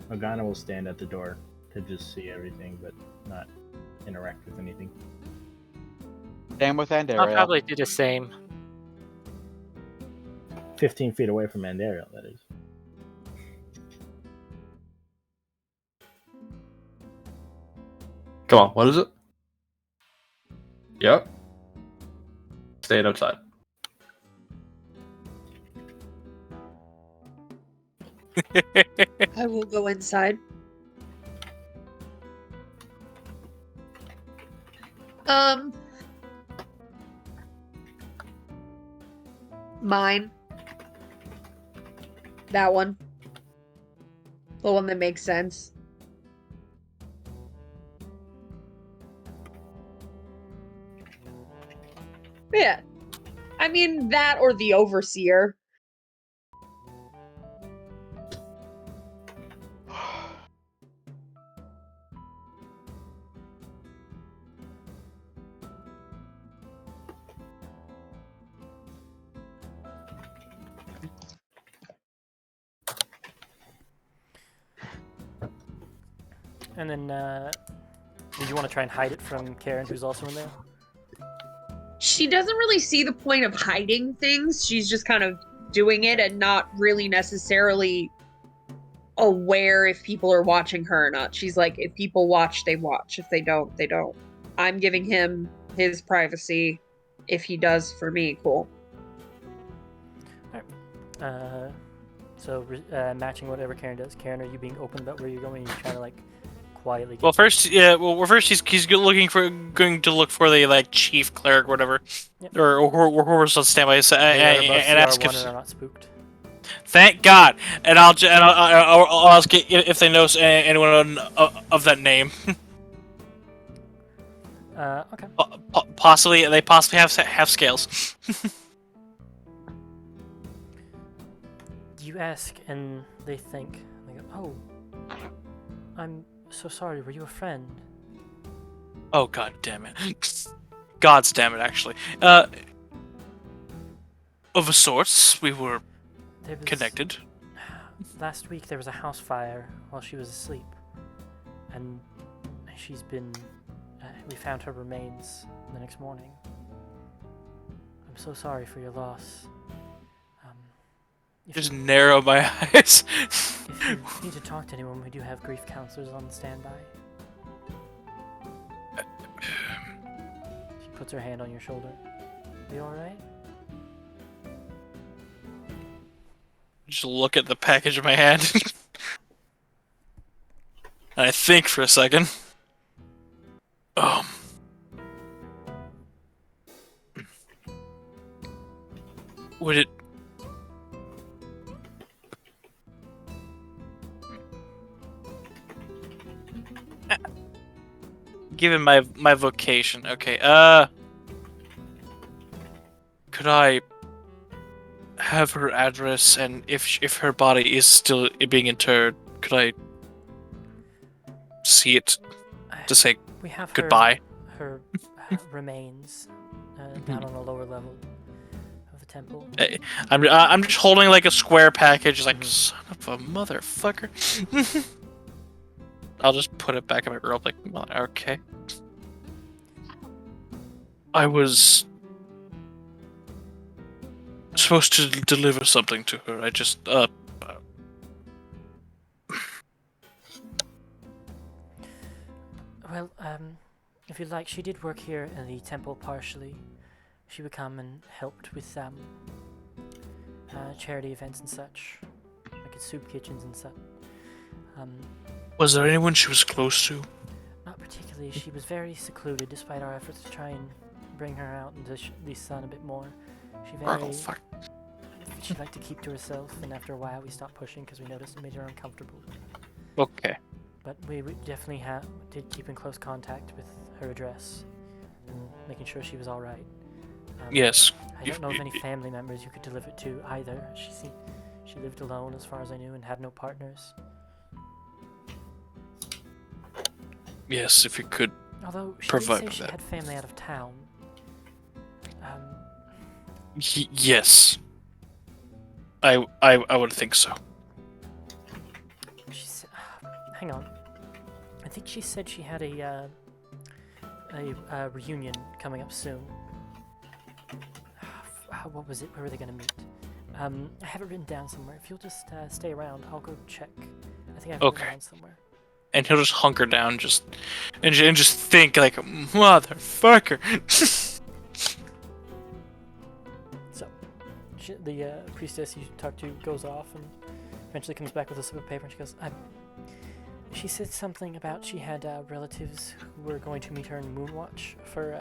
S2: Morgana will stand at the door to just see everything, but not interact with anything.
S6: Same with
S7: I'll
S6: Andariel.
S7: probably do the same.
S2: 15 feet away from Andariel, that is.
S5: Come on, what is it? Yep. Staying outside.
S8: I will go inside. Mine. That one. The one that makes sense. Yeah. I mean, that or the overseer.
S4: And then, did you want to try and hide it from Karen, who's also in there?
S3: She doesn't really see the point of hiding things. She's just kind of doing it and not really necessarily aware if people are watching her or not. She's like, if people watch, they watch. If they don't, they don't. I'm giving him his privacy. If he does for me, cool.
S4: So matching whatever Karen does. Karen, are you being open about where you're going? Are you trying to like quietly?
S1: Well, first, yeah. Well, first he's going to look for the like chief cleric, or whatever,
S4: Yep.
S1: or whoever's on standby, and ask
S4: CR1
S1: if.
S4: and are not spooked.
S1: Thank God, and I'll ask if they know anyone of that name.
S4: Okay.
S1: Possibly, they possibly have scales.
S4: You ask, and they think, they go, "Oh, I'm so sorry. Were you a friend?"
S1: Oh, God damn it. God's damn it, actually. Of a sorts, we were
S4: There was,
S1: connected.
S4: Last week there was a house fire while she was asleep, and she's been. We found her remains the next morning. I'm so sorry for your loss. If
S1: Just
S4: you,
S1: narrow my eyes.
S4: if you need to talk to anyone, we do have grief counselors on standby. She puts her hand on your shoulder. You alright?
S1: Just look at the package in my hand. And I think for a second. Um. Would it? Given my vocation, okay. Could I have her address, and if her body is still being interred, could I see it to say
S4: We have
S1: goodbye?
S4: her remains down on the lower level of the temple.
S1: I'm just holding like a square package, like son of a motherfucker. I'll just put it back in my robe, like okay. I was supposed to deliver something to her. I just
S4: Well, if you'd like, she did work here in the temple partially. She would come and helped with charity events and such, like at soup kitchens and such.
S1: Was there anyone she was close to?
S4: Not particularly. She was very secluded, despite our efforts to try and bring her out into the sun a bit more.
S1: Oh, fuck.
S4: She liked to keep to herself, and after a while we stopped pushing because we noticed it made her uncomfortable.
S1: Okay.
S4: But we definitely did keep in close contact with her address, and making sure she was all right.
S1: Yes.
S4: I don't know of any family members you could deliver it to either. She lived alone, as far as I knew, and had no partners.
S1: Yes, if you could.
S4: Although she
S1: provide
S4: did say she
S1: that.
S4: had family out of town.
S1: Yes. I would think so.
S4: Hang on. I think she said she had a reunion coming up soon. What was it? Where were they going to meet? I have it written down somewhere. If you'll just stay around, I'll go check. I think I have it written down somewhere.
S1: And he'll just hunker down, and just think like, motherfucker.
S4: So, the priestess you talked to goes off and eventually comes back with a slip of paper, and she goes, she said something about she had relatives who were going to meet her in Moonwatch for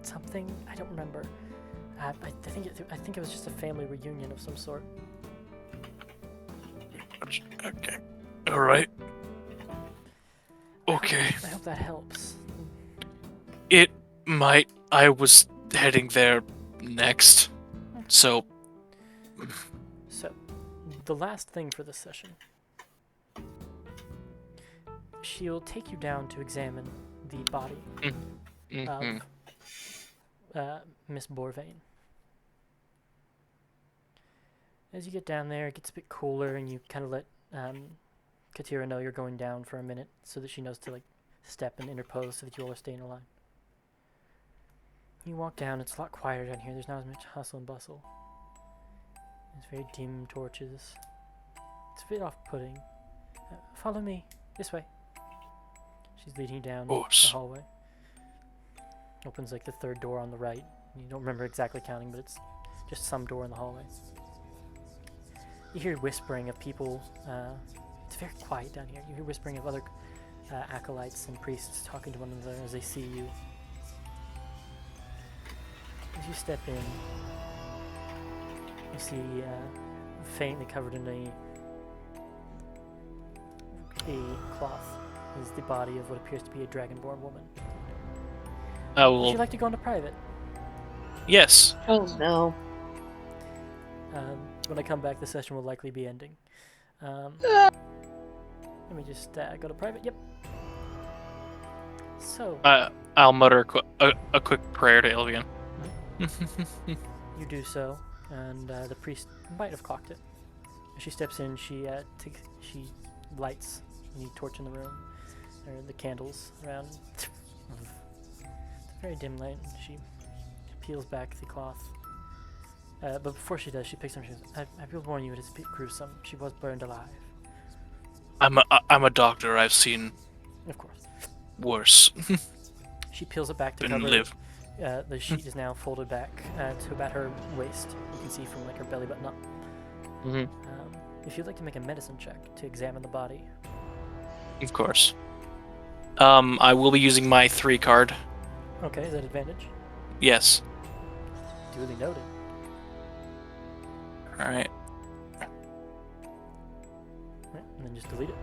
S4: something. I don't remember. I think it was just a family reunion of some sort.
S1: Okay. All right. Okay.
S4: I hope that helps.
S1: It might. I was heading there next, so.
S4: So, the last thing for this session. She'll take you down to examine the body of Miss Borvain. As you get down there, it gets a bit cooler, and you kind of let Katira know you're going down for a minute, so that she knows to step and interpose, so that you all are staying in line. You walk down. It's a lot quieter down here. There's not as much hustle and bustle. There's very dim torches. It's a bit off-putting. Follow me this way. She's leading you down the hallway. Opens the third door on the right. You don't remember exactly counting, but it's just some door in the hallway. You hear whispering of people. It's very quiet down here. You hear whispering of other acolytes and priests talking to one another as they see you. As you step in, you see faintly covered in a cloth is the body of what appears to be a dragonborn woman. Would you like to go into private?
S1: Yes.
S8: Oh no.
S4: When I come back, the session will likely be ending. Let me just go to private. Yep. So.
S1: I'll mutter a quick prayer to Ilvian.
S4: You do so, and the priest might have clocked it. As she steps in, she lights the torch in the room, or the candles around. It's a very dim light. She peels back the cloth. But before she does, she picks up and she goes, I will warn you, it is a bit gruesome. She was burned alive.
S1: I'm a doctor. I've seen.
S4: Of course.
S1: Worse.
S4: She peels it back to cover. The sheet is now folded back to about her waist. You can see from her belly button up.
S1: Mm-hmm.
S4: If you'd like to make a medicine check to examine the body.
S1: Of course. I will be using my 3 card.
S4: Okay, is that advantage?
S1: Yes.
S4: Duly noted.
S1: All right.
S4: Right, and then just delete it.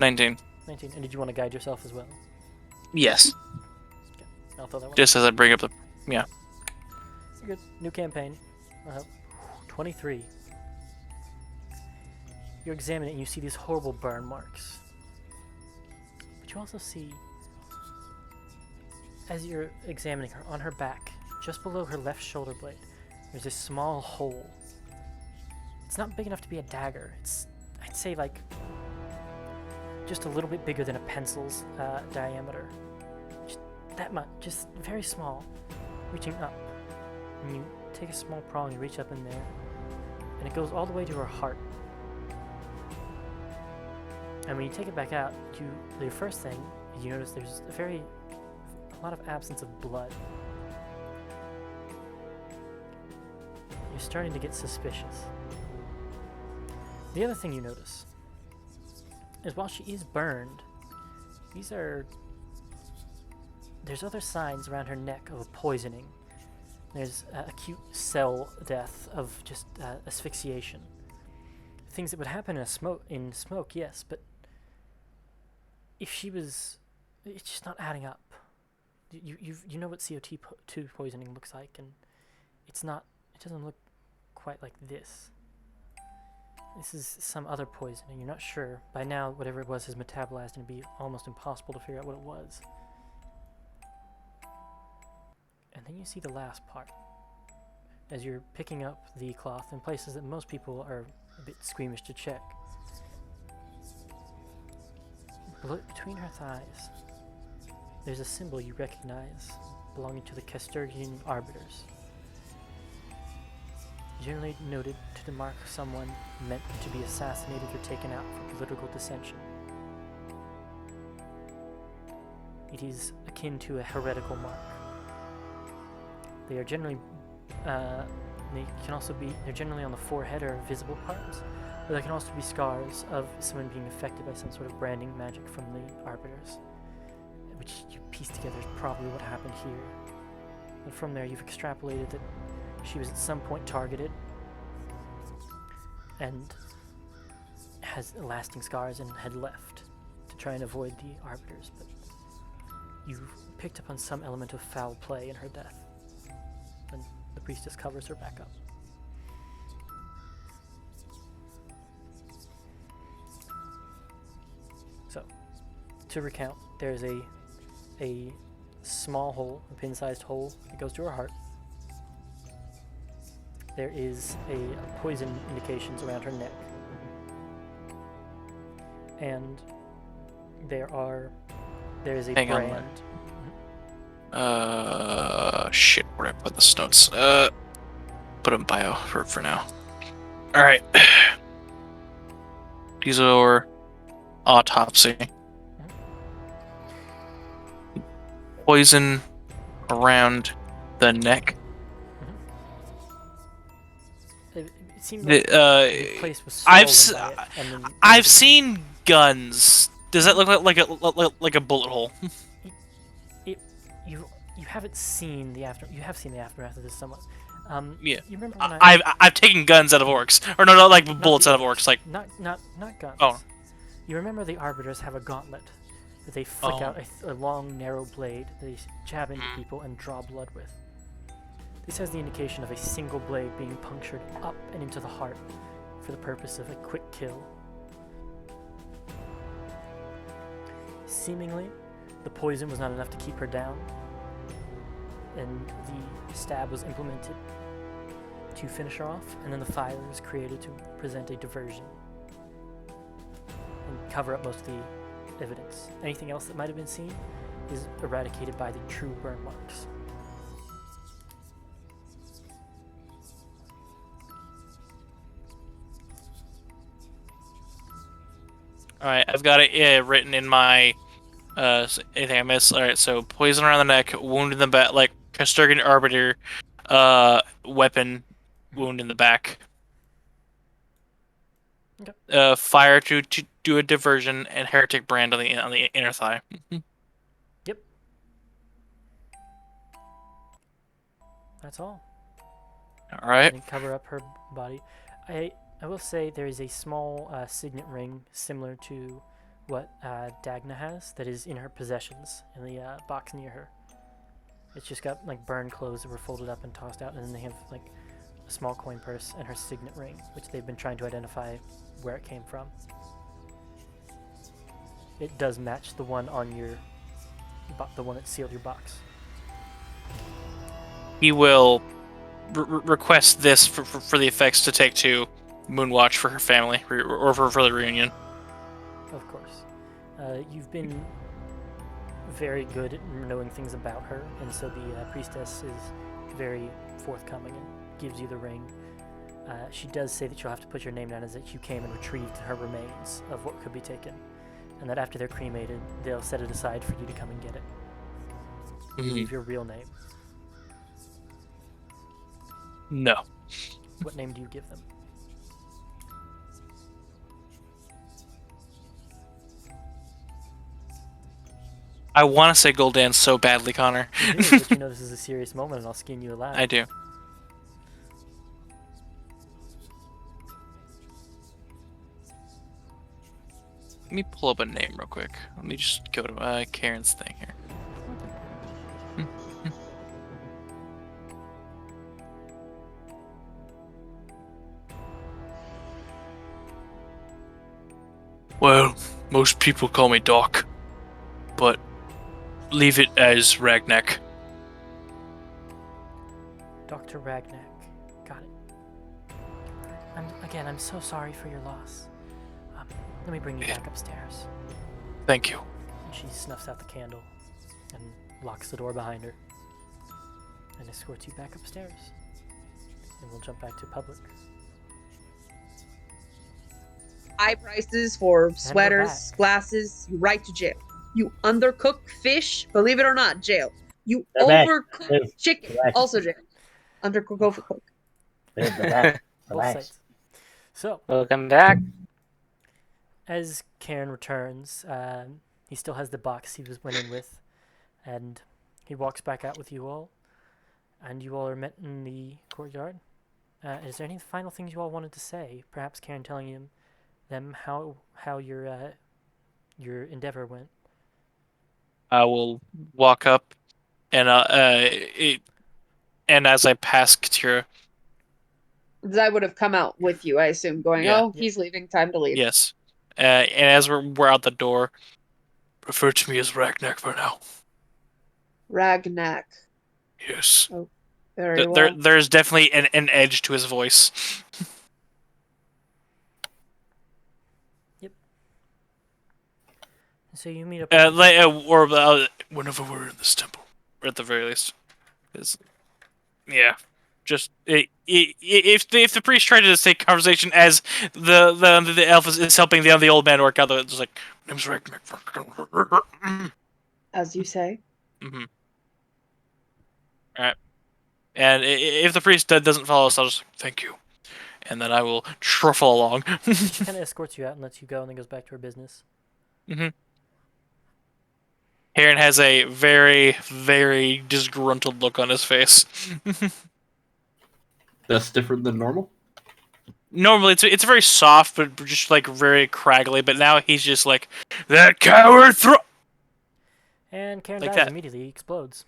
S1: $19.
S4: 19. And did you want to guide yourself as well?
S1: Yes.
S4: I'll throw that one.
S1: Just as I bring up the.
S4: You're good. New campaign. 23. You examine it and you see these horrible burn marks. But you also see, as you're examining her, on her back, just below her left shoulder blade, there's a small hole. It's not big enough to be a dagger. It's, I'd say, like, just a little bit bigger than a pencil's diameter. Just that much, just very small. Reaching up. And you take a small prong and reach up in there, and it goes all the way to her heart. And when you take it back out, the first thing you notice there's a lot of absence of blood. You're starting to get suspicious. The other thing you notice is while she is burned, there's other signs around her neck of a poisoning. There's acute cell death of just asphyxiation. Things that would happen in smoke, yes, but if she was, it's just not adding up. You know what CO2 poisoning looks like, and it doesn't look quite like this. This is some other poisoning. You're not sure. By now, whatever it was has metabolized, and it'd be almost impossible to figure out what it was. And then you see the last part. As you're picking up the cloth in places that most people are a bit squeamish to check. Between her thighs, there's a symbol you recognize belonging to the Casturgian Arbiters. Generally noted to mark someone meant to be assassinated or taken out for political dissension. It is akin to a heretical mark. They are generally, they're generally on the forehead or visible parts, but they can also be scars of someone being affected by some sort of branding magic from the Arbiters, which you piece together is probably what happened here. And from there, you've extrapolated that she was at some point targeted and has lasting scars and had left to try and avoid the Arbiters, but you've picked up on some element of foul play in her death. And the priestess covers her back up. So, to recount, there's a small hole, a pin-sized hole that goes to her heart. There is a poison indications around her neck. And there is a
S1: Hang on,
S4: brand.
S1: Shit, where did I put the notes? Put them in bio for now. Alright. These are autopsy. Poison around the neck.
S4: It seemed like the place was
S1: I've
S4: swollen by it, and then
S1: I've seen guns. Does that look like a bullet hole?
S4: You haven't seen the after. You have seen the aftermath of this somewhat.
S1: Yeah.
S4: You remember when
S1: I've taken guns out of orcs, or no, like bullets out of orcs, like.
S4: Not guns.
S1: Oh.
S4: You remember the Arbiters have a gauntlet that they flick out a long, narrow blade that they jab into people and draw blood with. This has the indication of a single blade being punctured up and into the heart for the purpose of a quick kill. Seemingly, the poison was not enough to keep her down, and the stab was implemented to finish her off, and then the fire was created to present a diversion and cover up most of the evidence. Anything else that might have been seen is eradicated by the true burn marks.
S1: Alright, I've got it written in my anything I missed. Alright, so poison around the neck, wound in the back, like Casturgian Arbiter, weapon, wound in the back. Fire to do a diversion, and heretic brand on the inner thigh.
S4: Yep. That's all.
S1: All right.
S4: And cover up her body. I will say there is a small signet ring similar to what Dagna has that is in her possessions in the box near her. It's just got like burned clothes that were folded up and tossed out, and then they have like a small coin purse and her signet ring, which they've been trying to identify where it came from. It does match the one on your, the one that sealed your box.
S1: He will request this for the effects to take to Moonwatch for her family or for the reunion.
S4: Of course. You've been very good at knowing things about her, and so the priestess is very forthcoming and gives you the ring. She does say that you'll have to put your name down as that you came and retrieved her remains of what could be taken, and that after they're cremated, they'll set it aside for you to come and get it. You leave your real name.
S1: No.
S4: What name do you give them?
S1: I want to say Gul'dan so badly, Connor.
S4: You do, but you know this is a serious moment, and I'll skin you alive.
S1: I do. Let me pull up a name real quick. Let me just go to Karen's thing here. Well, most people call me Doc, but leave it as Ragnak.
S4: Dr. Ragnak. Got it. I'm so sorry for your loss. Let me bring you back upstairs.
S1: Thank you.
S4: And she snuffs out the candle and locks the door behind her and escorts you back upstairs. And we'll jump back to public.
S3: High prices for
S4: we're
S3: sweaters,
S4: back.
S3: glasses, right to jail. You undercook fish, believe it or not, jail. You
S2: They're back.
S3: overcook
S2: They're
S3: chicken,
S2: back.
S3: also jail. Undercook, overcook.
S2: Relax.
S4: Both
S2: Relax.
S4: sides. So,
S7: Welcome back.
S4: as Karen returns, he still has the box he went in with, and he walks back out with you all, and you all are met in the courtyard. Is there any final things you all wanted to say? Perhaps Karen telling them how your endeavor went.
S1: I will walk up and and as I pass Katira,
S3: I would have come out with you, I assume, going,
S1: Yeah.
S3: oh, he's leaving, time to leave.
S1: yes, and as we're out the door, refer to me as Ragnak for now.
S3: Ragnak.
S1: Yes.
S3: Very well.
S1: There's definitely an edge to his voice.
S4: So you meet up.
S1: Whenever we're in this temple, or at the very least, yeah. Just if the priest tried to take conversation as the elf is helping the old man work out, it's like name's Ragnar.
S3: As you say.
S1: Mm-hmm. All right. And if the priest doesn't follow us, I'll just thank you, and then I will truffle along.
S4: She kind of escorts you out and lets you go, and then goes back to her business.
S1: Mm-hmm. Heron has a very, very disgruntled look on his face.
S5: That's different than normal.
S1: Normally, it's very soft, but just like very craggly. But now he's just like that coward.
S4: And Karen
S1: Like
S4: dies
S1: that.
S4: immediately. He explodes.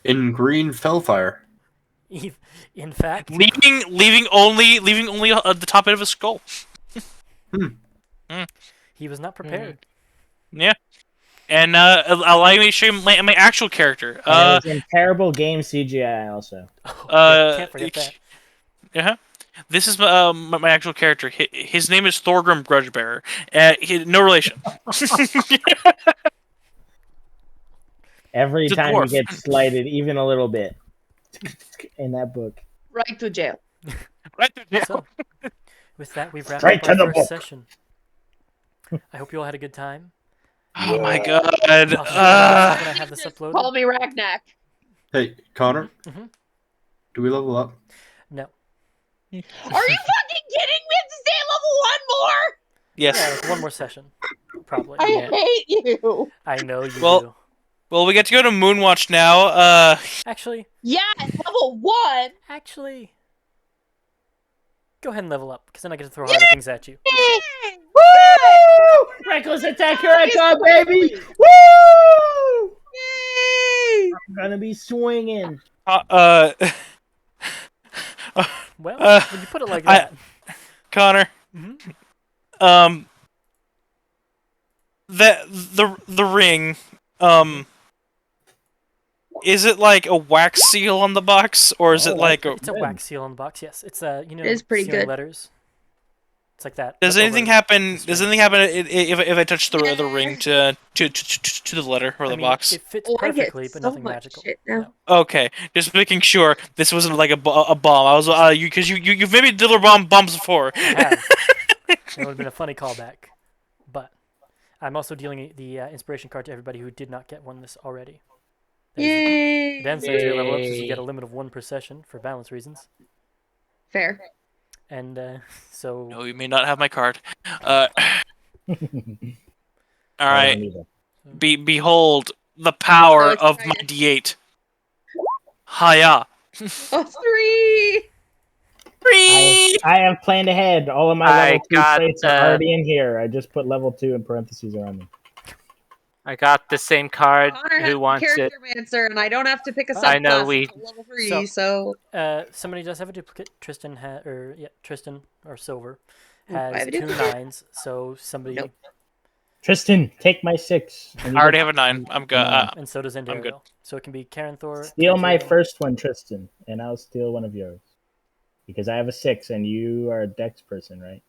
S5: In green fellfire.
S4: In fact,
S1: leaving only the top end of his skull.
S4: he was not prepared.
S1: Yeah, and allow me to show you my actual character.
S2: And it's in terrible game CGI also.
S4: Can't forget that.
S1: Yeah. This is my actual character. His name is Thorgrim Grudgebearer. No relation.
S2: Every
S1: It's a
S2: time
S1: dwarf.
S2: you get slighted, even a little bit, in that book.
S3: Right to jail.
S1: Right there.
S4: So, with that, we've wrapped
S2: Straight
S4: up
S2: to
S4: our
S2: the
S4: first
S2: book.
S4: session. I hope you all had a good time.
S1: Oh my god.
S4: I'll show you guys when I have this
S3: Just
S4: uploaded.
S3: call me Ragnak.
S5: Hey, Connor.
S4: Mhm.
S5: Do we level up?
S4: No.
S3: Are you fucking kidding me? It's stay level 1 more?
S1: Yes.
S4: Yeah, like one more session, probably.
S3: I
S7: Yeah.
S3: hate you.
S4: I know you
S1: Well-
S4: do.
S1: Well, we get to go to Moonwatch now.
S4: Actually,
S3: Yeah, level 1.
S4: go ahead and level up, because then I get to throw harder things at you.
S2: Woo! Reckless attack, here I come, baby! Woo!
S3: Yay!
S2: I'm gonna be swinging.
S1: uh,
S4: Well,
S1: Uh,
S4: when you put it like
S1: I-
S4: that.
S1: Connor,
S4: Mhm.
S1: the ring, is it like a wax seal on the box, or is
S2: Oh,
S1: it like
S2: that's
S1: a,
S4: It's a
S2: good.
S4: wax seal on the box, yes. It's
S3: It is pretty
S4: sealing
S3: good.
S4: letters. It's like that.
S1: does
S4: but
S1: anything
S4: over
S1: happen?
S4: the
S1: Does
S4: string.
S1: anything happen if I touch the ring to the letter or
S4: I
S1: the
S4: mean,
S1: box?
S4: it fits
S3: Oh, I get
S4: perfectly, but
S3: so
S4: nothing
S3: much
S4: magical.
S3: shit now.
S4: No.
S1: Okay, just making sure this wasn't like a bomb. I was because you've maybe delivered bombs before.
S4: I have. It would have been a funny callback. But I'm also dealing the inspiration card to everybody who did not get one this already.
S3: Yay!
S4: It ends after your level up, since you get a limit of 1 per session for balance reasons.
S3: Fair.
S4: And so
S1: No, you may not have my card.
S2: I
S1: All right.
S2: don't either.
S1: Behold the power
S3: So
S1: of my
S3: excited.
S1: D8. Hiya.
S3: Oh, 3!
S2: I have planned ahead. All of my
S7: I
S2: level 2
S7: got,
S2: traits are already in here. I just put level 2 in parentheses around them.
S7: I got the same card.
S3: Connor has
S7: Who
S3: the
S7: wants it?
S3: character mancer, and I don't have to pick a
S4: I
S7: know
S3: subclass
S7: we-
S3: until level 3, so...
S4: somebody does have a duplicate. Tristan or Silver
S3: I
S4: has
S3: have a
S4: 2
S3: duplicate.
S4: 9s. So somebody
S3: Nope.
S2: Tristan, take my 6. And you
S1: I already
S2: get-
S1: have a 9. I'm good.
S4: and so does
S1: I'm good.
S4: Endariel. So it can be Karen Thor.
S2: Steal my
S4: Katia.
S2: first one, Tristan, and I'll steal one of yours. Because I have a 6, and you are a Dex person, right?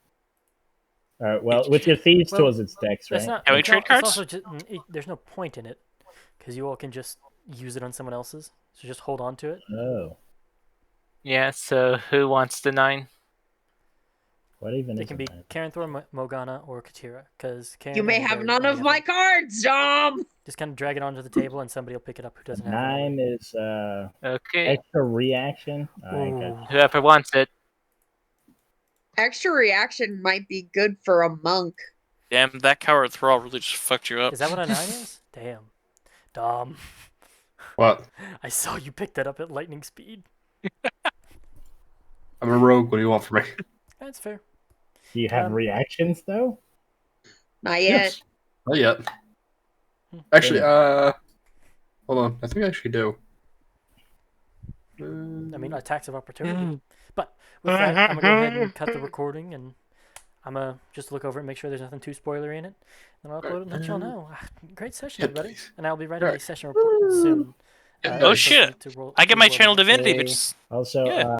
S2: Well, with your Thieves'
S4: Well,
S2: Tools, it's Dex,
S4: That's
S2: right?
S4: not.
S1: Have we
S4: It's,
S1: trade
S4: it's
S1: cards?
S4: also just there's no point in it, because you all can just use it on someone else's. So just hold on to it.
S2: Oh.
S7: Yeah, so who wants the 9?
S2: What even
S4: It
S2: is
S4: can
S2: a
S4: be
S2: knife?
S4: Karen Thor, Mogana, or Katira. Because
S3: You may have none of my cards, Dom!
S4: Just kind of drag it onto the table, and somebody will pick it up who doesn't have it.
S2: 9 is
S7: Okay.
S2: extra reaction. I got
S4: Ooh.
S7: Whoever wants it.
S3: Extra reaction might be good for a monk.
S1: Damn, that coward thrall really just fucked you up.
S4: Is that what a 9 is? Damn. Dom.
S5: What?
S4: I saw you pick that up at lightning speed.
S5: I'm a rogue. What do you want from me?
S4: That's fair.
S2: Do you have reactions though?
S3: Not yet.
S5: Not yet. Actually, hold on. I think I actually do.
S4: I mean, attacks of opportunity. But with that, I'm going to go ahead and cut the recording, and I'm going to just look over it and make sure there's nothing too spoilery in it. Then I'll upload it and let y'all know. Great session,
S5: Hit
S4: everybody.
S5: please.
S4: And I'll be writing a
S5: Alright.
S4: session report soon.
S1: Oh,
S4: just
S1: shit.
S4: to roll-
S1: I get
S4: to
S1: my
S4: roll
S1: channel
S4: over.
S1: divinity,
S2: Okay.
S1: bitch.
S2: Also,
S1: Yeah.